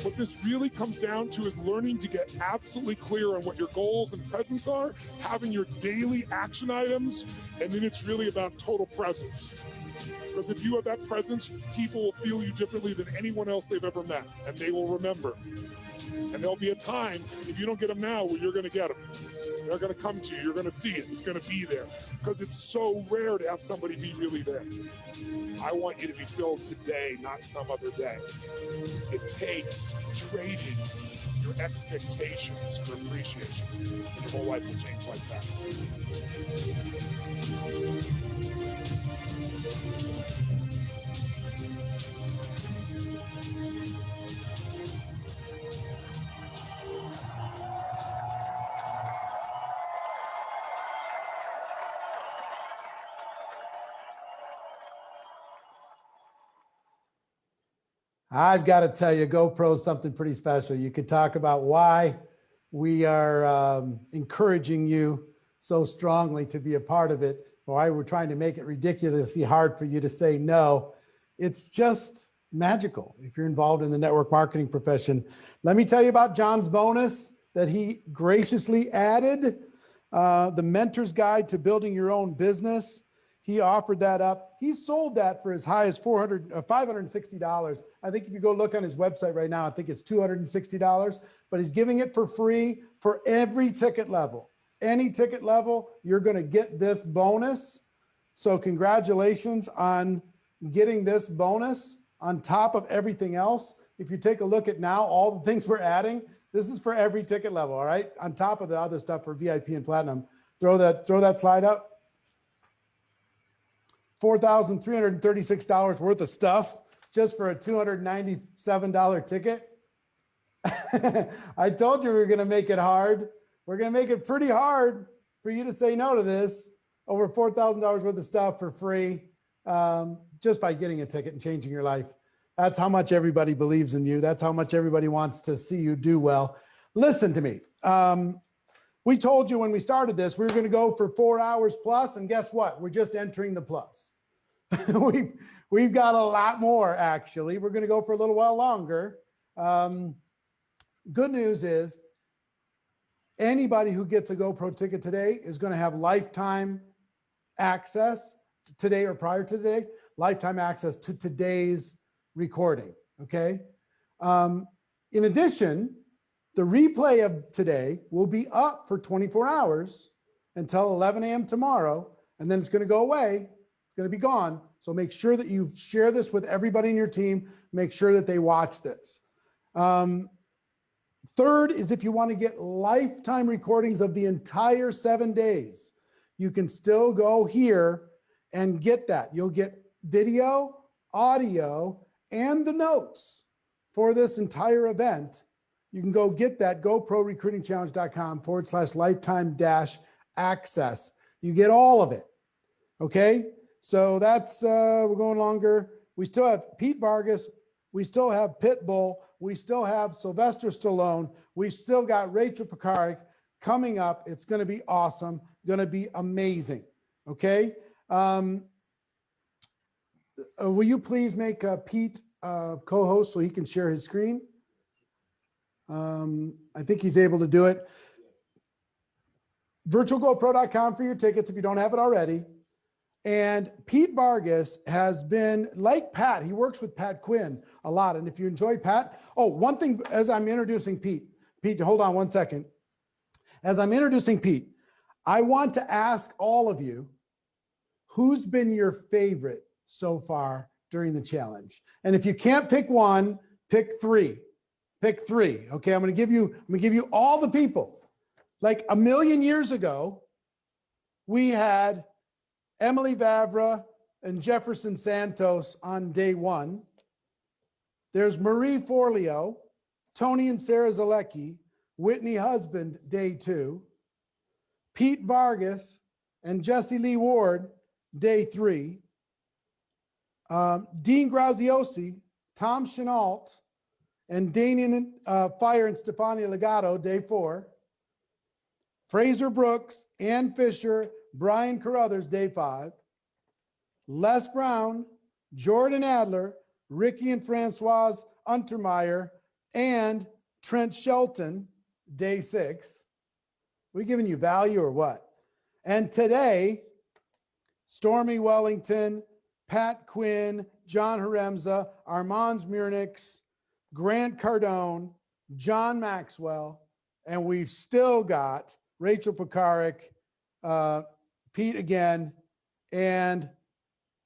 What this really comes down to is learning to get absolutely clear on what your goals and presence are, having your daily action items, and then it's really about total presence. Because if you have that presence, people will feel you differently than anyone else they've ever met, and they will remember. And there'll be a time, if you don't get them now, where you're going to get them. They're going to come to you. You're going to see it. It's going to be there. Because it's so rare to have somebody be really there. I want you to be filled today, not some other day. It takes trading your expectations for appreciation. And your whole life will change like that. I've got to tell you, GoPro is something pretty special. You could talk about why we are encouraging you so strongly to be a part of it, why we're trying to make it ridiculously hard for you to say no. It's just magical if you're involved in the network marketing profession. Let me tell you about John's bonus that he graciously added, the Mentor's Guide to Building Your Own Business. He offered that up. He sold that for as high as $560. I think if you go look on his website right now, I think it's $260, but he's giving it for free for every ticket level. Any ticket level, you're going to get this bonus. So congratulations on getting this bonus on top of everything else. If you take a look at now, all the things we're adding, this is for every ticket level, all right? On top of the other stuff for VIP and Platinum. Throw that slide up. $4,336 worth of stuff just for a $297 ticket. I told you we were going to make it hard. We're going to make it pretty hard for you to say no to this. Over $4,000 worth of stuff for free, just by getting a ticket and changing your life. That's how much everybody believes in you. That's how much everybody wants to see you do well. Listen to me. We told you when we started this, we were going to go for 4 hours plus, and guess what? We're just entering the plus. We've got a lot more, actually. We're going to go for a little while longer. Good news is anybody who gets a GoPro ticket today is going to have lifetime access to today or prior to today, lifetime access to today's recording, okay? In addition, the replay of today will be up for 24 hours until 11 a.m. tomorrow, and then it's going to go away. It's going to be gone. So make sure that you share this with everybody in your team. Make sure that they watch this. Third is if you want to get lifetime recordings of the entire 7 days, you can still go here and get that. You'll get video, audio, and the notes for this entire event. You can go get that, GoProRecruitingChallenge.com/lifetime-access. You get all of it. Okay. So that's, we're going longer. We still have Pete Vargas. We still have Pitbull. We still have Sylvester Stallone. We've still got Rachel Pekarik coming up. It's going to be awesome. Going to be amazing. Okay. Will you please make Pete co-host so he can share his screen? I think he's able to do it. virtualgopro.com for your tickets if you don't have it already. And Pete Vargas has been like Pat. He works with Pat Quinn a lot. And if you enjoy Pat, one thing as I'm introducing Pete, hold on one second. As I'm introducing Pete, I want to ask all of you, who's been your favorite so far during the challenge? And if you can't pick one, pick three. Pick three. Okay, I'm going to give you all the people. Like a million years ago, we had Emily Vavra and Jefferson Santos on day one. There's Marie Forleo, Tony and Sarah Zalecki, Whitney Husband, day two. Pete Vargas and Jesse Lee Ward, day three. Dean Graziosi, Tom Chenault, and Danian Fire and Stefania Legato, day four. Fraser Brooks, Ann Fisher, Brian Carruthers, day five. Les Brown, Jordan Adler, Ricky and Francoise Untermeyer, and Trent Shelton, day six. We giving you value or what? And today, Stormy Wellington, Pat Quinn, John Haremza, Armand Smirnix, Grant Cardone, John Maxwell, and we've still got Rachel Pekarik, Pete again, and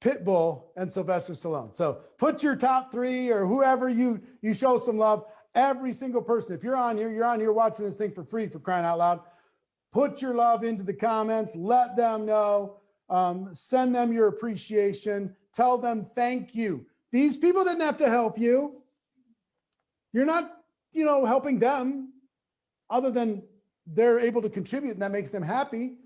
Pitbull and Sylvester Stallone. So put your top 3 or whoever you show some love. Every single person, if you're on here watching this thing for free, for crying out loud, put your love into the comments, let them know, send them your appreciation, tell them thank you. These people didn't have to help you. You're not, helping them other than they're able to contribute and that makes them happy.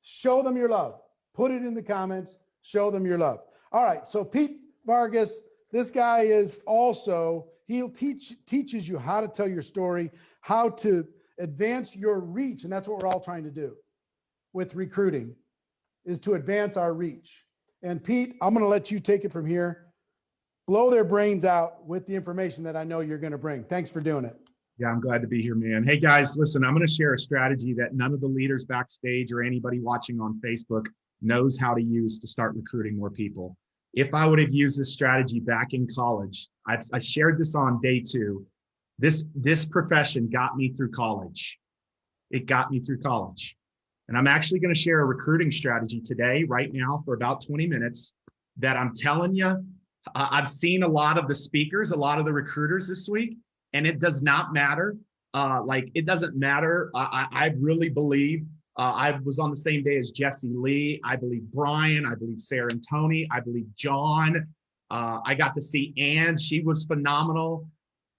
Show them your love. Put it in the comments. Show them your love. All right. So Pete Vargas, this guy is also, teaches you how to tell your story, how to advance your reach. And that's what we're all trying to do with recruiting, is to advance our reach. And Pete, I'm going to let you take it from here. Blow their brains out with the information that I know you're going to bring. Thanks for doing it. Yeah, I'm glad to be here, man. Hey guys, listen, I'm going to share a strategy that none of the leaders backstage or anybody watching on Facebook knows how to use to start recruiting more people. If I would have used this strategy back in college, I shared this on day 2. This profession got me through college. It got me through college. And I'm actually going to share a recruiting strategy today, right now, for about 20 minutes that I'm telling you, I've seen a lot of the speakers, a lot of the recruiters this week, and it does not matter. It doesn't matter. I really believe I was on the same day as Jesse Lee. I believe Brian. I believe Sarah and Tony. I believe John. I got to see Ann. She was phenomenal.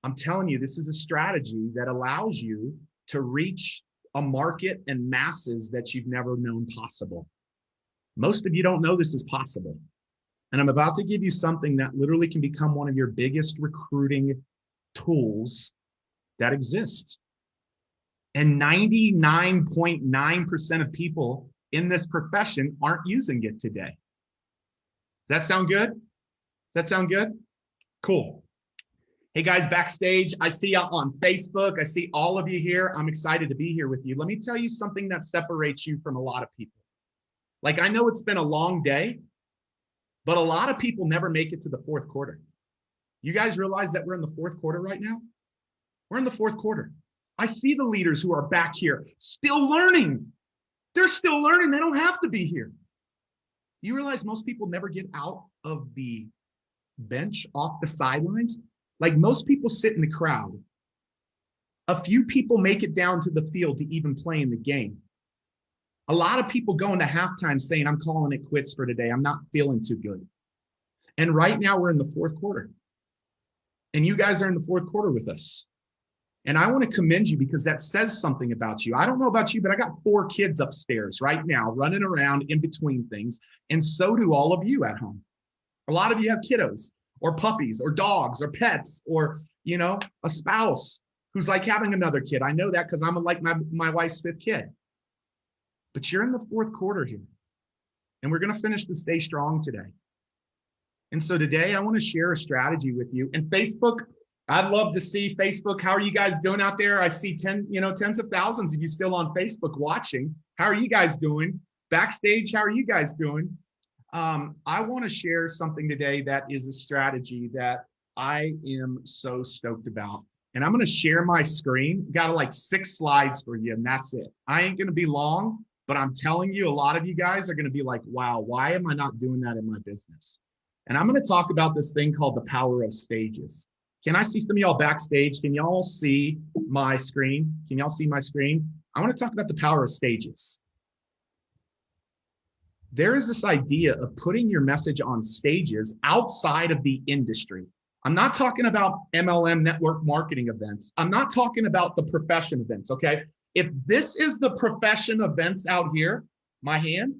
I'm telling you, this is a strategy that allows you to reach a market and masses that you've never known possible. Most of you don't know this is possible. And I'm about to give you something that literally can become one of your biggest recruiting tools that exist. And 99.9% of people in this profession aren't using it today. Does that sound good? Does that sound good? Cool. Hey guys, backstage, I see you on Facebook. I see all of you here. I'm excited to be here with you. Let me tell you something that separates you from a lot of people. Like, I know it's been a long day, but a lot of people never make it to the 4th quarter. You guys realize that we're in the 4th quarter right now? We're in the 4th quarter. I see the leaders who are back here still learning. They're still learning. They don't have to be here. You realize most people never get out of the bench, off the sidelines? Like, most people sit in the crowd. A few people make it down to the field to even play in the game. A lot of people go into halftime saying, I'm calling it quits for today. I'm not feeling too good. And right now we're in the 4th quarter. And you guys are in the 4th quarter with us. And I want to commend you because that says something about you. I don't know about you, but I got 4 kids upstairs right now running around in between things. And so do all of you at home. A lot of you have kiddos or puppies or dogs or pets or, a spouse who's like having another kid. I know that because I'm like my wife's 5th kid. But you're in the 4th quarter here. And we're going to finish this day strong today. And so today I want to share a strategy with you. And Facebook, I'd love to see Facebook. How are you guys doing out there? I see tens of thousands of you still on Facebook watching. How are you guys doing? Backstage, how are you guys doing? I want to share something today that is a strategy that I am so stoked about. And I'm going to share my screen. Got like 6 slides for you, and that's it. I ain't going to be long, but I'm telling you, a lot of you guys are going to be like, wow, why am I not doing that in my business? And I'm going to talk about this thing called the power of stages. Can I see some of y'all backstage? Can y'all see my screen? Can y'all see my screen? I want to talk about the power of stages. There is this idea of putting your message on stages outside of the industry. I'm not talking about MLM network marketing events. I'm not talking about the profession events, okay? If this is the profession events out here, my hand,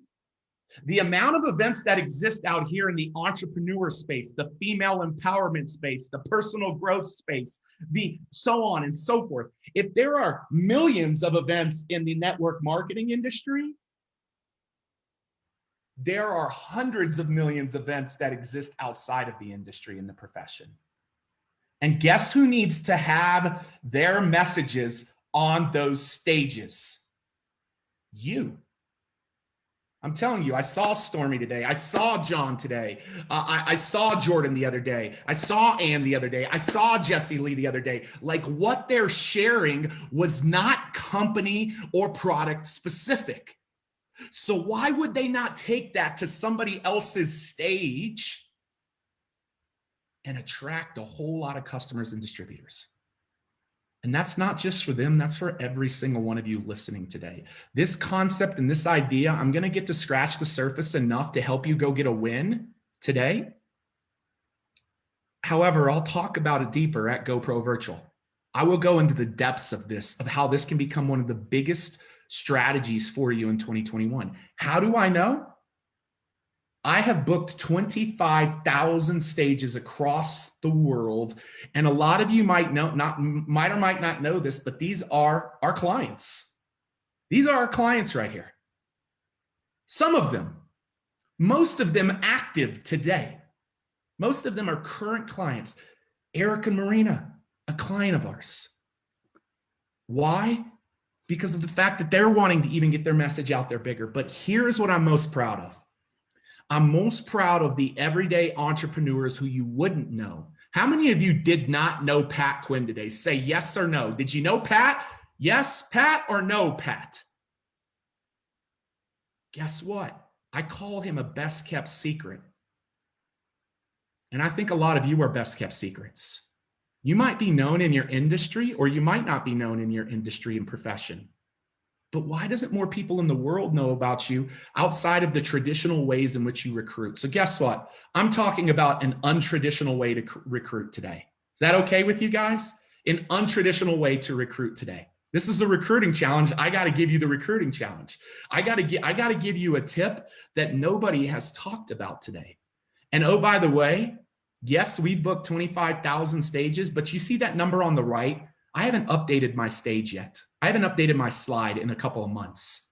the amount of events that exist out here in the entrepreneur space, the female empowerment space, the personal growth space, the so on and so forth. If there are millions of events in the network marketing industry, there are hundreds of millions of events that exist outside of the industry in the profession. And guess who needs to have their messages on those stages? You. I'm telling you, I saw Stormy today. I saw John today. I saw Jordan the other day. I saw Ann the other day. I saw Jesse Lee the other day. Like, what they're sharing was not company or product specific. So why would they not take that to somebody else's stage and attract a whole lot of customers and distributors? And that's not just for them, that's for every single one of you listening today. This concept and this idea, I'm going to get to scratch the surface enough to help you go get a win today. However, I'll talk about it deeper at GoPro Virtual. I will go into the depths of this, of how this can become one of the biggest strategies for you in 2021. How do I know? I have booked 25,000 stages across the world. And a lot of you might not know this, but these are our clients. These are our clients right here. Some of them, most of them active today. Most of them are current clients. Eric and Marina, a client of ours. Why? Because of the fact that they're wanting to even get their message out there bigger. But here's what I'm most proud of. I'm most proud of the everyday entrepreneurs who you wouldn't know. How many of you did not know Pat Quinn today? Say yes or no. Did you know Pat? Yes, Pat, or no, Pat? Guess what? I call him a best kept secret. And I think a lot of you are best kept secrets. You might be known in your industry, or you might not be known in your industry and profession. But why doesn't more people in the world know about you outside of the traditional ways in which you recruit? So guess what? I'm talking about an untraditional way to recruit today. Is that okay with you guys? An untraditional way to recruit today. This is a recruiting challenge. I got to give you the recruiting challenge. I got to give you a tip that nobody has talked about today. And oh, by the way, yes, we booked 25,000 stages, but you see that number on the right? I haven't updated my stage yet. I haven't updated my slide in a couple of months.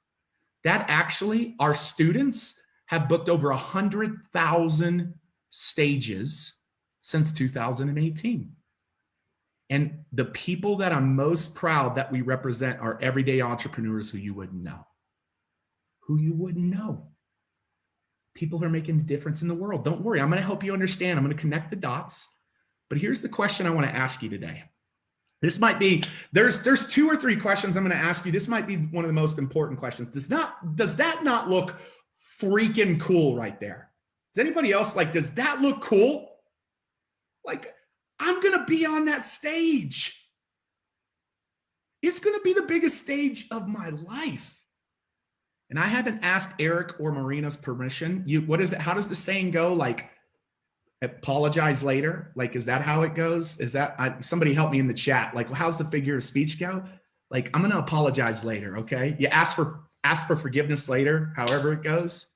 That actually, our students have booked over 100,000 stages since 2018. And the people that I'm most proud that we represent are everyday entrepreneurs who you wouldn't know. Who you wouldn't know. People who are making a difference in the world. Don't worry, I'm going to help you understand. I'm going to connect the dots. But here's the question I want to ask you today. This might be, there's 2 or 3 questions I'm going to ask you. This might be one of the most important questions. Does that not look freaking cool right there? Does anybody else does that look cool? Like, I'm going to be on that stage. It's going to be the biggest stage of my life. And I haven't asked Eric or Marina's permission. What is it? How does the saying go? Like, apologize later? Like, is that how it goes? Is that, somebody help me in the chat. Like, how's the figure of speech go? Like, I'm going to apologize later. Okay. You ask for forgiveness later, however it goes.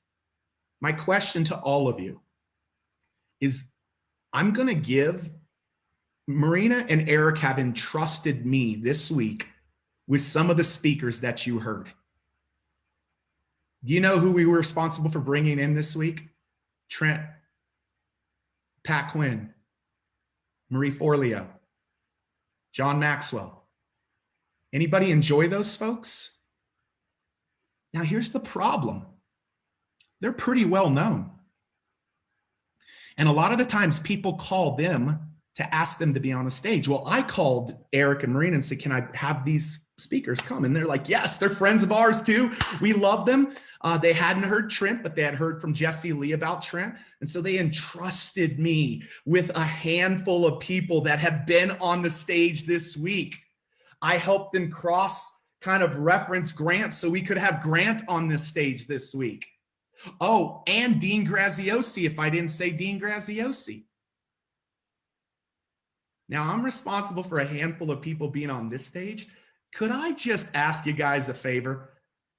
My question to all of you is, I'm going to give Marina and Eric have entrusted me this week with some of the speakers that you heard. Do you know who we were responsible for bringing in this week? Trent, Pat Quinn, Marie Forleo, John Maxwell. Anybody enjoy those folks? Now, here's the problem. They're pretty well known. And a lot of the times people call them to ask them to be on the stage. Well, I called Eric and Marina and said, can I have these speakers come? And they're like, yes, they're friends of ours too. We love them. They hadn't heard Trent, but they had heard from Jesse Lee about Trent. And so they entrusted me with a handful of people that have been on the stage this week. I helped them reference Grant so we could have Grant on this stage this week. Oh, and Dean Graziosi, if I didn't say Dean Graziosi. Now, I'm responsible for a handful of people being on this stage. Could I just ask you guys a favor?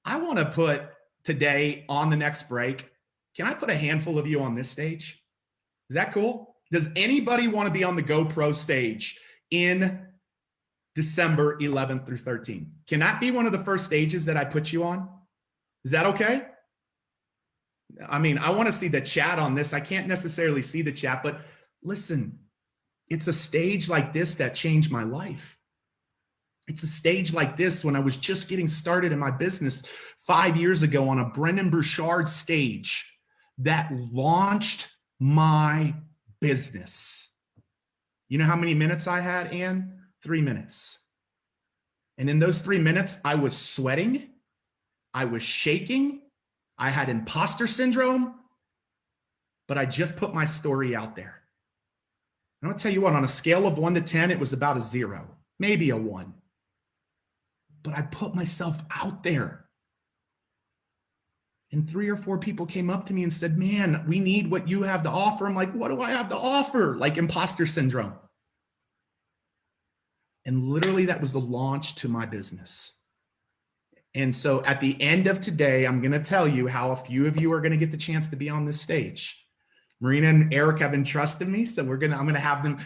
I want to put today on the next break. Can I put a handful of you on this stage? Is that cool? Does anybody want to be on the GoPro stage in December 11th through 13th? Can that be one of the first stages that I put you on? Is that okay? I mean, I want to see the chat on this. I can't necessarily see the chat, but listen, it's a stage like this that changed my life. It's a stage like this when I was just getting started in my business 5 years ago on a Brennan Burchard stage that launched my business. You know how many minutes I had, Ann? 3 minutes. And in those 3 minutes, I was sweating. I was shaking. I had imposter syndrome, but I just put my story out there. I'm gonna tell you what, on a scale of 1 to 10, it was about a 0, maybe a 1. But I put myself out there. And 3 or 4 people came up to me and said, man, we need what you have to offer. I'm like, what do I have to offer? Like imposter syndrome. And literally that was the launch to my business. And so at the end of today, I'm going to tell you how a few of you are going to get the chance to be on this stage. Marina and Eric have entrusted me. So I'm going to have them,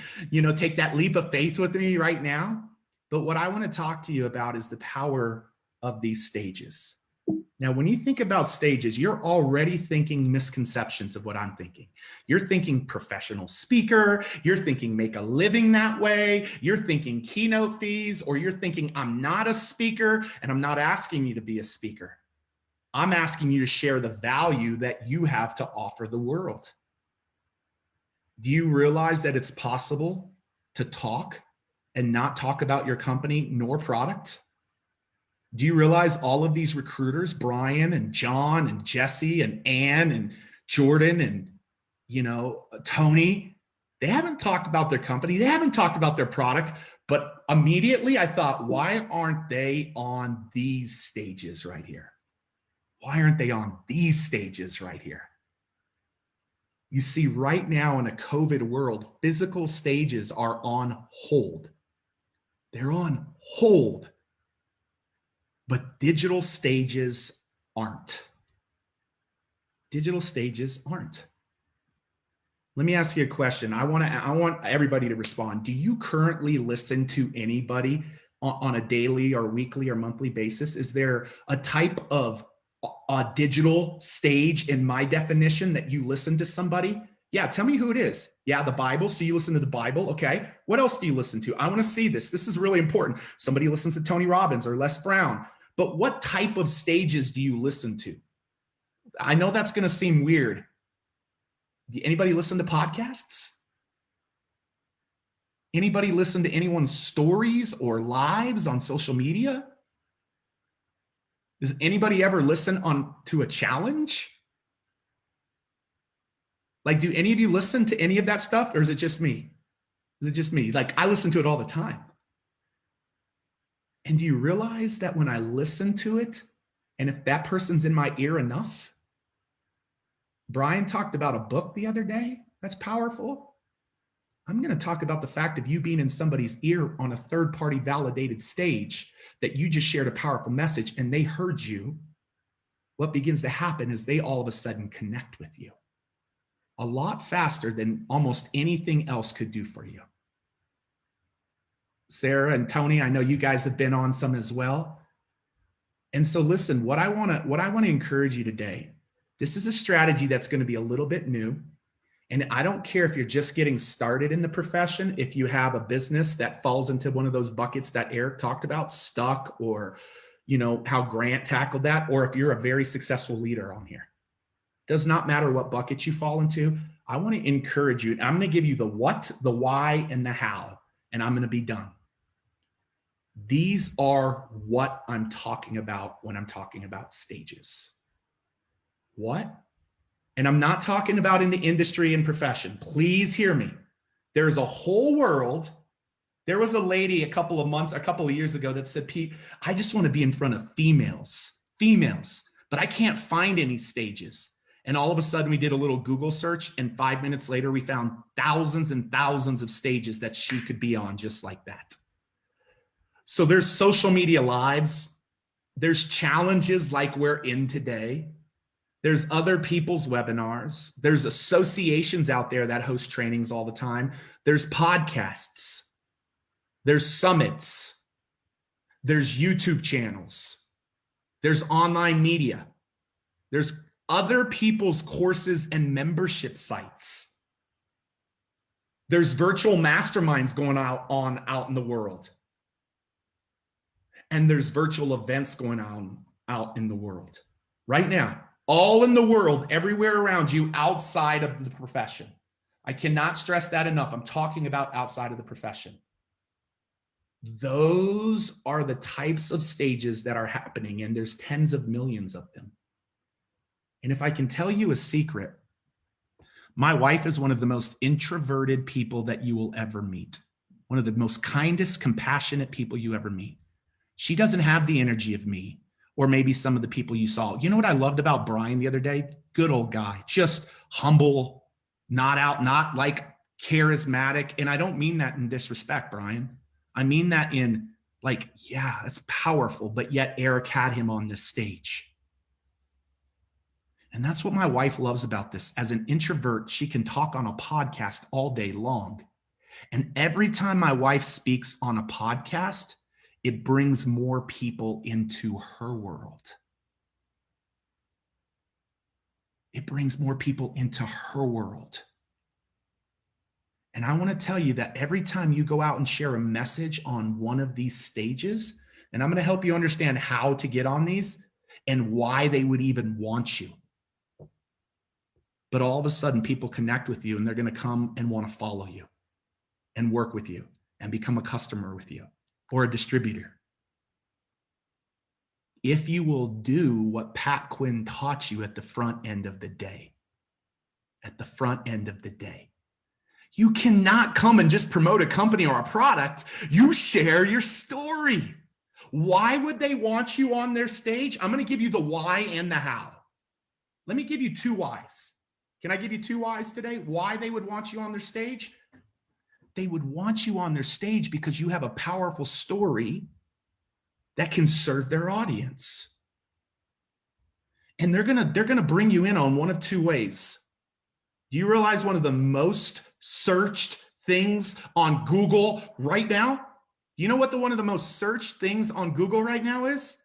take that leap of faith with me right now. But what I want to talk to you about is the power of these stages. Now, when you think about stages, you're already thinking misconceptions of what I'm thinking. You're thinking professional speaker, you're thinking make a living that way, you're thinking keynote fees, or you're thinking I'm not a speaker and I'm not asking you to be a speaker. I'm asking you to share the value that you have to offer the world. Do you realize that it's possible to talk and not talk about your company nor product? Do you realize all of these recruiters, Brian and John and Jesse and Ann and Jordan and, Tony, they haven't talked about their company. They haven't talked about their product, but immediately I thought, why aren't they on these stages right here? Why aren't they on these stages right here? You see, right now in a COVID world, physical stages are on hold. They're on hold. But digital stages aren't. Digital stages aren't. Let me ask you a question. I want everybody to respond. Do you currently listen to anybody on a daily or weekly or monthly basis? Is there a type of a digital stage in my definition that you listen to somebody? Yeah, tell me who it is. Yeah, the Bible. So you listen to the Bible. Okay. What else do you listen to? I want to see this. This is really important. Somebody listens to Tony Robbins or Les Brown. But what type of stages do you listen to? I know that's going to seem weird. Anybody listen to podcasts? Anybody listen to anyone's stories or lives on social media? Does anybody ever listen to a challenge? Like, do any of you listen to any of that stuff, or is it just me? Is it just me? Like, I listen to it all the time. And do you realize that when I listen to it, and if that person's in my ear enough, Brian talked about a book the other day. That's powerful. I'm going to talk about the fact of you being in somebody's ear on a third-party validated stage, that you just shared a powerful message and they heard you. What begins to happen is they all of a sudden connect with you a lot faster than almost anything else could do for you. Sarah and Tony, I know you guys have been on some as well. And so listen, what I want to encourage you today, this is a strategy that's going to be a little bit new. And I don't care if you're just getting started in the profession, if you have a business that falls into one of those buckets that Eric talked about, stuck, or how Grant tackled that, or if you're a very successful leader on here. Does not matter what bucket you fall into. I want to encourage you. I'm going to give you the what, the why, and the how, and I'm going to be done. These are what I'm talking about when I'm talking about stages. What? And I'm not talking about in the industry and profession. Please hear me. There's a whole world. There was a lady a couple of years ago that said, Pete, I just want to be in front of females, but I can't find any stages. And all of a sudden we did a little Google search, and 5 minutes later we found thousands and thousands of stages that she could be on just like that. So there's social media lives. There's challenges like we're in today. There's other people's webinars. There's associations out there that host trainings all the time. There's podcasts. There's summits. There's YouTube channels. There's online media. There's other people's courses and membership sites. There's virtual masterminds going out in the world. And there's virtual events going on out in the world right now, all in the world, everywhere around you, outside of the profession. I cannot stress that enough. I'm talking about outside of the profession. Those are the types of stages that are happening, and there's tens of millions of them. And if I can tell you a secret, my wife is one of the most introverted people that you will ever meet. One of the most kindest, compassionate people you ever meet. She doesn't have the energy of me, or maybe some of the people you saw. You know what I loved about Brian the other day? Good old guy, just humble, not like charismatic. And I don't mean that in disrespect, Brian. I mean that in like, yeah, it's powerful, but yet Eric had him on this stage. And that's what my wife loves about this. As an introvert, she can talk on a podcast all day long. And every time my wife speaks on a podcast, it brings more people into her world. It brings more people into her world. And I want to tell you that every time you go out and share a message on one of these stages, and I'm going to help you understand how to get on these and why they would even want you. But all of a sudden, people connect with you and they're going to come and want to follow you and work with you and become a customer with you or a distributor. If you will do what Pat Quinn taught you at the front end of the day, you cannot come and just promote a company or a product. You share your story. Why would they want you on their stage? I'm going to give you the why and the how. Let me give you two whys. Can I give you two whys today? Why they would want you on their stage? They would want you on their stage because you have a powerful story that can serve their audience. And they're gonna bring you in on one of two ways. Do you realize one of the most searched things on Google right now? You know what one of the most searched things on Google right now is?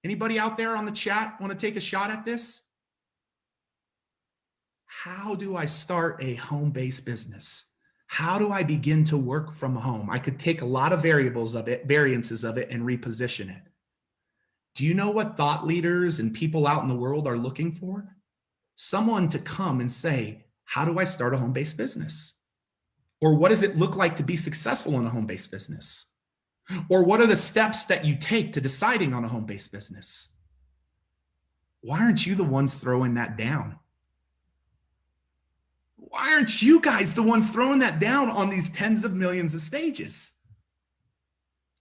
Anybody out there on the chat want to take a shot at this? How do I start a home-based business? How do I begin to work from home? I could take a lot of variances of it, and reposition it. Do you know what thought leaders and people out in the world are looking for? Someone to come and say, how do I start a home-based business? Or what does it look like to be successful in a home-based business? Or what are the steps that you take to deciding on a home-based business? Why aren't you the ones throwing that down? Why aren't you guys the ones throwing that down on these tens of millions of stages?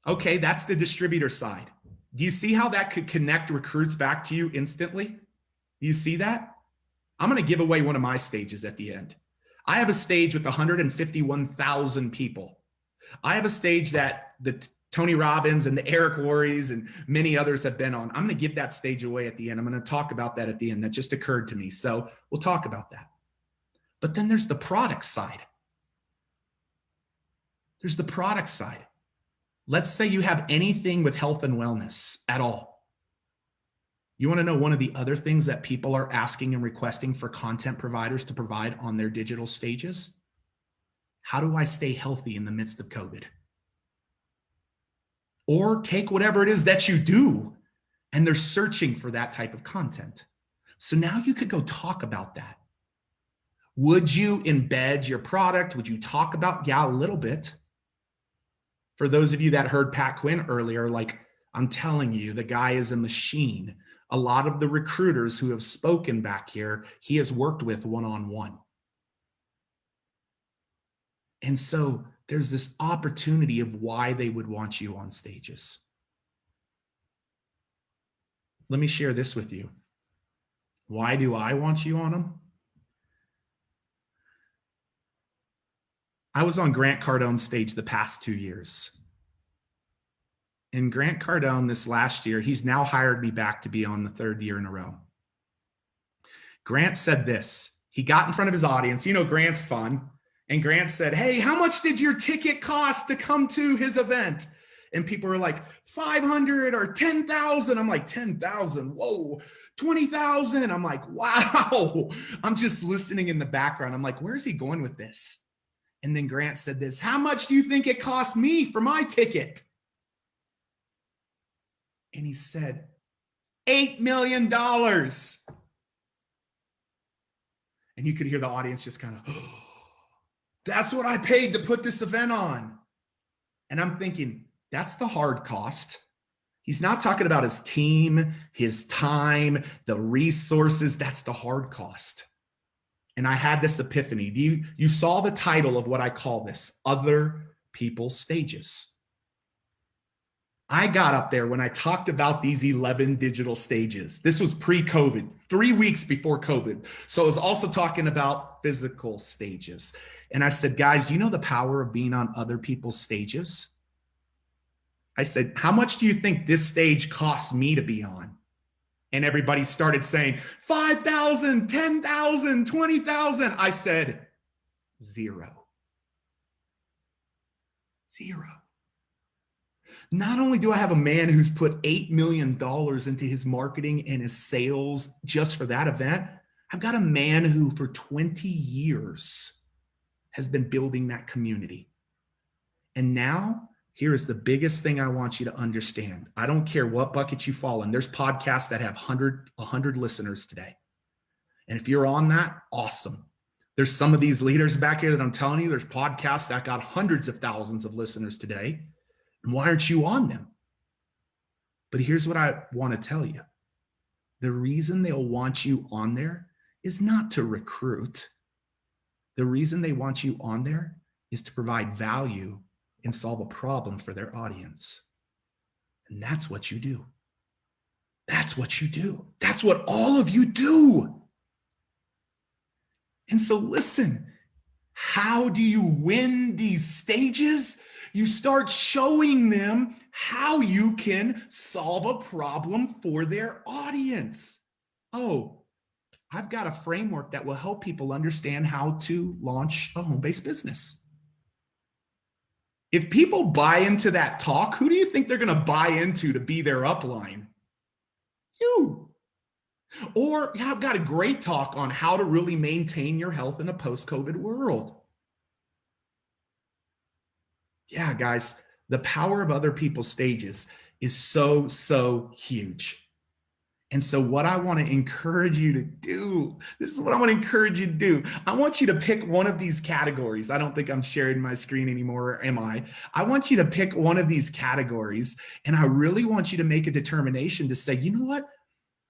Okay, that's the distributor side. Do you see how that could connect recruits back to you instantly? Do you see that? I'm going to give away one of my stages at the end. I have a stage with 151,000 people. I have a stage that the Tony Robbins and the Eric Worreys and many others have been on. I'm going to give that stage away at the end. I'm going to talk about that at the end. That just occurred to me. So we'll talk about that. But then there's the product side. There's the product side. Let's say you have anything with health and wellness at all. You want to know one of the other things that people are asking and requesting for content providers to provide on their digital stages? How do I stay healthy in the midst of COVID? Or take whatever it is that you do, and they're searching for that type of content. So now you could go talk about that. Would you embed your product? Would you talk about, yeah, a little bit. For those of you that heard Pat Quinn earlier, like I'm telling you, the guy is a machine. A lot of the recruiters who have spoken back here, he has worked with one-on-one. And so there's this opportunity of why they would want you on stages. Let me share this with you. Why do I want you on them? I was on Grant Cardone's stage the past 2 years. And Grant Cardone this last year, he's now hired me back to be on the third year in a row. Grant said this. He got in front of his audience. You know, Grant's fun. And Grant said, hey, how much did your ticket cost to come to his event? And people were like, 500 or 10,000. I'm like, 10,000. Whoa, 20,000. I'm like, wow. I'm just listening in the background. I'm like, where's he going with this? And then Grant said this, how much do you think it cost me for my ticket? And he said, $8 million. And you could hear the audience just kind of, oh, that's what I paid to put this event on. And I'm thinking, that's the hard cost. He's not talking about his team, his time, the resources. That's the hard cost. And I had this epiphany. You saw the title of what I call this, Other People's Stages. I got up there when I talked about these 11 digital stages. This was pre-COVID, 3 weeks before COVID. So I was also talking about physical stages. And I said, guys, you know the power of being on other people's stages? I said, how much do you think this stage costs me to be on? And everybody started saying, 5,000, 10,000, 20,000. I said, zero. Zero. Not only do I have a man who's put $8 million into his marketing and his sales just for that event, I've got a man who for 20 years has been building that community. And now, here is the biggest thing I want you to understand. I don't care what bucket you fall in. There's podcasts that have 100 listeners today. And if you're on that, awesome. There's some of these leaders back here that I'm telling you, there's podcasts that got hundreds of thousands of listeners today. And why aren't you on them? But here's what I want to tell you. The reason they'll want you on there is not to recruit. The reason they want you on there is to provide value and solve a problem for their audience. And that's what you do. That's what you do. That's what all of you do. And so listen, how do you win these stages? You start showing them how you can solve a problem for their audience. Oh, I've got a framework that will help people understand how to launch a home-based business. If people buy into that talk, who do you think they're going to buy into to be their upline? You. Or I've got a great talk on how to really maintain your health in a post-COVID world. Yeah, guys, the power of other people's stages is so, so huge. And so what I want to encourage you to do, this is what I want to encourage you to do. I want you to pick one of these categories. I don't think I'm sharing my screen anymore, am I? I want you to pick one of these categories, and I really want you to make a determination to say, you know what?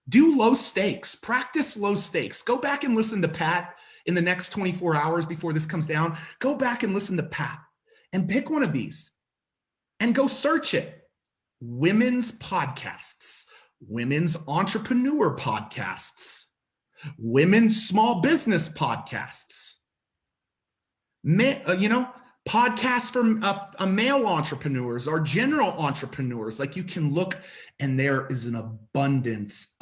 Do low stakes, practice low stakes. Go back and listen to Pat in the next 24 hours before this comes down. Go back and listen to Pat and pick one of these and go search it. Women's podcasts, women's entrepreneur podcasts, women's small business podcasts, podcasts from male entrepreneurs or general entrepreneurs. Like, you can look and there is an abundance.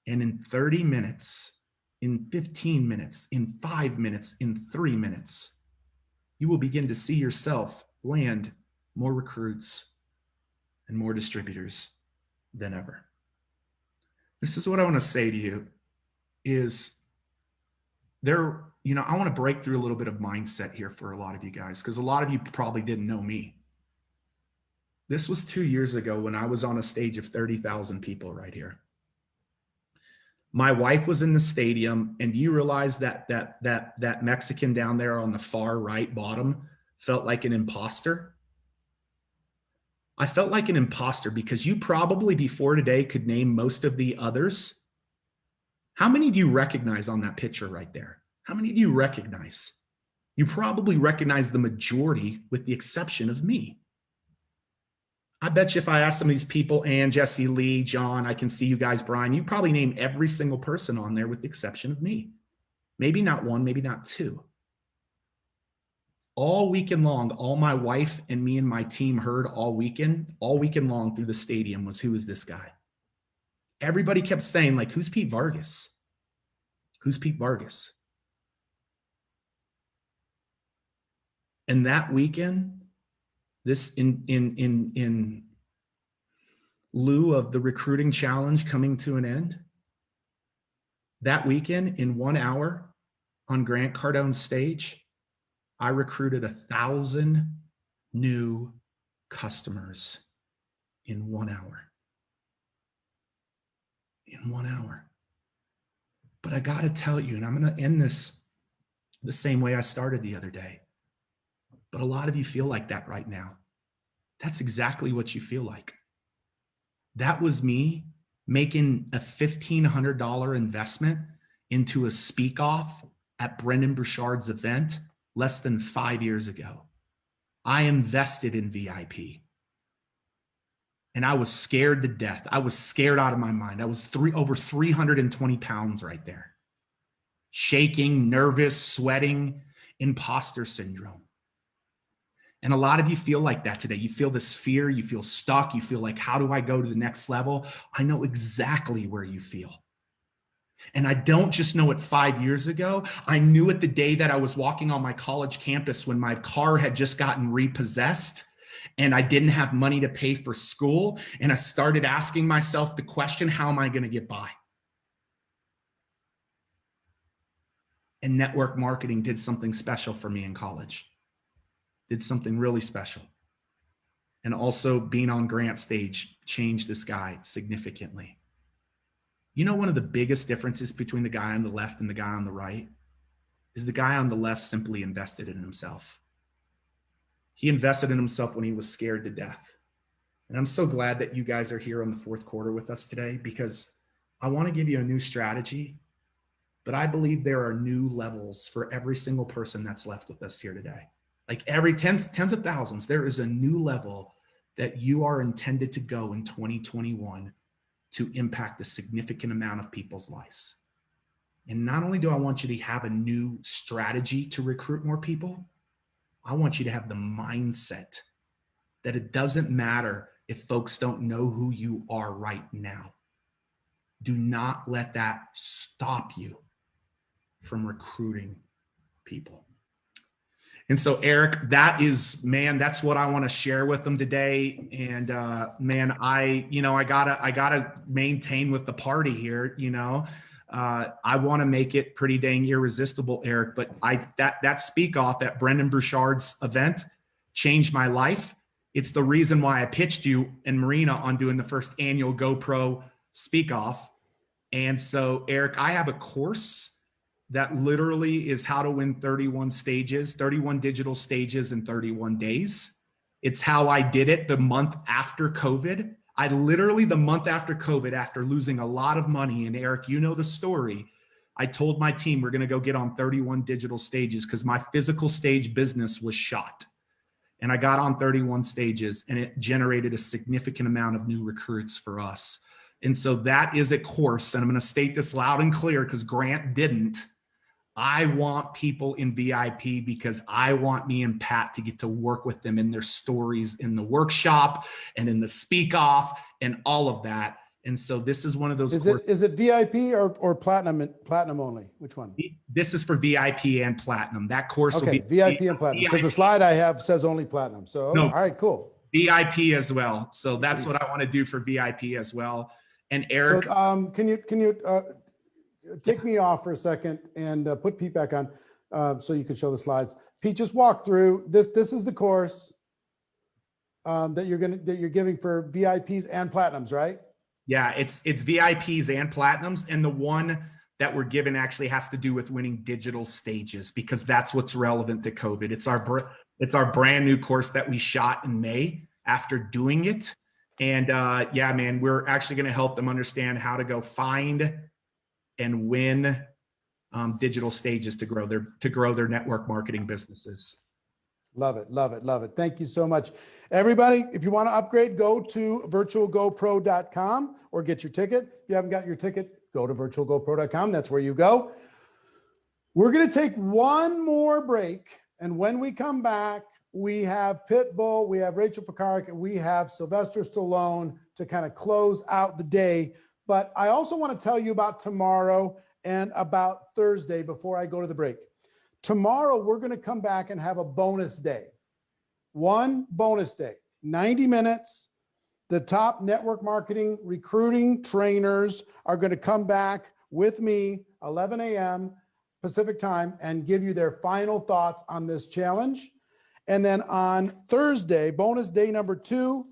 And in 30 minutes, in 15 minutes, in 5 minutes, in 3 minutes, you will begin to see yourself land more recruits and more distributors than ever. This is what I want to say to you is I want to break through a little bit of mindset here for a lot of you guys, because a lot of you probably didn't know me. This was 2 years ago when I was on a stage of 30,000 people right here. My wife was in the stadium, and do you realize that Mexican down there on the far right bottom felt like an imposter? I felt like an imposter because you probably before today could name most of the others. How many do you recognize on that picture right there? How many do you recognize? You probably recognize the majority with the exception of me. I bet you if I asked some of these people, Ann, Jesse, Lee, John, I can see you guys, Brian, you probably name every single person on there with the exception of me. Maybe not one, maybe not two. All weekend long, all my wife and me and my team heard all weekend long through the stadium was, who is this guy? Everybody kept saying, like, who's Pete Vargas? Who's Pete Vargas? And that weekend, this in lieu of the recruiting challenge coming to an end, that weekend in 1 hour on Grant Cardone's stage, I recruited 1,000 new customers in 1 hour. In 1 hour. But I got to tell you, and I'm going to end this the same way I started the other day, but a lot of you feel like that right now. That's exactly what you feel like. That was me making a $1,500 investment into a speak off at Brendan Burchard's event less than 5 years ago. I invested in VIP. And I was scared to death. I was scared out of my mind. I was over 320 pounds right there. Shaking, nervous, sweating, imposter syndrome. And a lot of you feel like that today. You feel this fear, you feel stuck, you feel like, how do I go to the next level? I know exactly where you feel. And I don't just know it 5 years ago. I knew it the day that I was walking on my college campus when my car had just gotten repossessed and I didn't have money to pay for school. And I started asking myself the question, how am I going to get by? And network marketing did something special for me in college. Did something really special. And also being on Grant stage changed this guy significantly. You know, one of the biggest differences between the guy on the left and the guy on the right is the guy on the left simply invested in himself. He invested in himself when he was scared to death. And I'm so glad that you guys are here on the fourth quarter with us today, because I want to give you a new strategy, but I believe there are new levels for every single person that's left with us here today. Like every tens of thousands, there is a new level that you are intended to go in 2021 to impact a significant amount of people's lives. And not only do I want you to have a new strategy to recruit more people, I want you to have the mindset that it doesn't matter if folks don't know who you are right now. Do not let that stop you from recruiting people. And so, Eric, that is, man, that's what I want to share with them today. And man, I gotta maintain with the party here. I want to make it pretty dang irresistible, Eric. But that speak off at Brendan Burchard's event changed my life. It's the reason why I pitched you and Marina on doing the first annual GoPro speak off. And so, Eric, I have a course that literally is how to win 31 digital stages in 31 days. It's how I did it the month after COVID. I literally, the month after COVID, after losing a lot of money, and Eric, you know the story, I told my team we're going to go get on 31 digital stages because my physical stage business was shot. And I got on 31 stages and it generated a significant amount of new recruits for us. And so that is a course, and I'm going to state this loud and clear because Grant didn't. I want people in VIP because I want me and Pat to get to work with them in their stories in the workshop and in the speak off and all of that. And so this is one of those courses. Is it VIP or platinum only? Which one? This is for VIP and platinum. That course will be VIP and platinum, because the slide I have says only platinum. So no, all right, cool. VIP as well. So that's what I want to do for VIP as well. And Eric, so, can you take me off for a second and put Pete back on so you can show the slides. Pete, just walk through this. This is the course that you're giving for VIPs and platinums, right? Yeah, it's VIPs and platinums, and the one that we're given actually has to do with winning digital stages because that's what's relevant to COVID. It's our brand new course that we shot in May after doing it, and yeah, man, we're actually going to help them understand how to go find and win digital stages to grow their network marketing businesses. Love it, love it, love it. Thank you so much. Everybody, if you want to upgrade, go to virtualgopro.com or get your ticket. If you haven't got your ticket, go to virtualgopro.com. That's where you go. We're going to take one more break. And when we come back, we have Pitbull, we have Rachel Pekarik, and we have Sylvester Stallone to kind of close out the day. But I also want to tell you about tomorrow and about Thursday before I go to the break. Tomorrow, we're going to come back and have a bonus day. One bonus day, 90 minutes. The top network marketing recruiting trainers are going to come back with me, 11 a.m. Pacific time, and give you their final thoughts on this challenge. And then on Thursday, bonus day number 2,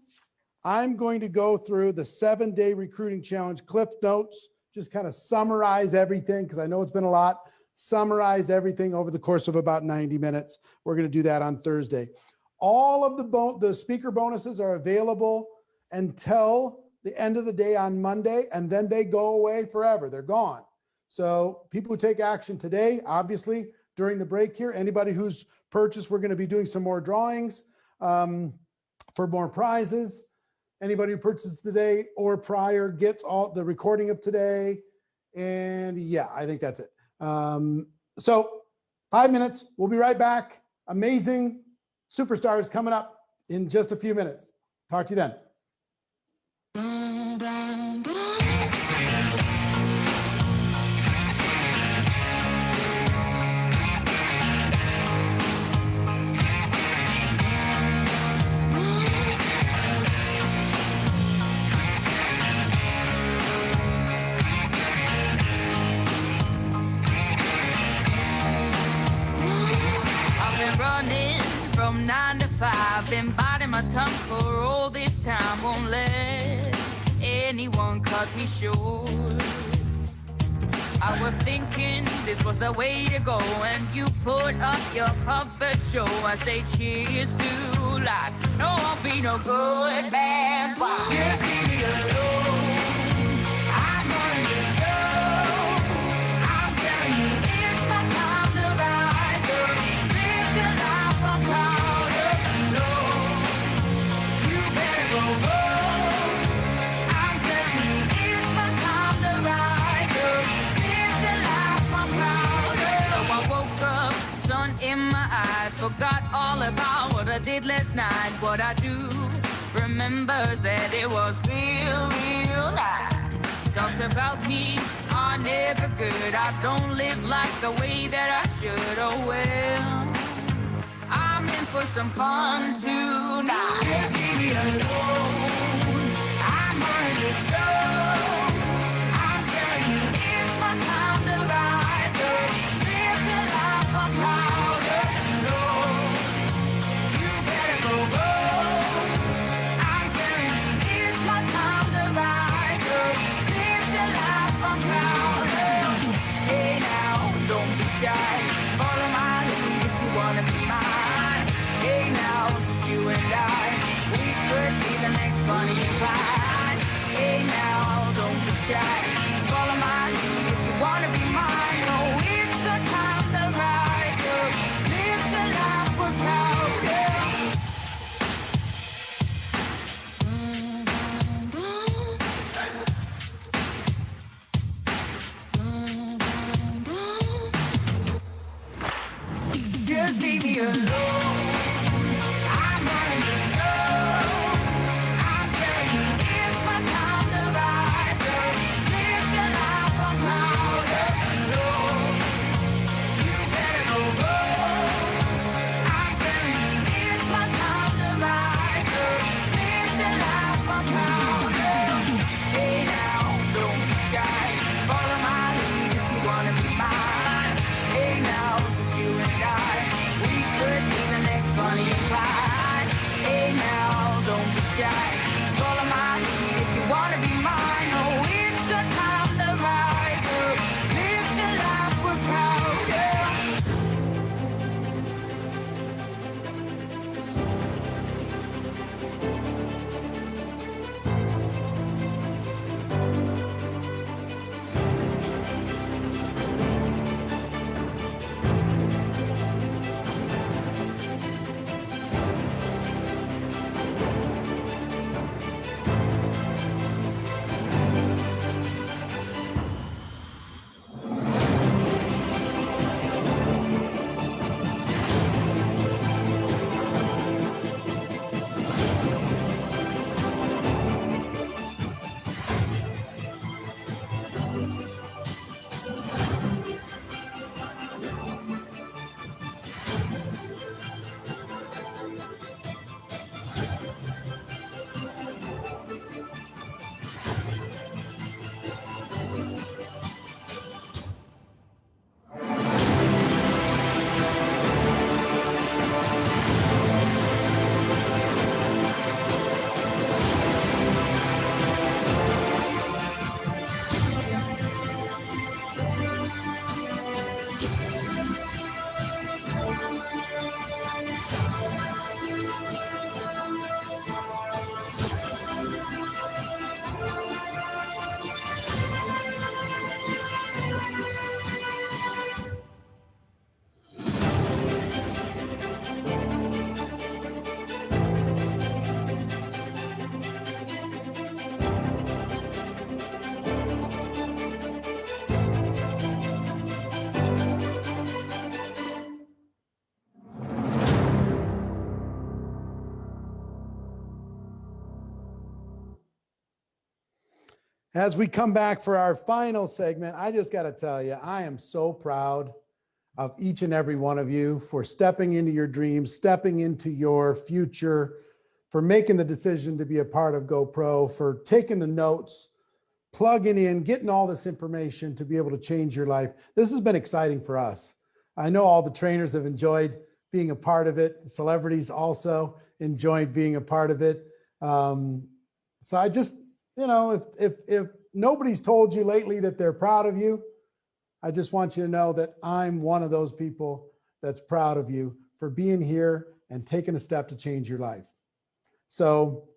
I'm going to go through the 7-day recruiting challenge Cliff Notes, just kind of summarize everything because I know it's been a lot. Summarize everything over the course of about 90 minutes. We're going to do that on Thursday. All of the speaker bonuses are available until the end of the day on Monday, and then they go away forever. They're gone. So people who take action today, obviously during the break here, anybody who's purchased, we're going to be doing some more drawings for more prizes. Anybody who purchases today or prior gets all the recording of today. And yeah, I think that's it. So 5 minutes, we'll be right back. Amazing superstars coming up in just a few minutes. Talk to you then. From 9 to 5, been biting my tongue for all this time. Won't let anyone cut me short. I was thinking this was the way to go, and you put up your puppet show. I say cheers to life. No, I'll be no good man's wife. Just leave me alone. I'm running the show. I'm telling you, it's my time to rise up. Live the life I'm proud of. No, you better go home. I'm telling you, it's my time to rise up. Live the life I'm proud of. So I woke up, sun in my eyes, forgot all about what I did last night. What I do, remember that it was real, real nice. Talks about me are never good. I don't live like the way that I should. Oh well, I'm in for some fun tonight. Just leave me alone. I'm running the show. I'm telling you, it's my time to rise up. Live the life I'm proud of. No, you better go home. I'm telling you, it's my time to rise up. Live the life I'm proud of. Hey now, don't be shy. Follow my lead if you wanna be mine. Hey now, just you and I, we could be the next Bonnie and Clyde. Hey now, don't be shy. Follow my lead if you wanna be mine. Oh, it's a time to rise up. Live the life we're proud of. Just leave me alone. I'm running the show. I'm telling you, it's my time to rise up. Live the life I'm proud of. No, you better go home. I'm telling you, it's my time to rise up. Live the life I'm proud of. Hey now, don't be shy. Follow my lead if you wanna be mine. Hey now, just you and I, we could be As we come back for our final segment, I just got to tell you, I am so proud of each and every one of you for stepping into your dreams, stepping into your future, for making the decision to be a part of GoPro, for taking the notes, plugging in, getting all this information to be able to change your life. This has been exciting for us. I know all the trainers have enjoyed being a part of it. Celebrities also enjoyed being a part of it. So I just, you know, if nobody's told you lately that they're proud of you, I just want you to know that I'm one of those people that's proud of you for being here and taking a step to change your life. So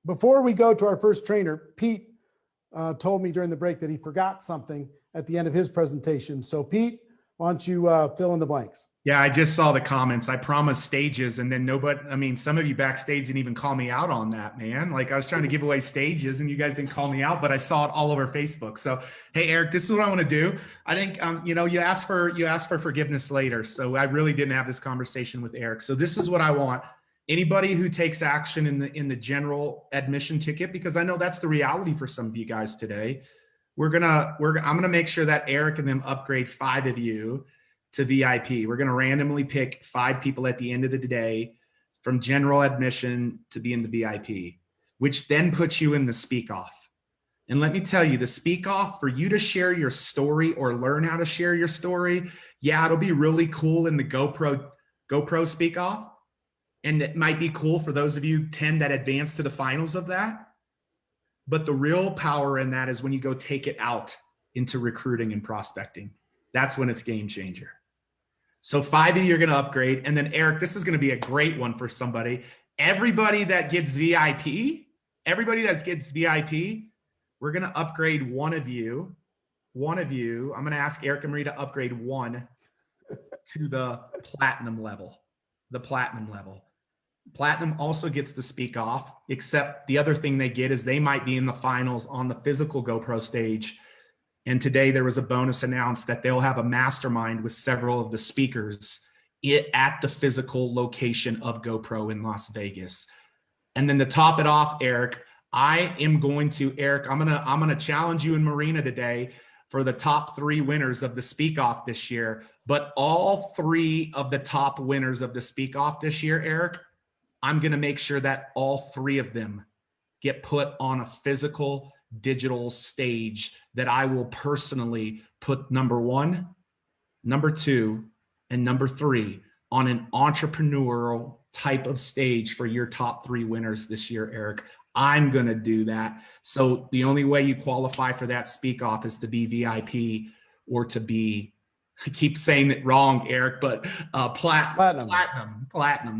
before we go to our first trainer, Pete told me during the break that he forgot something at the end of his presentation. So Pete, why don't you fill in the blanks? Yeah, I just saw the comments. I promised stages, and then nobody, I mean, some of you backstage didn't even call me out on that, man. Like, I was trying to give away stages and you guys didn't call me out, but I saw it all over Facebook. So, hey, Eric, this is what I want to do. I think, you know, you asked for forgiveness later. So I really didn't have this conversation with Eric. So this is what I want. Anybody who takes action in the general admission ticket, because I know that's the reality for some of you guys today. I'm gonna make sure that Eric and them upgrade 5 of you to VIP. We're gonna randomly pick 5 people at the end of the day from general admission to be in the VIP, which then puts you in the speak off. And let me tell you, the speak off, for you to share your story or learn how to share your story, yeah, it'll be really cool in the GoPro speak off. And it might be cool for those of you 10 that advance to the finals of that. But the real power in that is when you go take it out into recruiting and prospecting. That's when it's game changer. So 5 of you are going to upgrade. And then Eric, this is going to be a great one for somebody. Everybody that gets VIP, we're going to upgrade one of you. I'm going to ask Eric and Marie to upgrade 1 to the platinum level. Platinum also gets to speak off, except the other thing they get is they might be in the finals on the physical GoPro stage. And today there was a bonus announced that they'll have a mastermind with several of the speakers at the physical location of GoPro in Las Vegas. And then to top it off, Eric, I'm going to challenge you and Marina today for the top 3 winners of the speak off this year. But all 3 of the top winners of the speak off this year, Eric, I'm going to make sure that all 3 of them get put on a physical digital stage that I will personally put number 1, number 2, and number 3 on an entrepreneurial type of stage for your top 3 winners this year, Eric. I'm going to do that. So the only way you qualify for that speak off is to be VIP or to be, I keep saying it wrong, Eric, but platinum.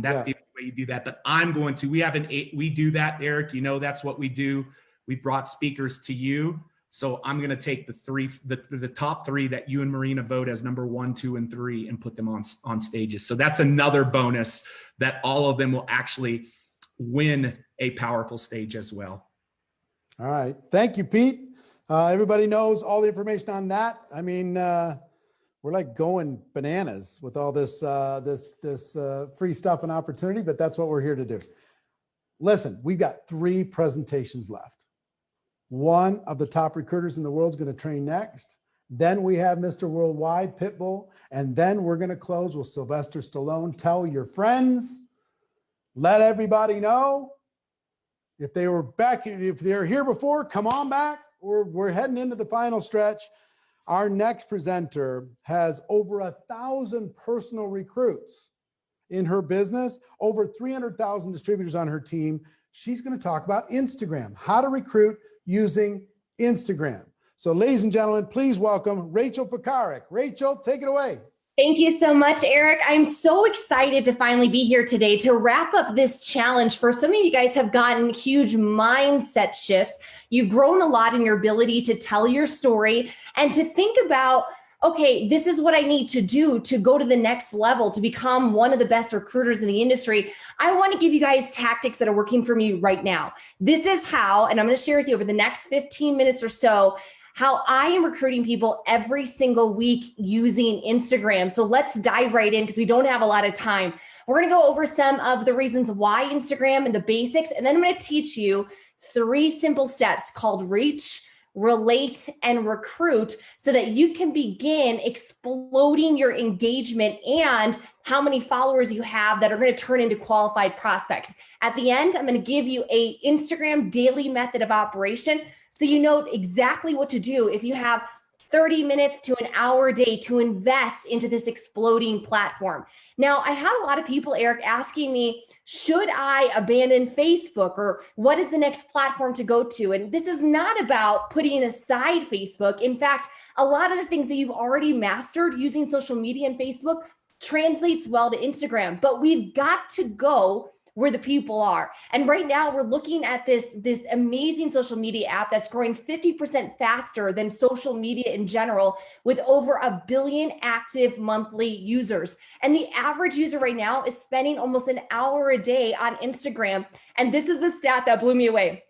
That's the way you do that. But we do that, Eric. You know, that's what we do. We brought speakers to you. So I'm going to take the top 3 that you and Marina vote as number 1, 2, and 3 and put them on stages. So that's another bonus that all of them will actually win a powerful stage as well. All right. Thank you, Pete. Everybody knows all the information on that. I mean, we're like going bananas with all this free stuff and opportunity, but that's what we're here to do. Listen, we've got 3 presentations left. One of the top recruiters in the world is going to train next. Then we have Mr. Worldwide, Pitbull, and then we're going to close with Sylvester Stallone. Tell your friends, let everybody know. If they were back, if they're here before, come on back. We're heading into the final stretch. Our next presenter has over 1,000 personal recruits in her business, over 300,000 distributors on her team. She's going to talk about Instagram, how to recruit using Instagram. So ladies and gentlemen, please welcome Rachel Pekarik. Rachel, take it away. Thank you so much, Eric. I'm so excited to finally be here today to wrap up this challenge. For some of you guys have gotten huge mindset shifts. You've grown a lot in your ability to tell your story and to think about, okay, this is what I need to do to go to the next level, to become one of the best recruiters in the industry. I want to give you guys tactics that are working for me right now. This is how, and I'm going to share with you over the next 15 minutes or so, how I am recruiting people every single week using Instagram. So let's dive right in because we don't have a lot of time. We're going to go over some of the reasons why Instagram and the basics, and then I'm going to teach you 3 simple steps called reach, relate, and recruit so that you can begin exploding your engagement and how many followers you have that are going to turn into qualified prospects. At the end, I'm going to give you a Instagram daily method of operation so you know exactly what to do if you have 30 minutes to an hour a day to invest into this exploding platform. Now, I had a lot of people, Eric, asking me, should I abandon Facebook or what is the next platform to go to? And this is not about putting aside Facebook. In fact, a lot of the things that you've already mastered using social media and Facebook translates well to Instagram, but we've got to go where the people are. And right now we're looking at this amazing social media app that's growing 50% faster than social media in general, with over 1 billion active monthly users. And the average user right now is spending almost an hour a day on Instagram. And this is the stat that blew me away.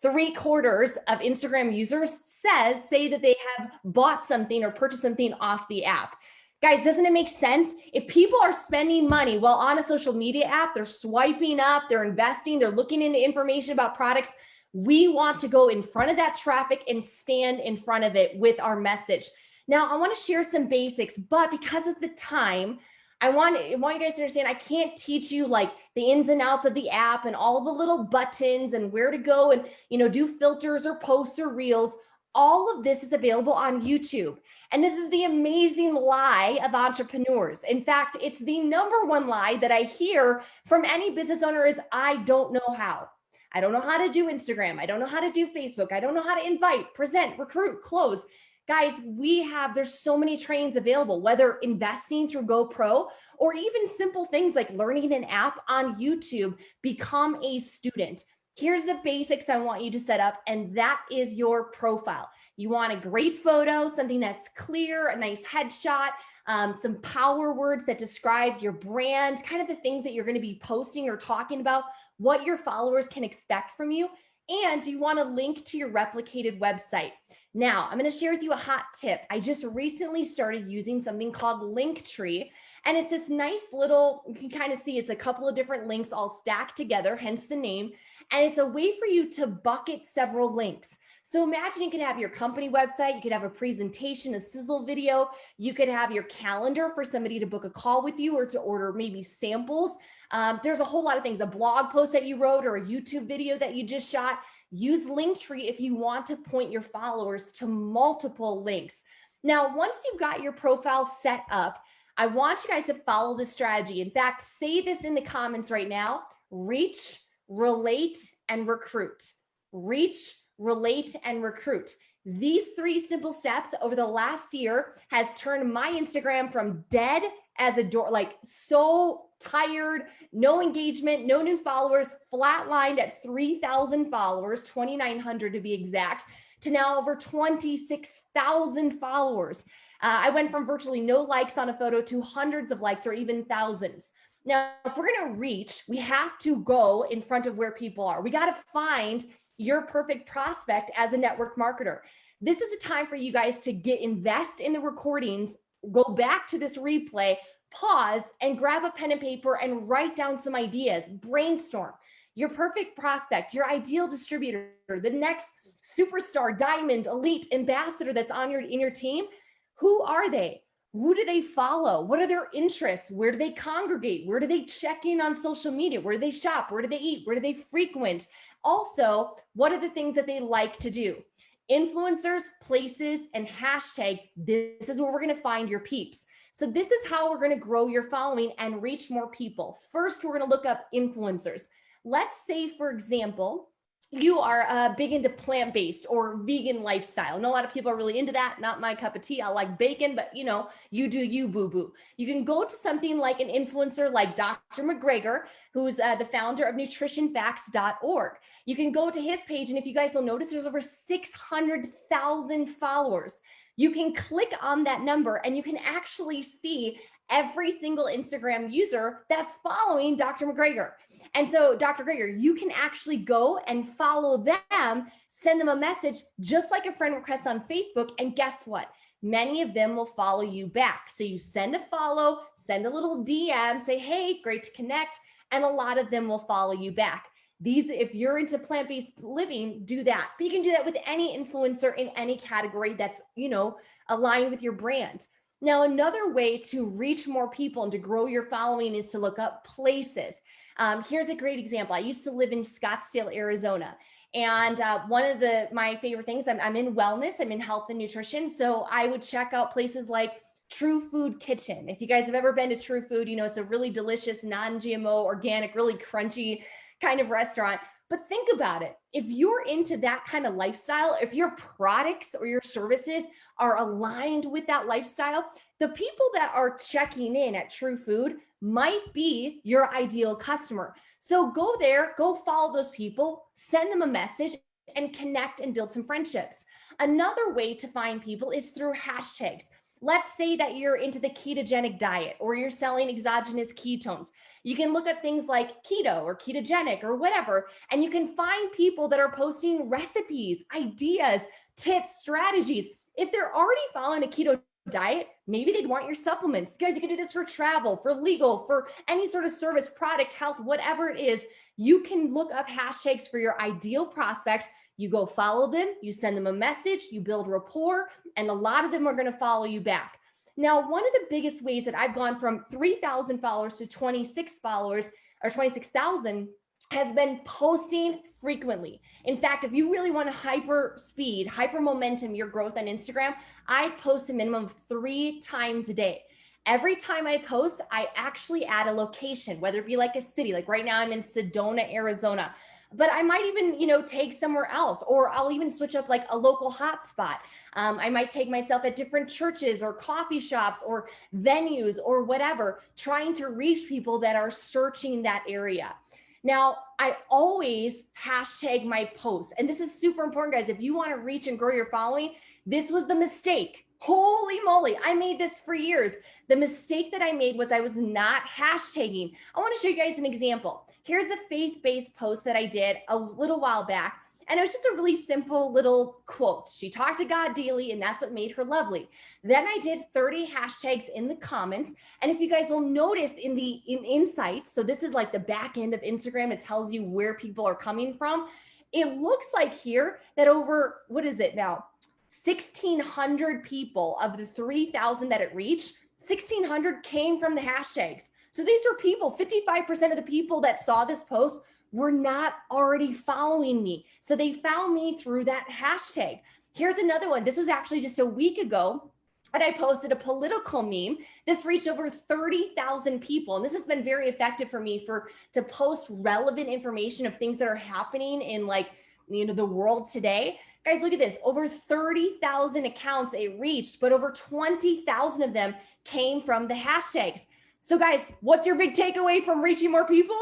3/4 of Instagram users say that they have bought something or purchased something off the app. Guys, doesn't it make sense? If people are spending money while on a social media app, they're swiping up, they're investing, they're looking into information about products, we want to go in front of that traffic and stand in front of it with our message. Now, I want to share some basics, but because of the time, I want you guys to understand I can't teach you like the ins and outs of the app and all the little buttons and where to go and do filters or posts or reels. All of this is available on YouTube. And this is the amazing lie of entrepreneurs. In fact, it's the #1 lie that I hear from any business owner is, I don't know how. I don't know how to do Instagram. I don't know how to do Facebook. I don't know how to invite, present, recruit, close. Guys, there's so many trainings available, whether investing through GoPro or even simple things like learning an app on YouTube. Become a student. Here's the basics I want you to set up, and that is your profile. You want a great photo, something that's clear, a nice headshot, some power words that describe your brand, kind of the things that you're going to be posting or talking about, what your followers can expect from you, and you want to link to your replicated website. Now, I'm going to share with you a hot tip. I just recently started using something called Linktree, and it's this nice little, you can kind of see it's a couple of different links all stacked together, hence the name, and it's a way for you to bucket several links. So imagine you could have your company website, you could have a presentation, a sizzle video, you could have your calendar for somebody to book a call with you or to order maybe samples. There's a whole lot of things, a blog post that you wrote or a YouTube video that you just shot. Use Linktree if you want to point your followers to multiple links. Now, once you've got your profile set up, I want you guys to follow this strategy. In fact, say this in the comments right now: reach, relate, and recruit. Reach, relate, and recruit. These 3 simple steps over the last year has turned my Instagram from dead as a door, like so tired, no engagement, no new followers, flatlined at 3,000 followers, 2,900 to be exact, to now over 26,000 followers. I went from virtually no likes on a photo to hundreds of likes or even thousands. Now, if we're going to reach, we have to go in front of where people are. We got to find your perfect prospect as a network marketer. This is a time for you guys to invest in the recordings, go back to this replay, pause, and grab a pen and paper and write down some ideas, brainstorm your perfect prospect, your ideal distributor, the next superstar, diamond, elite, ambassador that's in your team. Who are they? Who do they follow? What are their interests? Where do they congregate? Where do they check in on social media? Where do they shop? Where do they eat? Where do they frequent? Also, what are the things that they like to do? Influencers, places, and hashtags. This is where we're going to find your peeps. So this is how we're going to grow your following and reach more people. First, we're going to look up influencers. Let's say, for example, you are big into plant-based or vegan lifestyle. I know a lot of people are really into that. Not my cup of tea. I like bacon, but you do you, boo-boo. You can go to something like an influencer like Dr. McGregor, who's the founder of nutritionfacts.org. You can go to his page, and if you guys will notice, there's over 600,000 followers. You can click on that number and you can actually see every single Instagram user that's following Dr. McGregor. And so Dr. McGregor, you can actually go and follow them, send them a message just like a friend request on Facebook. And guess what? Many of them will follow you back. So you send a follow, send a little DM, say, hey, great to connect. And a lot of them will follow you back. These, if you're into plant-based living, do that. But you can do that with any influencer in any category that's, you know, aligned with your brand. Now, another way to reach more people and to grow your following is to look up places. Here's a great example. I used to live in Scottsdale, Arizona. And one of my favorite things, I'm in wellness, I'm in health and nutrition. So I would check out places like True Food Kitchen. If you guys have ever been to True Food, you know, it's a really delicious, non-GMO, organic, really crunchy kind of restaurant. But think about it. If you're into that kind of lifestyle, if your products or your services are aligned with that lifestyle, the people that are checking in at True Food might be your ideal customer. So go there, go follow those people, send them a message, and connect and build some friendships. Another way to find people is through hashtags. Let's say that you're into the ketogenic diet or you're selling exogenous ketones. You can look up things like keto or ketogenic or whatever, and you can find people that are posting recipes, ideas, tips, strategies. If they're already following a keto diet, maybe they'd want your supplements. Guys, you can do this for travel, for legal, for any sort of service, product, health, whatever it is. You can look up hashtags for your ideal prospect. You go follow them, you send them a message, you build rapport, and a lot of them are going to follow you back. Now, one of the biggest ways that I've gone from 3,000 followers to 26 followers or 26,000 has been posting frequently. In fact, if you really want to hyper momentum your growth on Instagram, I post a minimum of 3 times a day. Every time I post, I actually add a location, whether it be like a city, like right now I'm in Sedona, Arizona, but I might even, you know, take somewhere else, or I'll even switch up like a local hotspot. I might take myself at different churches or coffee shops or venues or whatever, trying to reach people that are searching that area. Now, I always hashtag my posts, and this is super important, guys. If you want to reach and grow your following, this was the mistake. Holy moly, I made this for years. The mistake that I made was I was not hashtagging. I want to show you guys an example. Here's a faith-based post that I did a little while back, and it was just a really simple little quote. She talked to God daily, and that's what made her lovely. Then I did 30 hashtags in the comments, and if you guys will notice in insights, so this is like the back end of Instagram, it tells you where people are coming from. It looks like here that over, what is it now? 1,600 people of the 3,000 that it reached, 1,600 came from the hashtags. So these are people, 55% of the people that saw this post were not already following me. So they found me through that hashtag. Here's another one. This was actually just a week ago, and I posted a political meme. This reached over 30,000 people. And this has been very effective for me to post relevant information of things that are happening in, like, you know, the world today. Guys, look at this. Over 30,000 accounts it reached, but over 20,000 of them came from the hashtags. So guys, what's your big takeaway from reaching more people?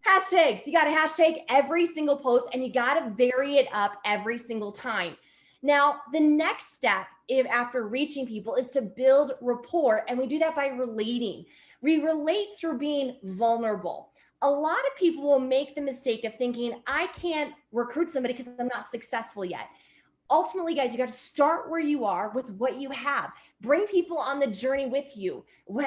Hashtags. You got to hashtag every single post, and you got to vary it up every single time. Now, the next step after reaching people is to build rapport, and we do that by relating. We relate through being vulnerable. A lot of people will make the mistake of thinking, I can't recruit somebody because I'm not successful yet. Ultimately, guys, you got to start where you are with what you have. Bring people on the journey with you.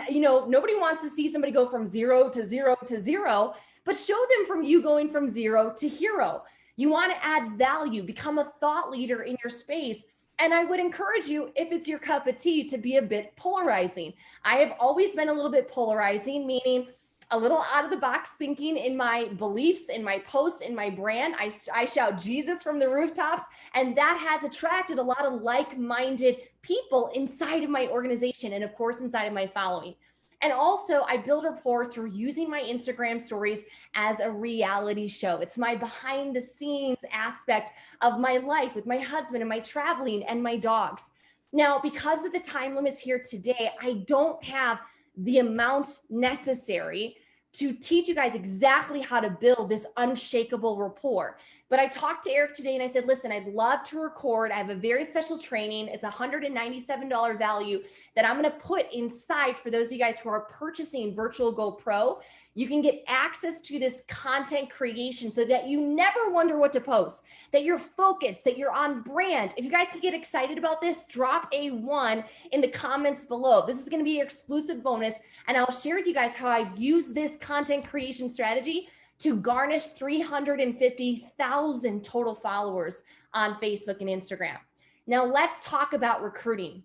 You know, nobody wants to see somebody go from 0 to 0 to 0, but show them from you going from 0 to hero. You want to add value, become a thought leader in your space. And I would encourage you, if it's your cup of tea, to be a bit polarizing. I have always been a little bit polarizing, meaning a little out of the box thinking in my beliefs, in my posts, in my brand. I shout Jesus from the rooftops, and that has attracted a lot of like-minded people inside of my organization and of course inside of my following. And also I build rapport through using my Instagram stories as a reality show. It's my behind the scenes aspect of my life with my husband and my traveling and my dogs. Now, because of the time limits here today, I don't have the amount necessary to teach you guys exactly how to build this unshakable rapport. But I talked to Eric today and I said, listen, I'd love to record. I have a very special training. It's $197 value that I'm going to put inside for those of you guys who are purchasing Virtual GoPro. You can get access to this content creation so that you never wonder what to post, that you're focused, that you're on brand. If you guys can get excited about this, drop a 1 in the comments below. This is going to be your exclusive bonus. And I'll share with you guys how I've used this content creation strategy to garnish 350,000 total followers on Facebook and Instagram. Now let's talk about recruiting.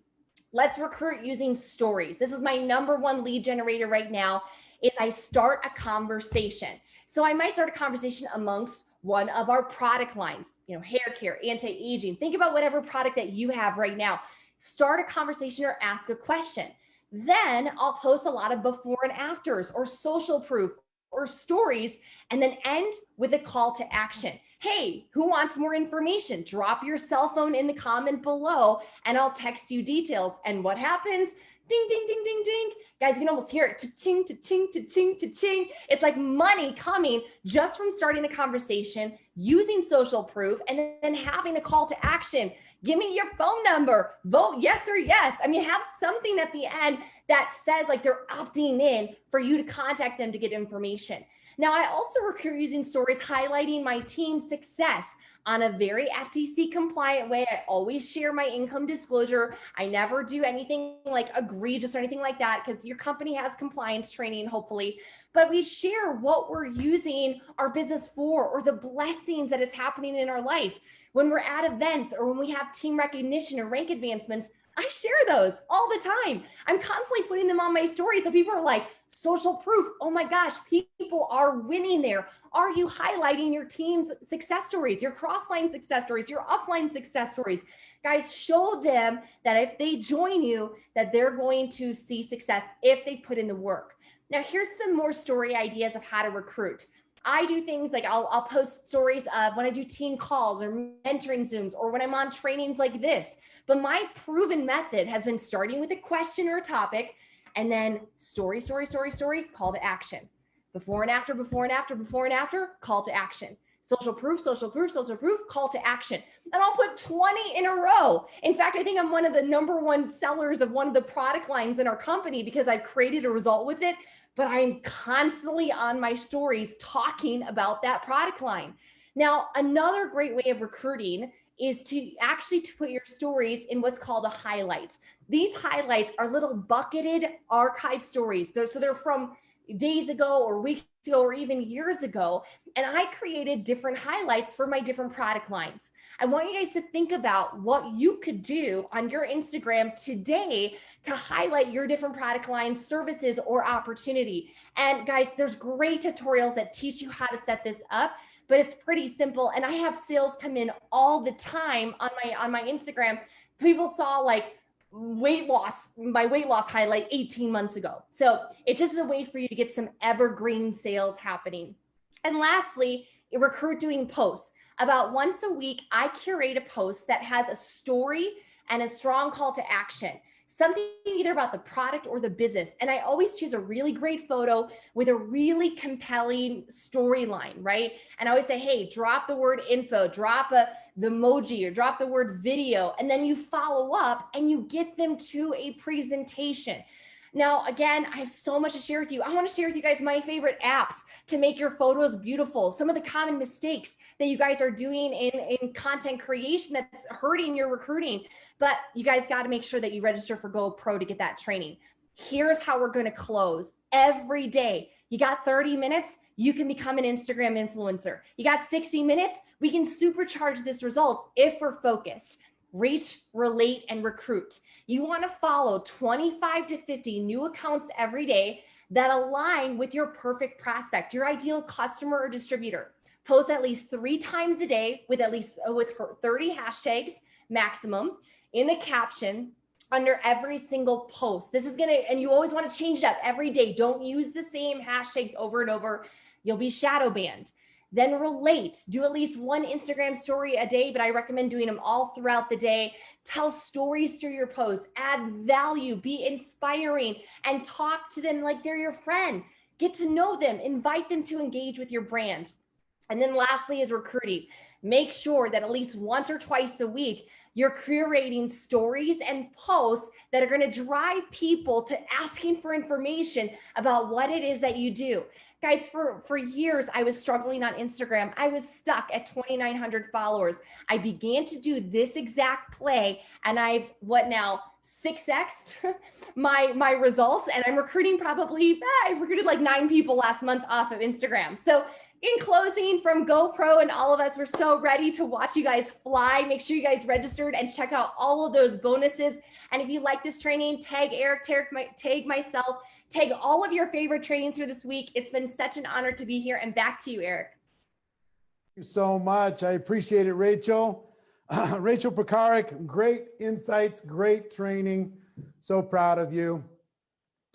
Let's recruit using stories. This is my #1 lead generator right now, is I start a conversation. So I might start a conversation amongst one of our product lines, hair care, anti-aging. Think about whatever product that you have right now. Start a conversation or ask a question. Then I'll post a lot of before and afters or social proof or stories, and then end with a call to action. Hey, who wants more information? Drop your cell phone in the comment below and I'll text you details. And what happens? Ding, ding, ding, ding, ding. Guys, you can almost hear it. Cha-ching, cha-ching, cha-ching, cha-ching. It's like money coming just from starting a conversation, using social proof, and then having a call to action. Give me your phone number. Vote yes or yes. I mean, have something at the end that says like they're opting in for you to contact them to get information. Now, I also recruit using stories highlighting my team's success on a very FTC compliant way. I always share my income disclosure. I never do anything like egregious or anything like that because your company has compliance training, hopefully. But we share what we're using our business for or the blessings that is happening in our life. When we're at events or when we have team recognition or rank advancements, I share those all the time. I'm constantly putting them on my stories. So people are like, social proof. Oh my gosh, people are winning there. Are you highlighting your team's success stories, your cross-line success stories, your upline success stories? Guys, show them that if they join you, that they're going to see success if they put in the work. Now, here's some more story ideas of how to recruit. I do things like I'll post stories of when I do team calls or mentoring Zooms or when I'm on trainings like this. But my proven method has been starting with a question or a topic and then story, call to action. Before and after, before and after, before and after, call to action. Social proof, call to action. And I'll put 20 in a row. In fact, I think I'm one of the #1 sellers of one of the product lines in our company because I've created a result with it, but I'm constantly on my stories talking about that product line. Now, another great way of recruiting is to actually put your stories in what's called a highlight. These highlights are little bucketed archive stories. So they're from days ago or weeks ago or even years ago. And I created different highlights for my different product lines. I want you guys to think about what you could do on your Instagram today to highlight your different product lines, services, or opportunity. And guys, there's great tutorials that teach you how to set this up, but it's pretty simple. And I have sales come in all the time on my Instagram. People saw like my weight loss highlight 18 months ago. So it just is a way for you to get some evergreen sales happening. And lastly, recruit doing posts. About once a week, I curate a post that has a story and a strong call to action. Something either about the product or the business. And I always choose a really great photo with a really compelling storyline, right? And I always say, hey, drop the word info, drop the emoji or drop the word video, and then you follow up and you get them to a presentation. Now, again, I have so much to share with you. I want to share with you guys my favorite apps to make your photos beautiful. Some of the common mistakes that you guys are doing in content creation that's hurting your recruiting. But you guys got to make sure that you register for GoPro to get that training. Here's how we're going to close. Every day, you got 30 minutes, you can become an Instagram influencer. You got 60 minutes, we can supercharge this results if we're focused. Reach, relate, and recruit. You want to follow 25 to 50 new accounts every day that align with your perfect prospect, your ideal customer or distributor. Post at least 3 times a day with 30 hashtags maximum in the caption under every single post. This is and you always want to change it up every day. Don't use the same hashtags over and over. You'll be shadow banned. Then relate, do at least 1 Instagram story a day, but I recommend doing them all throughout the day. Tell stories through your posts, add value, be inspiring, and talk to them like they're your friend. Get to know them, invite them to engage with your brand. And then lastly is recruiting. Make sure that at least once or twice a week, you're curating stories and posts that are going to drive people to asking for information about what it is that you do. Guys, for years, I was struggling on Instagram. I was stuck at 2,900 followers. I began to do this exact play, and I've, 6x'd my results, and I'm recruiting I recruited like 9 people last month off of Instagram. So in closing, from GoPro and all of us, we're so ready to watch you guys fly. Make sure you guys registered and check out all of those bonuses. And if you like this training, tag Eric, tag myself, tag all of your favorite trainings for this week. It's been such an honor to be here. And back to you, Eric. Thank you so much. I appreciate it, Rachel. Rachel Pekarik, great insights, great training. So proud of you.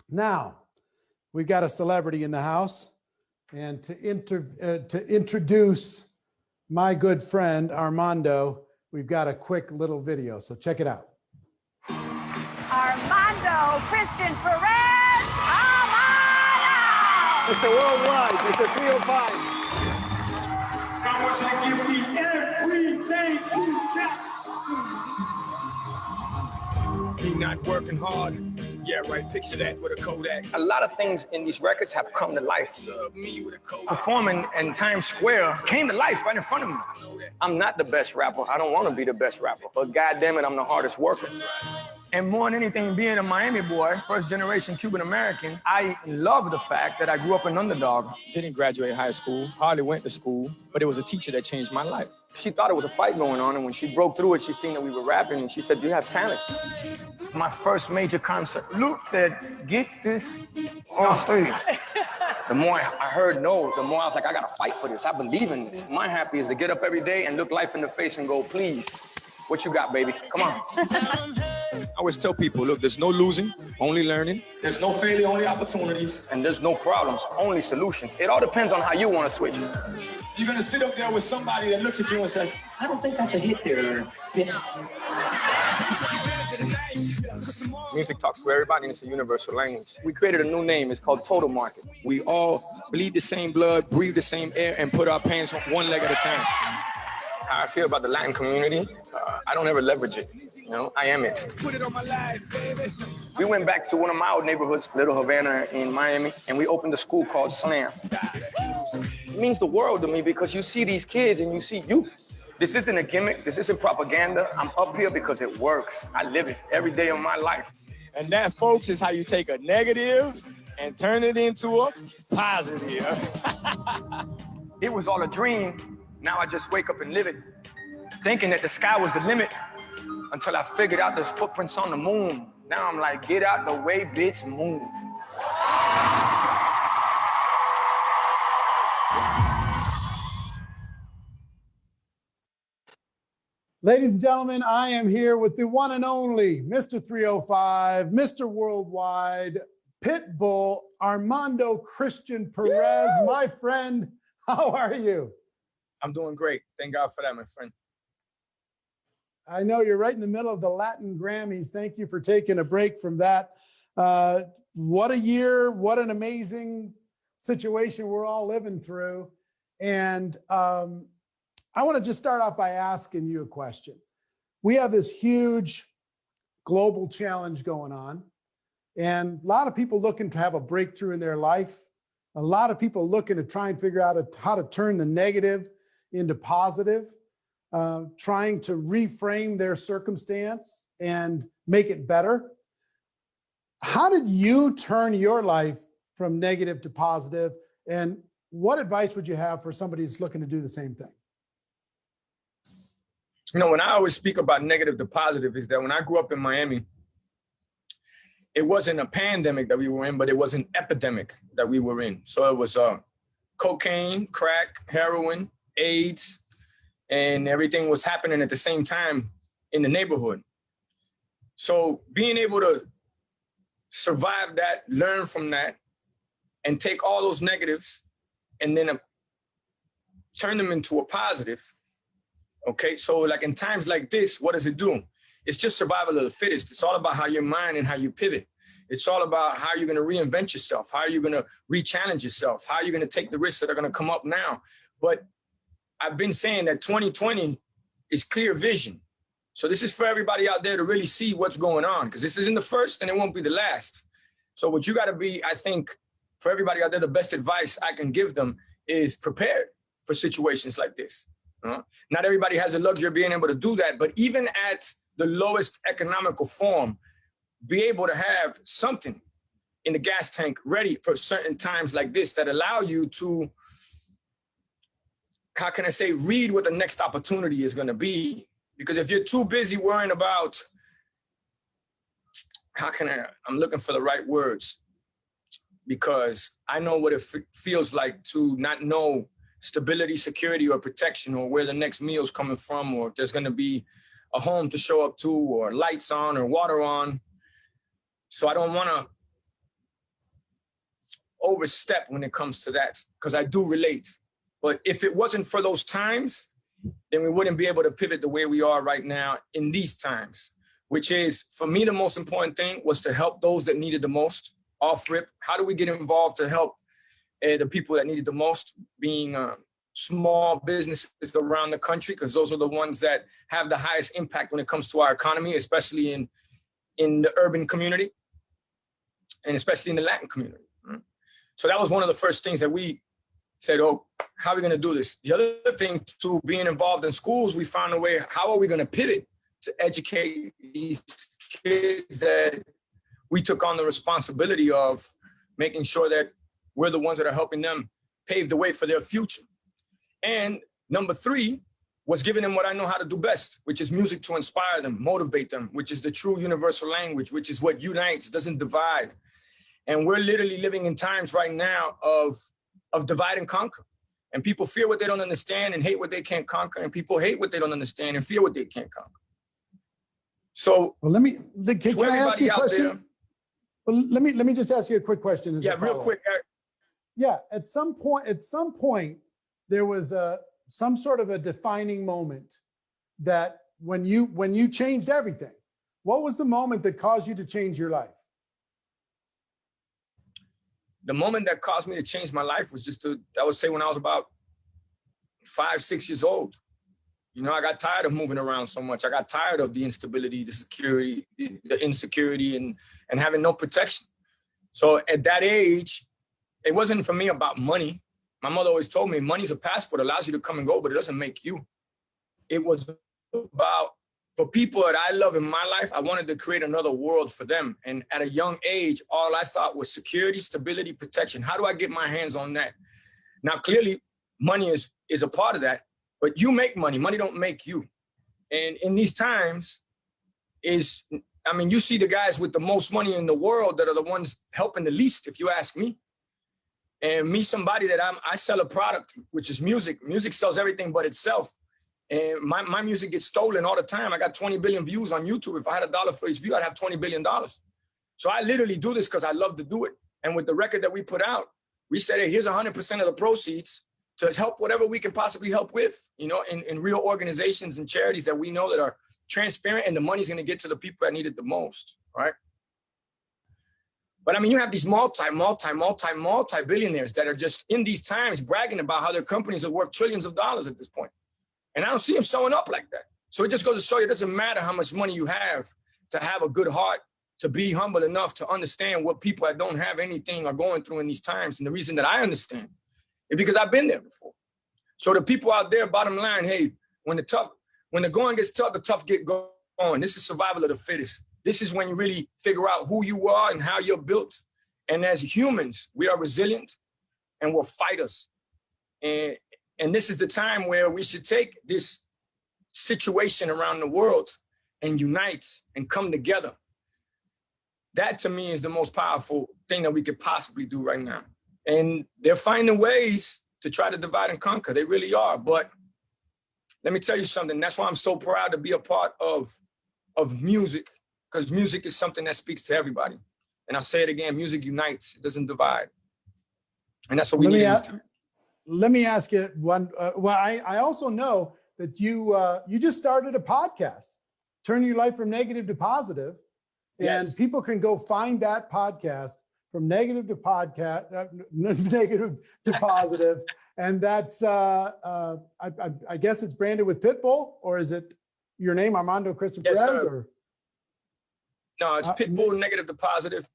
Now, we've got a celebrity in the house. And to introduce my good friend, Armando, we've got a quick little video. So check it out. Armando Christian Perez, Armando! Mr. Worldwide, Mr. 305. I want you to give me everything you got. He not working hard. Yeah, right. Picture that with a Kodak. A lot of things in these records have come to life. Me with a Kodak. Performing in Times Square came to life right in front of me. I'm not the best rapper. I don't want to be the best rapper. But goddamn it, I'm the hardest worker. And more than anything, being a Miami boy, first generation Cuban American, I love the fact that I grew up an underdog. Didn't graduate high school, hardly went to school, but it was a teacher that changed my life. She thought it was a fight going on, and when she broke through it, she seen that we were rapping, and she said, "You have talent." My first major concert, Luke said, "Get this on stage." The more I heard no, the more I was like, I gotta fight for this. I believe in this. My happy is to get up every day and look life in the face and go, please, what you got, baby? Come on. I always tell people, look, there's no losing, only learning. There's no failure, only opportunities. And there's no problems, only solutions. It all depends on how you want to switch. You're gonna sit up there with somebody that looks at you and says, I don't think that's a hit there, bitch. Music talks to everybody, and it's a universal language. We created a new name. It's called Total Market. We all bleed the same blood, breathe the same air, and put our pants on one leg at a time. How I feel about the Latin community, I don't ever leverage it. You know, I am it. Put it on my life, baby. We went back to one of my old neighborhoods, Little Havana in Miami, and we opened a school called Slam. It means the world to me because you see these kids and you see you. This isn't a gimmick. This isn't propaganda. I'm up here because it works. I live it every day of my life. And that, folks, is how you take a negative and turn it into a positive. It was all a dream. Now I just wake up and live it, thinking that the sky was the limit until I figured out there's footprints on the moon. Now I'm like, get out the way, bitch, move. Ladies and gentlemen, I am here with the one and only Mr. 305, Mr. Worldwide, Pitbull, Armando Christian Perez. My friend, how are you? I'm doing great. Thank God for that, my friend. I know you're right in the middle of the Latin Grammys. Thank you for taking a break from that. What a year, what an amazing situation we're all living through. And I want to just start off by asking you a question. We have this huge global challenge going on, and a lot of people looking to have a breakthrough in their life. A lot of people looking to try and figure out how to turn the negative into positive, trying to reframe their circumstance and make it better. How did you turn your life from negative to positive? And what advice would you have for somebody who's looking to do the same thing? You know, when I always speak about negative to positive is that when I grew up in Miami, it wasn't a pandemic that we were in, but it was an epidemic that we were in. So it was cocaine, crack, heroin, AIDS, and everything was happening at the same time in the neighborhood. So being able to survive that, learn from that, and take all those negatives and then turn them into a positive. Okay, so like in times like this, what does it do? It's just survival of the fittest. It's all about how your mind and how you pivot. It's all about how you're going to reinvent yourself. How are you going to re-challenge yourself? How are you going to take the risks that are going to come up now? But I've been saying that 2020 is clear vision. So this is for everybody out there to really see what's going on, because this isn't the first and it won't be the last. So what you got to be, I think, for everybody out there, the best advice I can give them is prepared for situations like this. Not everybody has the luxury of being able to do that, but even at the lowest economical form, be able to have something in the gas tank ready for certain times like this that allow you to, how can I say, read what the next opportunity is going to be. Because if you're too busy worrying about, I'm looking for the right words, because I know what it feels like to not know stability, security, or protection, or where the next meal's coming from, or if there's going to be a home to show up to, or lights on, or water on. So I don't want to overstep when it comes to that, because I do relate. But if it wasn't for those times, then we wouldn't be able to pivot the way we are right now in these times, which is, for me, the most important thing was to help those that needed the most off rip. How do we get involved to help the people that needed the most, being small businesses around the country, because those are the ones that have the highest impact when it comes to our economy, especially in the urban community and especially in the Latin community. So that was one of the first things that we said, oh, how are we going to do this? The other thing, to being involved in schools, we found a way, how are we going to pivot to educate these kids that we took on the responsibility of making sure that we're the ones that are helping them pave the way for their future. And number 3 was giving them what I know how to do best, which is music to inspire them, motivate them, which is the true universal language, which is what unites, doesn't divide. And we're literally living in times right now of divide and conquer. And people fear what they don't understand and hate what they can't conquer. And people hate what they don't understand and fear what they can't conquer. So, well, can I ask you a question? Well, let me just ask you a quick question. Yeah, real quick, Eric. Yeah, at some point, there was some sort of a defining moment that when you changed everything. What was the moment that caused you to change your life? The moment that caused me to change my life was I would say when I was about 5, 6 years old. You know, I got tired of moving around so much. I got tired of the instability, the security, the insecurity, and having no protection. So at that age, it wasn't for me about money. My mother always told me money's a passport, allows you to come and go, but it doesn't make you. It was about, for people that I love in my life, I wanted to create another world for them. And at a young age, all I thought was security, stability, protection. How do I get my hands on that? Now, clearly, money is a part of that, but you make money. Money don't make you. And in these times you see the guys with the most money in the world that are the ones helping the least, if you ask me. And me, somebody that I sell a product, which is music. Music sells everything but itself. And my music gets stolen all the time. I got 20 billion views on YouTube. If I had $1 for each view, I'd have $20 billion. So I literally do this because I love to do it. And with the record that we put out, we said, hey, here's 100% of the proceeds to help whatever we can possibly help with, you know, in real organizations and charities that we know that are transparent, and the money's going to get to the people that need it the most, right? But I mean, you have these multi-billionaires that are just in these times bragging about how their companies are worth trillions of dollars at this point. And I don't see them showing up like that. So it just goes to show you, it doesn't matter how much money you have to have a good heart, to be humble enough to understand what people that don't have anything are going through in these times. And the reason that I understand is because I've been there before. So the people out there, bottom line, hey, when the going gets tough, the tough get going. This is survival of the fittest. This is when you really figure out who you are and how you're built. And as humans, we are resilient and we're fighters. And this is the time where we should take this situation around the world and unite and come together. That to me is the most powerful thing that we could possibly do right now. And they're finding ways to try to divide and conquer. They really are. But let me tell you something. That's why I'm so proud to be a part of music, because music is something that speaks to everybody. And I'll say it again, music unites, it doesn't divide. And that's what we need in this time. Let me ask you one. I also know that you just started a podcast, Turn Your Life from Negative to Positive. And Yes. people can go find that podcast from negative to podcast, negative to positive. And that's, I guess it's branded with Pitbull, or is it your name, Armando Christopher Yes, Perez? sir. Or? No, it's Pitbull Negative to Positive.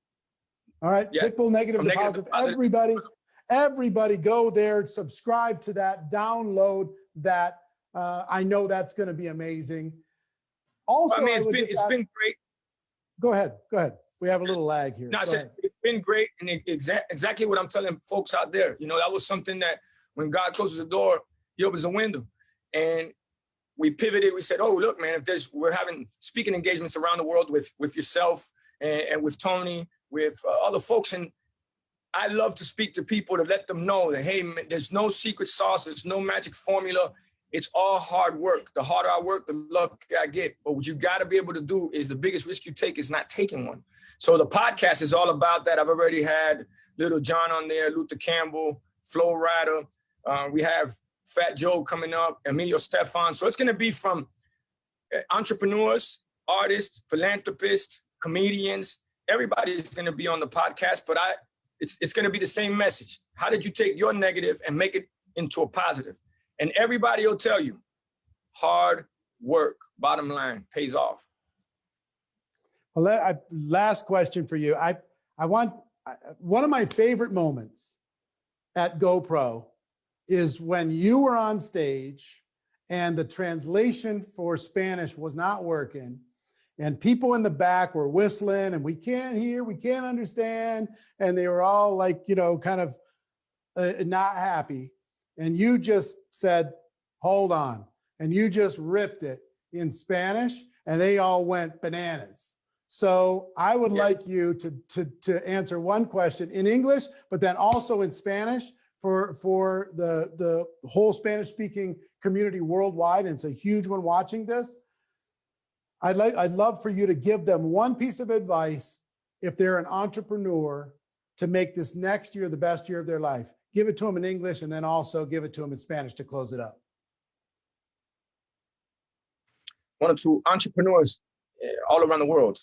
All right, Yeah. Pitbull Negative From to negative Positive. to positive. Everybody go there, subscribe to that, download that. I know that's going to be amazing. Also, I mean, would it's just been ask- great. Go ahead. We have a little lag here. No, I Go said ahead. it's been great, and exactly what I'm telling folks out there. You know, that was something that when God closes the door, He opens the window, and we pivoted. We said, "Oh, look, man, we're having speaking engagements around the world with yourself and with Tony, with other folks, and I love to speak to people to let them know that, hey, man, there's no secret sauce, there's no magic formula. It's all hard work. The harder I work, the luckier I get. But what you got to be able to do is the biggest risk you take is not taking one. So the podcast is all about that. I've already had Little John on there, Luther Campbell, Flo Rida. We have Fat Joe coming up, Emilio Stefan. So it's going to be from entrepreneurs, artists, philanthropists, comedians. Everybody's going to be on the podcast, but it's going to be the same message. How did you take your negative and make it into a positive? And everybody will tell you, hard work, bottom line, pays off. Well, last question for you. I want one of my favorite moments at GoPro is when you were on stage and the translation for Spanish was not working, and people in the back were whistling and we can't hear, we can't understand, and they were all like, you know, kind of not happy. And you just said, hold on. And you just ripped it in Spanish and they all went bananas. So I would like you to answer one question in English, but then also in Spanish for the whole Spanish speaking community worldwide. And it's a huge one watching this. I'd love for you to give them one piece of advice if they're an entrepreneur to make this next year the best year of their life. Give it to them in English and then also give it to them in Spanish to close it up. One or two entrepreneurs all around the world.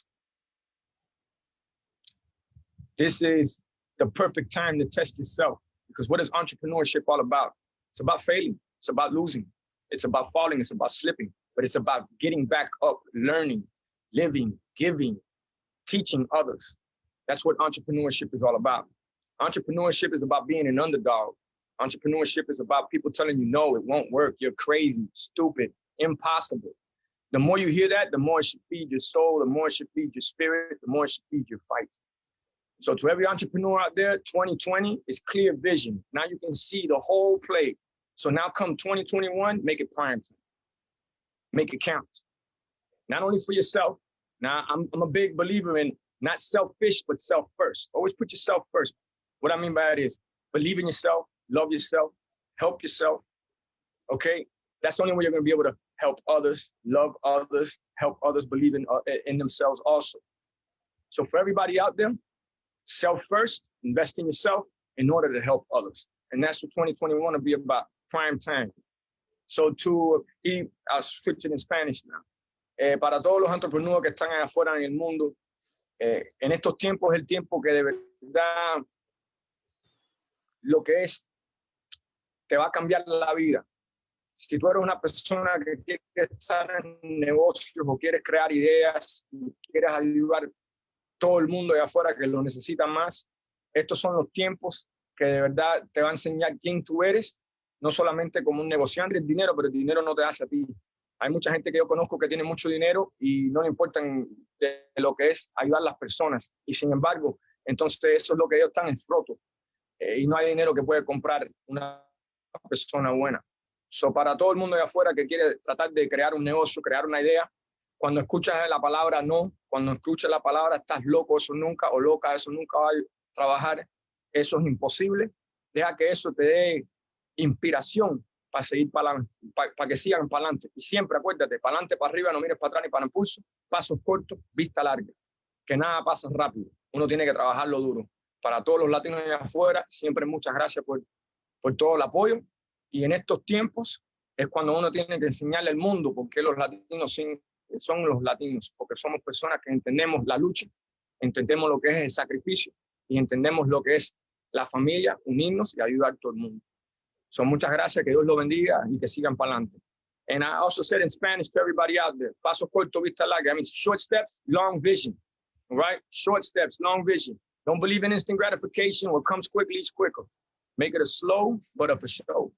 This is the perfect time to test yourself, because what is entrepreneurship all about? It's about failing. It's about losing. It's about falling. It's about slipping, but it's about getting back up, learning, living, giving, teaching others. That's what entrepreneurship is all about. Entrepreneurship is about being an underdog. Entrepreneurship is about people telling you, no, it won't work. You're crazy, stupid, impossible. The more you hear that, the more it should feed your soul, the more it should feed your spirit, the more it should feed your fight. So to every entrepreneur out there, 2020 is clear vision. Now you can see the whole play. So now come 2021, make it prime time. Make it count. Not only for yourself. Now I'm a big believer in not selfish, but self first. Always put yourself first. What I mean by that is believe in yourself, love yourself, help yourself, okay? That's the only way you're gonna be able to help others, love others, help others believe in themselves also. So for everybody out there, self first, invest in yourself in order to help others. And that's what 2021 will be about, prime time. So I'll switch it in Spanish now. Para todos los entrepreneurs que están allá afuera en el mundo, en estos tiempos es el tiempo que de verdad lo que es, te va a cambiar la vida. Si tú eres una persona que quiere estar en negocios o quieres crear ideas, quieres ayudar a todo el mundo de afuera que lo necesita más, estos son los tiempos que de verdad te va a enseñar quién tú eres, no solamente como un negociante del dinero, pero el dinero no te hace a ti. Hay mucha gente que yo conozco que tiene mucho dinero y no le importa de lo que es ayudar a las personas. Y sin embargo, entonces eso es lo que ellos están en froto. Y no hay dinero que puede comprar una persona buena. So, para todo el mundo de afuera que quiere tratar de crear un negocio, crear una idea, cuando escuchas la palabra no, cuando escuchas la palabra estás loco, eso nunca, o loca, eso nunca va a trabajar, eso es imposible. Deja que eso te dé inspiración para seguir para que sigan para adelante. Y siempre acuérdate, para adelante, para arriba, no mires para atrás ni para impulso, pasos cortos, vista larga, que nada pasa rápido. Uno tiene que trabajarlo duro. Para todos los latinos allá afuera, siempre muchas gracias por todo el apoyo. Y en estos tiempos es cuando uno tiene que enseñarle al mundo por qué los latinos son los latinos, porque somos personas que entendemos la lucha, entendemos lo que es el sacrificio y entendemos lo que es la familia, unirnos y ayudar a todo el mundo. So, muchas gracias, que Dios los bendiga y que sigan para adelante. And I also said in Spanish to everybody out there, paso corto, vista larga. I mean, short steps, long vision, all right? Short steps, long vision. Don't believe in instant gratification. What comes quickly is quicker. Make it a slow, but a for show.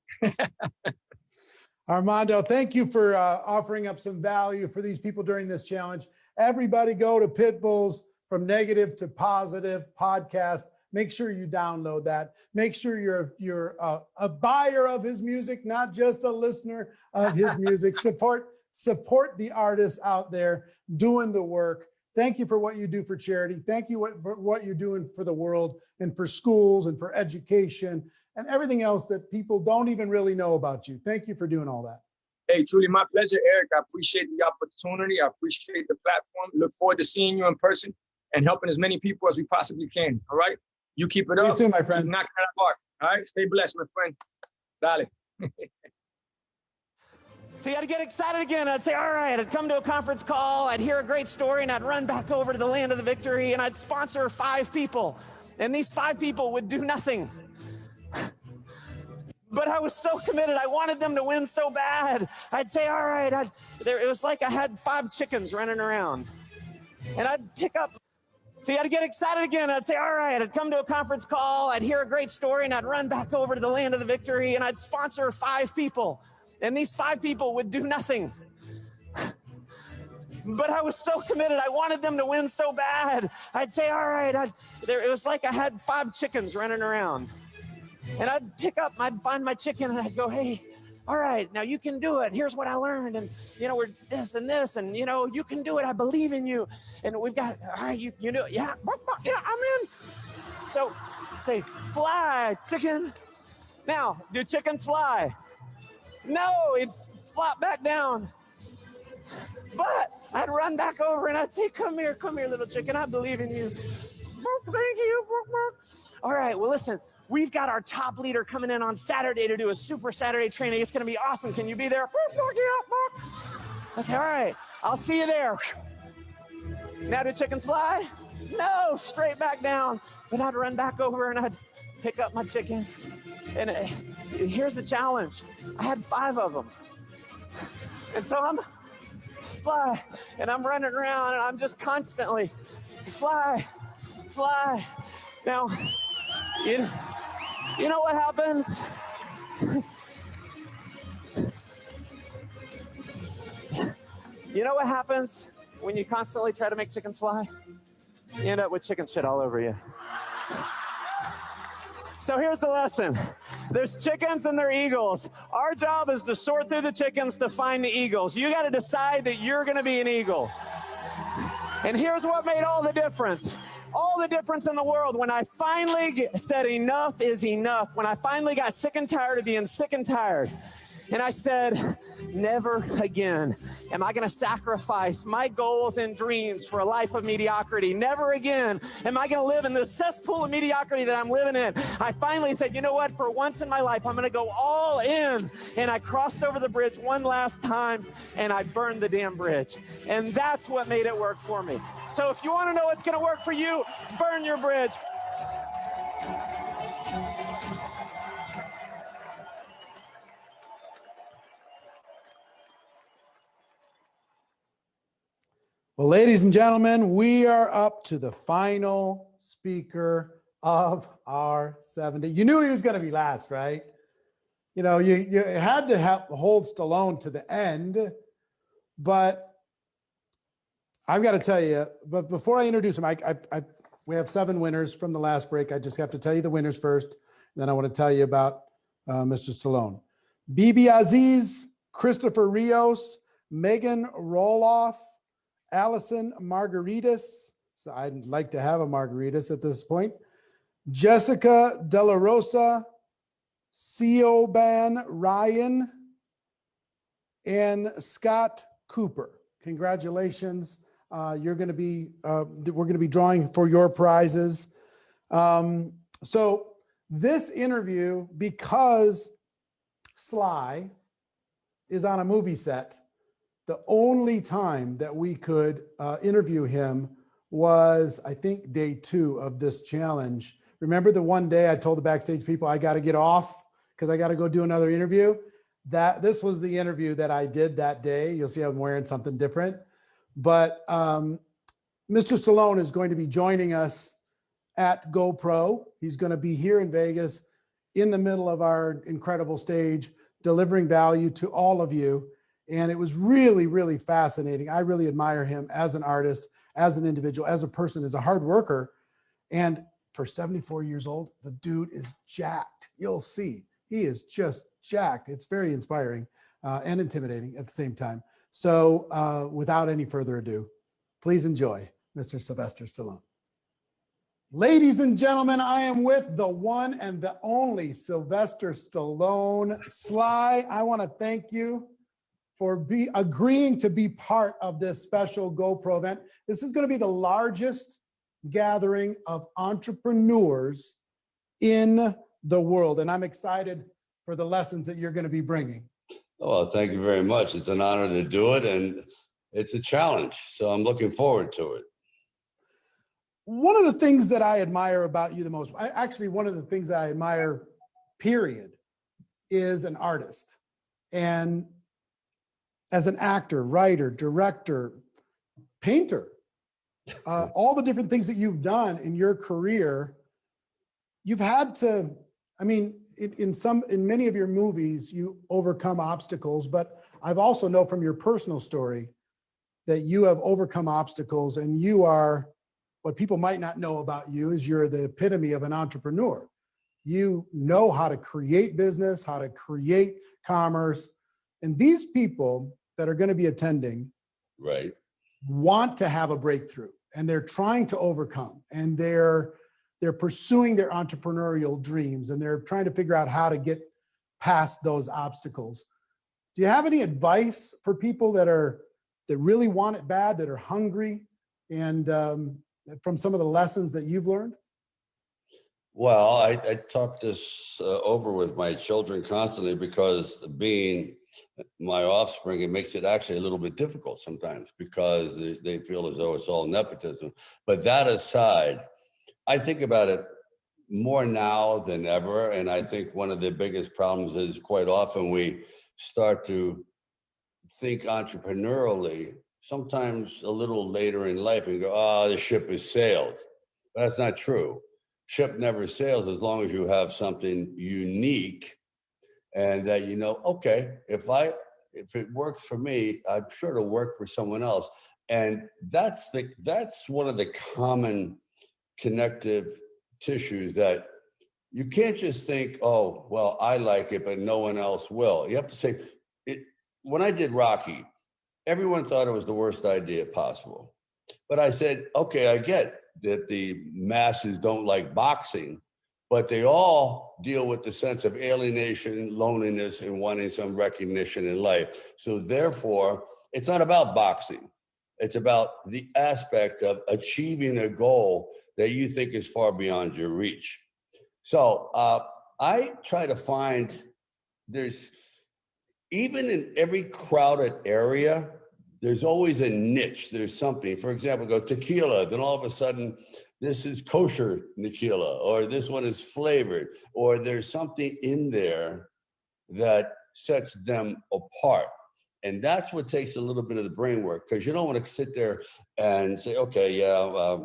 Armando, thank you for offering up some value for these people during this challenge. Everybody go to Pitbull's From Negative to Positive podcast. Make sure you download that. Make sure you're a buyer of his music, not just a listener of his music. Support the artists out there doing the work. Thank you for what you do for charity. Thank you for what you're doing for the world and for schools and for education and everything else that people don't even really know about you. Thank you for doing all that. Hey, truly my pleasure, Eric. I appreciate the opportunity. I appreciate the platform. Look forward to seeing you in person and helping as many people as we possibly can. All right? You keep it up. See you soon, my friend. Keep knocking it apart. All right? Stay blessed, my friend. Dale. See, I'd get excited again. I'd say, all right, I'd come to a conference call, I'd hear a great story, and I'd run back over to the land of the victory, and I'd sponsor 5 people. And these 5 people would do nothing. But I was so committed. I wanted them to win so bad. I'd say, all right, it was like I had 5 chickens running around. And I'd pick up. See, I'd get excited again. I'd say, all right, I'd come to a conference call, I'd hear a great story, and I'd run back over to the land of the victory, and I'd sponsor 5 people. And these 5 people would do nothing. But I was so committed. I wanted them to win so bad. I'd say, all right, it was like I had 5 chickens running around. And I'd pick up, I'd find my chicken, and I'd go, hey, all right, now you can do it. Here's what I learned. And, we're this and this, and, you can do it. I believe in you. And we've got, all right, you know, yeah, I'm in. So say, fly, chicken. Now, do chickens fly? No, he'd flop back down. But I'd run back over and I'd say, come here, little chicken. I believe in you. Thank you. All right, well, listen, we've got our top leader coming in on Saturday to do a Super Saturday training. It's going to be awesome. Can you be there? I say, all right, I'll see you there. Now do chickens fly? No, straight back down. But I'd run back over and I'd pick up my chicken. And here's the challenge. I had 5 of them. And so I'm fly, and I'm running around, and I'm just constantly fly. Now, you know what happens? You know what happens when you constantly try to make chickens fly? You end up with chicken shit all over you. So here's the lesson. There's chickens and there are eagles. Our job is to sort through the chickens to find the eagles. You got to decide that you're going to be an eagle. And here's what made all the difference. All the difference in the world when I finally said enough is enough. When I finally got sick and tired of being sick and tired. And I said, never again am I going to sacrifice my goals and dreams for a life of mediocrity. Never again am I going to live in the cesspool of mediocrity that I'm living in. I finally said, you know what? For once in my life, I'm going to go all in. And I crossed over the bridge one last time, and I burned the damn bridge. And that's what made it work for me. So if you want to know what's going to work for you, burn your bridge. Well, ladies and gentlemen, we are up to the final speaker of our 70. You knew he was going to be last, right? You had to hold Stallone to the end, but I've got to tell you, but before I introduce him, we have 7 winners from the last break. I just have to tell you the winners first, and then I want to tell you about Mr. Stallone. Bibi Aziz, Christopher Rios, Megan Roloff, Allison Margaritas. So I'd like to have a margaritas at this point. Jessica De La Rosa, Siobhan Ryan, and Scott Cooper. Congratulations. We're going to be drawing for your prizes. So this interview, because Sly is on a movie set, The only time that we could interview him was, I think, day 2 of this challenge. Remember the one day I told the backstage people I got to get off because I got to go do another interview? This was the interview that I did that day. You'll see I'm wearing something different. But Mr. Stallone is going to be joining us at GoPro. He's going to be here in Vegas in the middle of our incredible stage, delivering value to all of you. And it was really, really fascinating. I really admire him as an artist, as an individual, as a person, as a hard worker. And for 74 years old, the dude is jacked. You'll see. He is just jacked. It's very inspiring and intimidating at the same time. So without any further ado, please enjoy Mr. Sylvester Stallone. Ladies and gentlemen, I am with the one and the only Sylvester Stallone. Sly, I want to thank you for agreeing to be part of this special GoPro event. This is going to be the largest gathering of entrepreneurs in the world, and I'm excited for the lessons that you're going to be bringing. Well, thank you very much. It's an honor to do it, and it's a challenge, so I'm looking forward to it. One of the things that I admire about you the most, one of the things I admire, period, is an artist. And as an actor, writer, director, painter, all the different things that you've done in your career, you've had to, I mean, in many of your movies, you overcome obstacles, but I've also know from your personal story that you have overcome obstacles, and you are, what people might not know about you is you're the epitome of an entrepreneur. You know how to create business, how to create commerce. And these people that are going to be attending, right, want to have a breakthrough, and they're trying to overcome, and they're pursuing their entrepreneurial dreams, and they're trying to figure out how to get past those obstacles. Do you have any advice for people that really want it bad, that are hungry, and from some of the lessons that you've learned? Well, I talk this over with my children constantly, because being my offspring, it makes it actually a little bit difficult sometimes, because they feel as though it's all nepotism. But that aside, I think about it more now than ever. And I think one of the biggest problems is quite often we start to think entrepreneurially, sometimes a little later in life, and go, oh, the ship has sailed. But that's not true. Ship never sails as long as you have something unique, and that, you know, okay, if it works for me, I'm sure it'll work for someone else. And that's one of the common connective tissues, that you can't just think, oh, well, I like it, but no one else will. You have to say, when I did Rocky, everyone thought it was the worst idea possible. But I said, okay, I get that the masses don't like boxing, but they all deal with the sense of alienation, loneliness, and wanting some recognition in life. So therefore, it's not about boxing. It's about the aspect of achieving a goal that you think is far beyond your reach. So I try to find, even in every crowded area, there's always a niche. There's something. For example, go tequila, then all of a sudden, this is kosher tequila, or this one is flavored, or there's something in there that sets them apart. And that's what takes a little bit of the brain work, because you don't want to sit there and say, okay, yeah,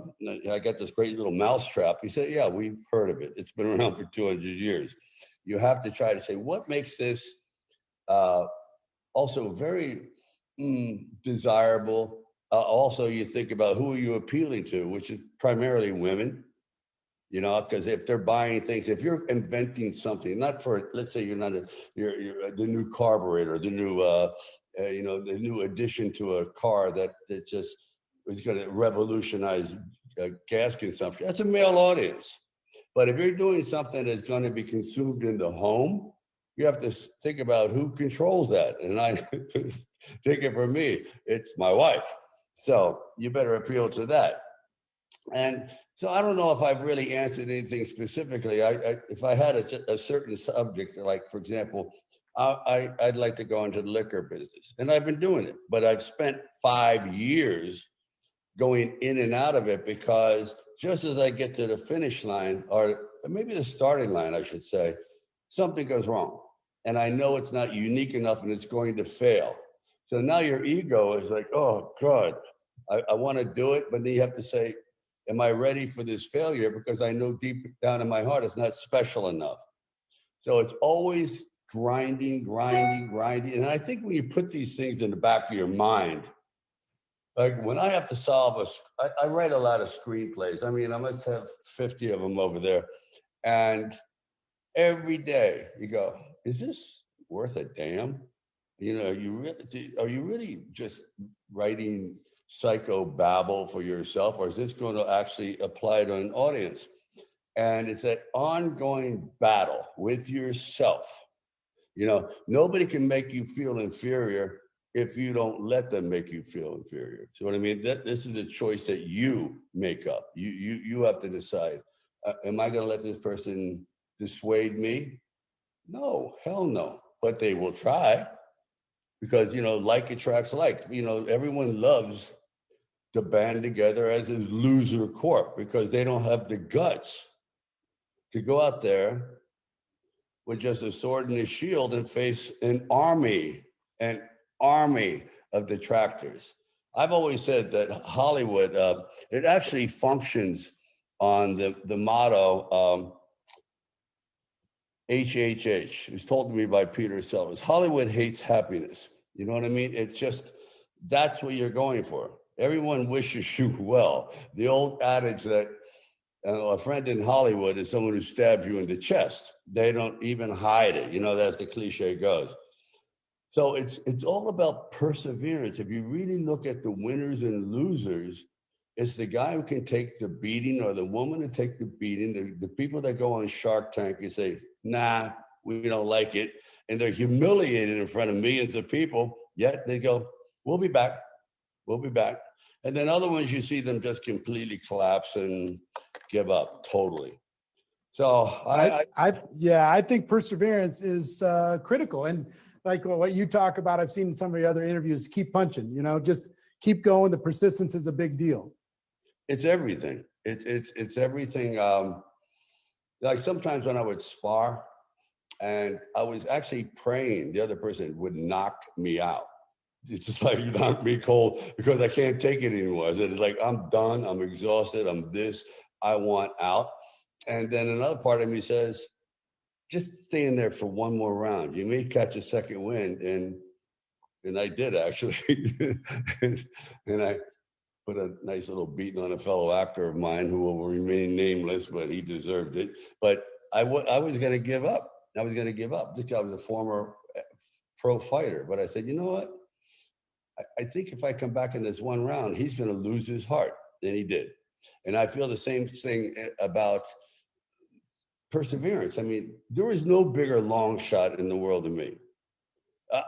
I got this great little mousetrap. You say, yeah, we've heard of it. It's been around for 200 years. You have to try to say, what makes this also very desirable? Also, you think about who are you appealing to, which is primarily women, you know, because if they're buying things, if you're inventing something, not for, let's say you're the new carburetor, the new, the new addition to a car that just is going to revolutionize gas consumption. That's a male audience. But if you're doing something that's going to be consumed in the home, you have to think about who controls that. And I take it from me, it's my wife. So you better appeal to that. And so I don't know if I've really answered anything specifically. If I had a certain subject, like, for example, I'd like to go into the liquor business. And I've been doing it, but I've spent 5 years going in and out of it because just as I get to the finish line, or maybe the starting line, I should say, something goes wrong. And I know it's not unique enough and it's going to fail. So now your ego is like, oh God, I want to do it. But then you have to say, am I ready for this failure? Because I know deep down in my heart, it's not special enough. So it's always grinding. And I think when you put these things in the back of your mind, like when I have to solve I write a lot of screenplays. I mean, I must have 50 of them over there. And every day you go, is this worth a damn? You know, are you really just writing psycho babble for yourself, or is this going to actually apply to an audience? And it's that ongoing battle with yourself. You know, nobody can make you feel inferior if you don't let them make you feel inferior. So what I mean, this is a choice that you make up. You have to decide, am I going to let this person dissuade me? No, hell no. But they will try, because, you know, like attracts like. You know, everyone loves to band together as a loser corp because they don't have the guts to go out there with just a sword and a shield and face an army of detractors. I've always said that Hollywood, it actually functions on the motto, HHH. It was told to me by Peter Sellers. Hollywood hates happiness. You know what I mean? It's just, that's what you're going for. Everyone wishes you well. The old adage that a friend in Hollywood is someone who stabs you in the chest. They don't even hide it. You know, that's the cliche goes. So it's all about perseverance. If you really look at the winners and losers, it's the guy who can take the beating, or the woman to take the beating, the people that go on Shark Tank and say, nah, we don't like it. And they're humiliated in front of millions of people, yet they go, we'll be back. We'll be back. And then other ones, you see them just completely collapse and give up totally. So I think perseverance is critical. And like what you talk about, I've seen some of the other interviews, keep punching, you know, just keep going. The persistence is a big deal. It's everything. It's everything. Like sometimes when I would spar and I was actually praying the other person would knock me out. It's just like, you knock me cold because I can't take it anymore. It's like, I'm done. I'm exhausted. I'm this. I want out. And then another part of me says, just stay in there for one more round. You may catch a second wind. And I did actually. and I put a nice little beating on a fellow actor of mine who will remain nameless, but he deserved it. But I was going to give up. I was going to give up. This guy was a former pro fighter. But I said, you know what? I think if I come back in this one round, he's going to lose his heart. And he did. And I feel the same thing about perseverance. I mean, there is no bigger long shot in the world than me.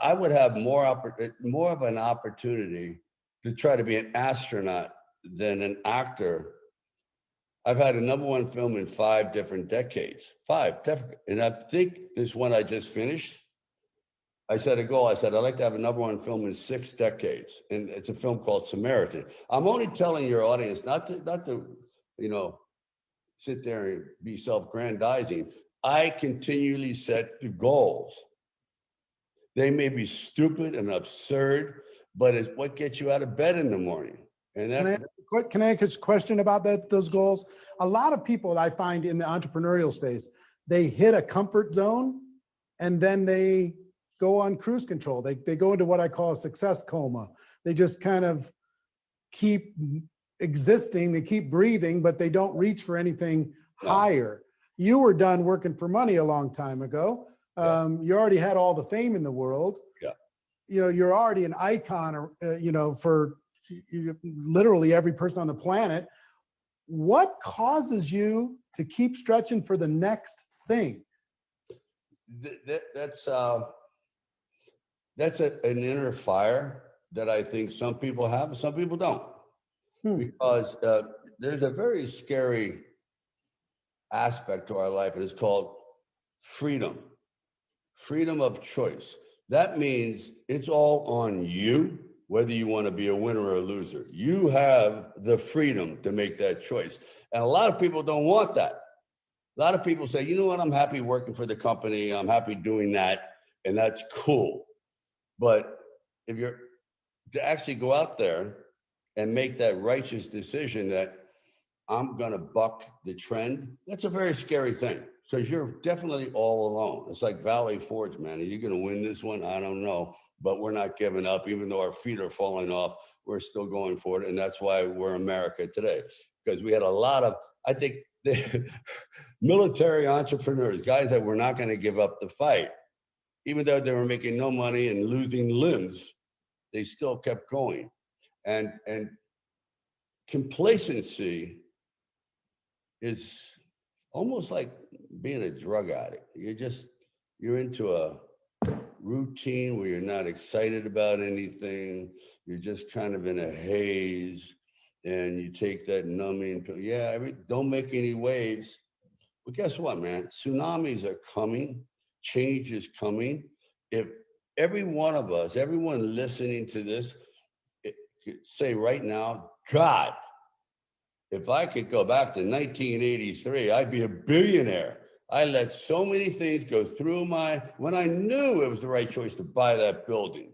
I would have more of an opportunity to try to be an astronaut than an actor. I've had a #1 film in 5 different decades. 5 different. And I think this one I just finished, I set a goal. I said, I'd like to have a #1 film in 6 decades. And it's a film called Samaritan. I'm only telling your audience not to, you know, sit there and be self-grandizing. I continually set the goals. They may be stupid and absurd, but it's what gets you out of bed in the morning. And that, can I ask a question about those goals? A lot of people I find in the entrepreneurial space, they hit a comfort zone and then they go on cruise control. They go into what I call a success coma. They just kind of keep existing, they keep breathing, but they don't reach for anything higher. You were done working for money a long time ago. You already had all the fame in the world. You know, you're already an icon, you know, for literally every person on the planet. What causes you to keep stretching for the next thing? That's an inner fire that I think some people have and some people don't. Because there's a very scary aspect to our life, and it's called freedom. freedom of choice. That means it's all on you, whether you want to be a winner or a loser. You have the freedom to make that choice. And a lot of people don't want that. A lot of people say, you know what, I'm happy working for the company. I'm happy doing that. And that's cool. But if you're to actually go out there and make that righteous decision that I'm going to buck the trend, that's a very scary thing because you're definitely all alone. It's like Valley Forge, man. Are you going to win this one? I don't know. But we're not giving up. Even though our feet are falling off, we're still going for it. And that's why we're America today. Because we had a lot of, I think, the military entrepreneurs, guys that were not going to give up the fight. Even though they were making no money and losing limbs, they still kept going. And complacency is almost like being a drug addict. You're into a routine where you're not excited about anything. You're just kind of in a haze, and you take that numbing pill. Yeah, don't make any waves. But guess what, man? Tsunamis are coming. Change is coming. If every one of us, everyone listening to this, could say right now, God, if I could go back to 1983, I'd be a billionaire. I let so many things go through when I knew it was the right choice to buy that building.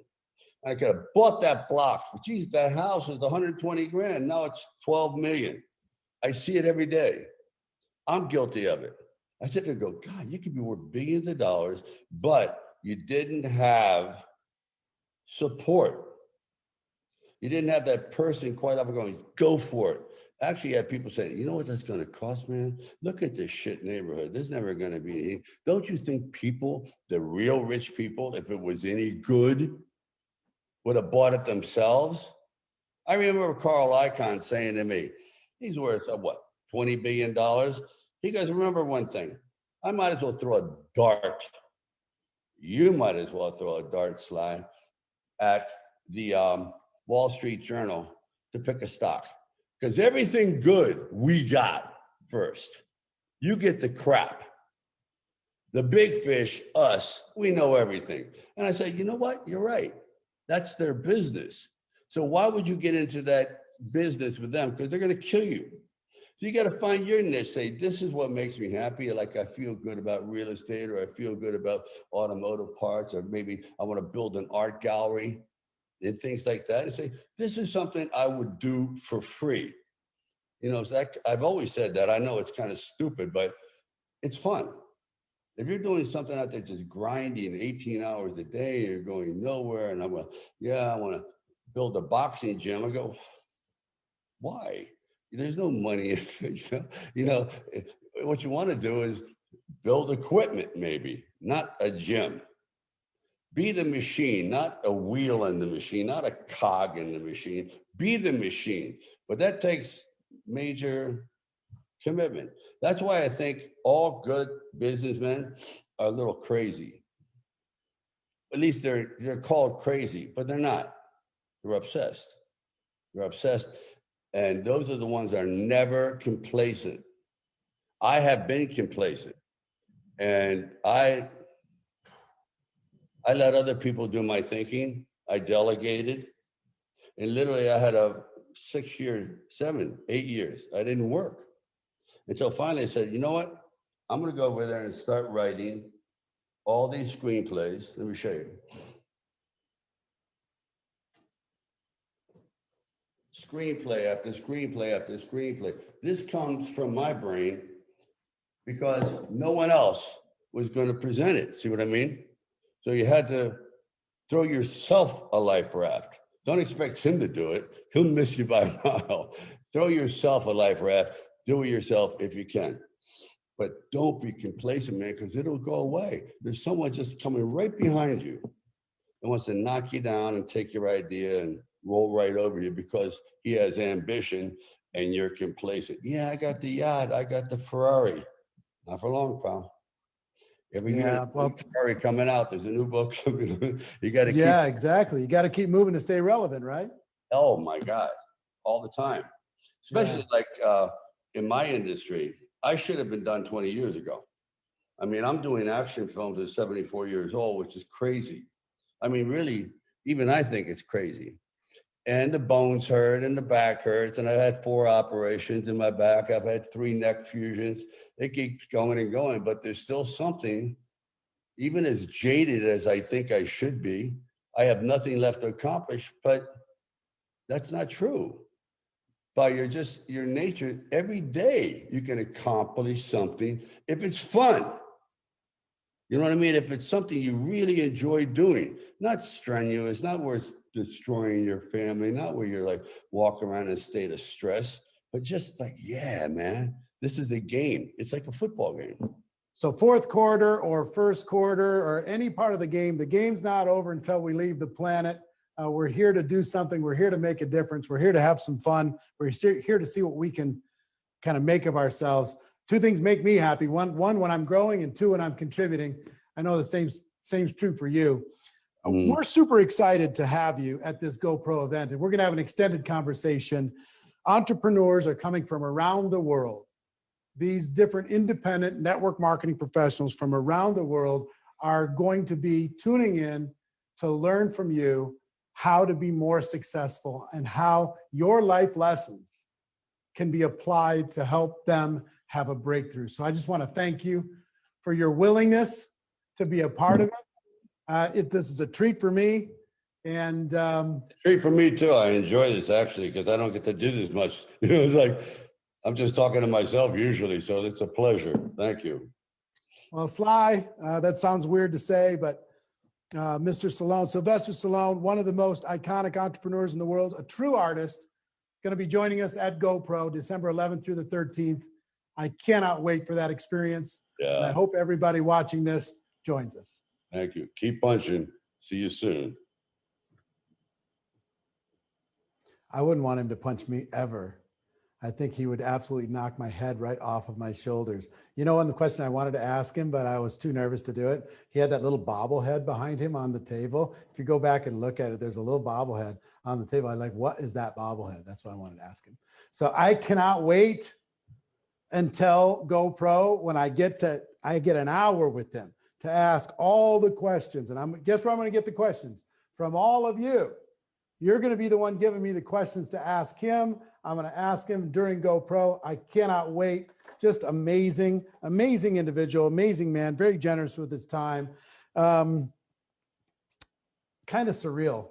I could have bought that block. Geez, that house was 120 grand. Now it's 12 million. I see it every day. I'm guilty of it. I sit there and go, God, you could be worth billions of dollars, but you didn't have support. You didn't have that person quite often going, go for it. Actually, you had people saying, you know what that's going to cost, man? Look at this shit neighborhood. There's never going to be anything. Don't you think people, the real rich people, if it was any good, would have bought it themselves? I remember Carl Icahn saying to me, he's worth, what, $20 billion? He goes, remember one thing, I might as well throw a dart. You might as well throw a dart, Sly, at the Wall Street Journal to pick a stock. Because everything good we got first. You get the crap. The big fish, us, we know everything. And I said, you know what? You're right. That's their business. So why would you get into that business with them? Because they're going to kill you. So you got to find your niche. Say, this is what makes me happy. Like I feel good about real estate, or I feel good about automotive parts, or maybe I want to build an art gallery and things like that. And say, this is something I would do for free. You know, I've always said that. I know it's kind of stupid, but it's fun. If you're doing something out there just grinding 18 hours a day, you're going nowhere, and I want to build a boxing gym. I go, why? There's no money in it. You know, what you want to do is build equipment, maybe, not a gym. Be the machine, not a wheel in the machine, not a cog in the machine. Be the machine. But that takes major commitment. That's why I think all good businessmen are a little crazy. At least they're called crazy, but they're not. They're obsessed. They're obsessed. And those are the ones that are never complacent. I have been complacent. And I let other people do my thinking. I delegated. And literally I had a 6 year, 7, 8 years. I didn't work. Until finally I said, you know what? I'm going to go over there and start writing all these screenplays. Let me show you. Screenplay after screenplay after screenplay. This comes from my brain because no one else was going to present it. See what I mean? So you had to throw yourself a life raft. Don't expect him to do it. He'll miss you by a mile. Throw yourself a life raft. Do it yourself if you can. But don't be complacent, man, because it'll go away. There's someone just coming right behind you and wants to knock you down and take your idea and roll right over you because he has ambition and you're complacent. Yeah, I got the yacht. I got the Ferrari. Not for long, pal. Every year, Ferrari coming out. There's a new book. You got to keep. Yeah, exactly. You got to keep moving to stay relevant, right? Oh my God, all the time. Especially like in my industry, I should have been done 20 years ago. I mean, I'm doing action films at 74 years old, which is crazy. I mean, really, even I think it's crazy. And the bones hurt and the back hurts. And I've had 4 operations in my back. I've had 3 neck fusions. It keeps going and going, but there's still something, even as jaded as I think I should be, I have nothing left to accomplish, but that's not true. By your nature, every day you can accomplish something if it's fun. You know what I mean? If it's something you really enjoy doing, not strenuous, not where it's destroying your family, not where you're like walking around in a state of stress, but just like, yeah, man, this is a game. It's like a football game. So fourth quarter or first quarter or any part of the game's not over until we leave the planet. We're here to do something. We're here to make a difference. We're here to have some fun. We're here to see what we can kind of make of ourselves. 2 things make me happy. One, when I'm growing, and 2, when I'm contributing. I know the same's true for you. We're super excited to have you at this GoPro event, and we're going to have an extended conversation. Entrepreneurs are coming from around the world. These different independent network marketing professionals from around the world are going to be tuning in to learn from you how to be more successful and how your life lessons can be applied to help them have a breakthrough. So I just want to thank you for your willingness to be a part of it. This is a treat for me. And treat for me too. I enjoy this actually, because I don't get to do this much. You know, it's like, I'm just talking to myself usually. So it's a pleasure. Thank you. Well, Sly, that sounds weird to say, but Mr. Stallone, Sylvester Stallone, one of the most iconic entrepreneurs in the world, a true artist, going to be joining us at GoPro December 11th through the 13th. I cannot wait for that experience. Yeah. And I hope everybody watching this joins us. Thank you. Keep punching. See you soon. I wouldn't want him to punch me ever. I think he would absolutely knock my head right off of my shoulders. You know, one the question I wanted to ask him, but I was too nervous to do it. He had that little bobblehead behind him on the table. If you go back and look at it, there's a little bobblehead on the table. I'm like, what is that bobblehead? That's what I wanted to ask him. So I cannot wait until GoPro when I get an hour with them to ask all the questions. And guess where I'm going to get the questions? From all of you. You're going to be the one giving me the questions to ask him. I'm going to ask him during GoPro. I cannot wait. Just amazing, amazing individual, amazing man, very generous with his time. Kind of surreal,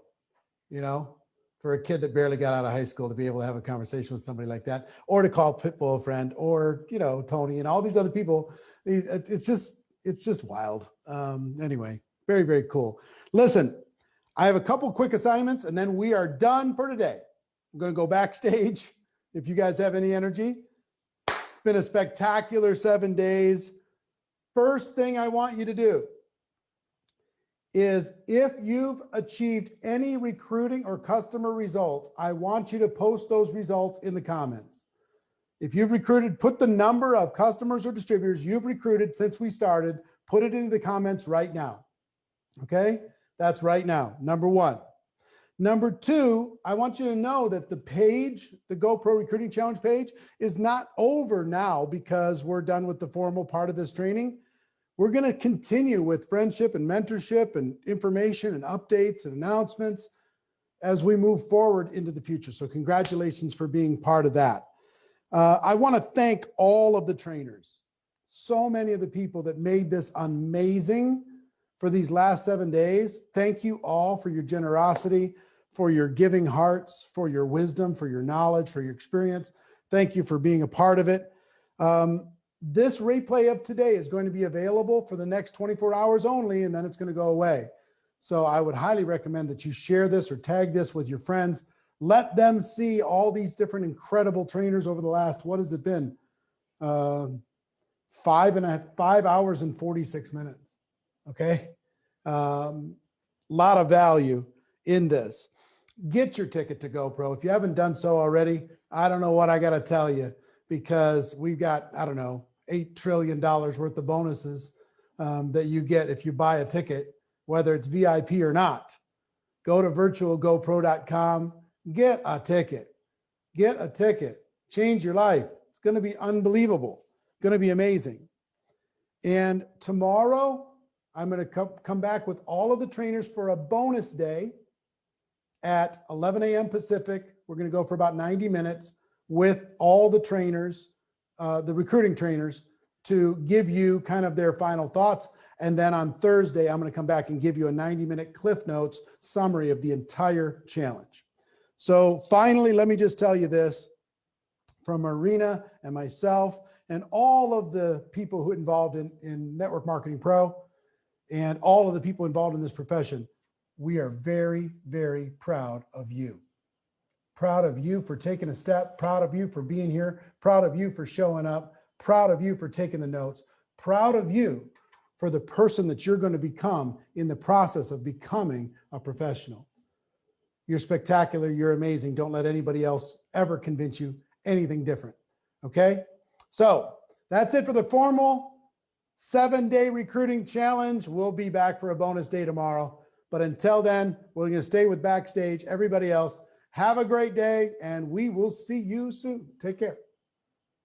you know, for a kid that barely got out of high school to be able to have a conversation with somebody like that, or to call Pitbull a friend, or, you know, Tony and all these other people. It's just wild. Anyway, very, very cool. Listen, I have a couple quick assignments and then we are done for today. I'm going to go backstage if you guys have any energy. It's been a spectacular 7 days. First thing I want you to do is, if you've achieved any recruiting or customer results, I want you to post those results in the comments. If you've recruited, put the number of customers or distributors you've recruited since we started, put it into the comments right now. Okay? That's right now, number 1. Number 2, I want you to know that the page, the GoPro Recruiting Challenge page, is not over now because we're done with the formal part of this training. We're going to continue with friendship and mentorship and information and updates and announcements as we move forward into the future. So congratulations for being part of that. I want to thank all of the trainers, so many of the people that made this amazing for these last 7 days. Thank you all for your generosity, for your giving hearts, for your wisdom, for your knowledge, for your experience. Thank you for being a part of it. This replay of today is going to be available for the next 24 hours only, and then it's going to go away. So I would highly recommend that you share this or tag this with your friends. Let them see all these different incredible trainers over the last, what has it been? 5 hours and 46 minutes. Okay. Lot of value in this. Get your ticket to GoPro. If you haven't done so already, I don't know what I got to tell you, because we've got, I don't know, $8 trillion worth of bonuses that you get if you buy a ticket, whether it's VIP or not. Go to virtualgopro.com, get a ticket, change your life. It's going to be unbelievable. Going to be amazing. And tomorrow, I'm going to come back with all of the trainers for a bonus day at 11 a.m. Pacific. We're going to go for about 90 minutes with all the trainers, the recruiting trainers, to give you kind of their final thoughts. And then on Thursday, I'm going to come back and give you a 90-minute Cliff Notes summary of the entire challenge. So finally, let me just tell you this from Marina and myself and all of the people who involved in Network Marketing Pro and all of the people involved in this profession. We are very, very proud of you. Proud of you for taking a step, proud of you for being here, proud of you for showing up, proud of you for taking the notes, proud of you for the person that you're going to become in the process of becoming a professional. You're spectacular. You're amazing. Don't let anybody else ever convince you anything different. Okay? So that's it for the formal 7-day recruiting challenge. We'll be back for a bonus day tomorrow. But until then, we're going to stay with Backstage. Everybody else, have a great day, and we will see you soon. Take care.